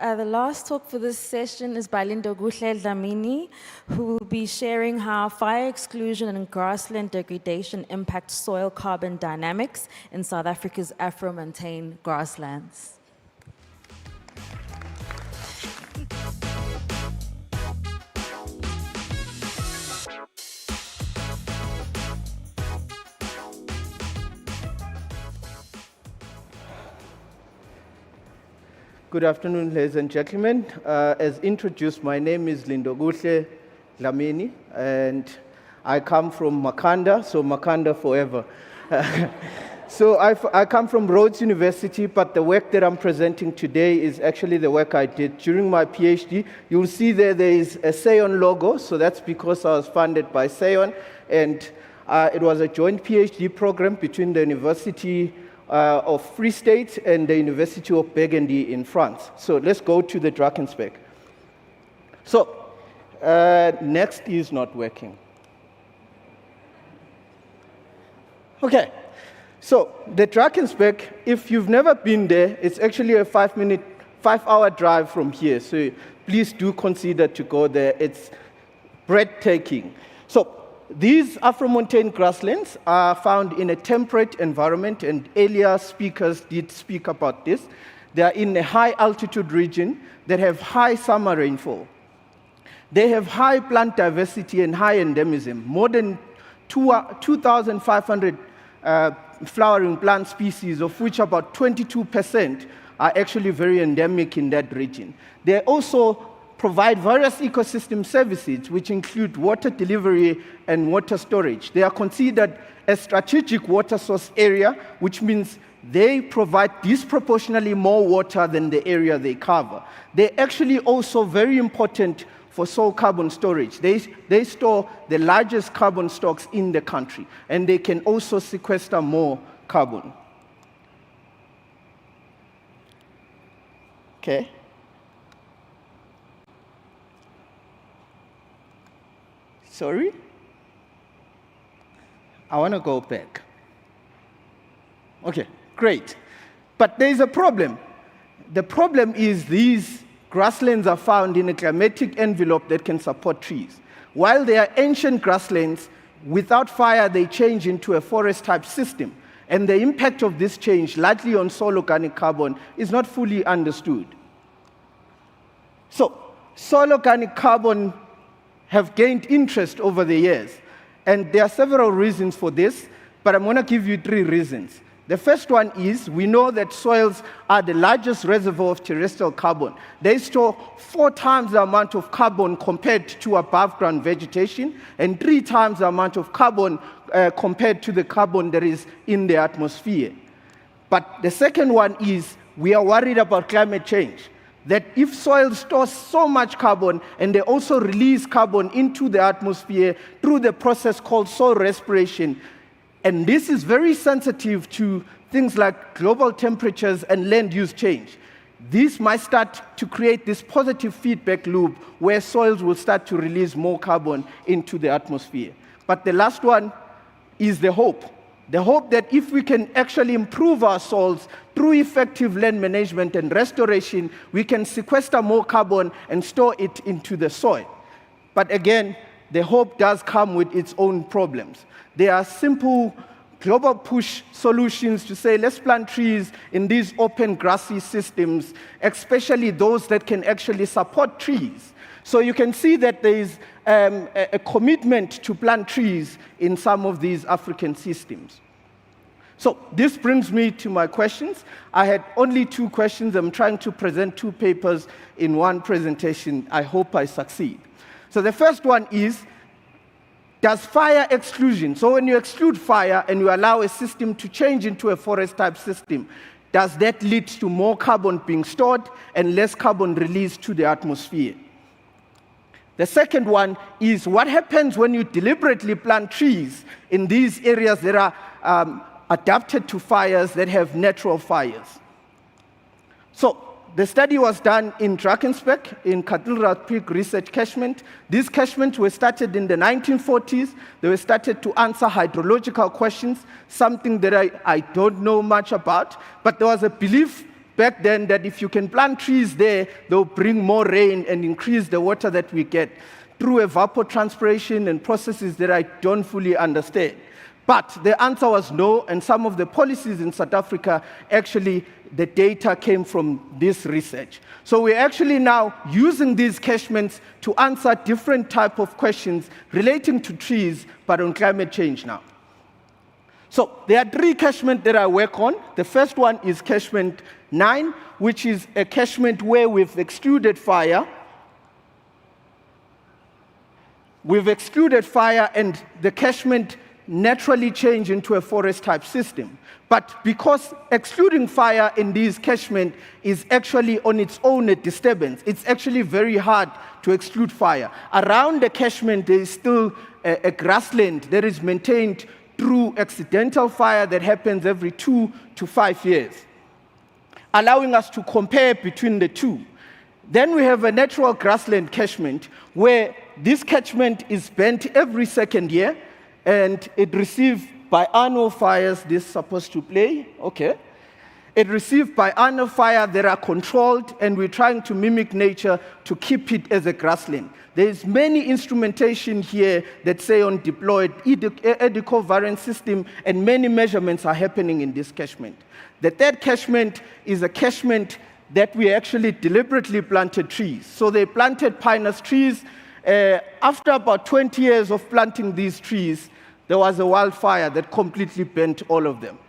R: The last talk for this session is by Lindoguhle Dlamini, who will be sharing how fire exclusion and grassland degradation impact soil carbon dynamics in South Africa's Afro-montane grasslands.
D: Good afternoon, ladies and gentlemen. As introduced, my name is Lindoguhle Dlamini, and I come from Makanda, so Makanda forever. So I come from Rhodes University, but the work that I'm presenting today is actually the work I did during my PhD. You'll see there is a SAON logo, so that's because I was funded by SAON, and it was a joint PhD program between the University of Free State and the University of Burgundy in France. So let's go to the Drakensberg. So next is not working. Okay, so the Drakensberg, if you've never been there, it's actually a 5-hour drive from here. So please do consider to go there. It's breathtaking. So these Afro-montane grasslands are found in a temperate environment, and earlier speakers did speak about this. They are in a high altitude region that have high summer rainfall. They have high plant diversity and high endemism, more than 2,500 flowering plant species, of which about 22% are actually very endemic in that region. They're also provide various ecosystem services, which include water delivery and water storage. They are considered a strategic water source area, which means they provide disproportionately more water than the area they cover. They're actually also very important for soil carbon storage. They store the largest carbon stocks in the country, and they can also sequester more carbon. Okay. Sorry? I want to go back. Okay, great. But there's a problem. The problem is these grasslands are found in a climatic envelope that can support trees. While they are ancient grasslands, without fire, they change into a forest-type system. And the impact of this change, largely on soil organic carbon, is not fully understood. So, soil organic carbon have gained interest over the years. And there are several reasons for this, but I'm going to give you 3 reasons. The first one is we know that soils are the largest reservoir of terrestrial carbon. They store 4 times the amount of carbon compared to above ground vegetation, and 3 times the amount of carbon compared to the carbon that is in the atmosphere. But the second one is we are worried about climate change. That if soil stores so much carbon and they also release carbon into the atmosphere through the process called soil respiration, and this is very sensitive to things like global temperatures and land use change. This might start to create this positive feedback loop where soils will start to release more carbon into the atmosphere. But the last one is the hope. The hope that if we can actually improve our soils through effective land management and restoration, we can sequester more carbon and store it into the soil. But again, the hope does come with its own problems. There are simple global push solutions to say, let's plant trees in these open grassy systems, especially those that can actually support trees. So you can see that there is a commitment to plant trees in some of these African systems. So this brings me to my questions. I had only 2 questions. I'm trying to present 2 papers in one presentation. I hope I succeed. So the first one is, does fire exclusion, so when you exclude fire and you allow a system to change into a forest-type system, does that lead to more carbon being stored and less carbon released to the atmosphere? The second one is, what happens when you deliberately plant trees in these areas that are adapted to fires, that have natural fires? So the study was done in Drakensberg, in Cathedral Peak Research Catchment. These catchments were started in the 1940s. They were started to answer hydrological questions, something that I don't know much about. But there was a belief back then that if you can plant trees there, they'll bring more rain and increase the water that we get through evapotranspiration and processes that I don't fully understand. But the answer was no, and some of the policies in South Africa, actually, the data came from this research. So we're actually now using these catchments to answer different type of questions relating to trees, but on climate change now. So there are 3 catchments that I work on. The first one is catchment 9, which is a catchment where we've excluded fire. We've excluded fire, and the catchment naturally change into a forest-type system. But because excluding fire in these catchment is actually on its own a disturbance, it's actually very hard to exclude fire. Around the catchment, there is still a grassland that is maintained through accidental fire that happens every 2 to 5 years, allowing us to compare between the two. Then we have a natural grassland catchment where this catchment is bent every 2nd year, and it receives biannual fires. This is supposed to play, okay. It receives biannual fire that are controlled, and we're trying to mimic nature to keep it as a grassland. There's many instrumentation here that say on deployed covariance system, and many measurements are happening in this catchment. The third catchment is a catchment that we actually deliberately planted trees. So they planted pinus trees. After about 20 years of planting these trees, there was a wildfire that completely burnt all of them.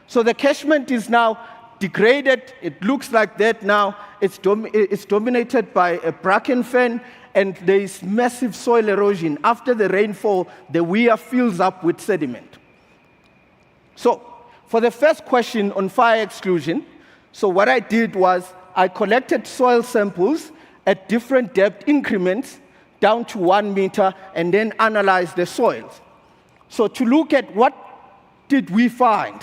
D: So the catchment is now degraded. It looks like that now. It's dominated by a bracken fan, and there is massive soil erosion. After the rainfall, the weir fills up with sediment. So, for the first question on fire exclusion, so what I did was I collected soil samples at different depth increments down to 1 meter and then analyzed the soils. So to look at what did we find,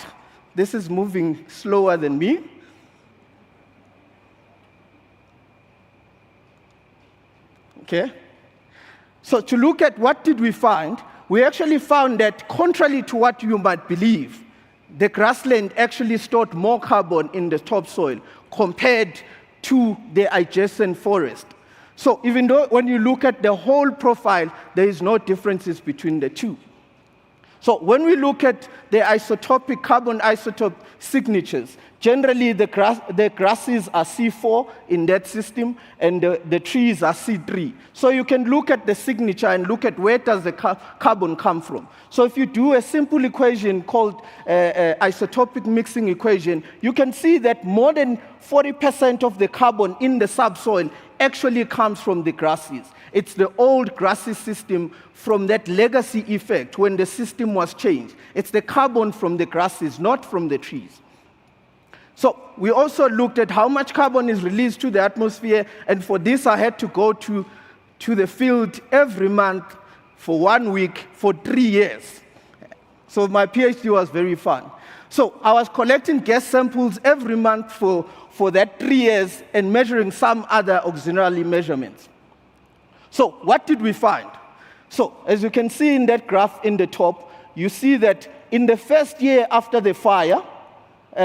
D: this is moving slower than me. Okay. So to look at what did we find, we actually found that contrary to what you might believe, the grassland actually stored more carbon in the topsoil compared to the adjacent forest. So even though when you look at the whole profile, there is no differences between the two. So when we look at the isotopic carbon isotope signatures, generally the grasses are C4 in that system, and the trees are C3. So you can look at the signature and look at where does the carbon come from. So if you do a simple equation called isotopic mixing equation, you can see that more than 40% of the carbon in the subsoil actually comes from the grasses. It's the old grassy system from that legacy effect when the system was changed. It's the carbon from the grasses, not from the trees. So we also looked at how much carbon is released to the atmosphere, and for this I had to go to the field every month for 1 week for 3 years. So my PhD was very fun. So I was collecting gas samples every month for that 3 years and measuring some other auxiliary measurements. So what did we find? So as you can see in that graph in the top, you see that in the first year after the fire,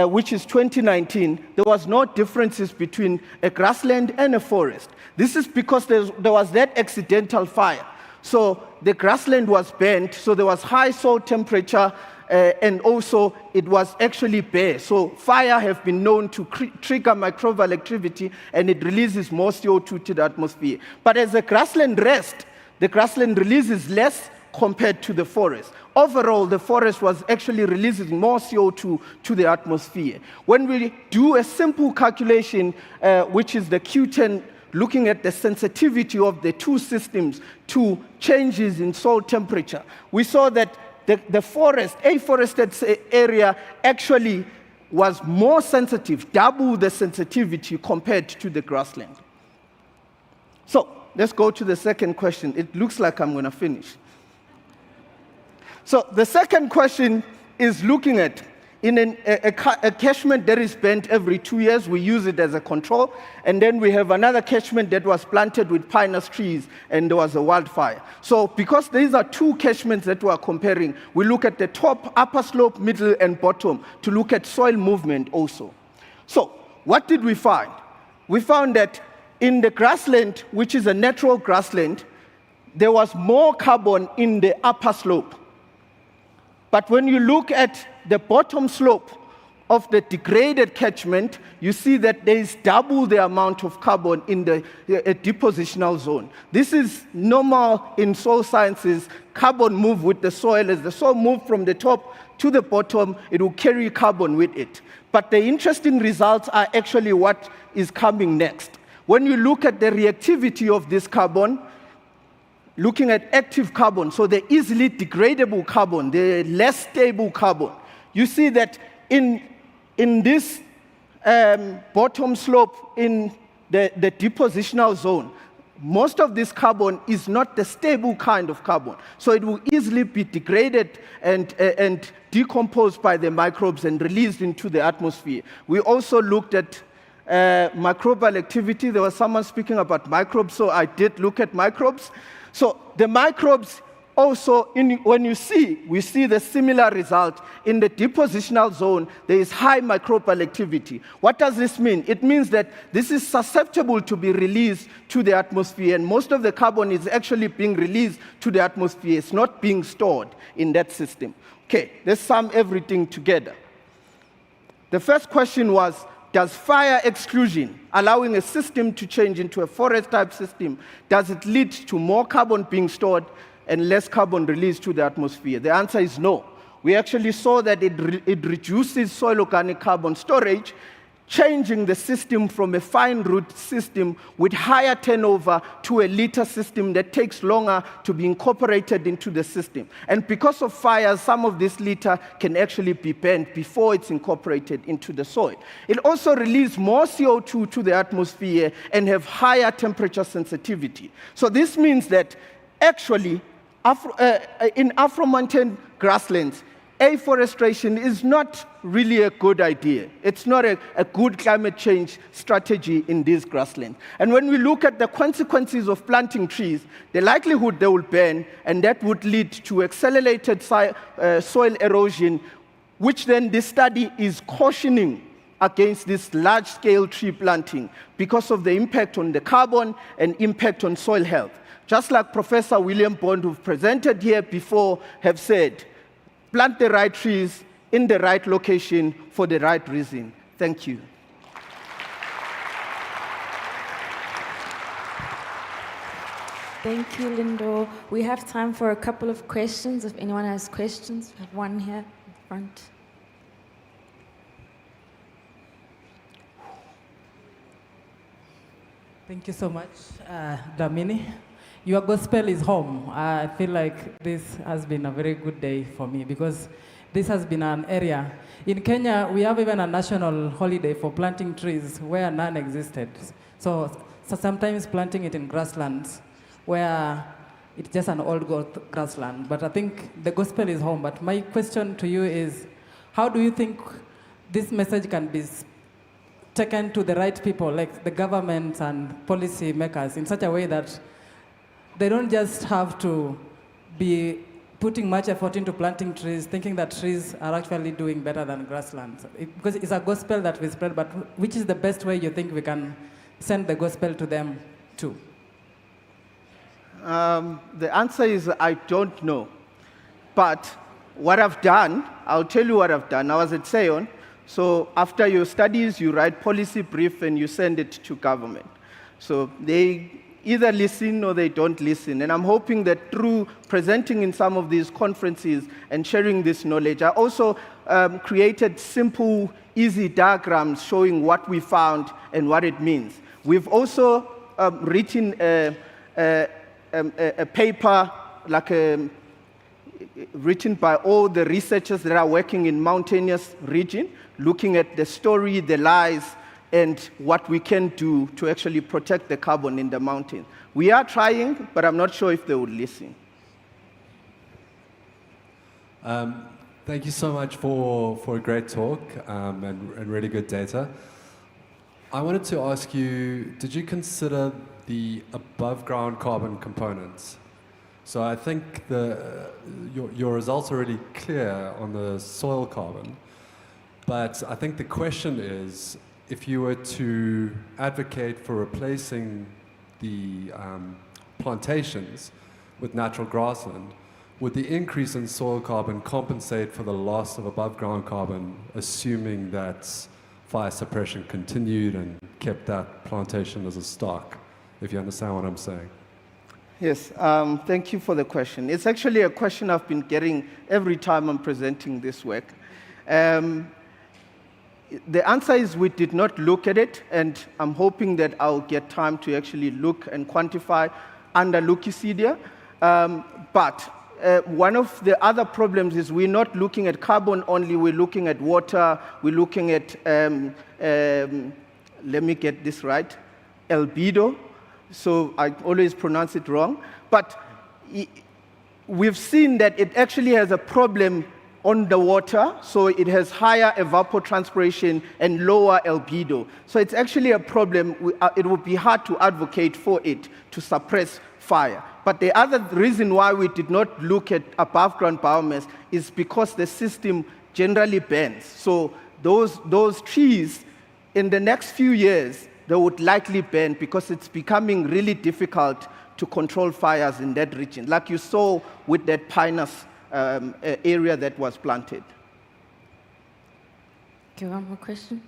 D: which is 2019, there was no differences between a grassland and a forest. This is because there was that accidental fire. So the grassland was burnt, so there was high soil temperature, and also it was actually bare. So fire have been known to trigger microbial activity, and it releases more CO2 to the atmosphere. But as the grassland rests, the grassland releases less compared to the forest. Overall, the forest was actually releasing more CO2 to the atmosphere. When we do a simple calculation, which is the Q10, looking at the sensitivity of the two systems to changes in soil temperature, we saw that the forest, afforested area, actually was more sensitive, double the sensitivity compared to the grassland. So let's go to the second question. It looks like I'm going to finish. So the second question is looking at in a catchment that is burnt every 2 years, we use it as a control, and then we have another catchment that was planted with pinus trees and there was a wildfire. So because these are two catchments that we are comparing, we look at the top, upper slope, middle, and bottom to look at soil movement also. So what did we find? We found that in the grassland, which is a natural grassland, there was more carbon in the upper slope. But when you look at the bottom slope of the degraded catchment, you see that there is double the amount of carbon in the depositional zone. This is normal in soil sciences. Carbon moves with the soil. As the soil moves from the top to the bottom, it will carry carbon with it. But the interesting results are actually what is coming next. When you look at the reactivity of this carbon, looking at active carbon, so the easily degradable carbon, the less stable carbon, you see that in this bottom slope in the depositional zone, most of this carbon is not the stable kind of carbon. So it will easily be degraded and decomposed by the microbes and released into the atmosphere. We also looked at microbial activity. There was someone speaking about microbes, so I did look at microbes. So the microbes also, we see the similar result. In the depositional zone, there is high microbial activity. What does this mean? It means that this is susceptible to be released to the atmosphere, and most of the carbon is actually being released to the atmosphere. It's not being stored in that system. Okay, let's sum everything together. The first question was, does fire exclusion, allowing a system to change into a forest-type system, does it lead to more carbon being stored and less carbon released to the atmosphere? The answer is no. We actually saw that it reduces soil organic carbon storage, changing the system from a fine root system with higher turnover to a litter system that takes longer to be incorporated into the system. And because of fires, some of this litter can actually be burnt before it's incorporated into the soil. It also releases more CO2 to the atmosphere and have higher temperature sensitivity. So this means that actually in Afro-mountain grasslands, afforestation is not really a good idea. It's not a good climate change strategy in these grasslands. And when we look at the consequences of planting trees, the likelihood they will burn, and that would lead to accelerated soil erosion, which then this study is cautioning against this large-scale tree planting because of the impact on the carbon and impact on soil health. Just like Professor William Bond, who presented here before, have said, plant the right trees in the right location for the right reason. Thank you.
R: Thank you, Lindo. We have time for a couple of questions. If anyone has questions, we have one here in front.
E: Thank you so much, Dlamini. Your gospel is home. I feel like this has been a very good day for me because this has been an area. In Kenya, we have even a national holiday for planting trees where none existed. So sometimes planting it in grasslands where it's just an old grassland. But I think the gospel is home. But my question to you is, how do you think this message can be taken to the right people, like the government and policy makers, in such a way that they don't just have to be putting much effort into planting trees, thinking that trees are actually doing better than grasslands? Because it's a gospel that we spread, but which is the best way you think we can send the gospel to them too?
D: The answer is I don't know. But what I've done, I'll tell you what I've done. I was at Seon, so after your studies, you write policy brief and you send it to government. So they either listen or they don't listen. And I'm hoping that through presenting in some of these conferences and sharing this knowledge, I also created simple, easy diagrams showing what we found and what it means. We've also written a paper written by all the researchers that are working in mountainous region, looking at the story, the lies, and what we can do to actually protect the carbon in the mountain. We are trying, but I'm not sure if they would listen.
V: Thank you so much for a great talk and really good data. I wanted to ask you, did you consider the above-ground carbon components? So I think your results are really clear on the soil carbon, but I think the question is, if you were to advocate for replacing the plantations with natural grassland, would the increase in soil carbon compensate for the loss of above-ground carbon, assuming that fire suppression continued and kept that plantation as a stock, if you understand what I'm saying?
D: Yes, thank you for the question. It's actually a question I've been getting every time I'm presenting this work. The answer is we did not look at it, and I'm hoping that I'll get time to actually look and quantify under Lukisidia. But one of the other problems is we're not looking at carbon only, we're looking at water, we're looking at, let me get this right, albedo. So I always pronounce it wrong. But we've seen that it actually has a problem on the water, so it has higher evapotranspiration and lower albedo. So it's actually a problem. It would be hard to advocate for it to suppress fire. But the other reason why we did not look at above-ground biomass is because the system generally bends. So those trees, in the next few years, they would likely burn because it's becoming really difficult to control fires in that region, like you saw with that pinus area that was planted.
R: Okay, one more question.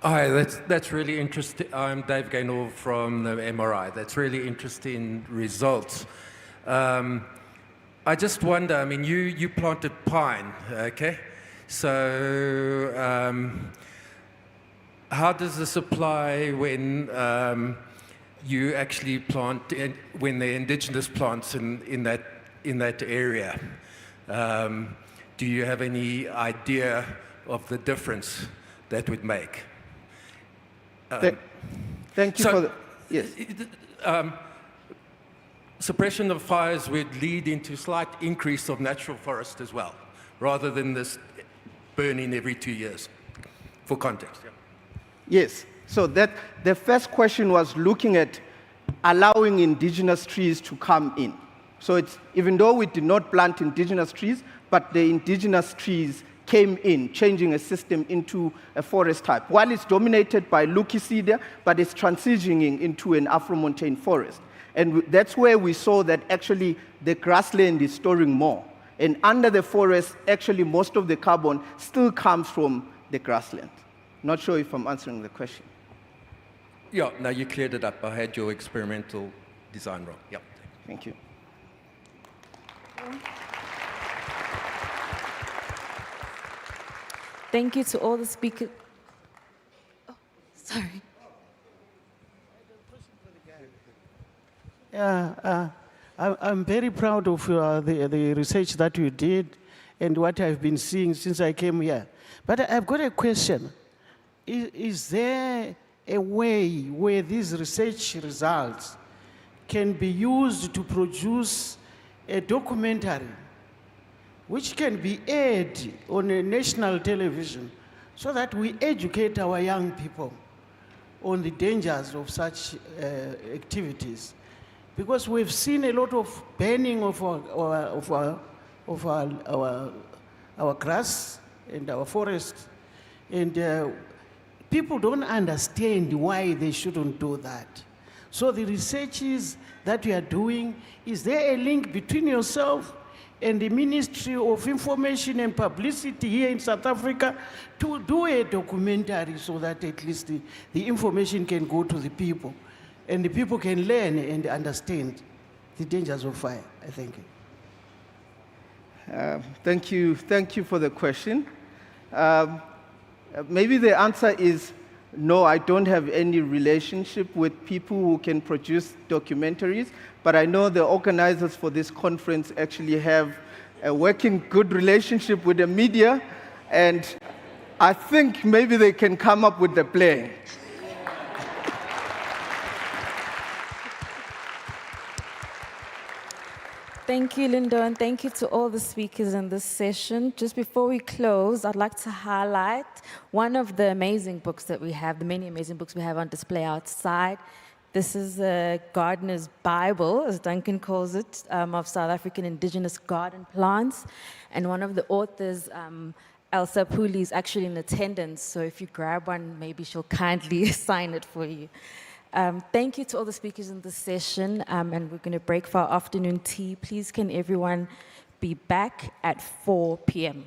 W: Hi, that's really interesting. I'm Dave Gaynor from the MRI. That's really interesting results. I just wonder, I mean, you planted pine, okay? So how does this apply when you actually plant, when they're indigenous plants in that area? Do you have any idea of the difference that would make?
D: Thank you for the, yes.
W: Suppression of fires would lead into slight increase of natural forest as well, rather than this burning every 2 years, for context. Yeah.
D: Yes, so that the first question was looking at allowing indigenous trees to come in. So it's, even though we did not plant indigenous trees, but the indigenous trees came in, changing a system into a forest type. While it's dominated by Leucaedia, but it's transitioning into an Afro-montane forest. And that's where we saw that actually the grassland is storing more. And under the forest, actually most of the carbon still comes from the grassland. Not sure if I'm answering the question.
W: Yeah, now you cleared it up. I had your experimental design wrong. Yeah.
D: Thank you.
R: Thank you to all the speakers. Oh, sorry.
B: Yeah, I'm very proud of the research that you did and what I've been seeing since I came here. But I've got a question. Is there a way where these research results can be used to produce a documentary which can be aired on a national television so that we educate our young people on the dangers of such activities? Because we've seen a lot of burning of our grass and our forests, and people don't understand why they shouldn't do that. So the researches that we are doing, is there a link between yourself and the Ministry of Information and Publicity here in South Africa to do a documentary so that at least the information can go to the people and the people can learn and understand the dangers of fire? I thank you.
D: Thank you for the question. Maybe the answer is no, I don't have any relationship with people who can produce documentaries, but I know the organizers for this conference actually have a working good relationship with the media, and I think maybe they can come up with the plan.
R: Thank you, Lindo, and thank you to all the speakers in this session. Just before we close, I'd like to highlight one of the amazing books that we have, the many amazing books we have on display outside. This is a gardener's Bible, as Duncan calls it, of South African indigenous garden plants. And one of the authors, Elsa Puli, is actually in attendance, so if you grab one, maybe she'll kindly sign it for you. Thank you to all the speakers in this session, and we're going to break for our afternoon tea. Please, can everyone be back at 4 p.m.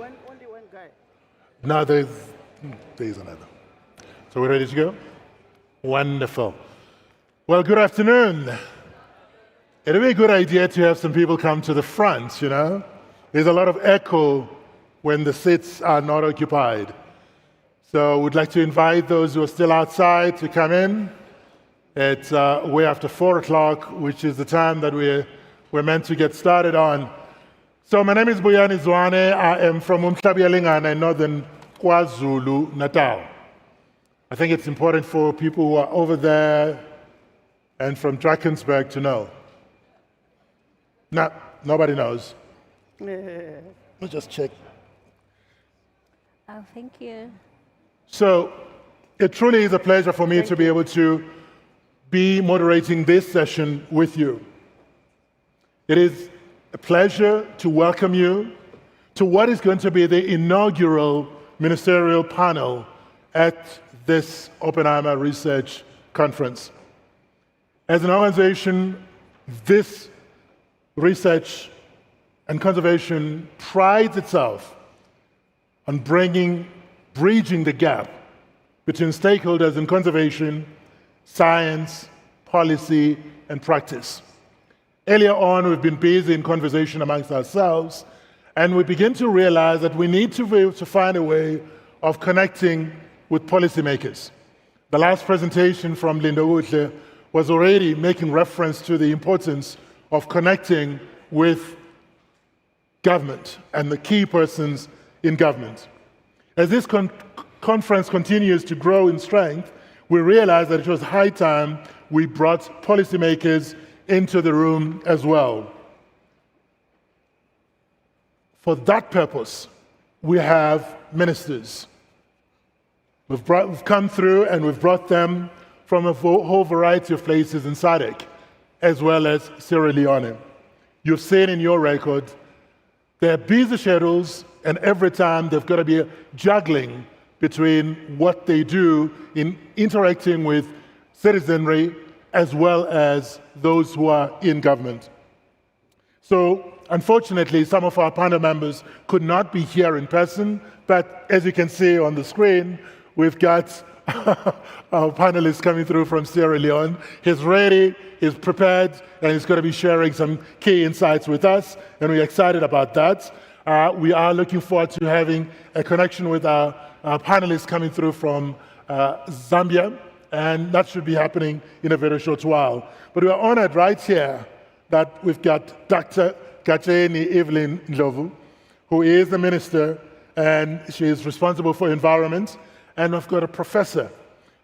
B: only one guy.
F: No, there's another. So we're ready to go? Wonderful. Well, good afternoon. It'd be a good idea to have some people come to the front, you know? There's a lot of echo when the seats are not occupied. So we'd like to invite those who are still outside to come in. It's way after 4 o'clock, which is the time that we're meant to get started on. So my name is Buyani Zwane. I am from Umhlabiyalingana in northern KwaZulu Natal. I think it's important for people who are over there and from Drakensberg to know. No, nobody knows. Let's just check.
H: Oh, thank you.
F: So it truly is a pleasure for me to be able to be moderating this session with you. It is a pleasure to welcome you to what is going to be the inaugural ministerial panel at this Oppenheimer Research Conference. As an organization, this research and conservation prides itself on bridging the gap between stakeholders in conservation, science, policy, and practice. Earlier on, we've been busy in conversation amongst ourselves, and we begin to realize that we need to be able to find a way of connecting with policymakers. The last presentation from Lindogutle was already making reference to the importance of connecting with government and the key persons in government. As this conference continues to grow in strength, we realized that it was high time we brought policymakers into the room as well. For that purpose, we have ministers. We've come through and we've brought them from a whole variety of places in SADC, as well as Sierra Leone. You've seen in your record, they're busy schedules, and every time they've got to be juggling between what they do in interacting with citizenry as well as those who are in government. So, unfortunately, some of our panel members could not be here in person, but as you can see on the screen, we've got our panelist coming through from Sierra Leone. He's ready, he's prepared, and he's going to be sharing some key insights with us, and we're excited about that. We are looking forward to having a connection with our panelists coming through from Zambia, and that should be happening in a very short while. But we are honored right here that we've got Dr. Kateni Evelyn Ndlovu, who is the minister, and she is responsible for environment. And I've got a professor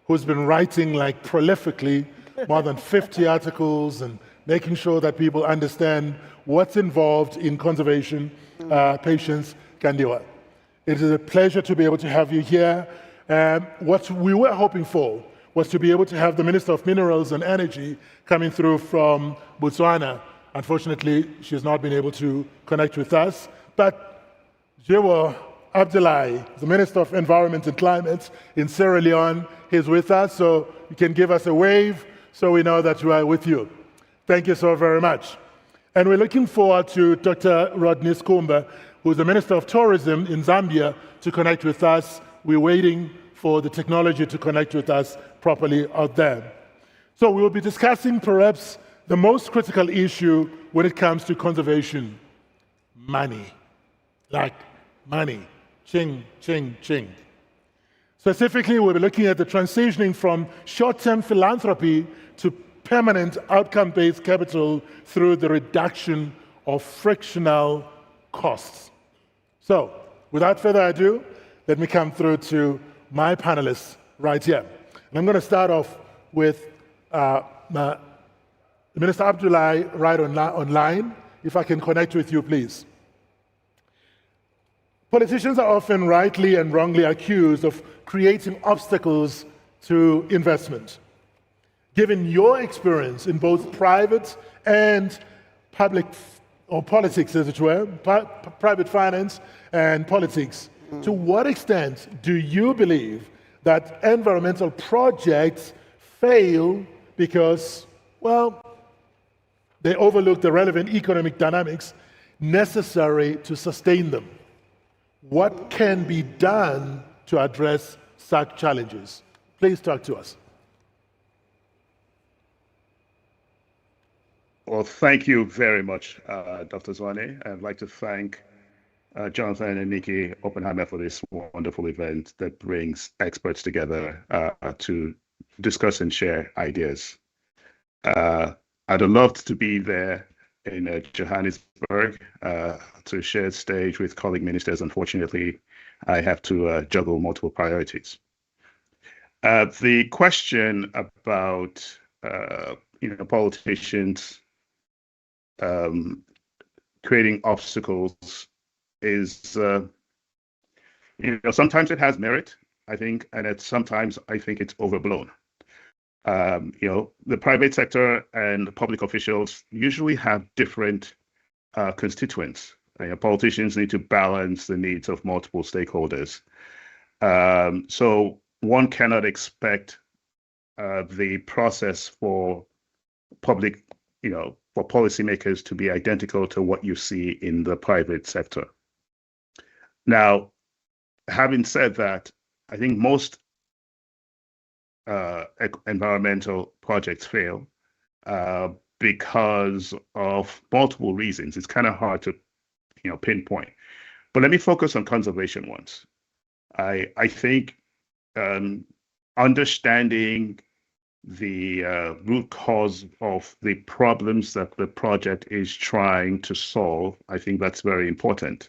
F: who's been writing like prolifically, more than 50 articles, and making sure that people understand what's involved in conservation, Patience Kandiwa. It is a pleasure to be able to have you here. What we were hoping for was to be able to have the Minister of Minerals and Energy coming through from Botswana. Unfortunately, she has not been able to connect with us. But Jewo Abdullahi, the Minister of Environment and Climate in Sierra Leone, is with us, so you can give us a wave so we know that we are with you. Thank you so very much. And we're looking forward to Dr. Rodney Skumba, who's the Minister of Tourism in Zambia, to connect with us. We're waiting for the technology to connect with us properly out there. So we will be discussing perhaps the most critical issue when it comes to conservation: money. Like money. Ching, ching, ching. Specifically, we'll be looking at the transitioning from short-term philanthropy to permanent outcome-based capital through the reduction of frictional costs. So, without further ado, let me come through to my panelists right here. And I'm going to start off with Minister Abdullahi right online. If I can connect with you, please. Politicians are often rightly and wrongly accused of creating obstacles to investment. Given your experience in both private and public, or politics as it were, private finance and politics, to what extent do you believe that environmental projects fail because, well, they overlook the relevant economic dynamics necessary to sustain them? what can be done to address such challenges? Please talk to us.
G: Well, thank you very much, Dr. Zwane. I'd like to thank Jonathan and Nikki Oppenheimer for this wonderful event that brings experts together to discuss and share ideas. I'd have loved to be there in Johannesburg to share stage with colleague ministers. Unfortunately, I have to juggle multiple priorities. The question about politicians creating obstacles is, sometimes it has merit, I think, and sometimes I think it's overblown. The private sector and public officials usually have different constituents. Politicians need to balance the needs of multiple stakeholders. So one cannot expect the process for public, for policymakers to be identical to what you see in the private sector. Now, having said that, I think most environmental projects fail because of multiple reasons. It's kind of hard to, pinpoint. But let me focus on conservation ones. I think understanding the root cause of the problems that the project is trying to solve, I think that's very important.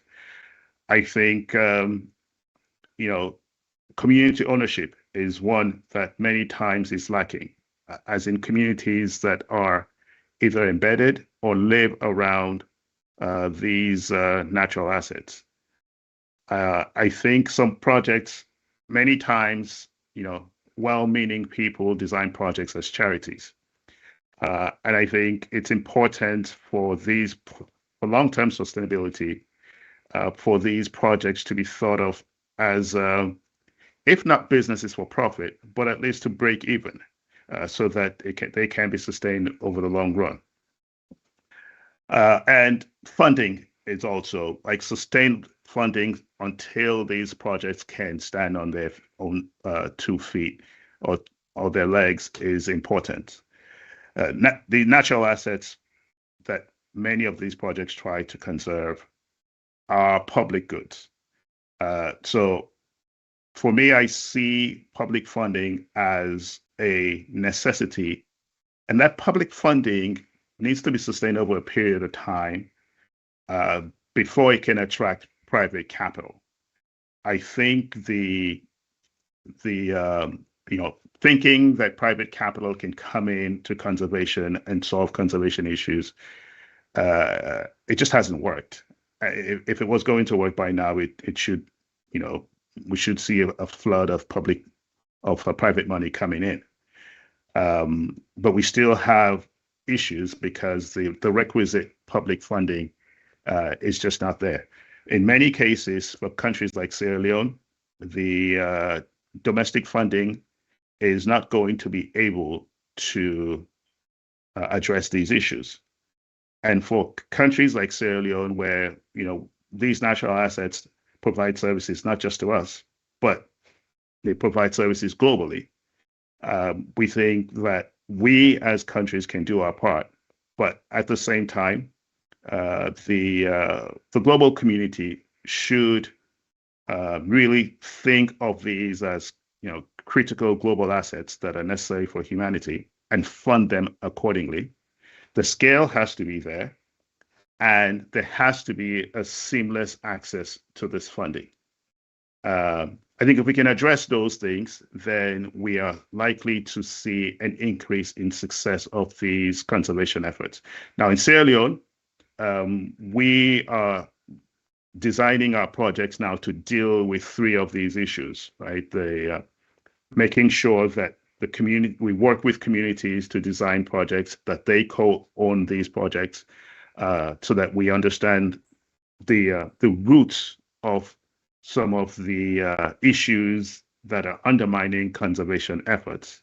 G: I think, community ownership is one that many times is lacking, as in communities that are either embedded or live around these natural assets. I think some projects, many times, well-meaning people design projects as charities. And I think it's important for long-term sustainability, for these projects to be thought of as, if not businesses for profit, but at least to break even, so that they can be sustained over the long run. And funding is also like sustained funding until these projects can stand on their own 2 feet or their legs is important. The natural assets that many of these projects try to conserve are public goods. So for me, I see public funding as a necessity, and that public funding needs to be sustained over a period of time before it can attract private capital. I think thinking that private capital can come in to conservation and solve conservation issues, it just hasn't worked. If it was going to work by now, it should, we should see a flood of private money coming in. But we still have issues because the requisite public funding is just not there. In many cases, for countries like Sierra Leone, the domestic funding is not going to be able to address these issues. And for countries like Sierra Leone, where these natural assets provide services not just to us, but they provide services globally, we think that we as countries can do our part. But at the same time, the global community should really think of these as critical global assets that are necessary for humanity and fund them accordingly. The scale has to be there, and there has to be a seamless access to this funding. I think if we can address those things, then we are likely to see an increase in success of these conservation efforts. Now, in Sierra Leone, we are designing our projects now to deal with 3 of these issues, right? Making sure that we work with communities to design projects, that they co-own these projects, so that we understand the roots of some of the issues that are undermining conservation efforts.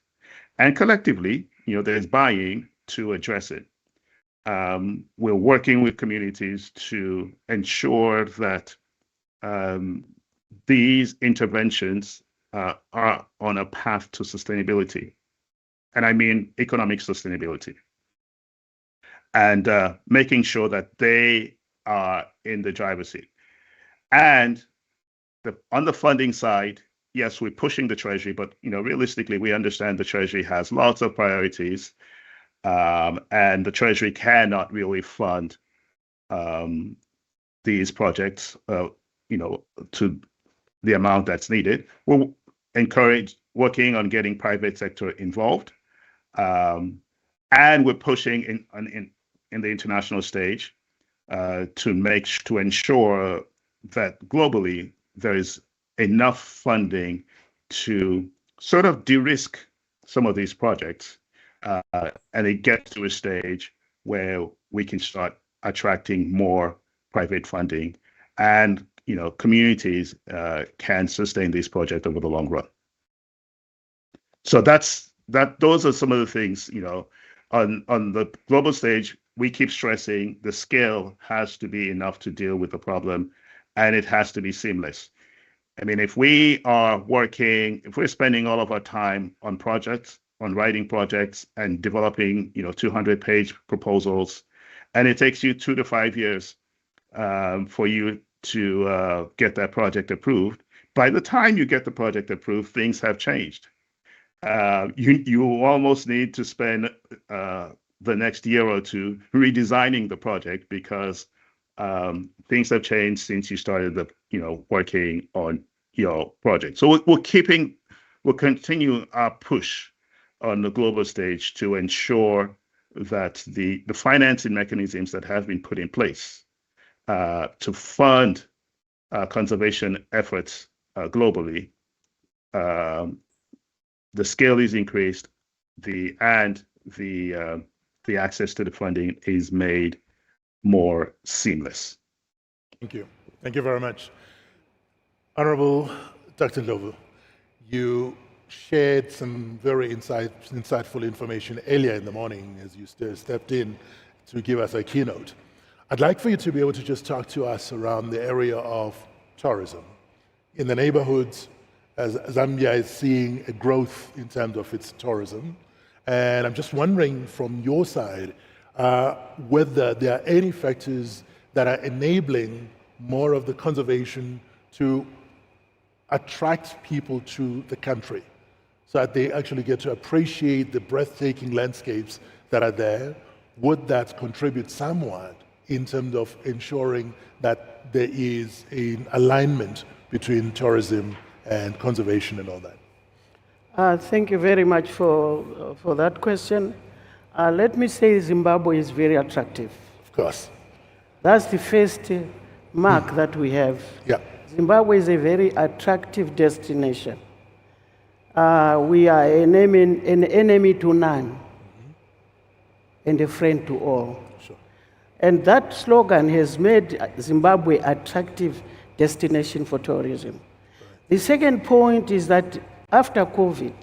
G: And collectively, there's buy-in to address it. We're working with communities to ensure that these interventions are on a path to sustainability. And I mean economic sustainability. And making sure that they are in the driver's seat. And on the funding side, yes, we're pushing the Treasury, but realistically, we understand the Treasury has lots of priorities, and the Treasury cannot really fund these projects, to the amount that's needed. We'll encourage working on getting private sector involved, and we're pushing in the international stage to ensure that globally there is enough funding to sort of de-risk some of these projects, and it gets to a stage where we can start attracting more private funding, and communities can sustain these projects over the long run. So those are some of the things, on the global stage. We keep stressing the scale has to be enough to deal with the problem, and it has to be seamless. I mean, if we're spending all of our time on projects, on writing projects and developing, 200-page proposals, and it takes you 2 to 5 years for you to get that project approved, by the time you get the project approved, things have changed. You almost need to spend the next year or two redesigning the project because things have changed since you started working on your project. So we'll continue our push on the global stage to ensure that the financing mechanisms that have been put in place to fund conservation efforts globally, the scale is increased, and the access to the funding is made more seamless.
F: Thank you. Thank you very much. Honorable Dr. Ndlovu, you shared some very insightful information earlier in the morning as you stepped in to give us a keynote. I'd like for you to be able to just talk to us around the area of tourism. In the neighborhoods, as Zambia is seeing a growth in terms of its tourism, and I'm just wondering from your side whether there are any factors that are enabling more of the conservation to attract people to the country so that they actually get to appreciate the breathtaking landscapes that are there. Would that contribute somewhat in terms of ensuring that there is an alignment between tourism and conservation and all that?
B: Thank you very much for that question. Let me say Zimbabwe is very attractive.
F: Of course.
B: That's the first mark that we have.
F: Yeah.
B: Zimbabwe is a very attractive destination. We are an enemy to none and a friend to all.
F: Sure.
B: And that slogan has made Zimbabwe attractive destination for tourism. Right. The second point is that after COVID,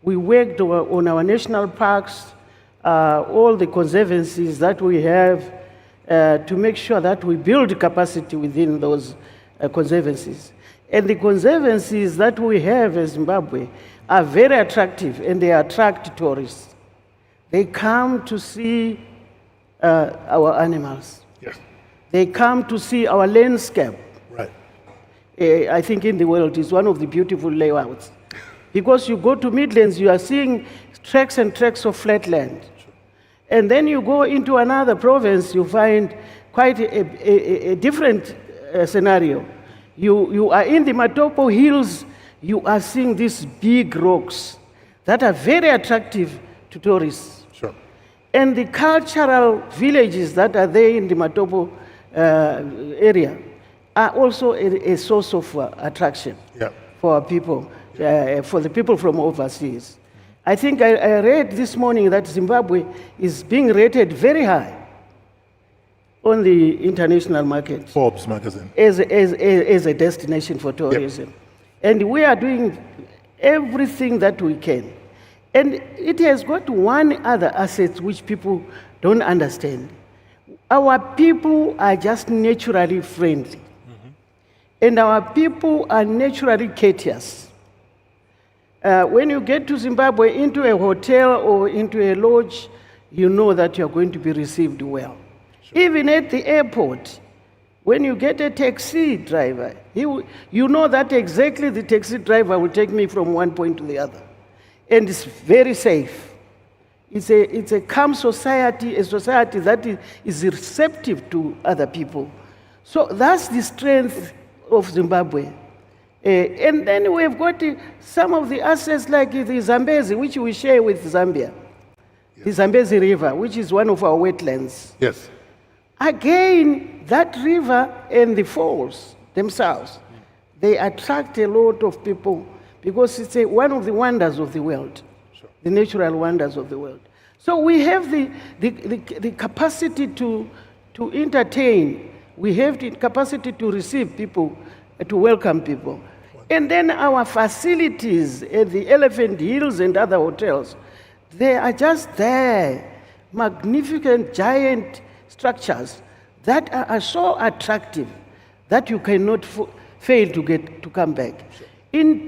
B: we worked on our national parks, all the conservancies that we have, to make sure that we build capacity within those conservancies. And the conservancies that we have in Zimbabwe are very attractive, and they attract tourists. They come to see our animals.
F: Yes.
B: They come to see our landscape.
F: Right.
B: I think in the world is one of the beautiful layouts. Because you go to Midlands, you are seeing tracks and tracks of flat land. Sure. And then you go into another province, you find quite a different scenario. You are in the Matopo Hills, you are seeing these big rocks that are very attractive to tourists.
F: Sure.
B: And the cultural villages that are there in the Matopo area are also a source of attraction for our people, for the people from overseas. I think I read this morning that Zimbabwe is being rated very high on the international market.
F: Forbes magazine.
B: As a destination for tourism.
F: Yep.
B: And we are doing everything that we can. And it has got one other asset which people don't understand. Our people are just naturally friendly. And our people are naturally courteous. When you get to Zimbabwe, into a hotel or into a lodge, you know that you're going to be received well. Sure. Even at the airport, when you get a taxi driver, you know that exactly the taxi driver will take me from one point to the other. And it's very safe. It's a calm society, a society that is receptive to other people. So that's the strength of Zimbabwe. And then we've got some of the assets like the Zambezi, which we share with Zambia. Yes. The Zambezi River, which is one of our wetlands.
F: Yes.
B: Again, that river and the falls themselves, they attract a lot of people because it's one of the wonders of the world, sure. The natural wonders of the world. So we have the capacity to entertain. We have the capacity to receive people, to welcome people. And then our facilities at the Elephant Hills and other hotels, they are just there, magnificent, giant structures that are so attractive that you cannot fail to come back. Sure. In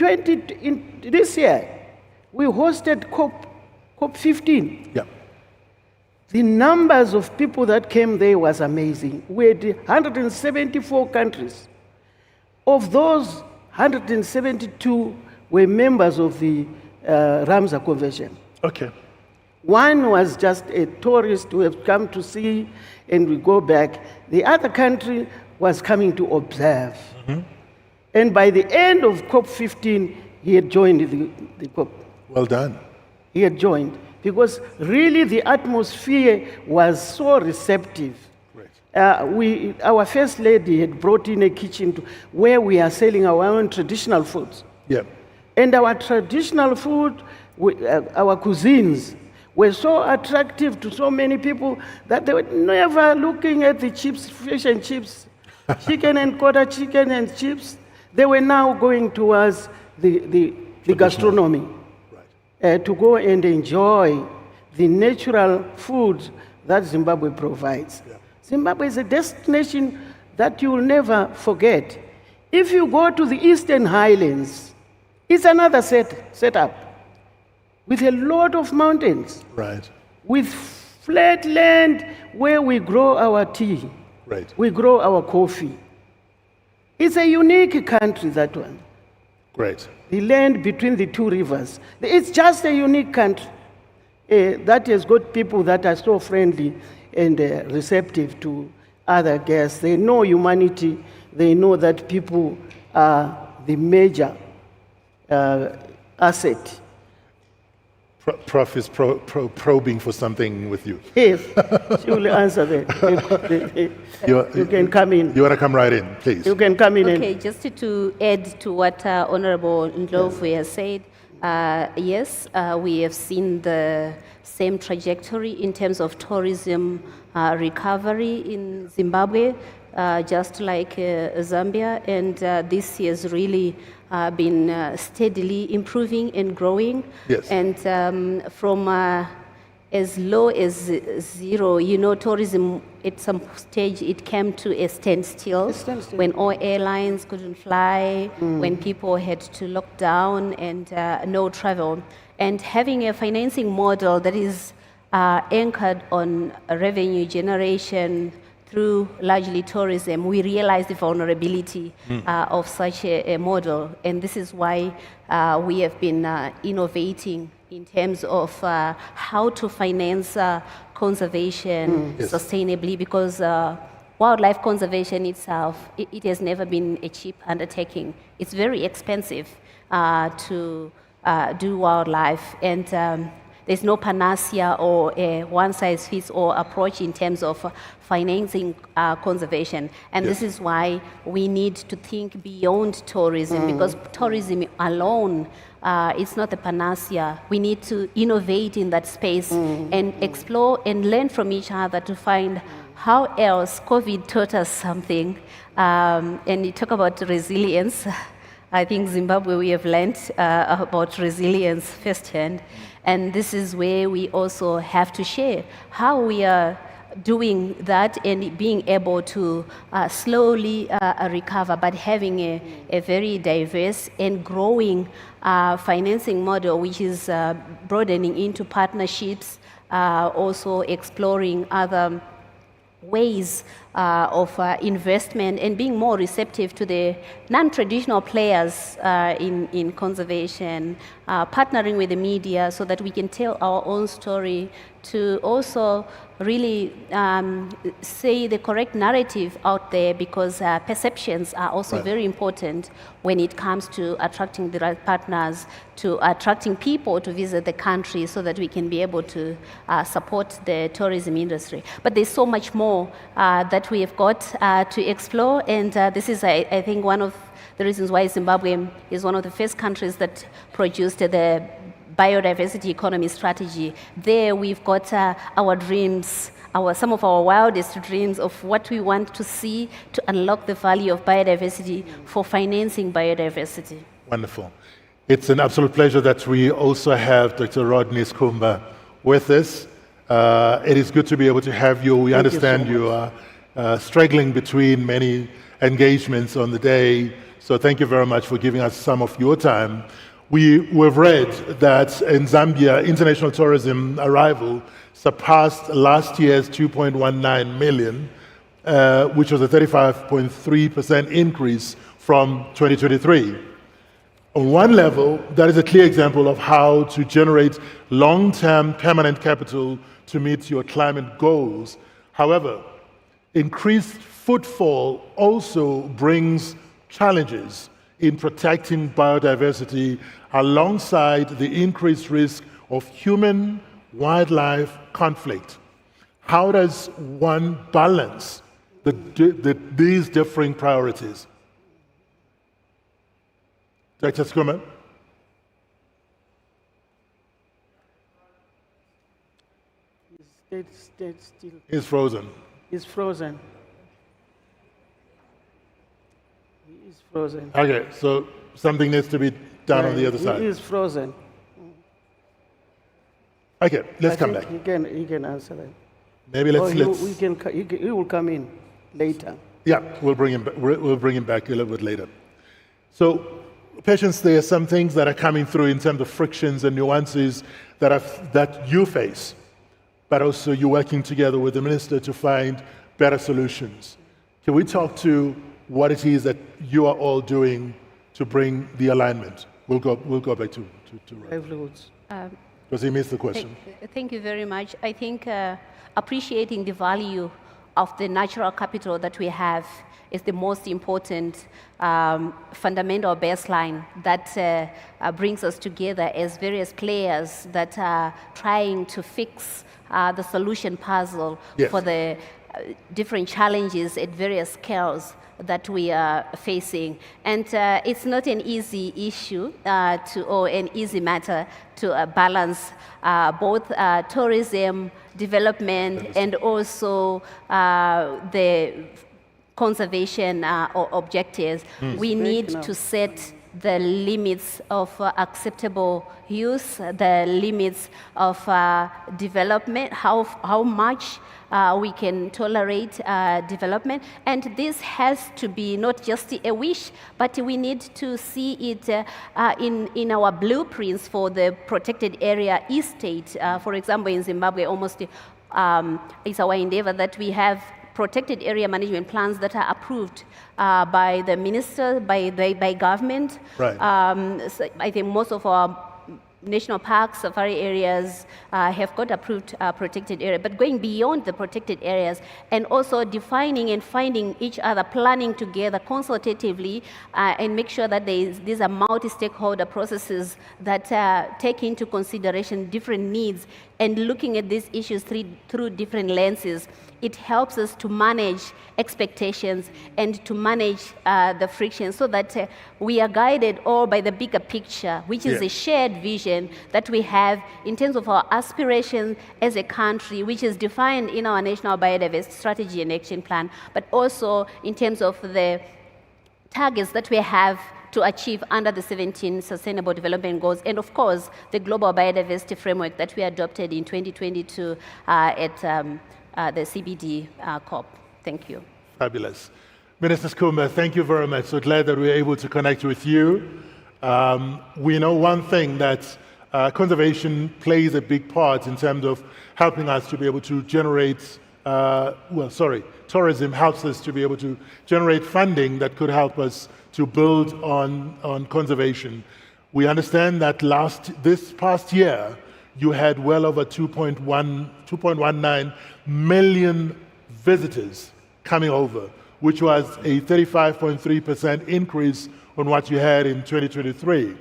B: this year, we hosted COP15. Yeah. The numbers of people that came there was amazing. We had 174 countries. Of those, 172 were members of the Ramsar Convention.
F: Okay.
B: One was just a tourist who had come to see and we go back. The other country was coming to observe. Mm-hmm. And by the end of COP15, he had joined the COP.
F: Well done.
B: He had joined because really the atmosphere was so receptive. Our First Lady had brought in a kitchen where we are selling our own traditional foods.
F: Yeah.
B: And our traditional food, our cuisines, were so attractive to so many people that they were never looking at the chips, fish and chips, chicken and quarter chicken and chips. They were now going towards the gastronomy, right. To go and enjoy the natural food that Zimbabwe provides. Yeah. Zimbabwe is a destination that you will never forget. If you go to the Eastern Highlands, it's another setup with a lot of mountains.
F: Right.
B: With flat land where we grow our tea.
F: Right.
B: We grow our coffee. It's a unique country, that one.
F: Great.
B: The land between the two rivers. It's just a unique country that has got people that are so friendly and receptive to other guests. They know humanity. They know that people are the major asset.
F: Prof is probing for something with you.
B: Yes, she will answer that. You can come in.
F: You want to come right in, please.
B: You can come in.
I: Okay, just to add to what Honorable Ndlovu has said, yes, we have seen the same trajectory in terms of tourism recovery in Zimbabwe, just like Zambia, and this has really been steadily improving and growing.
F: Yes.
I: And from as low as zero, tourism at some stage it came to a standstill when all airlines couldn't fly, when people had to lock down and no travel. And having a financing model that is anchored on revenue generation through largely tourism, we realize the vulnerability of such a model. And this is why we have been innovating in terms of how to finance conservation sustainably, because wildlife conservation itself, it has never been a cheap undertaking. It's very expensive to do wildlife, and there's no panacea or a one-size-fits-all approach in terms of financing conservation. And this is why we need to think beyond tourism, because tourism alone, it's not a panacea. We need to innovate in that space and explore and learn from each other to find how else COVID taught us something. And you talk about resilience. I think Zimbabwe, we have learned about resilience firsthand. And this is where we also have to share how we are doing that and being able to slowly recover, but having a very diverse and growing financing model, which is broadening into partnerships, also exploring other ways of investment and being more receptive to the non-traditional players in conservation, partnering with the media so that we can tell our own story, to also really say the correct narrative out there, because perceptions are also very important when it comes to attracting the right partners, to attracting people to visit the country so that we can be able to support the tourism industry. But there's so much more that we have got to explore, and this is, I think, one of the reasons why Zimbabwe is one of the first countries that produced the biodiversity economy strategy. There we've got our dreams, some of our wildest dreams of what we want to see to unlock the value of biodiversity for financing biodiversity.
F: Wonderful. It's an absolute pleasure that we also have Dr. Rodney Skumba with us. It is good to be able to have you. We understand you are struggling between many engagements on the day, so thank you very much for giving us some of your time. We've read that in Zambia, international tourism arrival surpassed last year's 2.19 million, which was a 35.3% increase from 2023. On one level, that is a clear example of how to generate long-term permanent capital to meet your climate goals. However, increased footfall also brings challenges in protecting biodiversity alongside the increased risk of human-wildlife conflict. How does one balance these differing priorities? Dr. Skumba? He's frozen.
B: He's frozen. He is frozen.
F: Okay, so something needs to be done on the other side.
B: He is frozen.
F: Okay, let's come back.
B: He can answer that.
F: Maybe
B: he will come in later.
F: Yeah, we'll bring him back. We'll bring him back a little bit later. So, Patience, there are some things that are coming through in terms of frictions and nuances that you face, but also you're working together with the minister to find better solutions. Can we talk to what it is that you are all doing to bring the alignment? We'll go back to
B: livelihoods.
F: Because he missed the question.
I: Thank you very much. I think appreciating the value of the natural capital that we have is the most important fundamental baseline that brings us together as various players that are trying to fix the solution puzzle for the different challenges at various scales that we are facing. And it's not an easy issue or an easy matter to balance both tourism, development, and also the conservation objectives. We need to set the limits of acceptable use, the limits of development, how much we can tolerate development. And this has to be not just a wish, but we need to see it in our blueprints for the protected area estate. For example, in Zimbabwe, almost it's our endeavor that we have protected area management plans that are approved by the minister, by government.
F: Right.
I: So I think most of our national parks, safari areas have got approved protected area, but going beyond the protected areas and also defining and finding each other, planning together consultatively and make sure that these are multi-stakeholder processes that take into consideration different needs and looking at these issues through different lenses. It helps us to manage expectations and to manage the friction so that we are guided all by the bigger picture, which is a shared vision that we have in terms of our aspirations as a country, which is defined in our National Biodiversity Strategy and Action Plan, but also in terms of the targets that we have to achieve under the 17 Sustainable Development Goals, and of course, the Global Biodiversity Framework that we adopted in 2022 at the CBD COP. Thank you.
F: Fabulous. Minister Skumba, thank you very much. So glad that we were able to connect with you. We know one thing, that conservation plays a big part in terms of helping us to be able to generate, tourism helps us to be able to generate funding that could help us to build on conservation. We understand that this past year, you had well over 2.19 million visitors coming over, which was a 35.3% increase on what you had in 2023.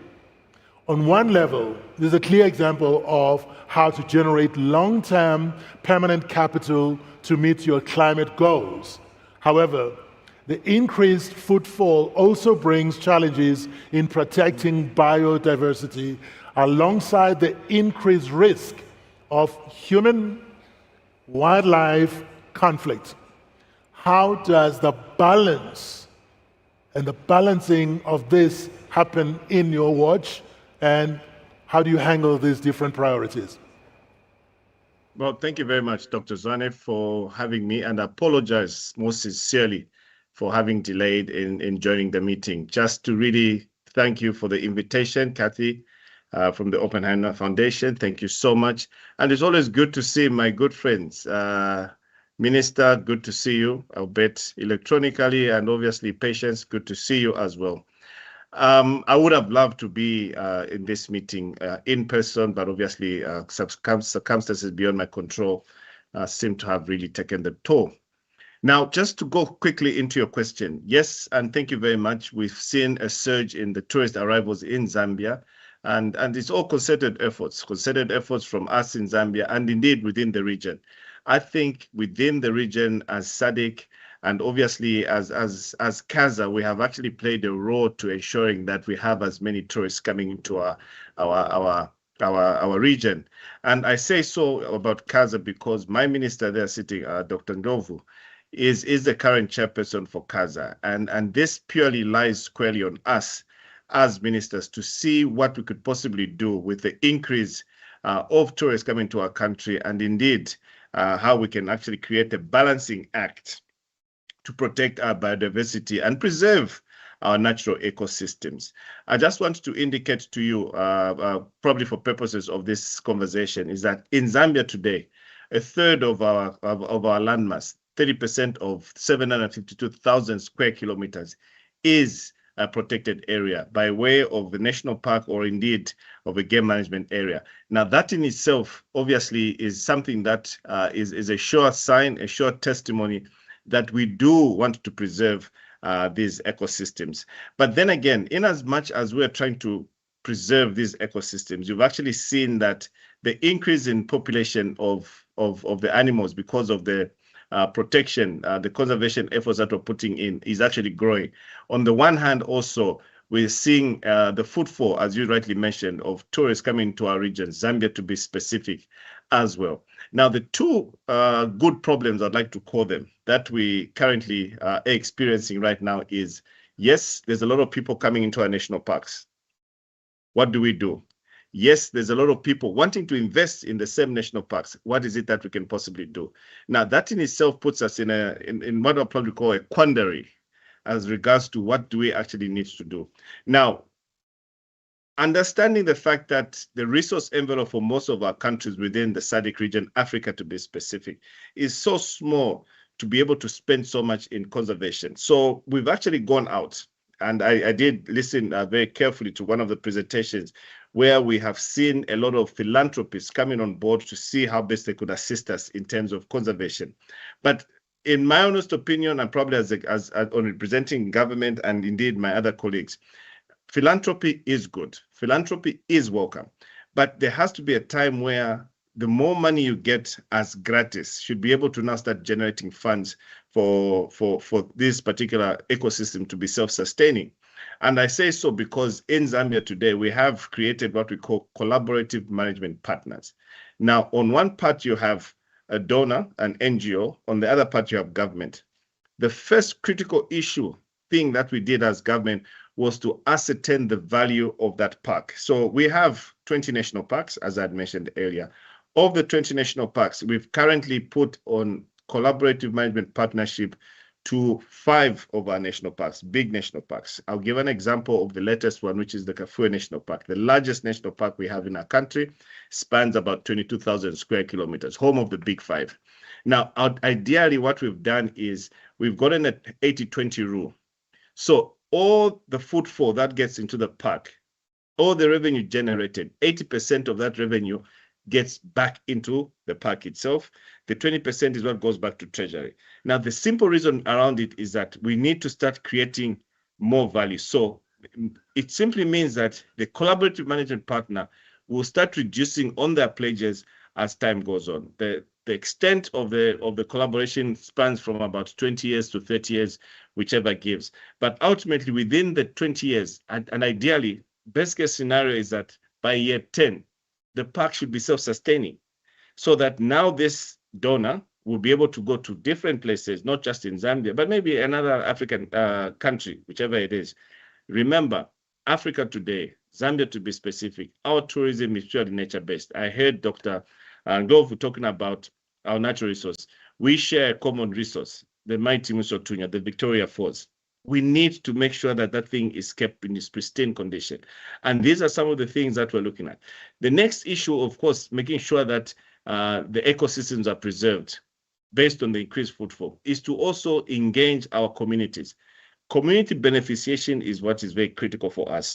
F: On one level, there's a clear example of how to generate long-term permanent capital to meet your climate goals. However, the increased footfall also brings challenges in protecting biodiversity alongside the increased risk of human-wildlife conflict. How does the balance and the balancing of this happen in your watch, and how do you handle these different priorities?
J: Well, thank you very much, Dr. Zwane, for having me, and I apologize most sincerely for having delayed in joining the meeting. Just to really thank you for the invitation, Kathy, from the Oppenheimer Foundation. Thank you so much. And it's always good to see my good friends. Minister, good to see you, albeit electronically, and obviously Patience, good to see you as well. I would have loved to be in this meeting in person, but obviously circumstances beyond my control seem to have really taken the toll. Now, just to go quickly into your question, yes, and thank you very much. We've seen a surge in the tourist arrivals in Zambia, and it's all concerted efforts from us in Zambia and indeed within the region. I think within the region as SADC and obviously as CASA, we have actually played a role to ensuring that we have as many tourists coming into our region. And I say so about CASA because my minister there sitting, Dr. Ndovu, is the current chairperson for CASA. And this purely lies squarely on us as ministers to see what we could possibly do with the increase of tourists coming to our country, and indeed how we can actually create a balancing act to protect our biodiversity and preserve our natural ecosystems. I just want to indicate to you, probably for purposes of this conversation, is that in Zambia today, a third of our landmass, 30% of 752,000 square kilometers, is a protected area by way of the national park or indeed of a game management area. Now, that in itself obviously is something that is a sure sign, a sure testimony that we do want to preserve these ecosystems. But then again, in as much as we're trying to preserve these ecosystems, you've actually seen that the increase in population of the animals because of the protection, the conservation efforts that we're putting in is actually growing. On the one hand, also, we're seeing the footfall, as you rightly mentioned, of tourists coming to our region, Zambia to be specific as well. Now, the two good problems, I'd like to call them, that we currently are experiencing right now is, yes, there's a lot of people coming into our national parks. What do we do? Yes, there's a lot of people wanting to invest in the same national parks. What is it that we can possibly do? Now, that in itself puts us in what I'll probably call a quandary as regards to what do we actually need to do. Now, understanding the fact that the resource envelope for most of our countries within the SADC region, Africa to be specific, is so small to be able to spend so much in conservation. So we've actually gone out, and I did listen very carefully to one of the presentations where we have seen a lot of philanthropists coming on board to see how best they could assist us in terms of conservation. But in my honest opinion, and probably as on representing government and indeed my other colleagues, philanthropy is good. Philanthropy is welcome. But there has to be a time where the more money you get as gratis should be able to now start generating funds for this particular ecosystem to be self-sustaining. And I say so because in Zambia today, we have created what we call collaborative management partners. Now, on one part, you have a donor, an NGO. On the other part, you have government. The first critical thing that we did as government was to ascertain the value of that park. So we have 20 national parks, as I had mentioned earlier. of the 20 national parks, we've currently put on collaborative management partnership to 5 of our national parks, big national parks. I'll give an example of the latest one, which is the Kafue National Park. The largest national park we have in our country, spans about 22,000 square kilometers, home of the big 5. Now, ideally, what we've done is we've gotten an 80-20 rule. So all the footfall that gets into the park, all the revenue generated, 80% of that revenue gets back into the park itself. The 20% is what goes back to Treasury. Now, the simple reason around it is that we need to start creating more value. So it simply means that the collaborative management partner will start reducing on their pledges as time goes on. The extent of the collaboration spans from about 20 years to 30 years, whichever gives. But ultimately, within the 20 years, and ideally, best case scenario is that by year 10, the park should be self-sustaining, so that now this donor will be able to go to different places, not just in Zambia, but maybe another African country, whichever it is. Remember, Africa today, Zambia to be specific, our tourism is purely nature-based. I heard Dr. Ngovu talking about our natural resource. We share a common resource, the mighty Musotunya, the Victoria Falls. We need to make sure that that thing is kept in its pristine condition. And these are some of the things that we're looking at. The next issue, of course, making sure that the ecosystems are preserved based on the increased footfall, is to also engage our communities. Community beneficiation is what is very critical for us.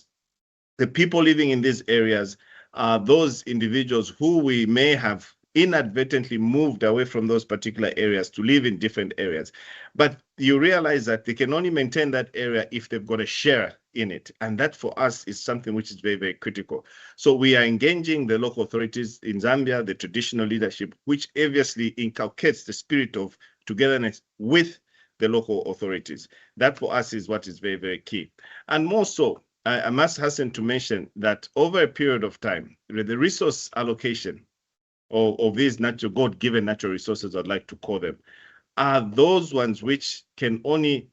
J: The people living in these areas are those individuals who we may have inadvertently moved away from those particular areas to live in different areas. But you realize that they can only maintain that area if they've got a share in it. And that for us is something which is very, very critical. So we are engaging the local authorities in Zambia, the traditional leadership, which obviously inculcates the spirit of togetherness with the local authorities. That for us is what is very, very key. And more so, I must hasten to mention that over a period of time, the resource allocation of these natural God-given natural resources, I'd like to call them, are those ones which can only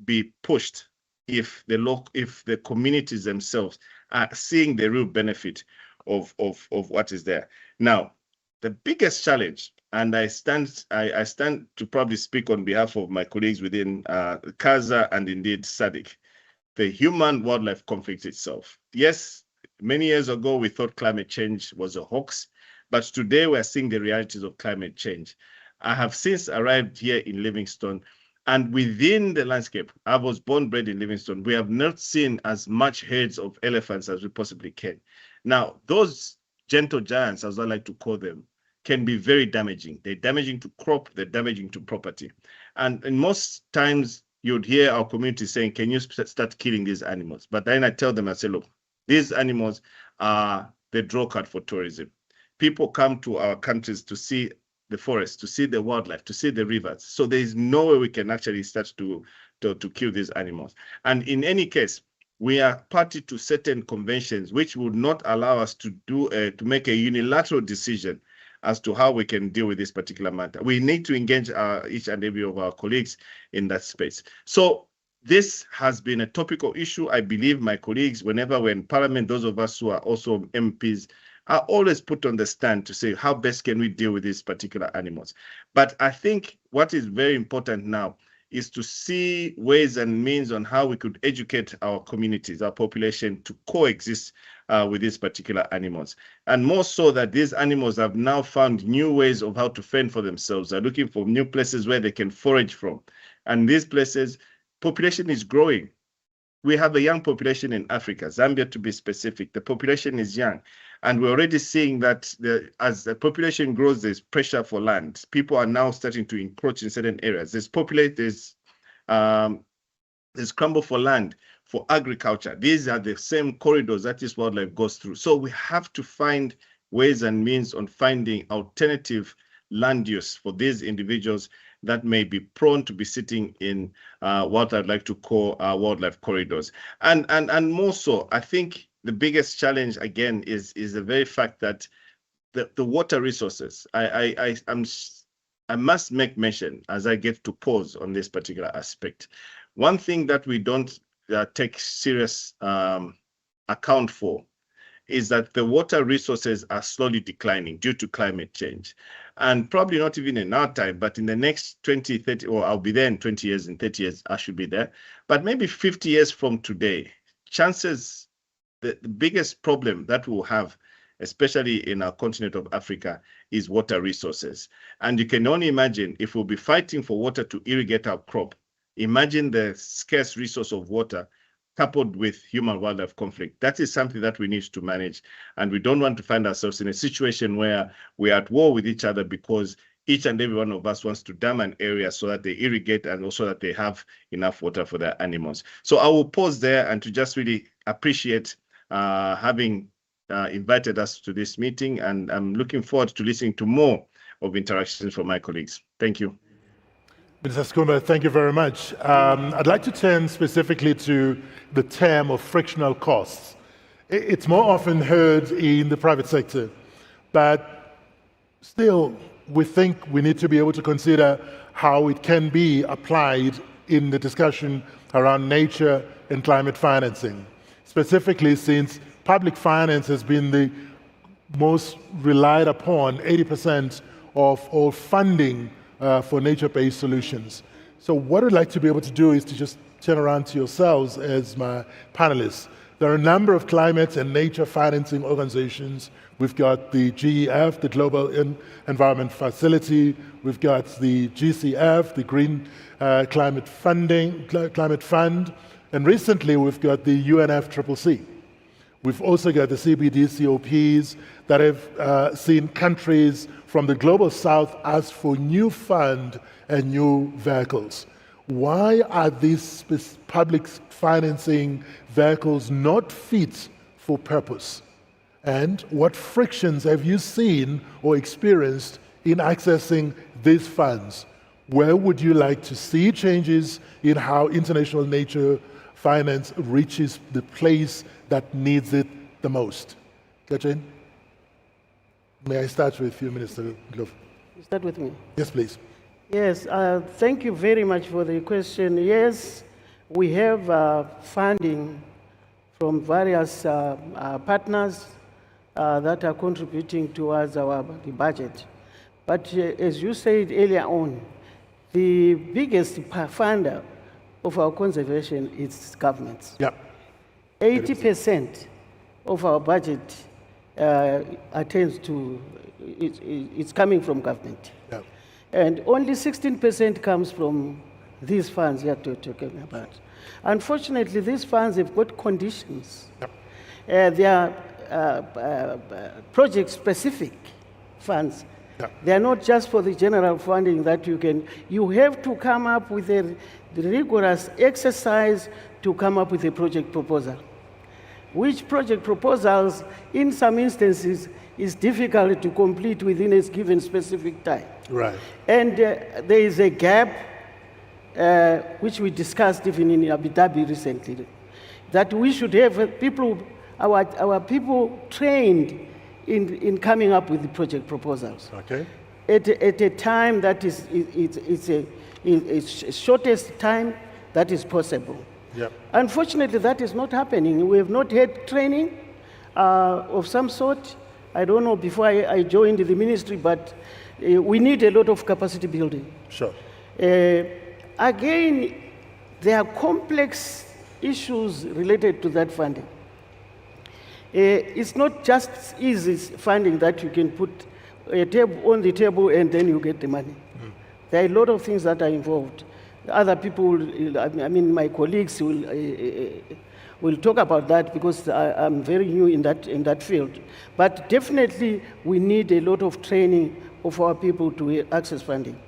J: be pushed if the communities themselves are seeing the real benefit of what is there. Now, the biggest challenge, and I stand to probably speak on behalf of my colleagues within CASA and indeed SADC, the human-wildlife conflict itself. Yes, many years ago, we thought climate change was a hoax, but today we're seeing the realities of climate change. I have since arrived here in Livingstone, and within the landscape, I was born, bred in Livingstone, we have not seen as much herds of elephants as we possibly can. Now, those gentle giants, as I like to call them, can be very damaging. They're damaging to crop, they're damaging to property. And most times, you'd hear our community saying, can you start killing these animals? But then I tell them, I say, look, these animals are the draw card for tourism. People come to our countries to see the forest, to see the wildlife, to see the rivers. So there is no way we can actually start to kill these animals. And in any case, we are party to certain conventions which would not allow us to make a unilateral decision as to how we can deal with this particular matter. We need to engage each and every of our colleagues in that space. So this has been a topical issue. I believe my colleagues, whenever we're in Parliament, those of us who are also MPs, are always put on the stand to say, how best can we deal with these particular animals? But I think what is very important now is to see ways and means on how we could educate our communities, our population, to coexist with these particular animals. And more so that these animals have now found new ways of how to fend for themselves. They're looking for new places where they can forage from. And these places, population is growing. We have a young population in Africa, Zambia to be specific. The population is young. And we're already seeing that as the population grows, there's pressure for land. People are now starting to encroach in certain areas. There's scramble for land for agriculture. These are the same corridors that this wildlife goes through. So we have to find ways and means on finding alternative land use for these individuals that may be prone to be sitting in what I'd like to call wildlife corridors. And more so, I think the biggest challenge, again, is the very fact that the water resources, I must make mention as I get to pause on this particular aspect. One thing that we don't take serious account for is that the water resources are slowly declining due to climate change. And probably not even in our time, but in the next 20, 30, or I'll be there in 20 years, in 30 years, I should be there. But maybe 50 years from today, chances, the biggest problem that we'll have, especially in our continent of Africa, is water resources. And you can only imagine if we'll be fighting for water to irrigate our crop, imagine the scarce resource of water coupled with human-wildlife conflict. That is something that we need to manage. And we don't want to find ourselves in a situation where we're at war with each other because each and every one of us wants to dam an area so that they irrigate and also that they have enough water for their animals. So I will pause there and to just really appreciate having invited us to this meeting. And I'm looking forward to listening to more of interactions from my colleagues. Thank you.
F: Mr. Skuma, thank you very much. I'd like to turn specifically to the term of frictional costs. It's more often heard in the private sector, but still, we think we need to be able to consider how it can be applied in the discussion around nature and climate financing, specifically since public finance has been the most relied upon, 80% of all funding for nature-based solutions. So what I'd like to be able to do is to just turn around to yourselves as my panelists. There are a number of climate and nature financing organizations. We've got the GEF, the Global Environment Facility. We've got the GCF, the Green Climate Fund. And recently, we've got the UNFCCC. We've also got the CBD-COPs that have seen countries from the Global South ask for new fund and new vehicles. Why are these public financing vehicles not fit for purpose? And what frictions have you seen or experienced in accessing these funds? Where would you like to see changes in how international nature finance reaches the place that needs it the most? Katrin? May I start with you, Minister Glove?
B: Start with me.
F: Yes, please.
B: Yes, thank you very much for the question. Yes, we have funding from various partners that are contributing towards the budget. But as you said earlier on, the biggest funder of our conservation is governments.
F: Yeah.
B: 80% of our budget attends to, it's coming from government.
F: Yeah.
B: And only 16% comes from these funds that we're talking about. Unfortunately, these funds have got conditions. Yep. They are project-specific funds.
F: Yep.
B: They are not just for the general funding that you have to come up with a rigorous exercise to come up with a project proposal, which project proposals, in some instances, is difficult to complete within a given specific time.
F: Right.
B: And there is a gap, which we discussed even in Abu Dhabi recently, that we should have people, our people trained in coming up with the project proposals.
F: Okay.
B: At a time that it's a shortest time that is possible.
F: Yep.
B: Unfortunately, that is not happening. We have not had training of some sort. I don't know before I joined the ministry, but we need a lot of capacity building.
F: Sure.
B: Again, there are complex issues related to that funding. It's not just easy funding that you can put on the table and then you get the money. Mm. There are a lot of things that are involved. Other people, my colleagues will talk about that because I'm very new in that field. But definitely, we need a lot of training of our people to access funding.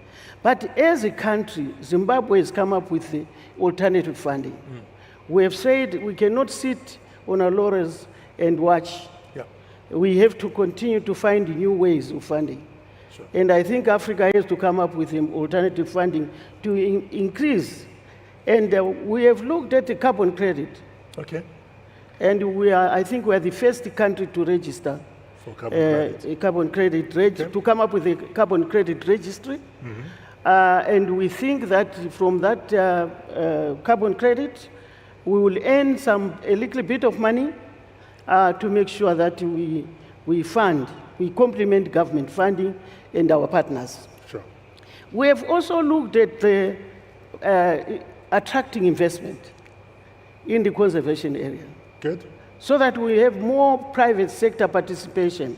B: But as a country, Zimbabwe has come up with the alternative funding. Mm. We have said we cannot sit on our laurels and watch.
F: Yeah.
B: We have to continue to find new ways of funding.
F: Sure.
B: And I think Africa has to come up with alternative funding to increase. And we have looked at the carbon credit.
F: Okay.
B: And I think we are the first country to register
F: for carbon
B: a carbon credit, to come up with a carbon credit registry.
F: Mm-hmm.
B: And we think that from that carbon credit, we will earn a little bit of money, to make sure that we complement government funding and our partners.
F: Sure.
B: We have also looked at the attracting investment in the conservation area.
F: Good.
B: So that we have more private sector participation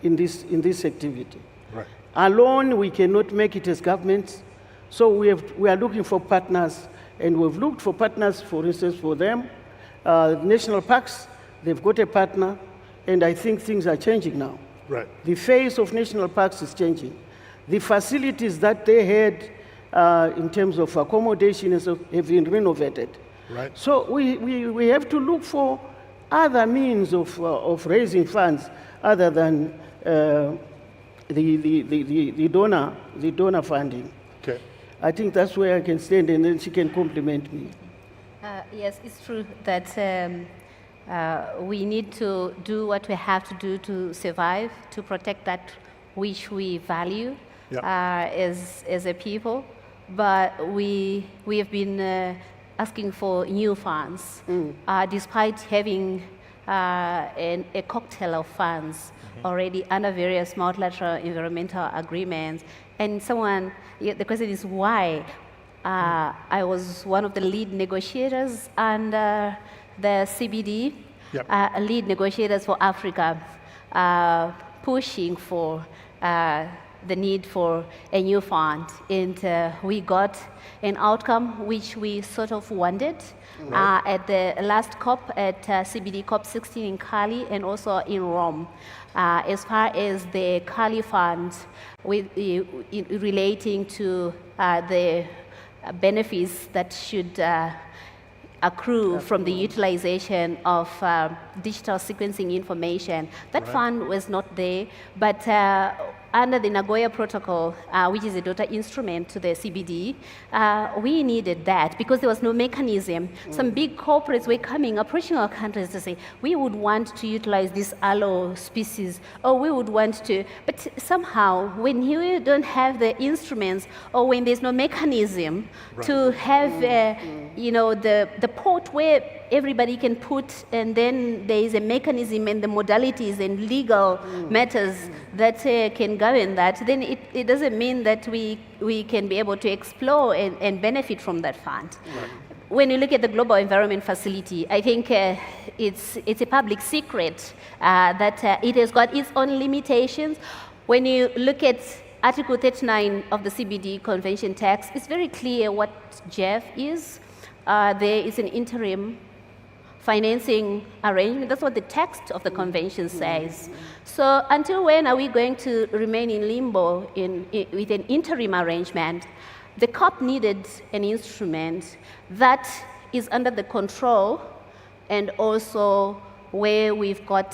B: in this activity.
F: Right.
B: Alone, we cannot make it as governments. So we are looking for partners, and we've looked for partners, for instance, for them. National parks, they've got a partner, and I think things are changing now.
F: Right.
B: The face of national parks is changing. The facilities that they had in terms of accommodation and so have been renovated.
F: Right.
B: So we have to look for other means of raising funds other than the donor funding.
F: Okay.
B: I think that's where I can stand, and then she can compliment me.
I: Yes, it's true that we need to do what we have to do to survive, to protect that which we value as a people. But we have been asking for new funds, despite having a cocktail of funds already under various multilateral environmental agreements. And the question is why? I was one of the lead negotiators under the CBD, lead negotiators for Africa, pushing for the need for a new fund. And we got an outcome which we sort of wanted at the last COP at CBD COP 16 in Cali and also in Rome. As far as the Cali fund relating to the benefits that should accrue from the utilization of digital sequencing information. That fund was not there, but under the Nagoya Protocol, which is a daughter instrument to the CBD, we needed that because there was no mechanism. Some big corporates were approaching our countries to say, we would want to utilize this aloe species, or we would want to, but somehow when you don't have the instruments, or when there's no mechanism to have, the port where everybody can put, and then there is a mechanism and the modalities and legal matters that can govern that, then it doesn't mean that we can be able to explore and benefit from that fund. When you look at the Global Environment Facility, I think it's a public secret that it has got its own limitations. When you look at Article 39 of the CBD Convention text, it's very clear what GEF is. There is an interim financing arrangement. That's what the text of the convention says. So until when are we going to remain in limbo with an interim arrangement? The COP needed an instrument that is under the control and also where we've got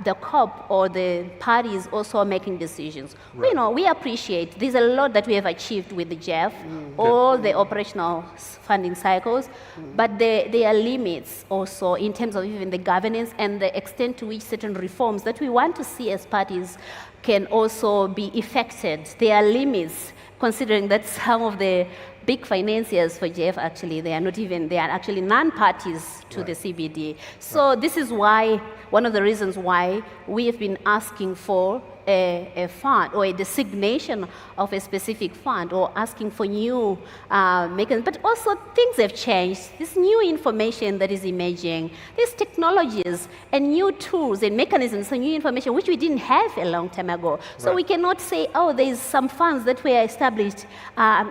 I: the COP or the parties also making decisions. We appreciate there's a lot that we have achieved with the GEF, all the operational funding cycles, but there are limits also in terms of even the governance and the extent to which certain reforms that we want to see as parties can also be effected. There are limits, considering that some of the big financiers for GEF actually, they are actually non-parties to the CBD. So this is why, one of the reasons why we have been asking for a fund or a designation of a specific fund or asking for new mechanisms. But also things have changed. This new information that is emerging, these technologies and new tools and mechanisms and new information which we didn't have a long time ago. So we cannot say, oh, there's some funds that were established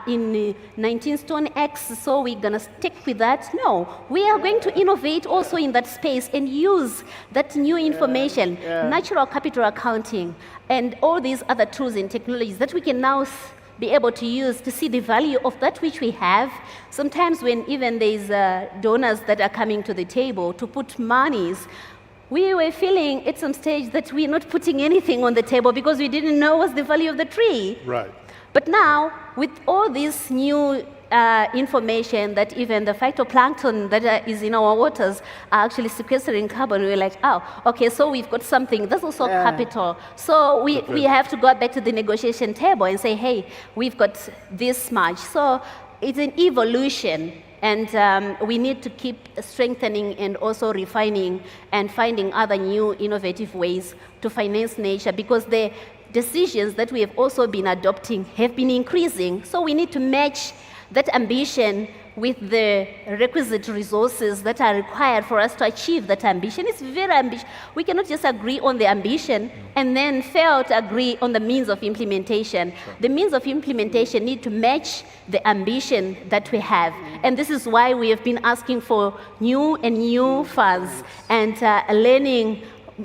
I: in 19 Stone X, so we're going to stick with that. No, we are going to innovate also in that space and use that new information, natural capital accounting, and all these other tools and technologies that we can now be able to use to see the value of that which we have. Sometimes when even there's donors that are coming to the table to put monies, we were feeling at some stage that we're not putting anything on the table because we didn't know what's the value of the tree.
F: Right.
I: But now, with all this new information that even the phytoplankton that is in our waters are actually sequestering carbon, we're like, oh, okay, so we've got something. That's also capital. So we have to go back to the negotiation table and say, hey, we've got this much. So it's an evolution And we need to keep strengthening and also refining and finding other new innovative ways to finance nature, because the decisions that we have also been adopting have been increasing. So we need to match that ambition with the requisite resources that are required for us to achieve that ambition. It's very ambitious. We cannot just agree on the ambition and then fail to agree on the means of implementation. The means of implementation need to match the ambition that we have. And this is why we have been asking for new funds and learning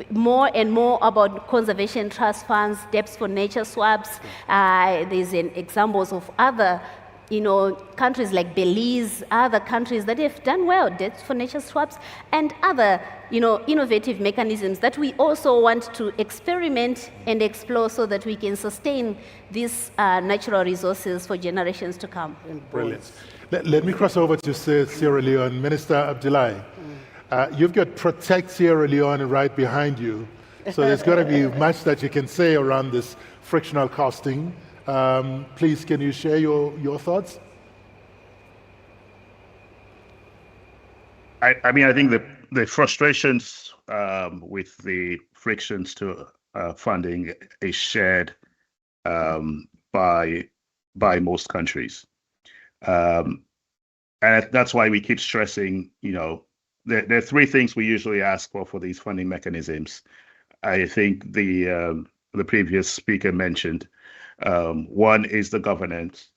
I: more and more about conservation trust funds, debts for nature swaps. There's examples of other countries like Belize, other countries that have done well, debts for nature swaps, and other, innovative mechanisms that we also want to experiment and explore so that we can sustain these natural resources for generations to come.
F: Brilliant. Let me cross over to Sierra Leone. Minister Abdullahi, you've got Protect Sierra Leone right behind you. So there's got to be much that you can say around this frictional costing. Please, can you share your thoughts?
G: I mean, I think the frustrations with the frictions to funding is shared by most countries. And that's why we keep stressing, there are three things we usually ask for these funding mechanisms. I think the previous speaker mentioned. One is the governance,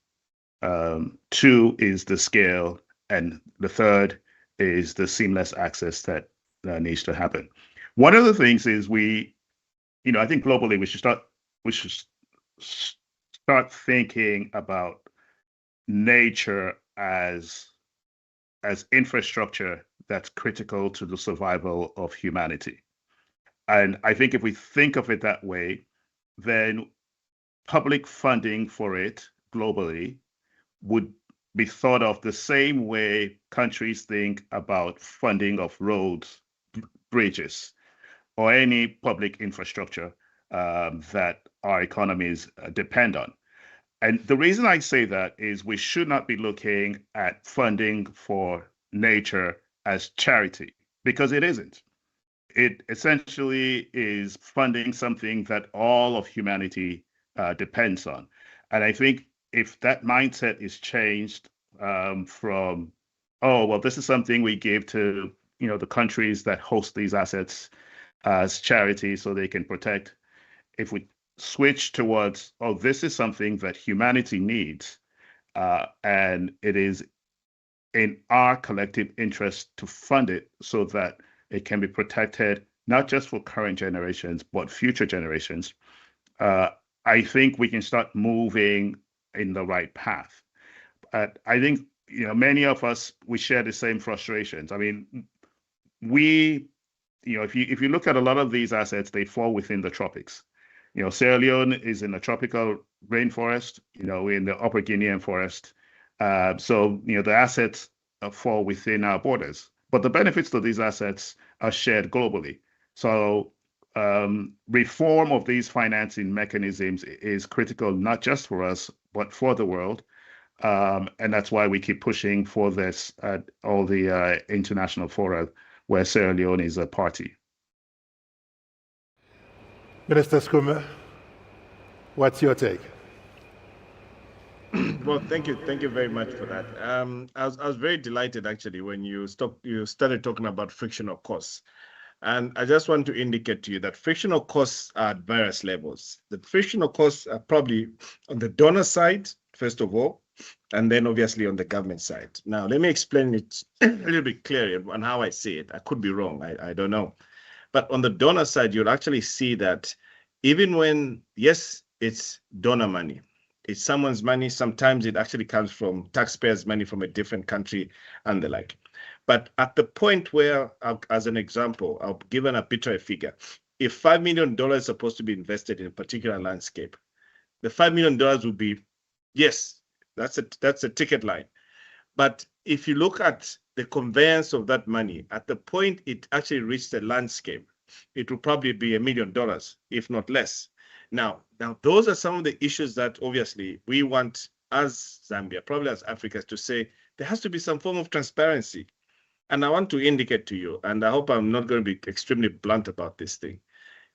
G: two is the scale, and the third is the seamless access that needs to happen. One of the things is I think globally we should start thinking about nature as infrastructure that's critical to the survival of humanity. And I think if we think of it that way, then public funding for it globally would be thought of the same way countries think about funding of roads, bridges, or any public infrastructure that our economies depend on. And the reason I say that is we should not be looking at funding for nature as charity, because it isn't. It essentially is funding something that all of humanity depends on. And I think if that mindset is changed from, this is something we give to the countries that host these assets as charity so they can protect. If we switch towards, this is something that humanity needs, and it is in our collective interest to fund it so that it can be protected, not just for current generations, but future generations, I think we can start moving in the right path. I think many of us, we share the same frustrations. I mean, if you look at a lot of these assets, they fall within the tropics. Sierra Leone is in a tropical rainforest. We're in the Upper Guinean forest. So the assets fall within our borders, but the benefits to these assets are shared globally. So reform of these financing mechanisms is critical, not just for us, but for the world. And that's why we keep pushing for this at all the international fora where Sierra Leone is a party.
F: Minister Skume, what's your take?
J: Well, thank you very much for that. I was very delighted actually when you started talking about frictional costs. And I just want to indicate to you that frictional costs are at various levels. The frictional costs are probably on the donor side, first of all, and then obviously on the government side. Now, let me explain it a little bit clearer on how I see it. I could be wrong, I don't know. But on the donor side, you'll actually see that even when, yes, it's donor money, it's someone's money, sometimes it actually comes from taxpayers' money from a different country and the like. But at the point where, as an example, I'll give an arbitrary figure. If $5 million is supposed to be invested in a particular landscape, the $5 million would be, yes, that's a ticket line. But if you look at the conveyance of that money, at the point it actually reached the landscape, it will probably be $1 million, if not less. Now, those are some of the issues that obviously we want as Zambia, probably as Africans, to say there has to be some form of transparency. And I want to indicate to you, and I hope I'm not going to be extremely blunt about this thing.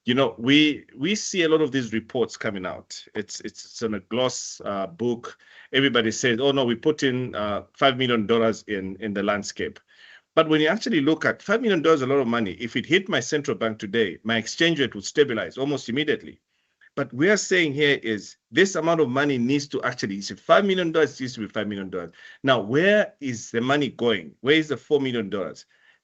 J: You know, we see a lot of these reports coming out. It's on a gloss book. Everybody says, oh no, we put in $5 million in the landscape. But when you actually look at $5 million, a lot of money. If it hit my central bank today, my exchange rate would stabilize almost immediately. But we are saying here is this amount of money needs to actually, it's $5 million, it used to be $5 million. Now, where is the money going? Where is the $4 million?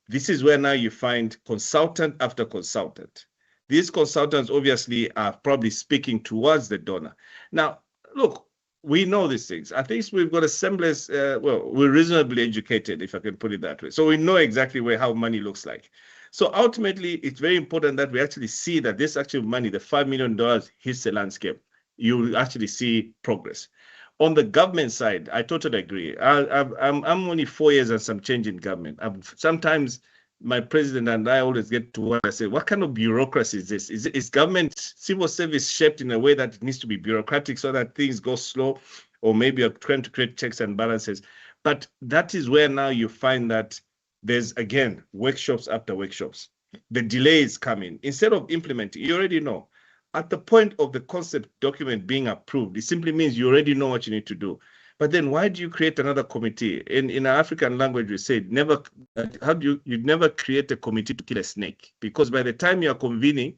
J: This is where now you find consultant after consultant. These consultants obviously are probably speaking towards the donor. Now, look, we know these things. I think we've got a semblance, well, we're reasonably educated, if I can put it that way. So we know exactly how money looks like. So ultimately, it's very important that we actually see that this actual money, the $5 million, hits the landscape. You will actually see progress. On the government side, I totally agree. I'm only 4 years and some change in government. Sometimes my president and I always get to what I say, what kind of bureaucracy is this? Is government civil service shaped in a way that it needs to be bureaucratic so that things go slow, or maybe you're trying to create checks and balances? But that is where now you find that there's, again, workshops after workshops. The delays coming. Instead of implementing, you already know. At the point of the concept document being approved, it simply means you already know what you need to do. But then why do you create another committee? In our African language, we say, never, you'd never create a committee to kill a snake, because by the time you're convening,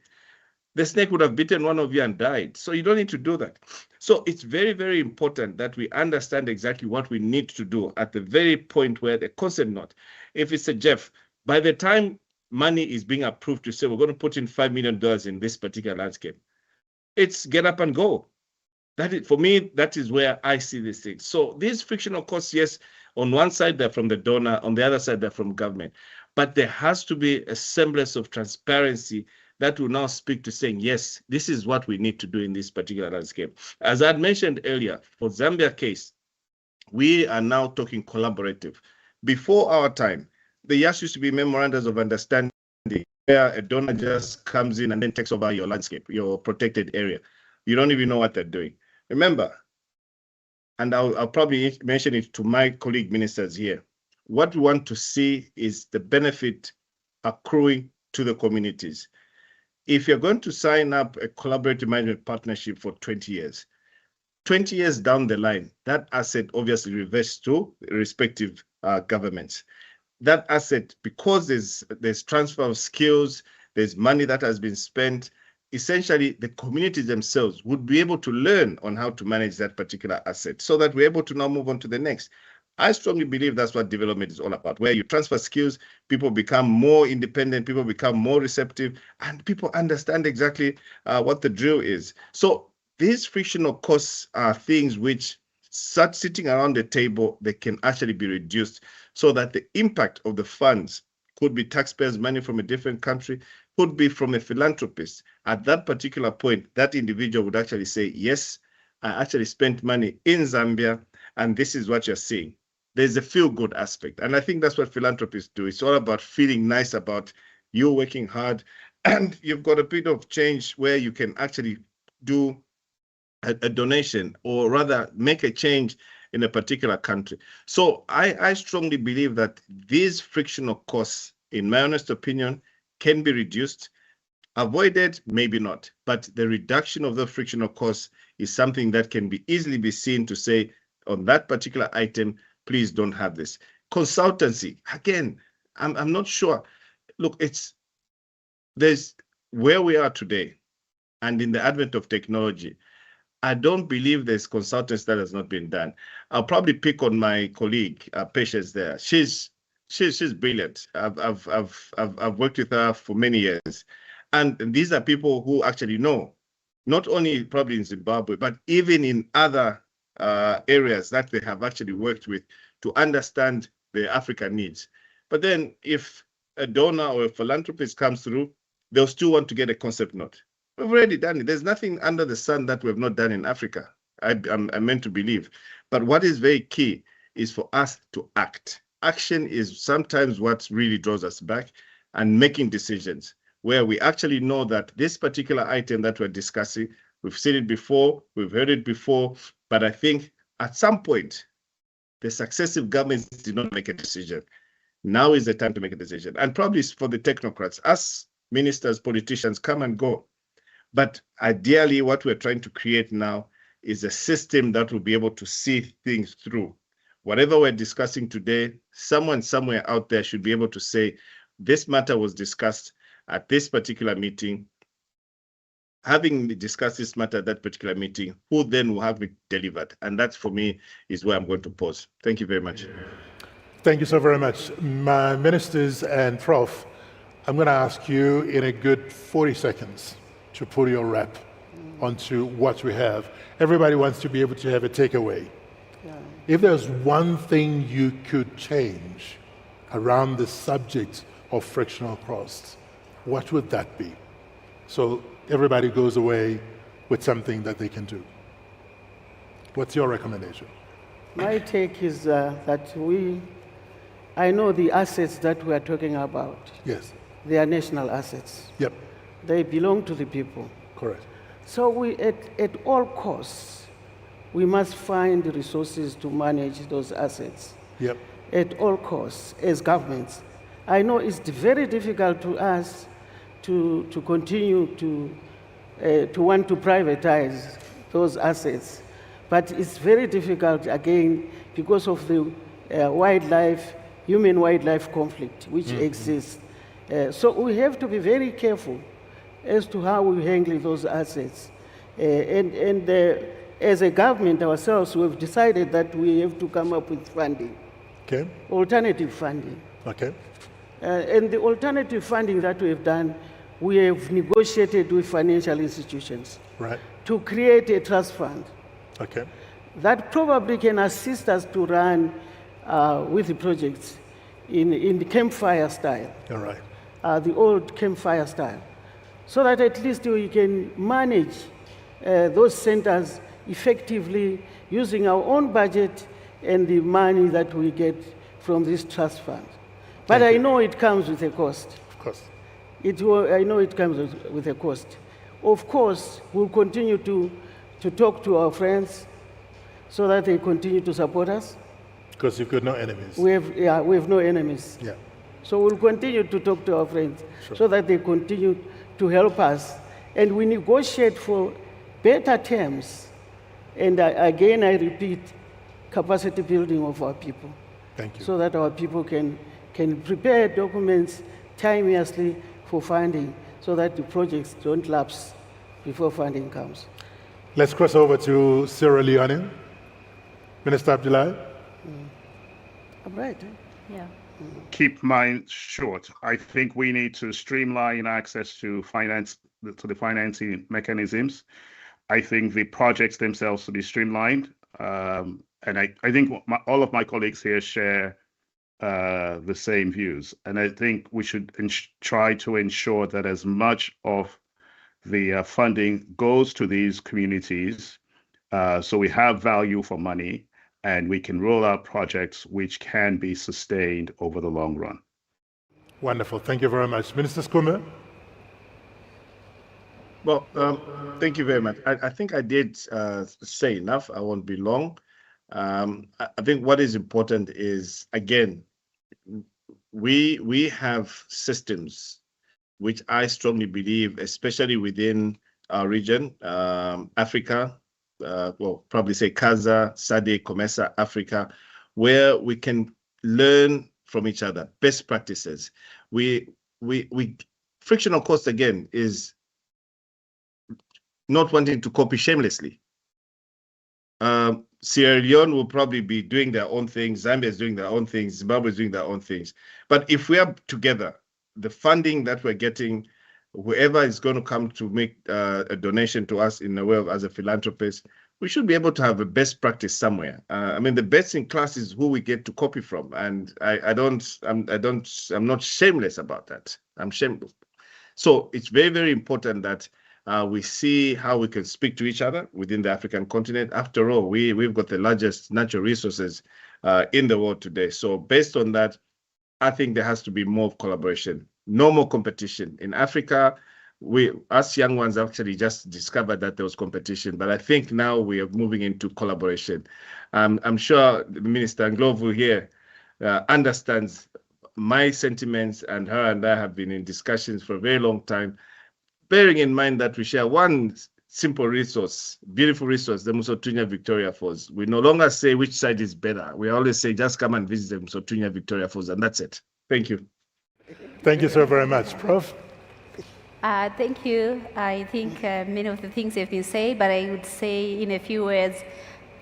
J: the snake would have bitten one of you and died. So you don't need to do that. So it's very, very important that we understand exactly what we need to do at the very point where the concept note. If it's a Jeff, by the time money is being approved to say, we're going to put in $5 million in this particular landscape, it's get up and go. That is, for me, that is where I see this thing. So these frictional costs, yes, on one side, they're from the donor, on the other side, they're from government. But there has to be a semblance of transparency that will now speak to saying, yes, this is what we need to do in this particular landscape. As I had mentioned earlier, for Zambia case, we are now talking collaborative. Before our time, there used to be memorandums of understanding where a donor just comes in and then takes over your landscape, your protected area. You don't even know what they're doing. Remember, and I'll probably mention it to my colleague ministers here, what we want to see is the benefit accruing to the communities. If you're going to sign up a collaborative management partnership for 20 years, 20 years down the line, that asset obviously reverts to the respective governments. That asset, because there's transfer of skills, there's money that has been spent, essentially the communities themselves would be able to learn on how to manage that particular asset so that we're able to now move on to the next. I strongly believe that's what development is all about, where you transfer skills, people become more independent, people become more receptive, and people understand exactly what the drill is. So these frictional costs are things which, sitting around the table, they can actually be reduced so that the impact of the funds could be taxpayers' money from a different country, could be from a philanthropist. At that particular point, that individual would actually say, yes, I actually spent money in Zambia, and this is what you're seeing. There's a feel-good aspect. And I think that's what philanthropists do. It's all about feeling nice about you working hard, and you've got a bit of change where you can actually do a donation, or rather make a change in a particular country. So I strongly believe that these frictional costs, in my honest opinion, can be reduced. Avoided, maybe not, but the reduction of the frictional costs is something that can be easily be seen to say, on that particular item, please don't have this. Consultancy, again, I'm not sure. Look, there's where we are today, and in the advent of technology, I don't believe there's consultants that has not been done. I'll probably pick on my colleague, Patience there. She's brilliant. I've worked with her for many years. And these are people who actually know, not only probably in Zimbabwe, but even in other areas that they have actually worked with to understand the African needs. But then if a donor or a philanthropist comes through, they'll still want to get a concept note. We've already done it. There's nothing under the sun that we have not done in Africa, I'm meant to believe. But what is very key is for us to act. Action is sometimes what really draws us back, and making decisions where we actually know that this particular item that we're discussing, we've seen it before, we've heard it before, but I think at some point, The successive governments did not make a decision. Now is the time to make a decision. And probably for the technocrats, us ministers, politicians come and go. But ideally, what we're trying to create now is a system that will be able to see things through. Whatever we're discussing today, someone somewhere out there should be able to say, this matter was discussed at this particular meeting. Having discussed this matter at that particular meeting, who then will have it delivered? And that, for me, is where I'm going to pause. Thank you very much.
F: Thank you so very much. My ministers and Prof, I'm going to ask you in a good 40 seconds to put your wrap onto what we have. Everybody wants to be able to have a takeaway.
B: Yeah.
F: If there's one thing you could change around the subject of frictional costs, what would that be? So everybody goes away with something that they can do. What's your recommendation?
B: My take is that I know the assets that we are talking about.
F: Yes.
B: They are national assets.
F: Yep.
B: They belong to the people.
F: Correct.
B: So we, at all costs, we must find the resources to manage those assets.
F: Yep.
B: At all costs, as governments. I know it's very difficult to us to continue to want to privatize those assets, but it's very difficult again because of the human-wildlife conflict which exists. So we have to be very careful as to how we handle those assets. As a government ourselves, we've decided that we have to come up with funding.
F: Okay.
B: Alternative funding.
F: Okay.
B: And the alternative funding that we've done, we have negotiated with financial institutions to create a trust fund that probably can assist us to run with the projects in the campfire style.
F: All right.
B: The old campfire style, so that at least we can manage those centers effectively using our own budget and the money that we get from this trust fund. But I know it comes with a cost.
F: Of course.
B: I know it comes with a cost. Of course, we'll continue to talk to our friends so that they continue to support us.
F: Because you've got no enemies.
B: We have no enemies.
F: Yeah.
B: So we'll continue to talk to our friends so that they continue to help us. And we negotiate for better terms. And again, I repeat, capacity building of our people.
F: Thank you.
B: So that our people can prepare documents timeously for funding so that the projects don't lapse before funding comes.
F: Let's cross over to Sierra Leone. Minister Abdullahi.
B: I'm right.
I: Yeah.
G: Keep mine short. I think we need to streamline access to the financing mechanisms. I think the projects themselves to be streamlined. And I think all of my colleagues here share the same views. And I think we should try to ensure that as much of the funding goes to these communities so we have value for money and we can roll out projects which can be sustained over the long run.
F: Wonderful. Thank you very much. Minister Skume?
J: Well, thank you very much. I think I did say enough. I won't be long. I think what is important is, again, we have systems which I strongly believe, especially within our region, Africa, well, probably say CASA, SADC, COMESA, Africa, where we can learn from each other, best practices. Frictional cost, again, is not wanting to copy shamelessly. Sierra Leone will probably be doing their own things, Zambia is doing their own things, Zimbabwe is doing their own things. But if we are together, the funding that we're getting, whoever is going to come to make a donation to us in a way of as a philanthropist, we should be able to have a best practice somewhere. I mean, the best in class is who we get to copy from, and I'm not shameless about that. I'm shameless. So it's very, very important that we see how we can speak to each other within the African continent. After all, we've got the largest natural resources in the world today. So based on that, I think there has to be more collaboration, no more competition. In Africa, us young ones actually just discovered that there was competition, but I think now we are moving into collaboration. I'm sure the Minister Ndlovu here understands my sentiments, and her and I have been in discussions for a very long time, bearing in mind that we share one simple resource, beautiful resource, the Musotunya Victoria Falls. We no longer say which side is better. We always say just come and visit the Musotunya Victoria Falls, and that's it. Thank you.
F: Thank you so very much. Prof?
I: Thank you. I think many of the things have been said, but I would say in a few words,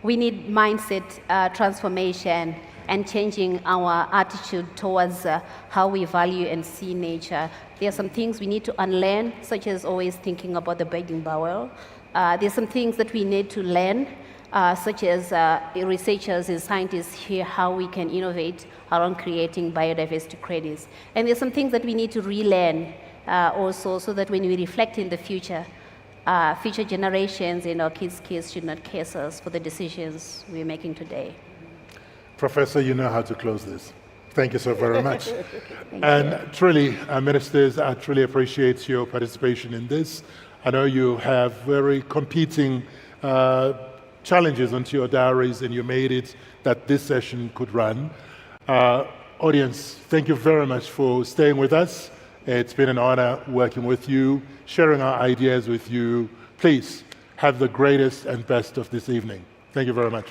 I: we need mindset transformation and changing our attitude towards how we value and see nature. There are some things we need to unlearn, such as always thinking about the begging bowl. There's some things that we need to learn, such as researchers and scientists here, how we can innovate around creating biodiversity credits. And there's some things that we need to relearn also, so that when we reflect in the future, future generations and our kids should not curse us for the decisions we're making today.
F: Professor, you know how to close this. Thank you so very much. And truly, ministers, I truly appreciate your participation in this. I know you have very competing challenges onto your diaries, and you made it that this session could run. Audience, thank you very much for staying with us. It's been an honor working with you, sharing our ideas with you. Please have the greatest and best of this evening. Thank you very much.